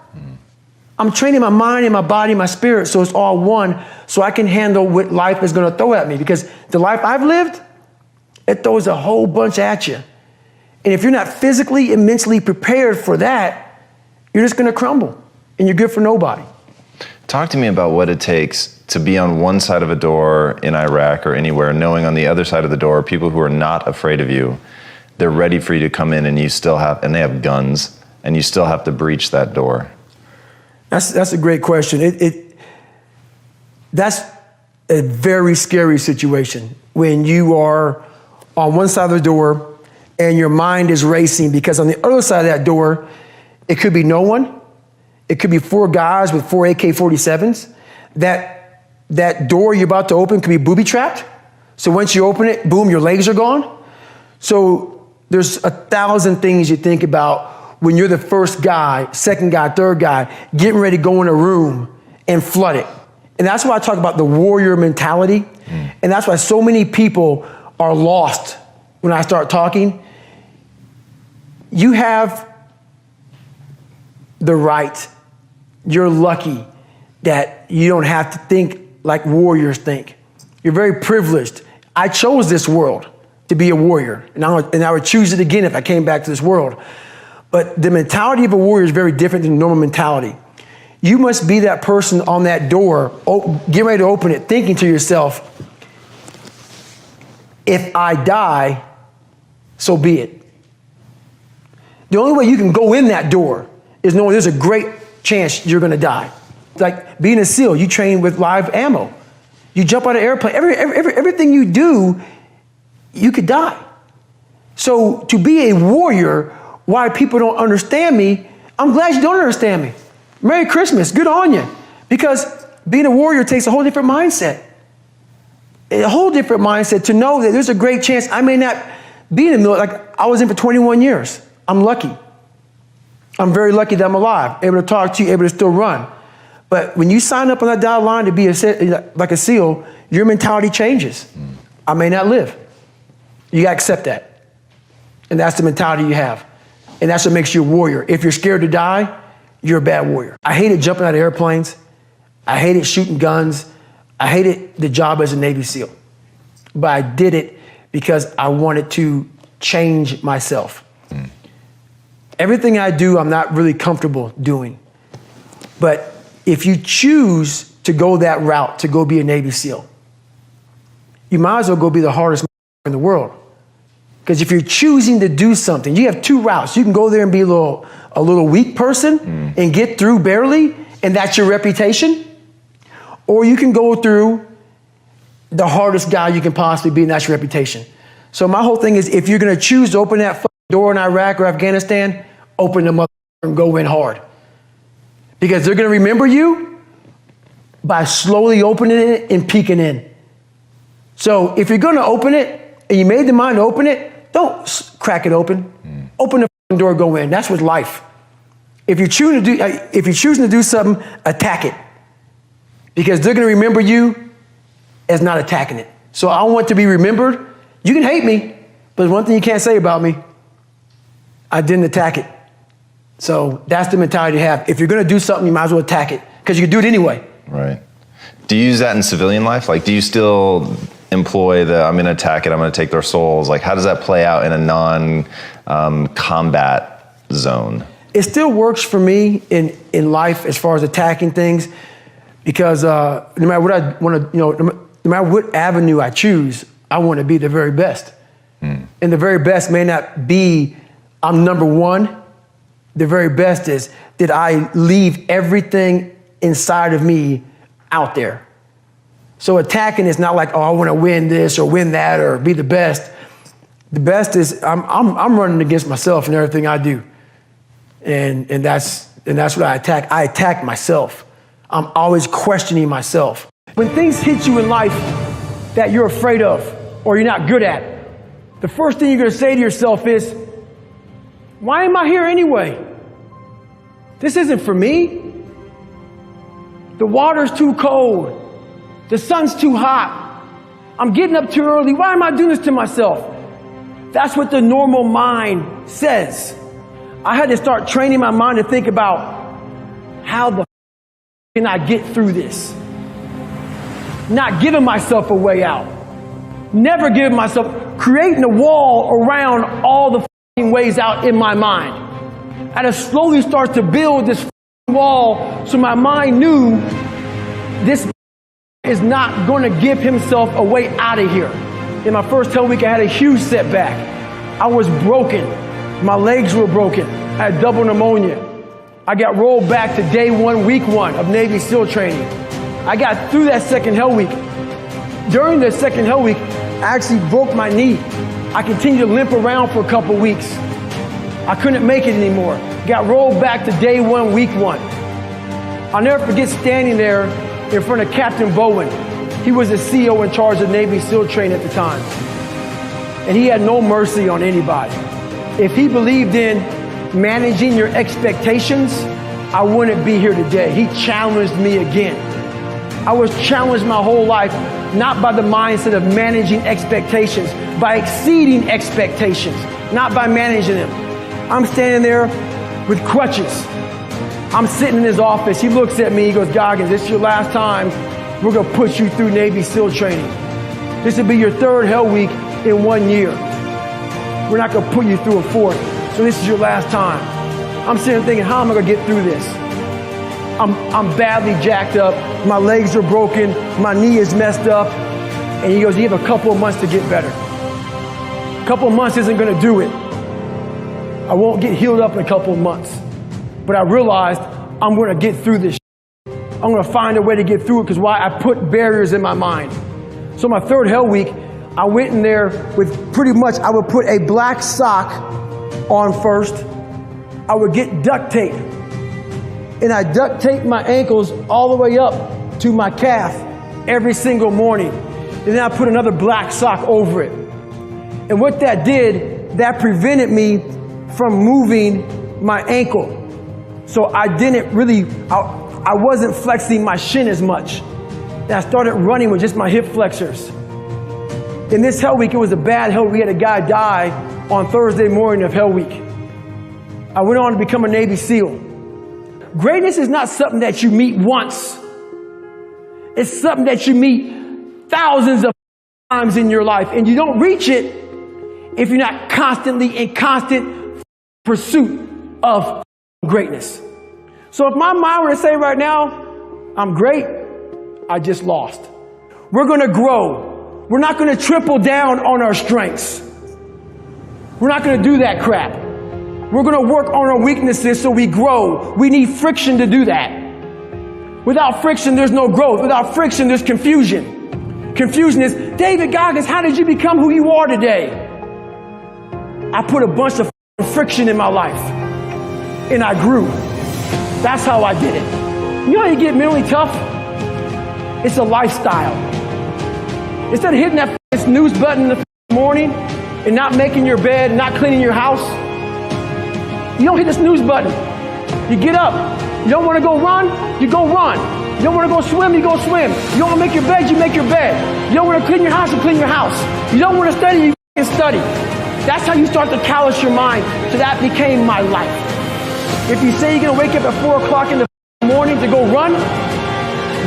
Speaker 2: I'm training my mind and my body and my spirit so it's all one, so I can handle what life is going to throw at me. Because the life I've lived, it throws a whole bunch at you. And if you're not physically and mentally prepared for that, you're just going to crumble and you're good for nobody.
Speaker 10: Talk to me about what it takes to be on one side of a door in Iraq or anywhere, knowing on the other side of the door, people who are not afraid of you, they're ready for you to come in and you still have, and they have guns, and you still have to breach that door.
Speaker 2: That's a great question. That's a very scary situation when you are on one side of the door and your mind is racing, because on the other side of that door, it could be no one. It could be 4 guys with 4 AK-47s. That door you're about to open could be booby-trapped. So once you open it, boom, your legs are gone. So there's 1,000 things you think about when you're the first guy, second guy, third guy, getting ready to go in a room and flood it. And that's why I talk about the warrior mentality. And that's why so many people are lost when I start talking. You have the right. You're lucky that you don't have to think like warriors think. You're very privileged. I chose this world to be a warrior, and I would choose it again if I came back to this world. But the mentality of a warrior is very different than normal mentality. You must be that person on that door, get ready to open it, thinking to yourself, if I die, so be it. The only way you can go in that door is knowing there's a great chance you're gonna die. Like being a SEAL, you train with live ammo. You jump out of an airplane, everything you do, you could die. So to be a warrior, why people don't understand me, I'm glad you don't understand me. Merry Christmas, good on you. Because being a warrior takes a whole different mindset. A whole different mindset to know that there's a great chance I may not be in the military. Like I was in for 21 years. I'm lucky. I'm very lucky that I'm alive, able to talk to you, able to still run. But when you sign up on that dotted line to be like a SEAL, your mentality changes. I may not live. You gotta accept that. And that's the mentality you have. And that's what makes you a warrior. If you're scared to die, you're a bad warrior. I hated jumping out of airplanes. I hated shooting guns. I hated the job as a Navy SEAL. But I did it because I wanted to change myself. Everything I do, I'm not really comfortable doing. But if you choose to go that route, to go be a Navy SEAL, you might as well go be the hardest in the world. Because if you're choosing to do something, you have 2 routes. You can go there and be a little weak person and get through barely, and that's your reputation. Or you can go through the hardest guy you can possibly be, and that's your reputation. So my whole thing is, if you're gonna choose to open that door in Iraq or Afghanistan, open them up and go in hard. Because they're gonna remember you by slowly opening it and peeking in. So if you're gonna open it, and you made the mind to open it, don't crack it open. Open the door, go in. That's with life. If you're choosing to do something, attack it. Because they're gonna remember you as not attacking it. So I want to be remembered. You can hate me, but there's one thing you can't say about me. I didn't attack it. So that's the mentality to have. If you're gonna do something, you might as well attack it, because you can do it anyway.
Speaker 10: Right. Do you use that in civilian life? Like, do you still employ I'm going to attack it, I'm going to take their souls? Like, how does that play out in a non-combat zone?
Speaker 2: It still works for me in life as far as attacking things, because no matter what I want to, no matter what avenue I choose, I want to be the very best. And the very best may not be I'm number one. The very best is that I leave everything inside of me out there. So attacking is not like, oh, I want to win this or win that or be the best. The best is I'm running against myself in everything I do. And that's what I attack. I attack myself. I'm always questioning myself. When things hit you in life that you're afraid of or you're not good at, the first thing you're going to say to yourself is, why am I here anyway? This isn't for me. The water's too cold. The sun's too hot. I'm getting up too early. Why am I doing this to myself? That's what the normal mind says. I had to start training my mind to think about how the can I get through this? Not giving myself a way out. Never giving myself, creating a wall around all the ways out in my mind. I had to slowly start to build this wall so my mind knew this is not going to give himself a way out of here. In my first hell week, I had a huge setback. I was broken. My legs were broken. I had double pneumonia. I got rolled back to day one, week one of Navy SEAL training. I got through that second hell week. During the second hell week, I actually broke my knee. I continued to limp around for a couple weeks. I couldn't make it anymore. Got rolled back to day one, week one. I'll never forget standing there in front of Captain Bowen. He was the CEO in charge of Navy SEAL training at the time. And he had no mercy on anybody. If he believed in managing your expectations, I wouldn't be here today. He challenged me again. I was challenged my whole life, not by the mindset of managing expectations, by exceeding expectations, not by managing them. I'm standing there with crutches. I'm sitting in his office. He looks at me. He goes, Goggins, this is your last time. We're going to push you through Navy SEAL training. This will be your third hell week in 1 year. We're not going to put you through a fourth. So this is your last time. I'm sitting there thinking, how am I going to get through this? I'm badly jacked up. My legs are broken. My knee is messed up. And he goes, you have a couple of months to get better. A couple of months isn't going to do it. I won't get healed up in a couple of months. But I realized I'm going to get through this. I'm going to find a way to get through it because why? I put barriers in my mind. So my third hell week, I went in there with pretty much, I would put a black sock on first. I would get duct tape. And I duct taped my ankles all the way up to my calf every single morning. And then I put another black sock over it. And what that did, that prevented me from moving my ankle. So I didn't really, I wasn't flexing my shin as much. And I started running with just my hip flexors. In this hell week, it was a bad hell week. We had a guy die on Thursday morning of hell week. I went on to become a Navy SEAL. Greatness is not something that you meet once. It's something that you meet thousands of times in your life. And you don't reach it if you're not constantly in constant pursuit of greatness. So if my mind were to say right now, I'm great, I just lost. We're going to grow. We're not going to triple down on our strengths. We're not going to do that crap. We're going to work on our weaknesses so we grow. We need friction to do that. Without friction, there's no growth. Without friction, there's confusion. Confusion is, David Goggins, how did you become who you are today? I put a bunch of friction in my life, and I grew. That's how I did it. You know how you get mentally tough? It's a lifestyle. Instead of hitting that snooze button in the morning and not making your bed, not cleaning your house, you don't hit the snooze button. You get up. You don't want to go run, you go run. You don't want to go swim, you go swim. You don't want to make your bed, you make your bed. You don't want to clean your house, you clean your house. You don't want to study, you study. That's how you start to callous your mind. So that became my life. If you say you're going to wake up at 4 o'clock in the morning to go run,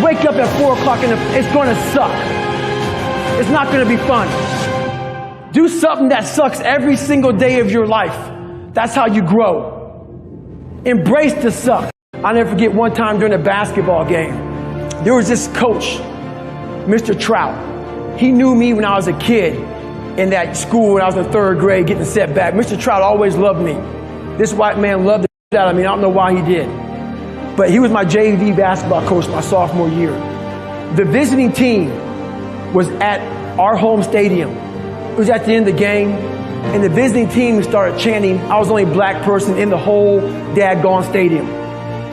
Speaker 2: wake up at 4 o'clock it's going to suck. It's not going to be fun. Do something that sucks every single day of your life. That's how you grow. Embrace the suck. I'll never forget one time during a basketball game, there was this coach, Mr. Trout. He knew me when I was a kid in that school when I was in 3rd grade getting set back. Mr. Trout always loved me. This white man loved the shit out of me. I don't know why he did. But he was my JV basketball coach my sophomore year. The visiting team was at our home stadium. It was at the end of the game, and the visiting team started chanting. I was the only black person in the whole daggone stadium.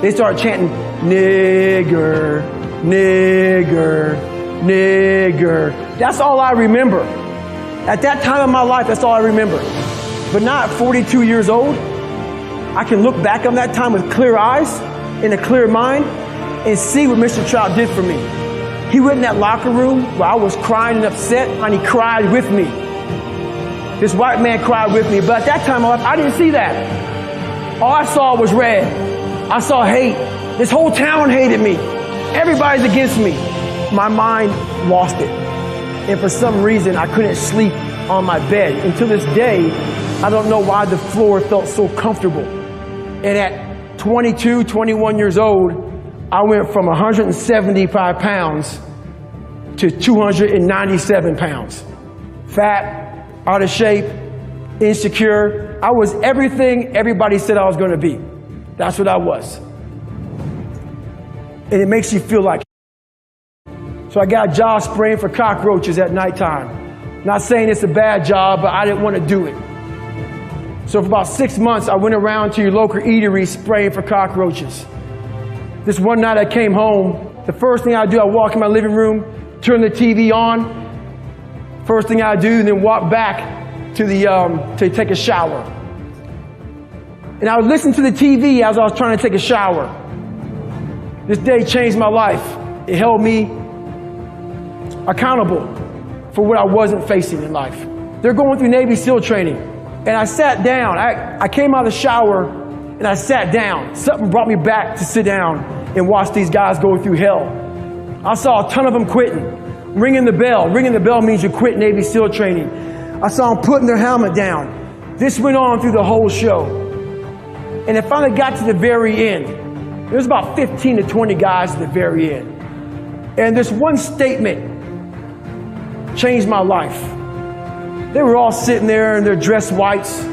Speaker 2: They started chanting, nigger, nigger, nigger. That's all I remember. At that time in my life, that's all I remember. But now at 42 years old, I can look back on that time with clear eyes and a clear mind and see what Mr. Trout did for me. He went in that locker room where I was crying and upset, and he cried with me. This white man cried with me, but at that time in my life, I didn't see that. All I saw was red. I saw hate. This whole town hated me. Everybody's against me. My mind lost it. And for some reason, I couldn't sleep on my bed. Until this day, I don't know why the floor felt so comfortable. And at 22, 21 years old, I went from 175 pounds to 297 pounds. Fat, out of shape, insecure. I was everything everybody said I was going to be. That's what I was. And it makes you feel like. So I got a job spraying for cockroaches at nighttime. Not saying it's a bad job, but I didn't want to do it. So for about 6 months, I went around to your local eatery spraying for cockroaches. This one night I came home, the first thing I do, I walk in my living room, turn the TV on. First thing I do, and then walk back to to take a shower. And I would listen to the TV as I was trying to take a shower. This day changed my life. It held me accountable for what I wasn't facing in life. They're going through Navy SEAL training. And I sat down. I came out of the shower and I sat down. Something brought me back to sit down and watch these guys go through hell. I saw a ton of them quitting. Ringing the bell. Ringing the bell means you quit Navy SEAL training. I saw them putting their helmet down. This went on through the whole show. And it finally got to the very end. There was about 15 to 20 guys at the very end. And this one statement changed my life. They were all sitting there in their dress whites.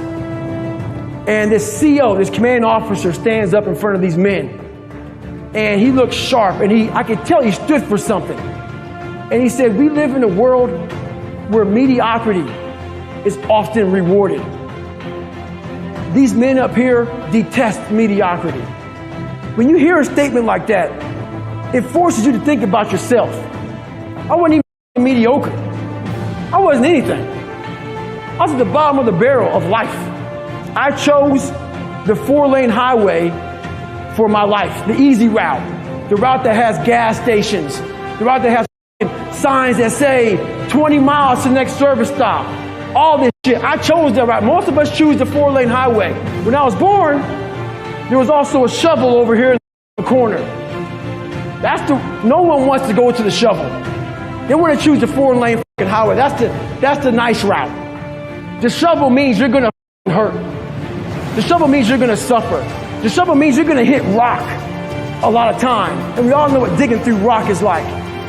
Speaker 2: And this CO, this commanding officer, stands up in front of these men. And he looks sharp, and I could tell he stood for something. And he said, we live in a world where mediocrity is often rewarded. These men up here detest mediocrity. When you hear a statement like that, it forces you to think about yourself. I wasn't even mediocre. I wasn't anything. I was at the bottom of the barrel of life. I chose the 4-lane highway for my life, the easy route, the route that has gas stations, the route that has signs that say 20 miles to the next service stop. All this shit. I chose that route. Most of us choose the 4-lane highway. When I was born, there was also a shovel over here in the corner. No one wants to go to the shovel. They want to choose the 4-lane highway. That's the nice route. The shovel means you're going to hurt. The shovel means you're going to suffer. The shovel means you're going to hit rock a lot of time. And we all know what digging through rock is like.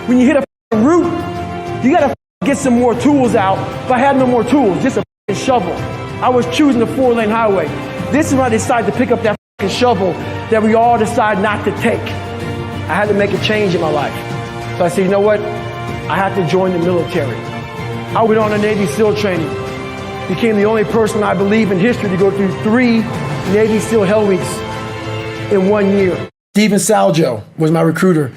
Speaker 2: When you hit a root, you got to get some more tools out. If I had no more tools, just a shovel. I was choosing the 4-lane highway. This is when I decided to pick up that shovel that we all decide not to take. I had to make a change in my life. So I said, you know what? I have to join the military. I went on a Navy SEAL training. Became the only person I believe in history to go through 3 Navy SEAL Hell Weeks in 1 year. Steven Saljo was my recruiter.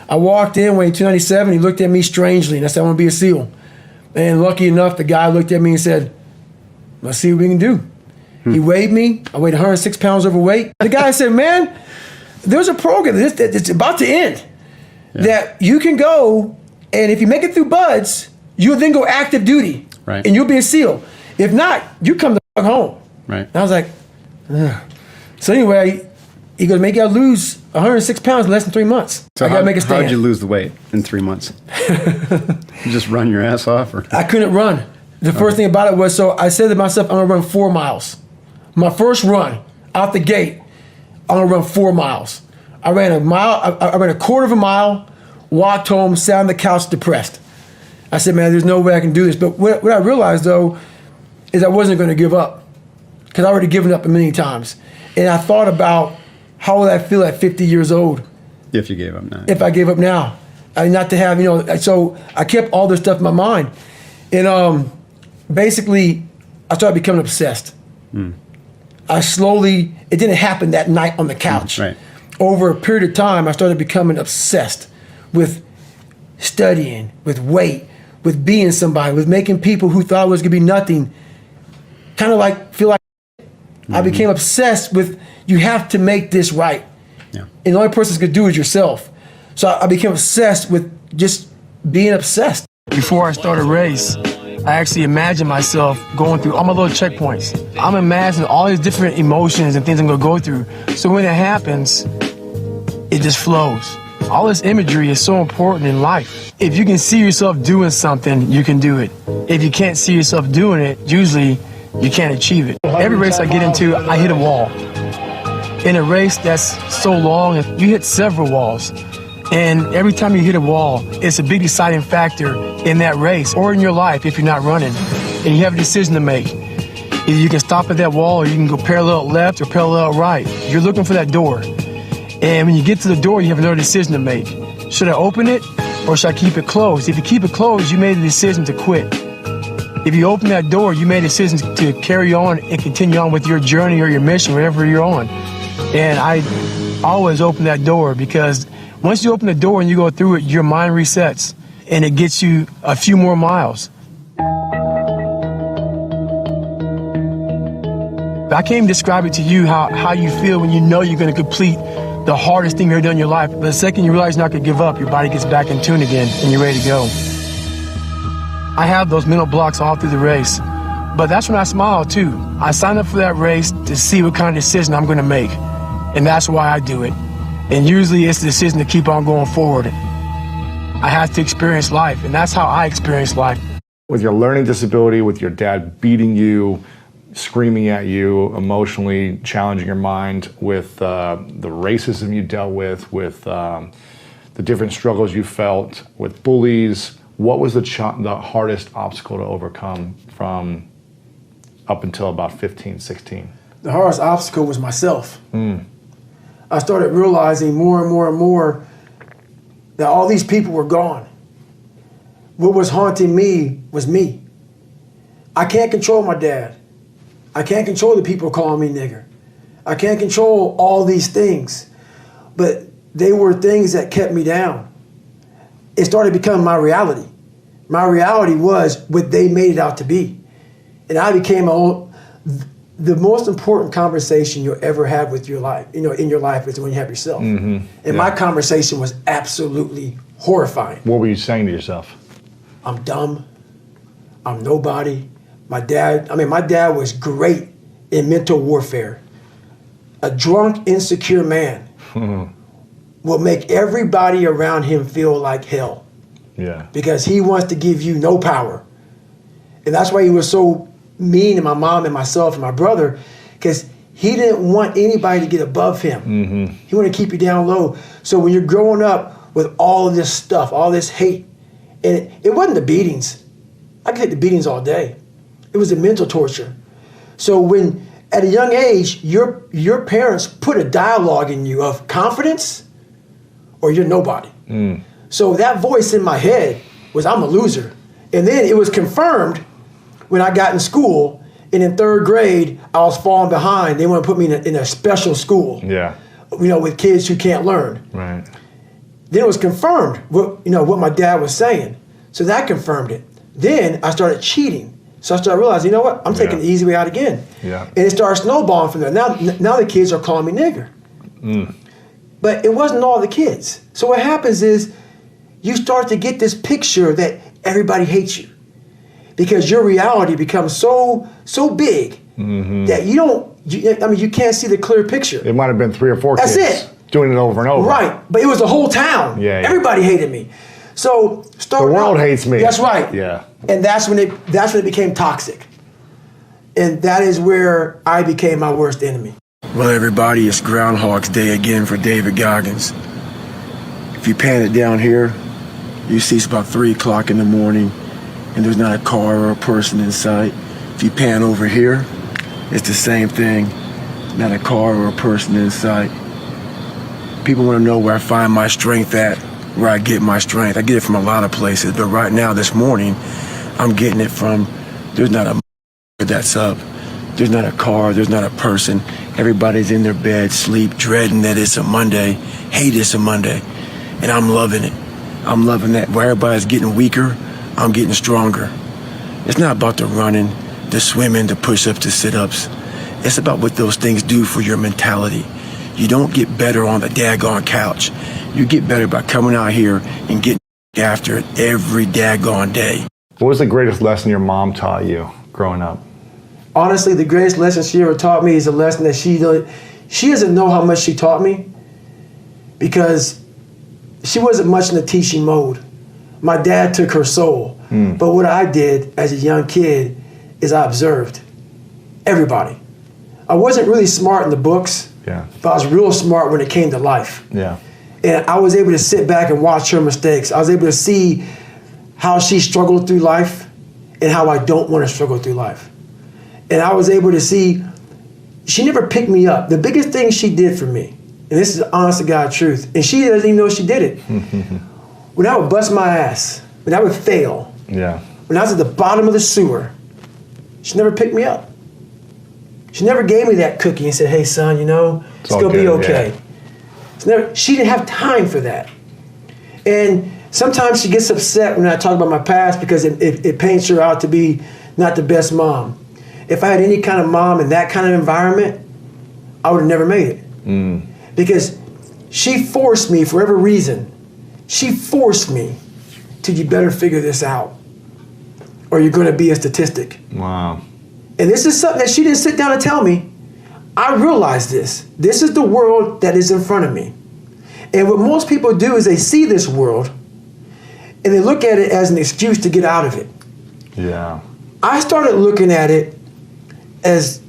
Speaker 2: I walked in weighing 297. He looked at me strangely, and I said, I want to be a SEAL. And lucky enough, the guy looked at me and said, let's see what we can do. He weighed me. I weighed 106 pounds overweight. The guy said, man, there's a program that's about to end that you can go, and if you make it through BUDS, you'll then go active duty, right? And you'll be a SEAL. If not, you come the fuck home. Right. And I was like, ugh. So anyway, he goes, make you lose 106 pounds in less than 3 months.
Speaker 18: So
Speaker 2: I gotta make a stand.
Speaker 18: How did you lose the weight in 3 months? You just run your ass off? Or?
Speaker 2: I couldn't run. The first thing about it was, so I said to myself, I'm gonna run 4 miles. My first run, out the gate, I'm gonna run 4 miles. I ran a mile, I ran a quarter of a mile, walked home, sat on the couch depressed. I said, man, there's no way I can do this. But what I realized, though, is I wasn't going to give up because I already given up a million times. And I thought about how would I feel at 50 years old?
Speaker 18: If you gave up now.
Speaker 2: If I gave up now. I mean, not to have, so I kept all this stuff in my mind. And basically, I started becoming obsessed. I slowly, it didn't happen that night on the couch.
Speaker 18: Right.
Speaker 2: Over a period of time, I started becoming obsessed with studying, with weight, with being somebody, with making people who thought I was gonna be nothing, kind of like feel like I became obsessed with, you have to make this right.
Speaker 18: Yeah.
Speaker 2: And the only person that's gonna do it is yourself. So I became obsessed with just being obsessed. Before I started a race, I actually imagined myself going through all my little checkpoints. I'm imagining all these different emotions and things I'm gonna go through. So when it happens, it just flows. All this imagery is so important in life. If you can see yourself doing something, you can do it. If you can't see yourself doing it, usually you can't achieve it. Every race I get into, I hit a wall. In a race that's so long, you hit several walls. And every time you hit a wall, it's a big deciding factor in that race or in your life if you're not running. And you have a decision to make. Either you can stop at that wall or you can go parallel left or parallel right. You're looking for that door. And when you get to the door, you have another decision to make. Should I open it or should I keep it closed? If you keep it closed, you made the decision to quit. If you open that door, you made a decision to carry on and continue on with your journey or your mission, wherever you're on. And I always open that door because once you open the door and you go through it, your mind resets and it gets you a few more miles. I can't even describe it to you how you feel when you know you're going to complete the hardest thing you've ever done in your life. But the second you realize you're not going to give up, your body gets back in tune again and you're ready to go. I have those mental blocks all through the race, but that's when I smile too. I signed up for that race to see what kind of decision I'm going to make, and that's why I do it. And usually it's the decision to keep on going forward. I have to experience life, and that's how I experience life.
Speaker 3: With your learning disability, with your dad beating you, screaming at you, emotionally challenging your mind, with the racism you dealt with the different struggles you felt, with bullies, what was the hardest obstacle to overcome from up until about 15, 16?
Speaker 2: The hardest obstacle was myself. I started realizing more and more and more that all these people were gone. What was haunting me was me. I can't control my dad. I can't control the people calling me nigger. I can't control all these things, but they were things that kept me down. It started becoming my reality. My reality was what they made it out to be. And I became the most important conversation you'll ever have with your life, in your life, is when you have yourself. And my conversation was absolutely horrifying.
Speaker 3: What were you saying to yourself?
Speaker 2: I'm dumb. I'm nobody. My dad was great in mental warfare. A drunk, insecure man will make everybody around him feel like hell.
Speaker 3: Yeah.
Speaker 2: Because he wants to give you no power. And that's why he was so mean to my mom and myself and my brother, because he didn't want anybody to get above him. He wanted to keep you down low. So when you're growing up with all of this stuff, all this hate, and it wasn't the beatings. I could take the beatings all day. It was the mental torture. So when, at a young age, your parents put a dialogue in you of confidence or you're nobody. So that voice in my head was, I'm a loser. And then it was confirmed when I got in school, and in third grade, I was falling behind. They want to put me in a special school.
Speaker 3: Yeah.
Speaker 2: With kids who can't learn.
Speaker 3: Right.
Speaker 2: Then it was confirmed what my dad was saying. So that confirmed it. Then I started cheating. So I started realizing, I'm taking the easy way out again.
Speaker 3: Yeah.
Speaker 2: And it started snowballing from there. Now the kids are calling me nigger. But it wasn't all the kids. So what happens is you start to get this picture that everybody hates you because your reality becomes so big that you can't see the clear picture.
Speaker 3: It might have been 3 or 4 kids.
Speaker 2: That's it.
Speaker 3: Doing it over and over.
Speaker 2: Right, but it was the whole town.
Speaker 3: Yeah.
Speaker 2: Everybody hated me. So
Speaker 3: the world hates me.
Speaker 2: That's right.
Speaker 3: Yeah.
Speaker 2: And that's when it became toxic. And that is where I became my worst enemy. Well, everybody, it's Groundhog's Day again for David Goggins. If you pan it down here, You see it's about 3 o'clock in the morning and there's not a car or a person in sight. If you pan over here, it's the same thing. Not a car or a person in sight. People want to know where I find my strength at, where I get my strength. I get it from a lot of places, but right now, this morning, I'm getting it from, there's not a that's up. There's not a car, there's not a person. Everybody's in their bed, sleep, dreading that it's a Monday, hate it's a Monday. And I'm loving it. I'm loving that. Where everybody's getting weaker, I'm getting stronger. It's not about the running, the swimming, the push-ups, the sit-ups. It's about what those things do for your mentality. You don't get better on the daggone couch. You get better by coming out here and getting after it every daggone day.
Speaker 3: What was the greatest lesson your mom taught you growing up?
Speaker 2: Honestly, the greatest lesson she ever taught me is a lesson that she doesn't know how much she taught me because she wasn't much in the teaching mode. My dad took her soul. But what I did as a young kid is I observed everybody. I wasn't really smart in the books, but I was real smart when it came to life. And I was able to sit back and watch her mistakes. I was able to see how she struggled through life and how I don't want to struggle through life. And I was able to see, she never picked me up. The biggest thing she did for me, and this is the honest to God truth, and she doesn't even know she did it. When I would bust my ass, when I would fail, when I was at the bottom of the sewer, she never picked me up. She never gave me that cookie and said, hey son, you know, it's gonna be okay. She didn't have time for that. And sometimes she gets upset when I talk about my past because it paints her out to be not the best mom. If I had any kind of mom in that kind of environment, I would have never made it. Because she forced me, for whatever reason, she forced me to, you better figure this out or you're gonna be a statistic.
Speaker 3: Wow.
Speaker 2: And this is something that she didn't sit down and tell me. I realized this. This is the world that is in front of me. And what most people do is they see this world and they look at it as an excuse to get out of it. I started looking at it as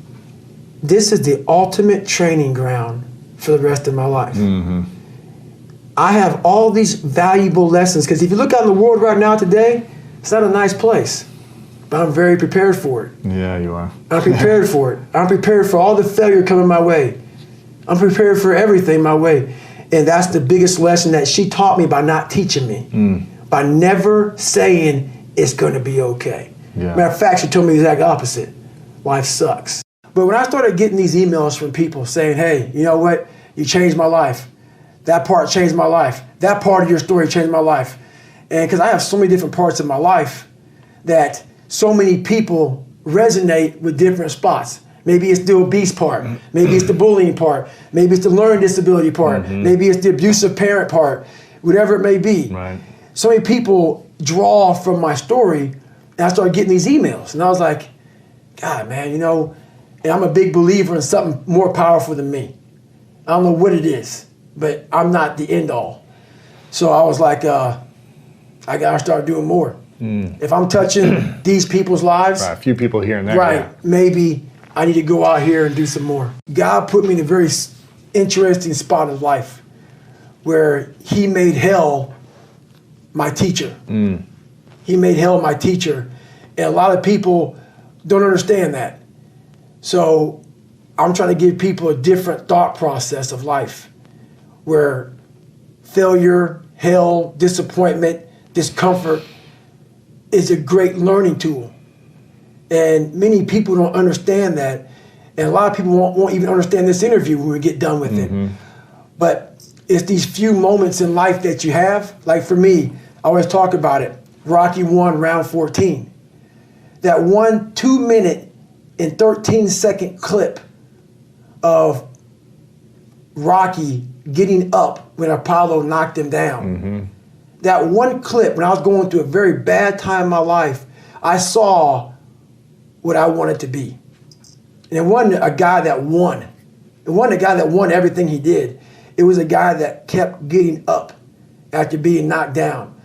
Speaker 2: this is the ultimate training ground for the rest of my life. I have all these valuable lessons because if you look out in the world right now today, it's not a nice place. But I'm very prepared for it.
Speaker 3: Yeah, you are.
Speaker 2: I'm prepared for it. I'm prepared for all the failure coming my way. I'm prepared for everything my way. And that's the biggest lesson that she taught me by not teaching me. By never saying it's going to be okay. Matter of fact, she told me the exact opposite. Life sucks. But when I started getting these emails from people saying, hey, you know what? You changed my life. That part changed my life. That part of your story changed my life. And because I have so many different parts of my life that so many people resonate with different spots. Maybe it's the obese part. Maybe it's the bullying part. Maybe it's the learning disability part. Maybe it's the abusive parent part. Whatever it may be. So many people draw from my story, and I started getting these emails. And I was like, God, man, you know, and I'm a big believer in something more powerful than me. I don't know what it is, but I'm not the end all. So I was like, I gotta start doing more. If I'm touching these people's lives,
Speaker 3: a few people here and there,
Speaker 2: maybe I need to go out here and do some more. God put me in a very interesting spot of life where he made hell my teacher. He made hell my teacher. And a lot of people don't understand that. So I'm trying to give people a different thought process of life where failure, hell, disappointment, discomfort is a great learning tool. And many people don't understand that. And a lot of people won't even understand this interview when we get done with it. But it's these few moments in life that you have. Like for me, I always talk about it. Rocky 1, round 14. That 1 2-minute and 13-second clip of Rocky getting up when Apollo knocked him down. That one clip, when I was going through a very bad time in my life, I saw what I wanted to be. And it wasn't a guy that won. It wasn't a guy that won everything he did. It was a guy that kept getting up after being knocked down.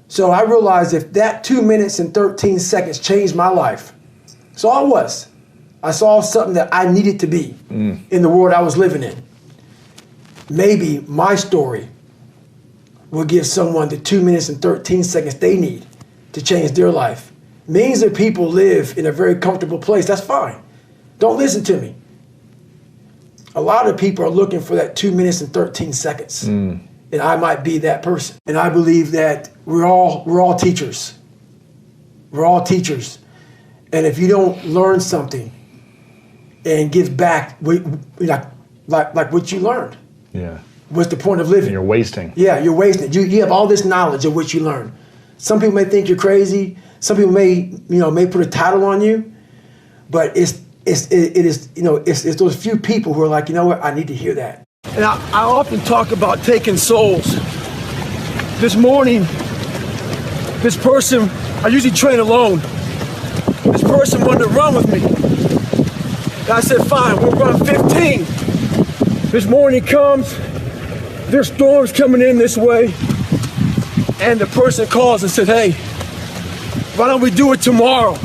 Speaker 2: So I realized if that 2 minutes and 13 seconds changed my life, that's all it was. I saw something that I needed to be in the world I was living in. Maybe my story will give someone the 2 minutes and 13 seconds they need to change their life. Millions of people live in a very comfortable place. That's fine. Don't listen to me. A lot of people are looking for that 2 minutes and 13 seconds. And I might be that person. And I believe that we're all teachers. We're all teachers. And if you don't learn something and give back like what you learned,
Speaker 3: Yeah.
Speaker 2: what's the point of living?
Speaker 3: And you're wasting.
Speaker 2: Yeah, you're wasting it. You have all this knowledge of what you learned. Some people may think you're crazy. Some people may put a title on you, but it is those few people who are like, you know what, I need to hear that.
Speaker 5: And I often talk about taking souls. This morning, this person, I usually train alone. This person wanted to run with me. And I said, fine, we'll run 15. This morning comes, there's storms coming in this way. And the person calls and said, hey, why don't we do it tomorrow?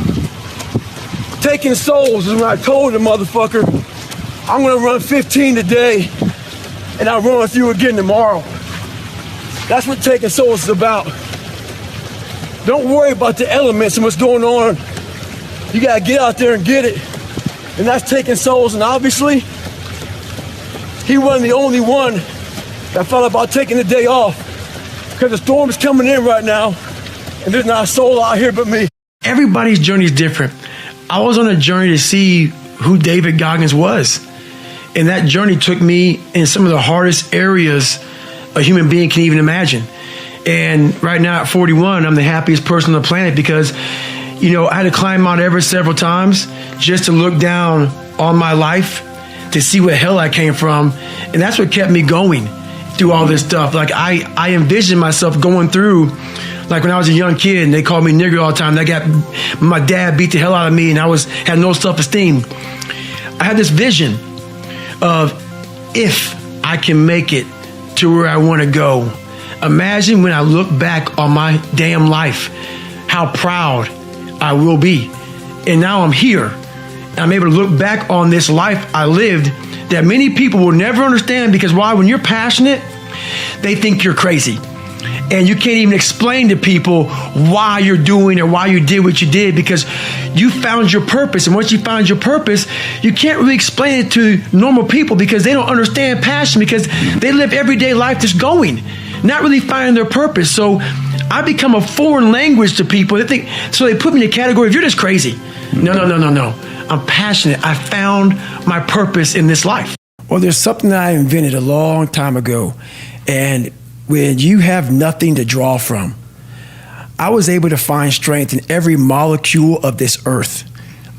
Speaker 5: Taking souls is when I told the motherfucker, I'm gonna run 15 today and I'll run with you again tomorrow. That's what taking souls is about. Don't worry about the elements and what's going on. You gotta get out there and get it. And that's taking souls. And obviously, he wasn't the only one that thought about taking the day off, because the storm is coming in right now and there's not a soul out here but me.
Speaker 20: Everybody's journey is different. I was on a journey to see who David Goggins was. And that journey took me in some of the hardest areas a human being can even imagine. And right now at 41, I'm the happiest person on the planet because, I had to climb Mount Everest several times just to look down on my life to see what hell I came from. And that's what kept me going through all this stuff. Like I envisioned myself going through, like when I was a young kid and they called me nigger all the time. My dad beat the hell out of me and I had no self-esteem. I had this vision of if I can make it to where I want to go. Imagine when I look back on my damn life, how proud I will be. And now I'm here. I'm able to look back on this life I lived that many people will never understand, because why? When you're passionate, they think you're crazy. And you can't even explain to people why you're doing or why you did what you did, because you found your purpose. And once you found your purpose, you can't really explain it to normal people because they don't understand passion, because they live everyday life just going, not really finding their purpose. So I become a foreign language to people. So they put me in a category of, you're just crazy. No. I'm passionate. I found my purpose in this life.
Speaker 2: Well, there's something that I invented a long time ago. And when you have nothing to draw from, I was able to find strength in every molecule of this earth.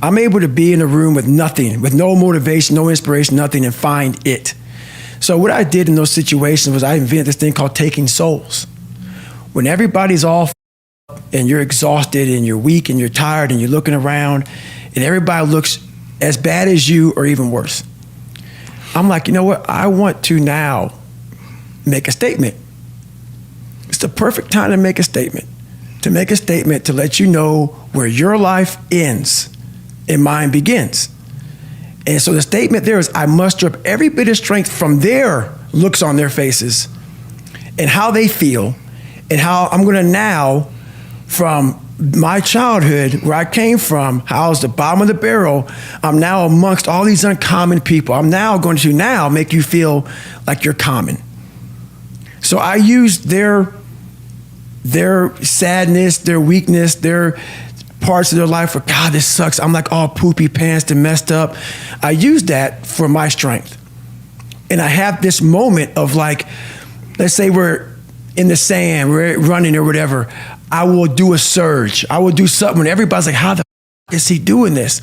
Speaker 2: I'm able to be in a room with nothing, with no motivation, no inspiration, nothing, and find it. So what I did in those situations was I invented this thing called taking souls. When everybody's all and you're exhausted and you're weak and you're tired and you're looking around and everybody looks as bad as you or even worse, I'm like, you know what? I want to now make a statement. It's the perfect time to make a statement. To let you know where your life ends and mine begins. And so the statement there is, I muster up every bit of strength from their looks on their faces and how they feel, and how I'm going to now, from my childhood, where I came from, how I was the bottom of the barrel, I'm now amongst all these uncommon people. I'm now going to now make you feel like you're common. So I used their sadness, their weakness, their parts of their life where, God, this sucks. I'm like all poopy pants and messed up. I used that for my strength. And I have this moment of like, let's say we're in the sand, we're running or whatever. I will do a surge. I will do something when everybody's like, how the f is he doing this?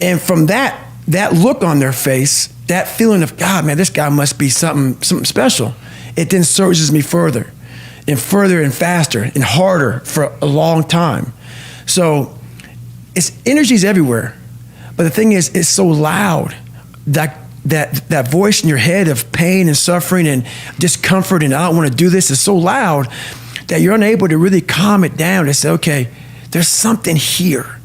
Speaker 2: And from that look on their face, that feeling of, God, man, this guy must be something special. It then surges me further and faster and harder for a long time. So energy's everywhere. But the thing is, it's so loud that voice in your head of pain and suffering and discomfort and I don't want to do this is so loud that you're unable to really calm it down and say, okay, there's something here.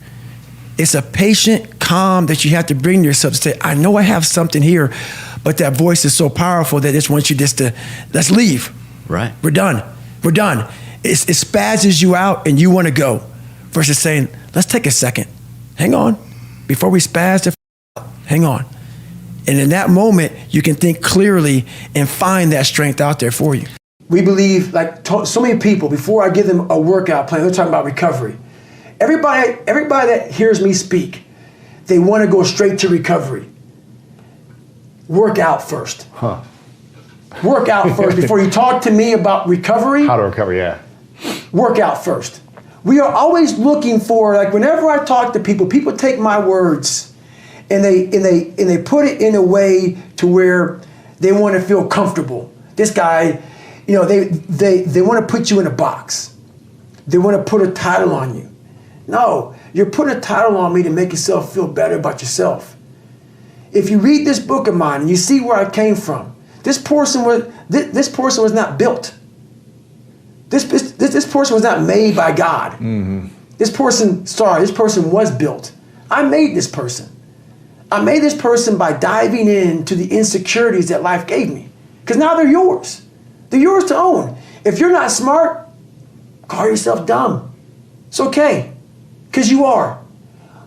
Speaker 2: It's a patient calm that you have to bring to yourself to say, I know I have something here, but that voice is so powerful that it just wants you just to, let's leave.
Speaker 11: Right.
Speaker 2: We're done. We're done. It spazzes you out and you want to go versus saying, let's take a second. Hang on. Before we spaz the out, hang on. And in that moment, you can think clearly and find that strength out there for you. We believe, like so many people, before I give them a workout plan, they're talking about recovery. Everybody that hears me speak, they want to go straight to recovery. Work out first. Work out first. Before you talk to me about recovery.
Speaker 3: How to recover, yeah.
Speaker 2: Work out first. We are always looking for, like whenever I talk to people, people take my words and they put it in a way to where they want to feel comfortable. This guy, you know, they want to put you in a box. They want to put a title on you. No, you're putting a title on me to make yourself feel better about yourself. If you read this book of mine and you see where I came from, this person was not built. This person was not made by God. Mm-hmm. This person was built. I made this person. I made this person by diving into the insecurities that life gave me. Because now they're yours. They're yours to own. If you're not smart, call yourself dumb. It's okay, because you are.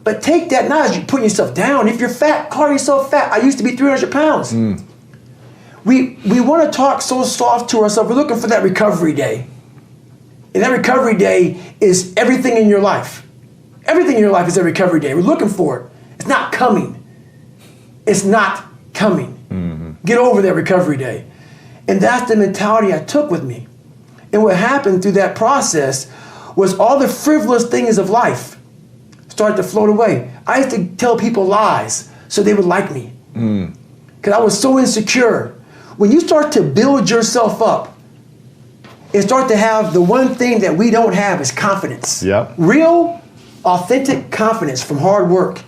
Speaker 2: But take that not as you putting yourself down. If you're fat, call yourself fat. I used to be 300 pounds. We want to talk so soft to ourselves. We're looking for that recovery day. And that recovery day is everything in your life. Everything in your life is a recovery day. We're looking for it. It's not coming. It's not coming. Mm-hmm. Get over that recovery day. And that's the mentality I took with me. And what happened through that process was all the frivolous things of life started to float away. I used to tell people lies so they would like me. Because I was so insecure. When you start to build yourself up and start to have the one thing that we don't have is confidence. Yep. Real, authentic confidence from hard work.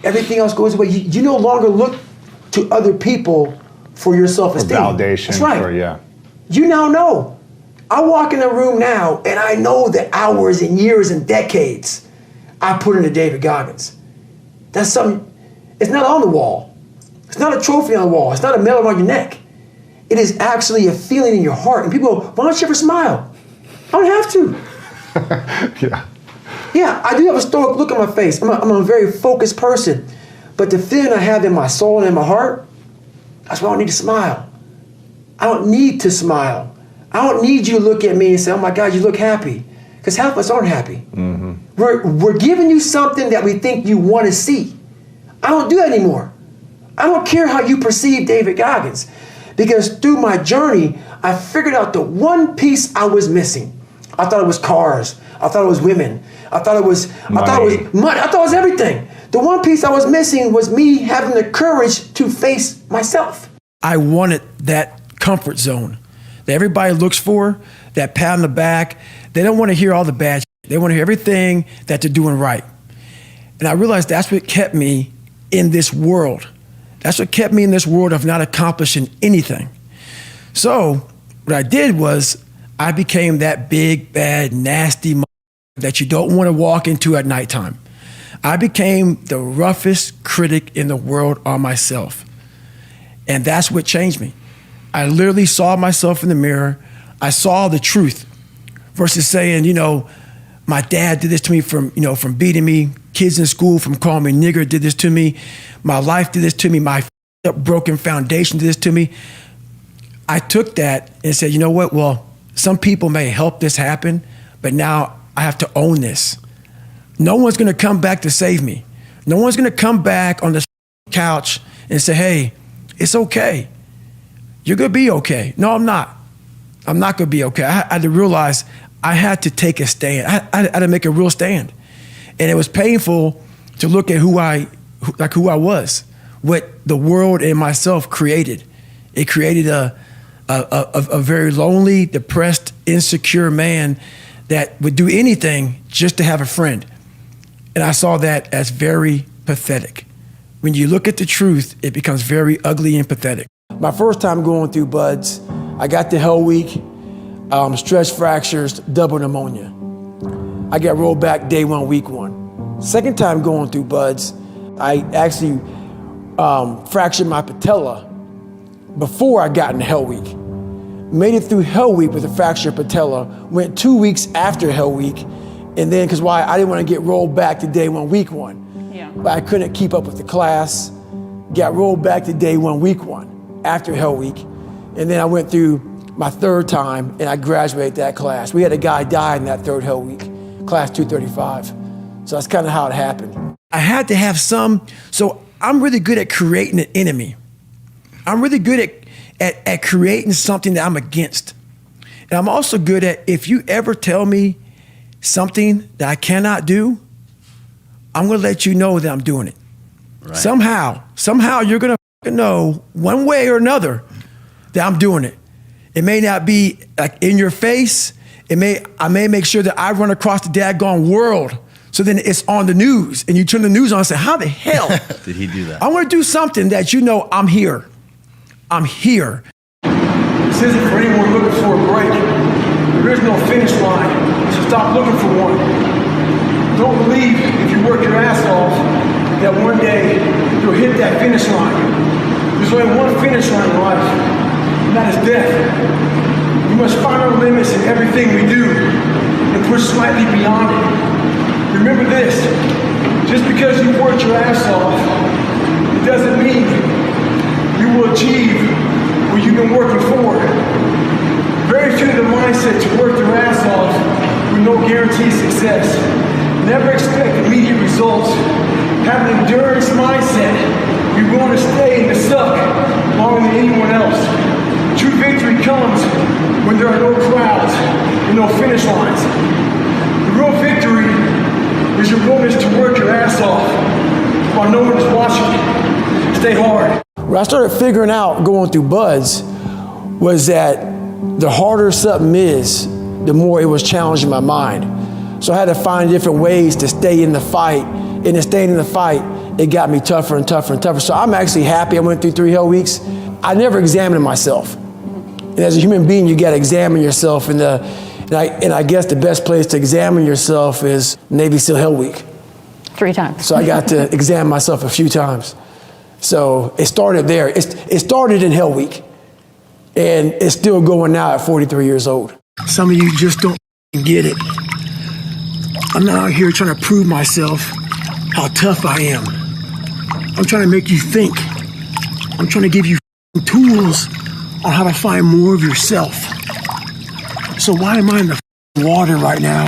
Speaker 2: Everything else goes away. You no longer look to other people for your self-esteem.
Speaker 3: For validation.
Speaker 2: That's right.
Speaker 3: Yeah.
Speaker 2: You now know. I walk in a room now and I know the hours and years and decades I put into David Goggins. That's something, it's not on the wall. It's not a trophy on the wall. It's not a medal around your neck. It is actually a feeling in your heart. And people go, why don't you ever smile? I don't have to.
Speaker 3: Yeah.
Speaker 2: Yeah, I do have a stoic look on my face. I'm a very focused person. But the feeling I have in my soul and in my heart, that's why I don't need to smile. I don't need to smile. I don't need you to look at me and say, oh my God, you look happy. Because half of us aren't happy. Mm-hmm. We're giving you something that we think you want to see. I don't do that anymore. I don't care how you perceive David Goggins. Because through my journey, I figured out the one piece I was missing. I thought it was cars. I thought it was women. I thought it was money. I thought it was everything. The one piece I was missing was me having the courage to face myself. I wanted that comfort zone that everybody looks for, that pat on the back. They don't want to hear all the bad shit. They want to hear everything that they're doing right. And I realized that's what kept me in this world. That's what kept me in this world of not accomplishing anything. So what I did was I became that big, bad, nasty that you don't want to walk into at nighttime. I became the roughest critic in the world on myself. And that's what changed me. I literally saw myself in the mirror. I saw the truth versus saying, you know, my dad did this to me from beating me. Kids in school from calling me nigger did this to me. My life did this to me. My broken foundation did this to me. I took that and said, you know what? Well, some people may help this happen, but now I have to own this. No one's going to come back to save me. No one's going to come back on the couch and say, hey, it's okay. You're going to be okay. No, I'm not. I'm not going to be okay. I had to realize I had to take a stand. I had to make a real stand. And it was painful to look at who I was, what the world and myself created. It created a very lonely, depressed, insecure man that would do anything just to have a friend. And I saw that as very pathetic. When you look at the truth, it becomes very ugly and pathetic. My first time going through buds, I got to Hell Week, stress fractures, double pneumonia. I got rolled back day one, week one. Second time going through buds, I actually fractured my patella before I got into Hell Week. Made it through Hell Week with a fractured patella. Went 2 weeks after Hell Week. And then, because why? I didn't want to get rolled back to day one, week one.
Speaker 12: Yeah.
Speaker 2: But I couldn't keep up with the class. Got rolled back to day one, week one, after Hell Week. And then I went through my third time and I graduated that class. We had a guy die in that third Hell Week, class 235. So that's kind of how it happened. I had to have so I'm really good at creating an enemy. I'm really good at creating something that I'm against. And I'm also good at, if you ever tell me something that I cannot do, I'm gonna let you know that I'm doing it. Right. Somehow you're gonna know one way or another that I'm doing it. It may not be like in your face. I may make sure that I run across the daggone world. So then it's on the news and you turn the news on and say, how the hell
Speaker 11: did he do that?
Speaker 2: I wanna do something that you know I'm here. I'm here.
Speaker 5: This isn't for anyone looking for a break. There is no finish line, so stop looking for one. Don't believe if you work your ass off that one day you'll hit that finish line. There's only one finish line in life, and that is death. We must find our limits in everything we do and push slightly beyond it. Remember this, just because you worked your ass off, it doesn't mean you will achieve what you've been working for. Very few of the mindset to work their ass off with no guaranteed success. Never expect immediate results. Have an endurance mindset. You're going to stay in the suck longer than anyone else. True victory comes when there are no crowds and no finish lines. The real victory is your willingness to work your ass off while no one is watching. Stay hard.
Speaker 2: What I started figuring out going through Buds was that the harder something is, the more it was challenging my mind. So I had to find different ways to stay in the fight. And in staying in the fight, it got me tougher and tougher and tougher. So I'm actually happy I went through 3 Hell Weeks. I never examined myself. And as a human being, you gotta examine yourself. And I guess the best place to examine yourself is Navy SEAL Hell Week.
Speaker 12: 3 times.
Speaker 2: So I got to examine myself a few times. So it started there. It started in Hell Week. And it's still going now at 43 years old.
Speaker 5: Some of you just don't get it. I'm not out here trying to prove myself how tough I am. I'm trying to make you think. I'm trying to give you tools on how to find more of yourself. So why am I in the water right now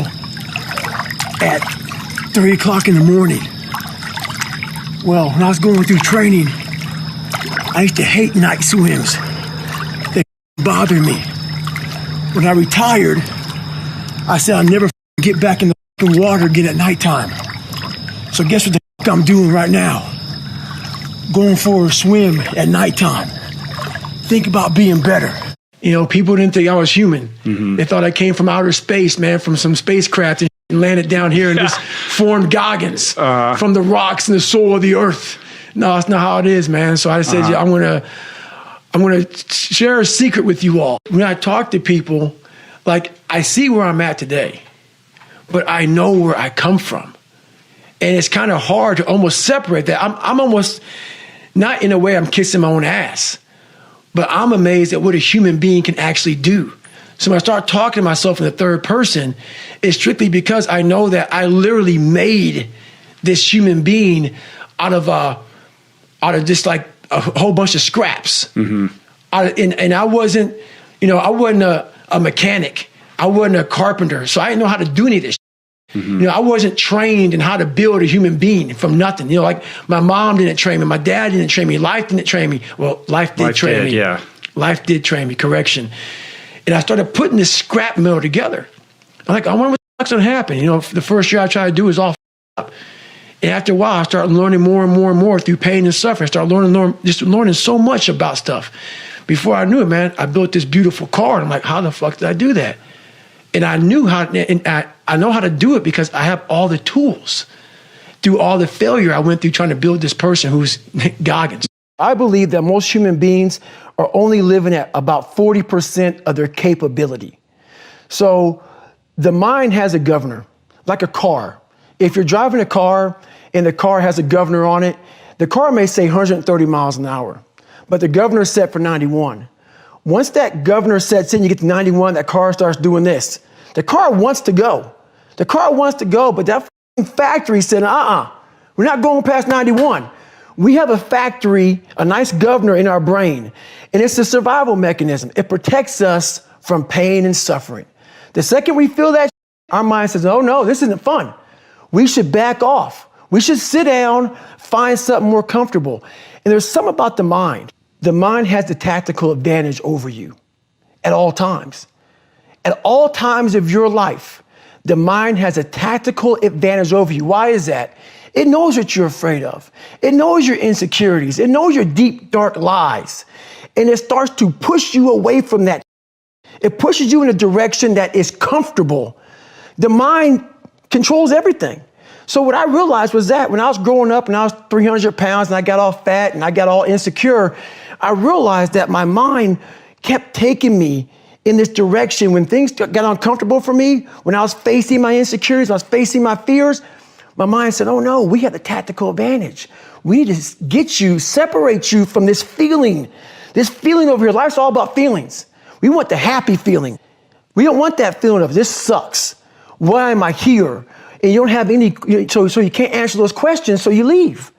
Speaker 5: at 3 o'clock in the morning? Well, when I was going through training, I used to hate night swims. They bothered me. When I retired, I said I'll never get back in the water again at nighttime. So guess what the I'm doing right now? Going for a swim at nighttime. Think about being better. You know, people didn't think I was human. Mm-hmm. They thought I came from outer space, man, from some spacecraft and landed down here and just formed Goggins from the rocks and the soul of the earth. No, that's not how it is, man. So I said, I'm gonna share a secret with you all. When I talk to people, like, I see where I'm at today, but I know where I come from. And it's kind of hard to almost separate that. I'm almost, not in a way I'm kissing my own ass, but I'm amazed at what a human being can actually do. So when I start talking to myself in the third person, it's strictly because I know that I literally made this human being out of just like a whole bunch of scraps. Mm-hmm. And I wasn't, I wasn't a mechanic. I wasn't a carpenter. So I didn't know how to do any of this. Mm-hmm. I wasn't trained in how to build a human being from nothing. Like my mom didn't train me. My dad didn't train me. Life didn't train me. Well, life did train me. Yeah. Life did train me, correction. And I started putting this scrap metal together. I'm like, I wonder what the fuck's gonna happen. The first year I tried to do was all up. And after a while, I started learning more and more and more through pain and suffering. I started learning so much about stuff. Before I knew it, man, I built this beautiful car. And I'm like, how the fuck did I do that? And I knew how, and I know how to do it because I have all the tools. Through all the failure I went through trying to build this person who's Goggins. I believe that most human beings are only living at about 40% of their capability. So the mind has a governor, like a car. If you're driving a car and the car has a governor on it, the car may say 130 miles an hour, but the governor is set for 91.
Speaker 2: Once that governor sets in, you get to 91, that car starts doing this. The car wants to go. The car wants to go, but that factory said, we're not going past 91. We have a factory, a nice governor in our brain, and it's a survival mechanism. It protects us from pain and suffering. The second we feel that, our mind says, oh no, this isn't fun. We should back off. We should sit down, find something more comfortable. And there's something about the mind. The mind has the tactical advantage over you at all times. At all times of your life, the mind has a tactical advantage over you. Why is that? It knows what you're afraid of. It knows your insecurities. It knows your deep, dark lies. And it starts to push you away from that. It pushes you in a direction that is comfortable. The mind controls everything. So what I realized was that when I was growing up and I was 300 pounds and I got all fat and I got all insecure, I realized that my mind kept taking me in this direction. When things got uncomfortable for me, when I was facing my insecurities, I was facing my fears, my mind said, oh no, we have the tactical advantage. We need to get you, separate you from this feeling over here. Life's all about feelings. We want the happy feeling. We don't want that feeling of this sucks. Why am I here? And you don't have any, so you can't answer those questions, so you leave.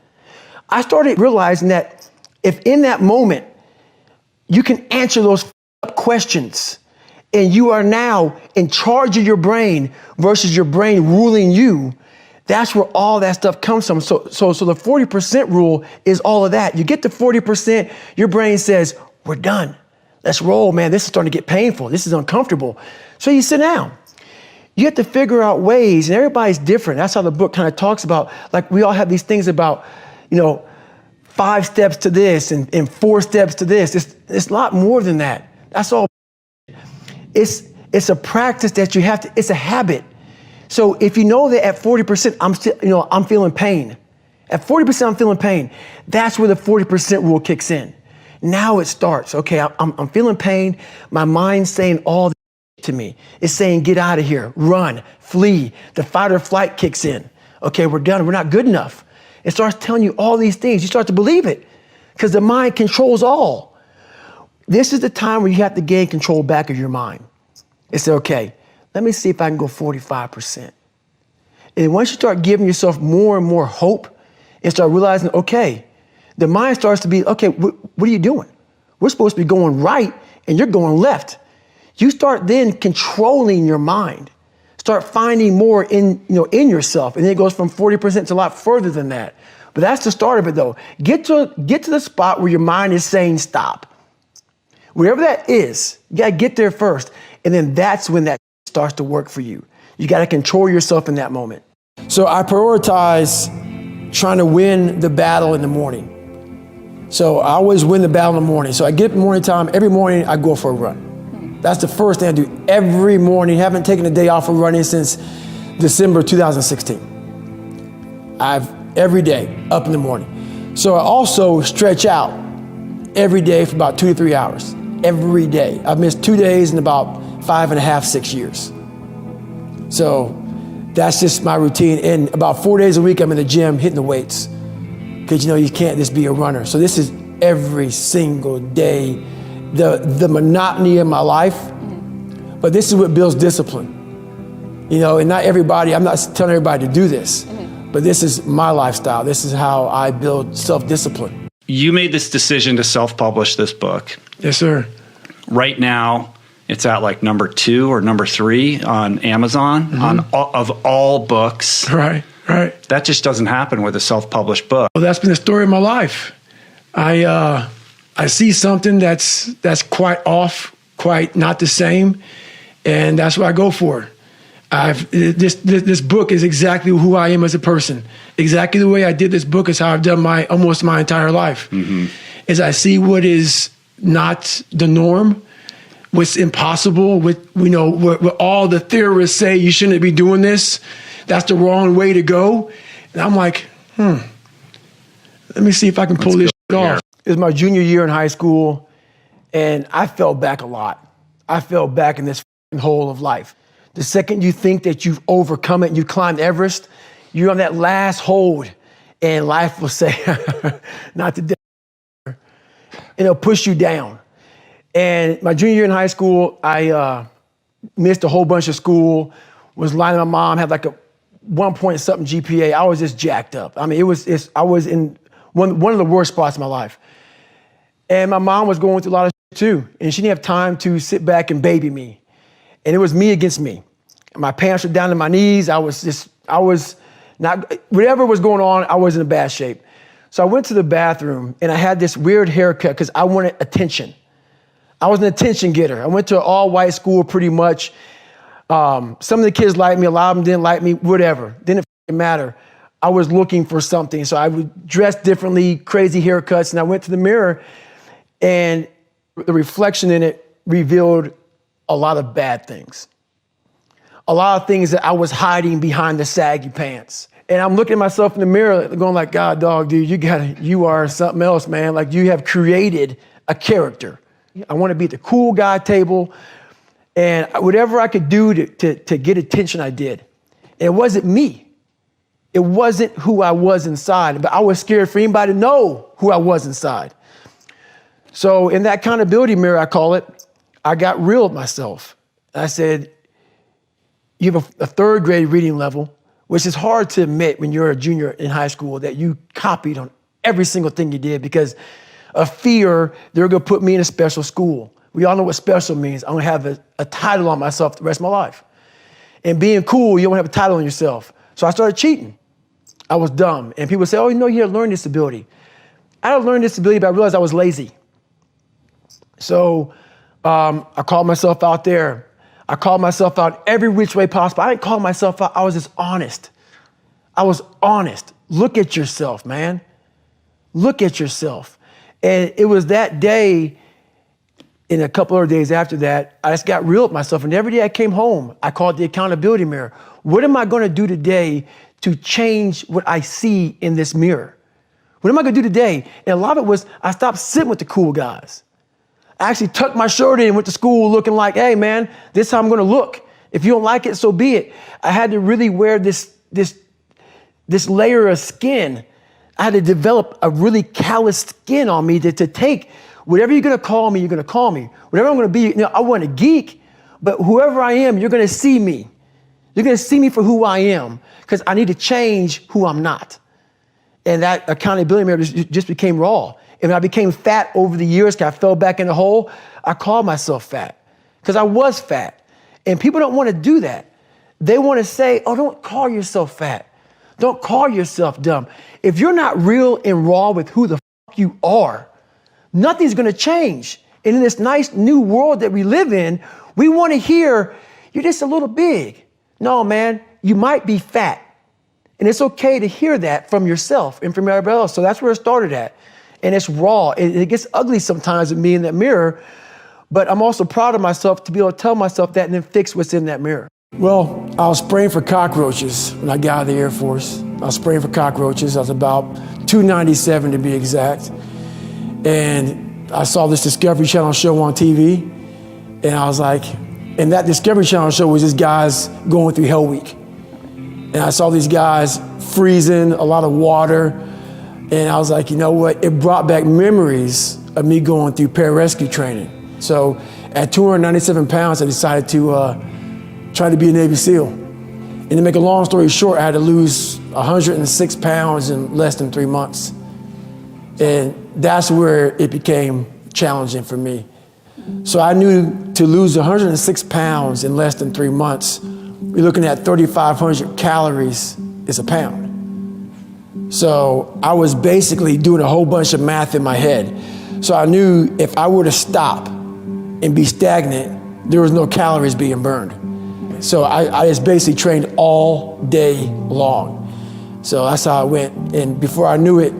Speaker 2: I started realizing that if in that moment you can answer those questions and you are now in charge of your brain versus your brain ruling you, that's where all that stuff comes from. So the 40% rule is all of that. You get to 40%, your brain says, we're done. Let's roll, man. This is starting to get painful. This is uncomfortable. So you sit down. You have to figure out ways, and everybody's different. That's how the book kind of talks about, like we all have these things about, 5 steps to this and 4 steps to this. It's a lot more than that. That's all. It's a practice that you have to, it's a habit. So if you know that at 40%, I'm feeling pain. At 40%, I'm feeling pain. That's where the 40% rule kicks in. Now it starts. Okay, I'm feeling pain. My mind's saying all to me. It's saying, get out of here, run, flee. The fight or flight kicks in. Okay, we're done. We're not good enough. It starts telling you all these things. You start to believe it because the mind controls all. This is the time where you have to gain control back of your mind. It's okay, let me see if I can go 45%. And once you start giving yourself more and more hope and start realizing, okay, the mind starts to be, okay, what are you doing? We're supposed to be going right and you're going left. You start then controlling your mind. Start finding more in yourself. And then it goes from 40% to a lot further than that. But that's the start of it though. Get to the spot where your mind is saying stop. Wherever that is, you gotta get there first. And then that's when that starts to work for you. You gotta control yourself in that moment. So I prioritize trying to win the battle in the morning. So I always win the battle in the morning. So I get up in the morning time, every morning I go for a run. That's the first thing I do every morning. Haven't taken a day off of running since December 2016. Every day up in the morning. So I also stretch out every day for about 2 to 3 hours. Every day. I've missed 2 days in about 5.5, 6 years. So that's just my routine. And about 4 days a week, I'm in the gym hitting the weights. Because you can't just be a runner. So this is every single day, the monotony of my life. But this is what builds discipline. And not everybody, I'm not telling everybody to do this, but this is my lifestyle. This is how I build self-discipline.
Speaker 9: You made this decision to self-publish this book.
Speaker 2: Yes, sir.
Speaker 9: Right now, it's at like number 2 or number 3 on Amazon of all books.
Speaker 2: Right.
Speaker 9: That just doesn't happen with a self-published book.
Speaker 2: Well, that's been the story of my life. I see something that's quite off, quite not the same, and that's what I go for. This book is exactly who I am as a person. Exactly the way I did this book is how I've done almost my entire life. Is I see what is not the norm, what's impossible, what all the theorists say you shouldn't be doing this. That's the wrong way to go. And I'm like, let me see if I can pull this off. It was my junior year in high school, and I fell back a lot. I fell back in this hole of life. The second you think that you've overcome it and you climbed Everest, you're on that last hold, and life will say, not today. And it'll push you down. And my junior year in high school, I missed a whole bunch of school, was lying to my mom, had like a 1 point something GPA. I was just jacked up. I mean, I was in one of the worst spots in my life. And my mom was going through a lot of shit too. And she didn't have time to sit back and baby me. And it was me against me. My pants were down to my knees. I was not, whatever was going on, I was in a bad shape. So I went to the bathroom and I had this weird haircut because I wanted attention. I was an attention getter. I went to an all-white school pretty much. Some of the kids liked me, a lot of them didn't like me, whatever. Didn't matter. I was looking for something. So I would dress differently, crazy haircuts, and I went to the mirror and the reflection in it revealed a lot of bad things. A lot of things that I was hiding behind the saggy pants. And I'm looking at myself in the mirror going like, God, dog, dude, you are something else, man. Like you have created a character. I want to be at the cool guy table. And whatever I could do to get attention, I did. And it wasn't me. It wasn't who I was inside, but I was scared for anybody to know who I was inside. So in that accountability mirror, I call it, I got real with myself. I said, you have a third grade reading level, which is hard to admit when you're a junior in high school that you copied on every single thing you did because of fear they're gonna put me in a special school. We all know what special means. I'm gonna have a title on myself the rest of my life. And being cool, you don't have a title on yourself. So I started cheating. I was dumb. And people say, oh, you know, you have a learning disability. I had a learning disability, but I realized I was lazy. So I called myself out there. I called myself out every which way possible. I didn't call myself out. I was just honest. I was honest. Look at yourself, man. Look at yourself. And it was that day, and a couple of days after that, I just got real with myself. And every day I came home, I called the accountability mirror. What am I going to do today to change what I see in this mirror? What am I going to do today? And a lot of it was I stopped sitting with the cool guys. I actually tucked my shirt in and went to school looking like, hey, man, this is how I'm going to look. If you don't like it, so be it. I had to really wear this layer of skin. I had to develop a really callous skin on me to take whatever you're going to call me, you're going to call me. Whatever I'm going to be, you know, I wasn't a geek, but whoever I am, you're going to see me. You're going to see me for who I am because I need to change who I'm not. And that accountability mirror just became raw. And when I became fat over the years, because I fell back in the hole, I called myself fat because I was fat. And people don't want to do that. They want to say, oh, don't call yourself fat. Don't call yourself dumb. If you're not real and raw with who the fuck you are, nothing's going to change. And in this nice new world that we live in, we want to hear, you're just a little big. No, man, you might be fat. And it's okay to hear that from yourself and from everybody else. So that's where it started at. And it's raw. It gets ugly sometimes with me in that mirror. But I'm also proud of myself to be able to tell myself that and then fix what's in that mirror. Well, I was spraying for cockroaches when I got out of the Air Force. I was spraying for cockroaches. I was about 297 to be exact. And I saw this Discovery Channel show on TV. And I was like, and that Discovery Channel show was just guys going through Hell Week. And I saw these guys freezing, a lot of water. And I was like, you know what? It brought back memories of me going through pararescue training. So at 297 pounds, I decided to try to be a Navy SEAL. And to make a long story short, I had to lose 106 pounds in less than 3 months. And that's where it became challenging for me. So I knew to lose 106 pounds in less than 3 months, you're looking at 3,500 calories is a pound. So I was basically doing a whole bunch of math in my head. So I knew if I were to stop and be stagnant, there was no calories being burned. So I just basically trained all day long. So that's how I went. And before I knew it,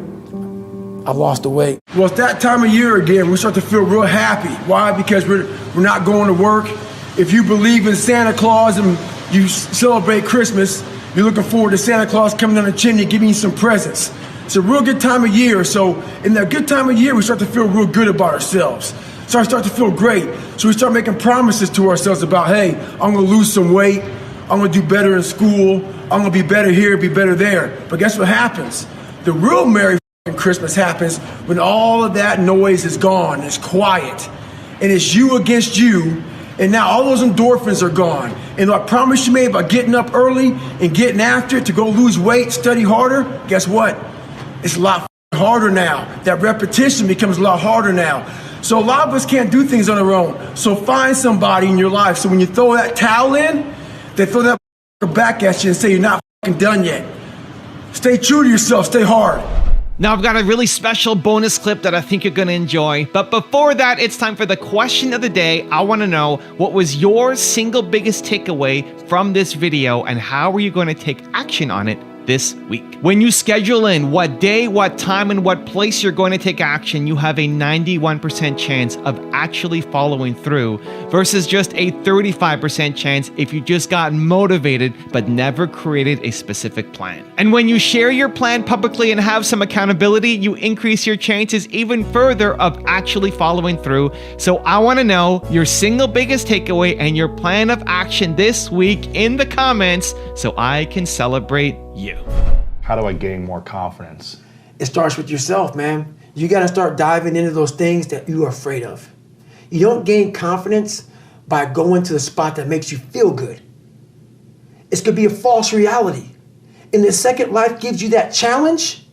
Speaker 2: I lost the weight.
Speaker 5: Well, it's that time of year again. We start to feel real happy. Why? Because we're not going to work. If you believe in Santa Claus and you celebrate Christmas, you're looking forward to Santa Claus coming down the chimney, giving you some presents. It's a real good time of year. So in that good time of year, we start to feel real good about ourselves. So I start to feel great. So we start making promises to ourselves about, hey, I'm gonna lose some weight. I'm gonna do better in school. I'm gonna be better here, be better there. But guess what happens? The real Merry Christmas happens when all of that noise is gone, it's quiet.
Speaker 2: and it's you against you, and now all those endorphins are gone. And I promise you made by getting up early and getting after it to go lose weight, study harder, guess what? It's a lot harder now. That repetition becomes a lot harder now. So a lot of us can't do things on our own. So find somebody in your life. So when you throw that towel in, they throw that back at you and say you're not done yet. Stay true to yourself, stay hard.
Speaker 1: Now I've got a really special bonus clip that I think you're gonna enjoy. But before that, it's time for the question of the day. I wanna know, what was your single biggest takeaway from this video, and how are you gonna take action on it this week? When you schedule in what day, what time, and what place you're going to take action, you have a 91% chance of actually following through versus just a 35% chance if you just got motivated but never created a specific plan. And when you share your plan publicly and have some accountability, you increase your chances even further of actually following through. So I want to know your single biggest takeaway and your plan of action this week in the comments so I can celebrate you.
Speaker 3: How do I gain more confidence?
Speaker 2: It starts with yourself, man. You got to start diving into those things that you are afraid of. You don't gain confidence by going to the spot that makes you feel good. It's going to be a false reality. And the second life gives you that challenge,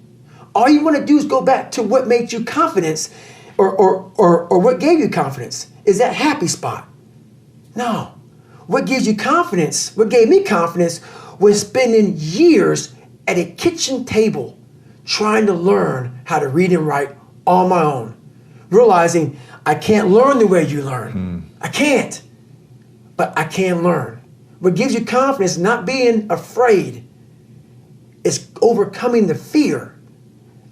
Speaker 2: all you want to do is go back to what made you confidence or what gave you confidence. Is that happy spot? No. What gives you confidence, what gave me confidence, was spending years at a kitchen table trying to learn how to read and write on my own, realizing I can't learn the way you learn. I can't, but I can learn. What gives you confidence, not being afraid, is overcoming the fear.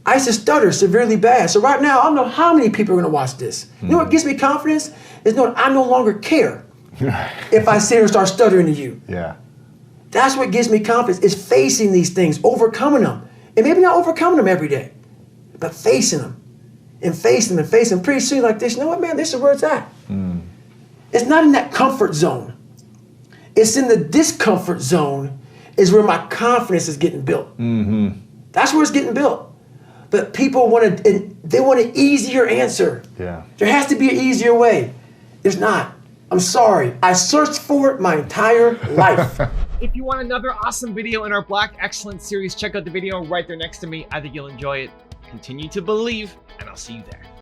Speaker 2: I used to stutter severely bad. So right now, I don't know how many people are gonna watch this. You know what gives me confidence? Is knowing I no longer care if I sit here and start stuttering to you.
Speaker 3: Yeah.
Speaker 2: That's what gives me confidence, is facing these things, overcoming them. And maybe not overcoming them every day, but facing them and facing them and facing them. Pretty soon like this, you know what, man, this is where it's at. It's not in that comfort zone. It's in the discomfort zone is where my confidence is getting built. That's where it's getting built. But people want an easier answer.
Speaker 3: Yeah.
Speaker 2: There has to be an easier way. There's not. I'm sorry. I searched for it my entire life.
Speaker 1: If you want another awesome video in our Black Excellence series, check out the video right there next to me. I think you'll enjoy it. Continue to believe, and I'll see you there.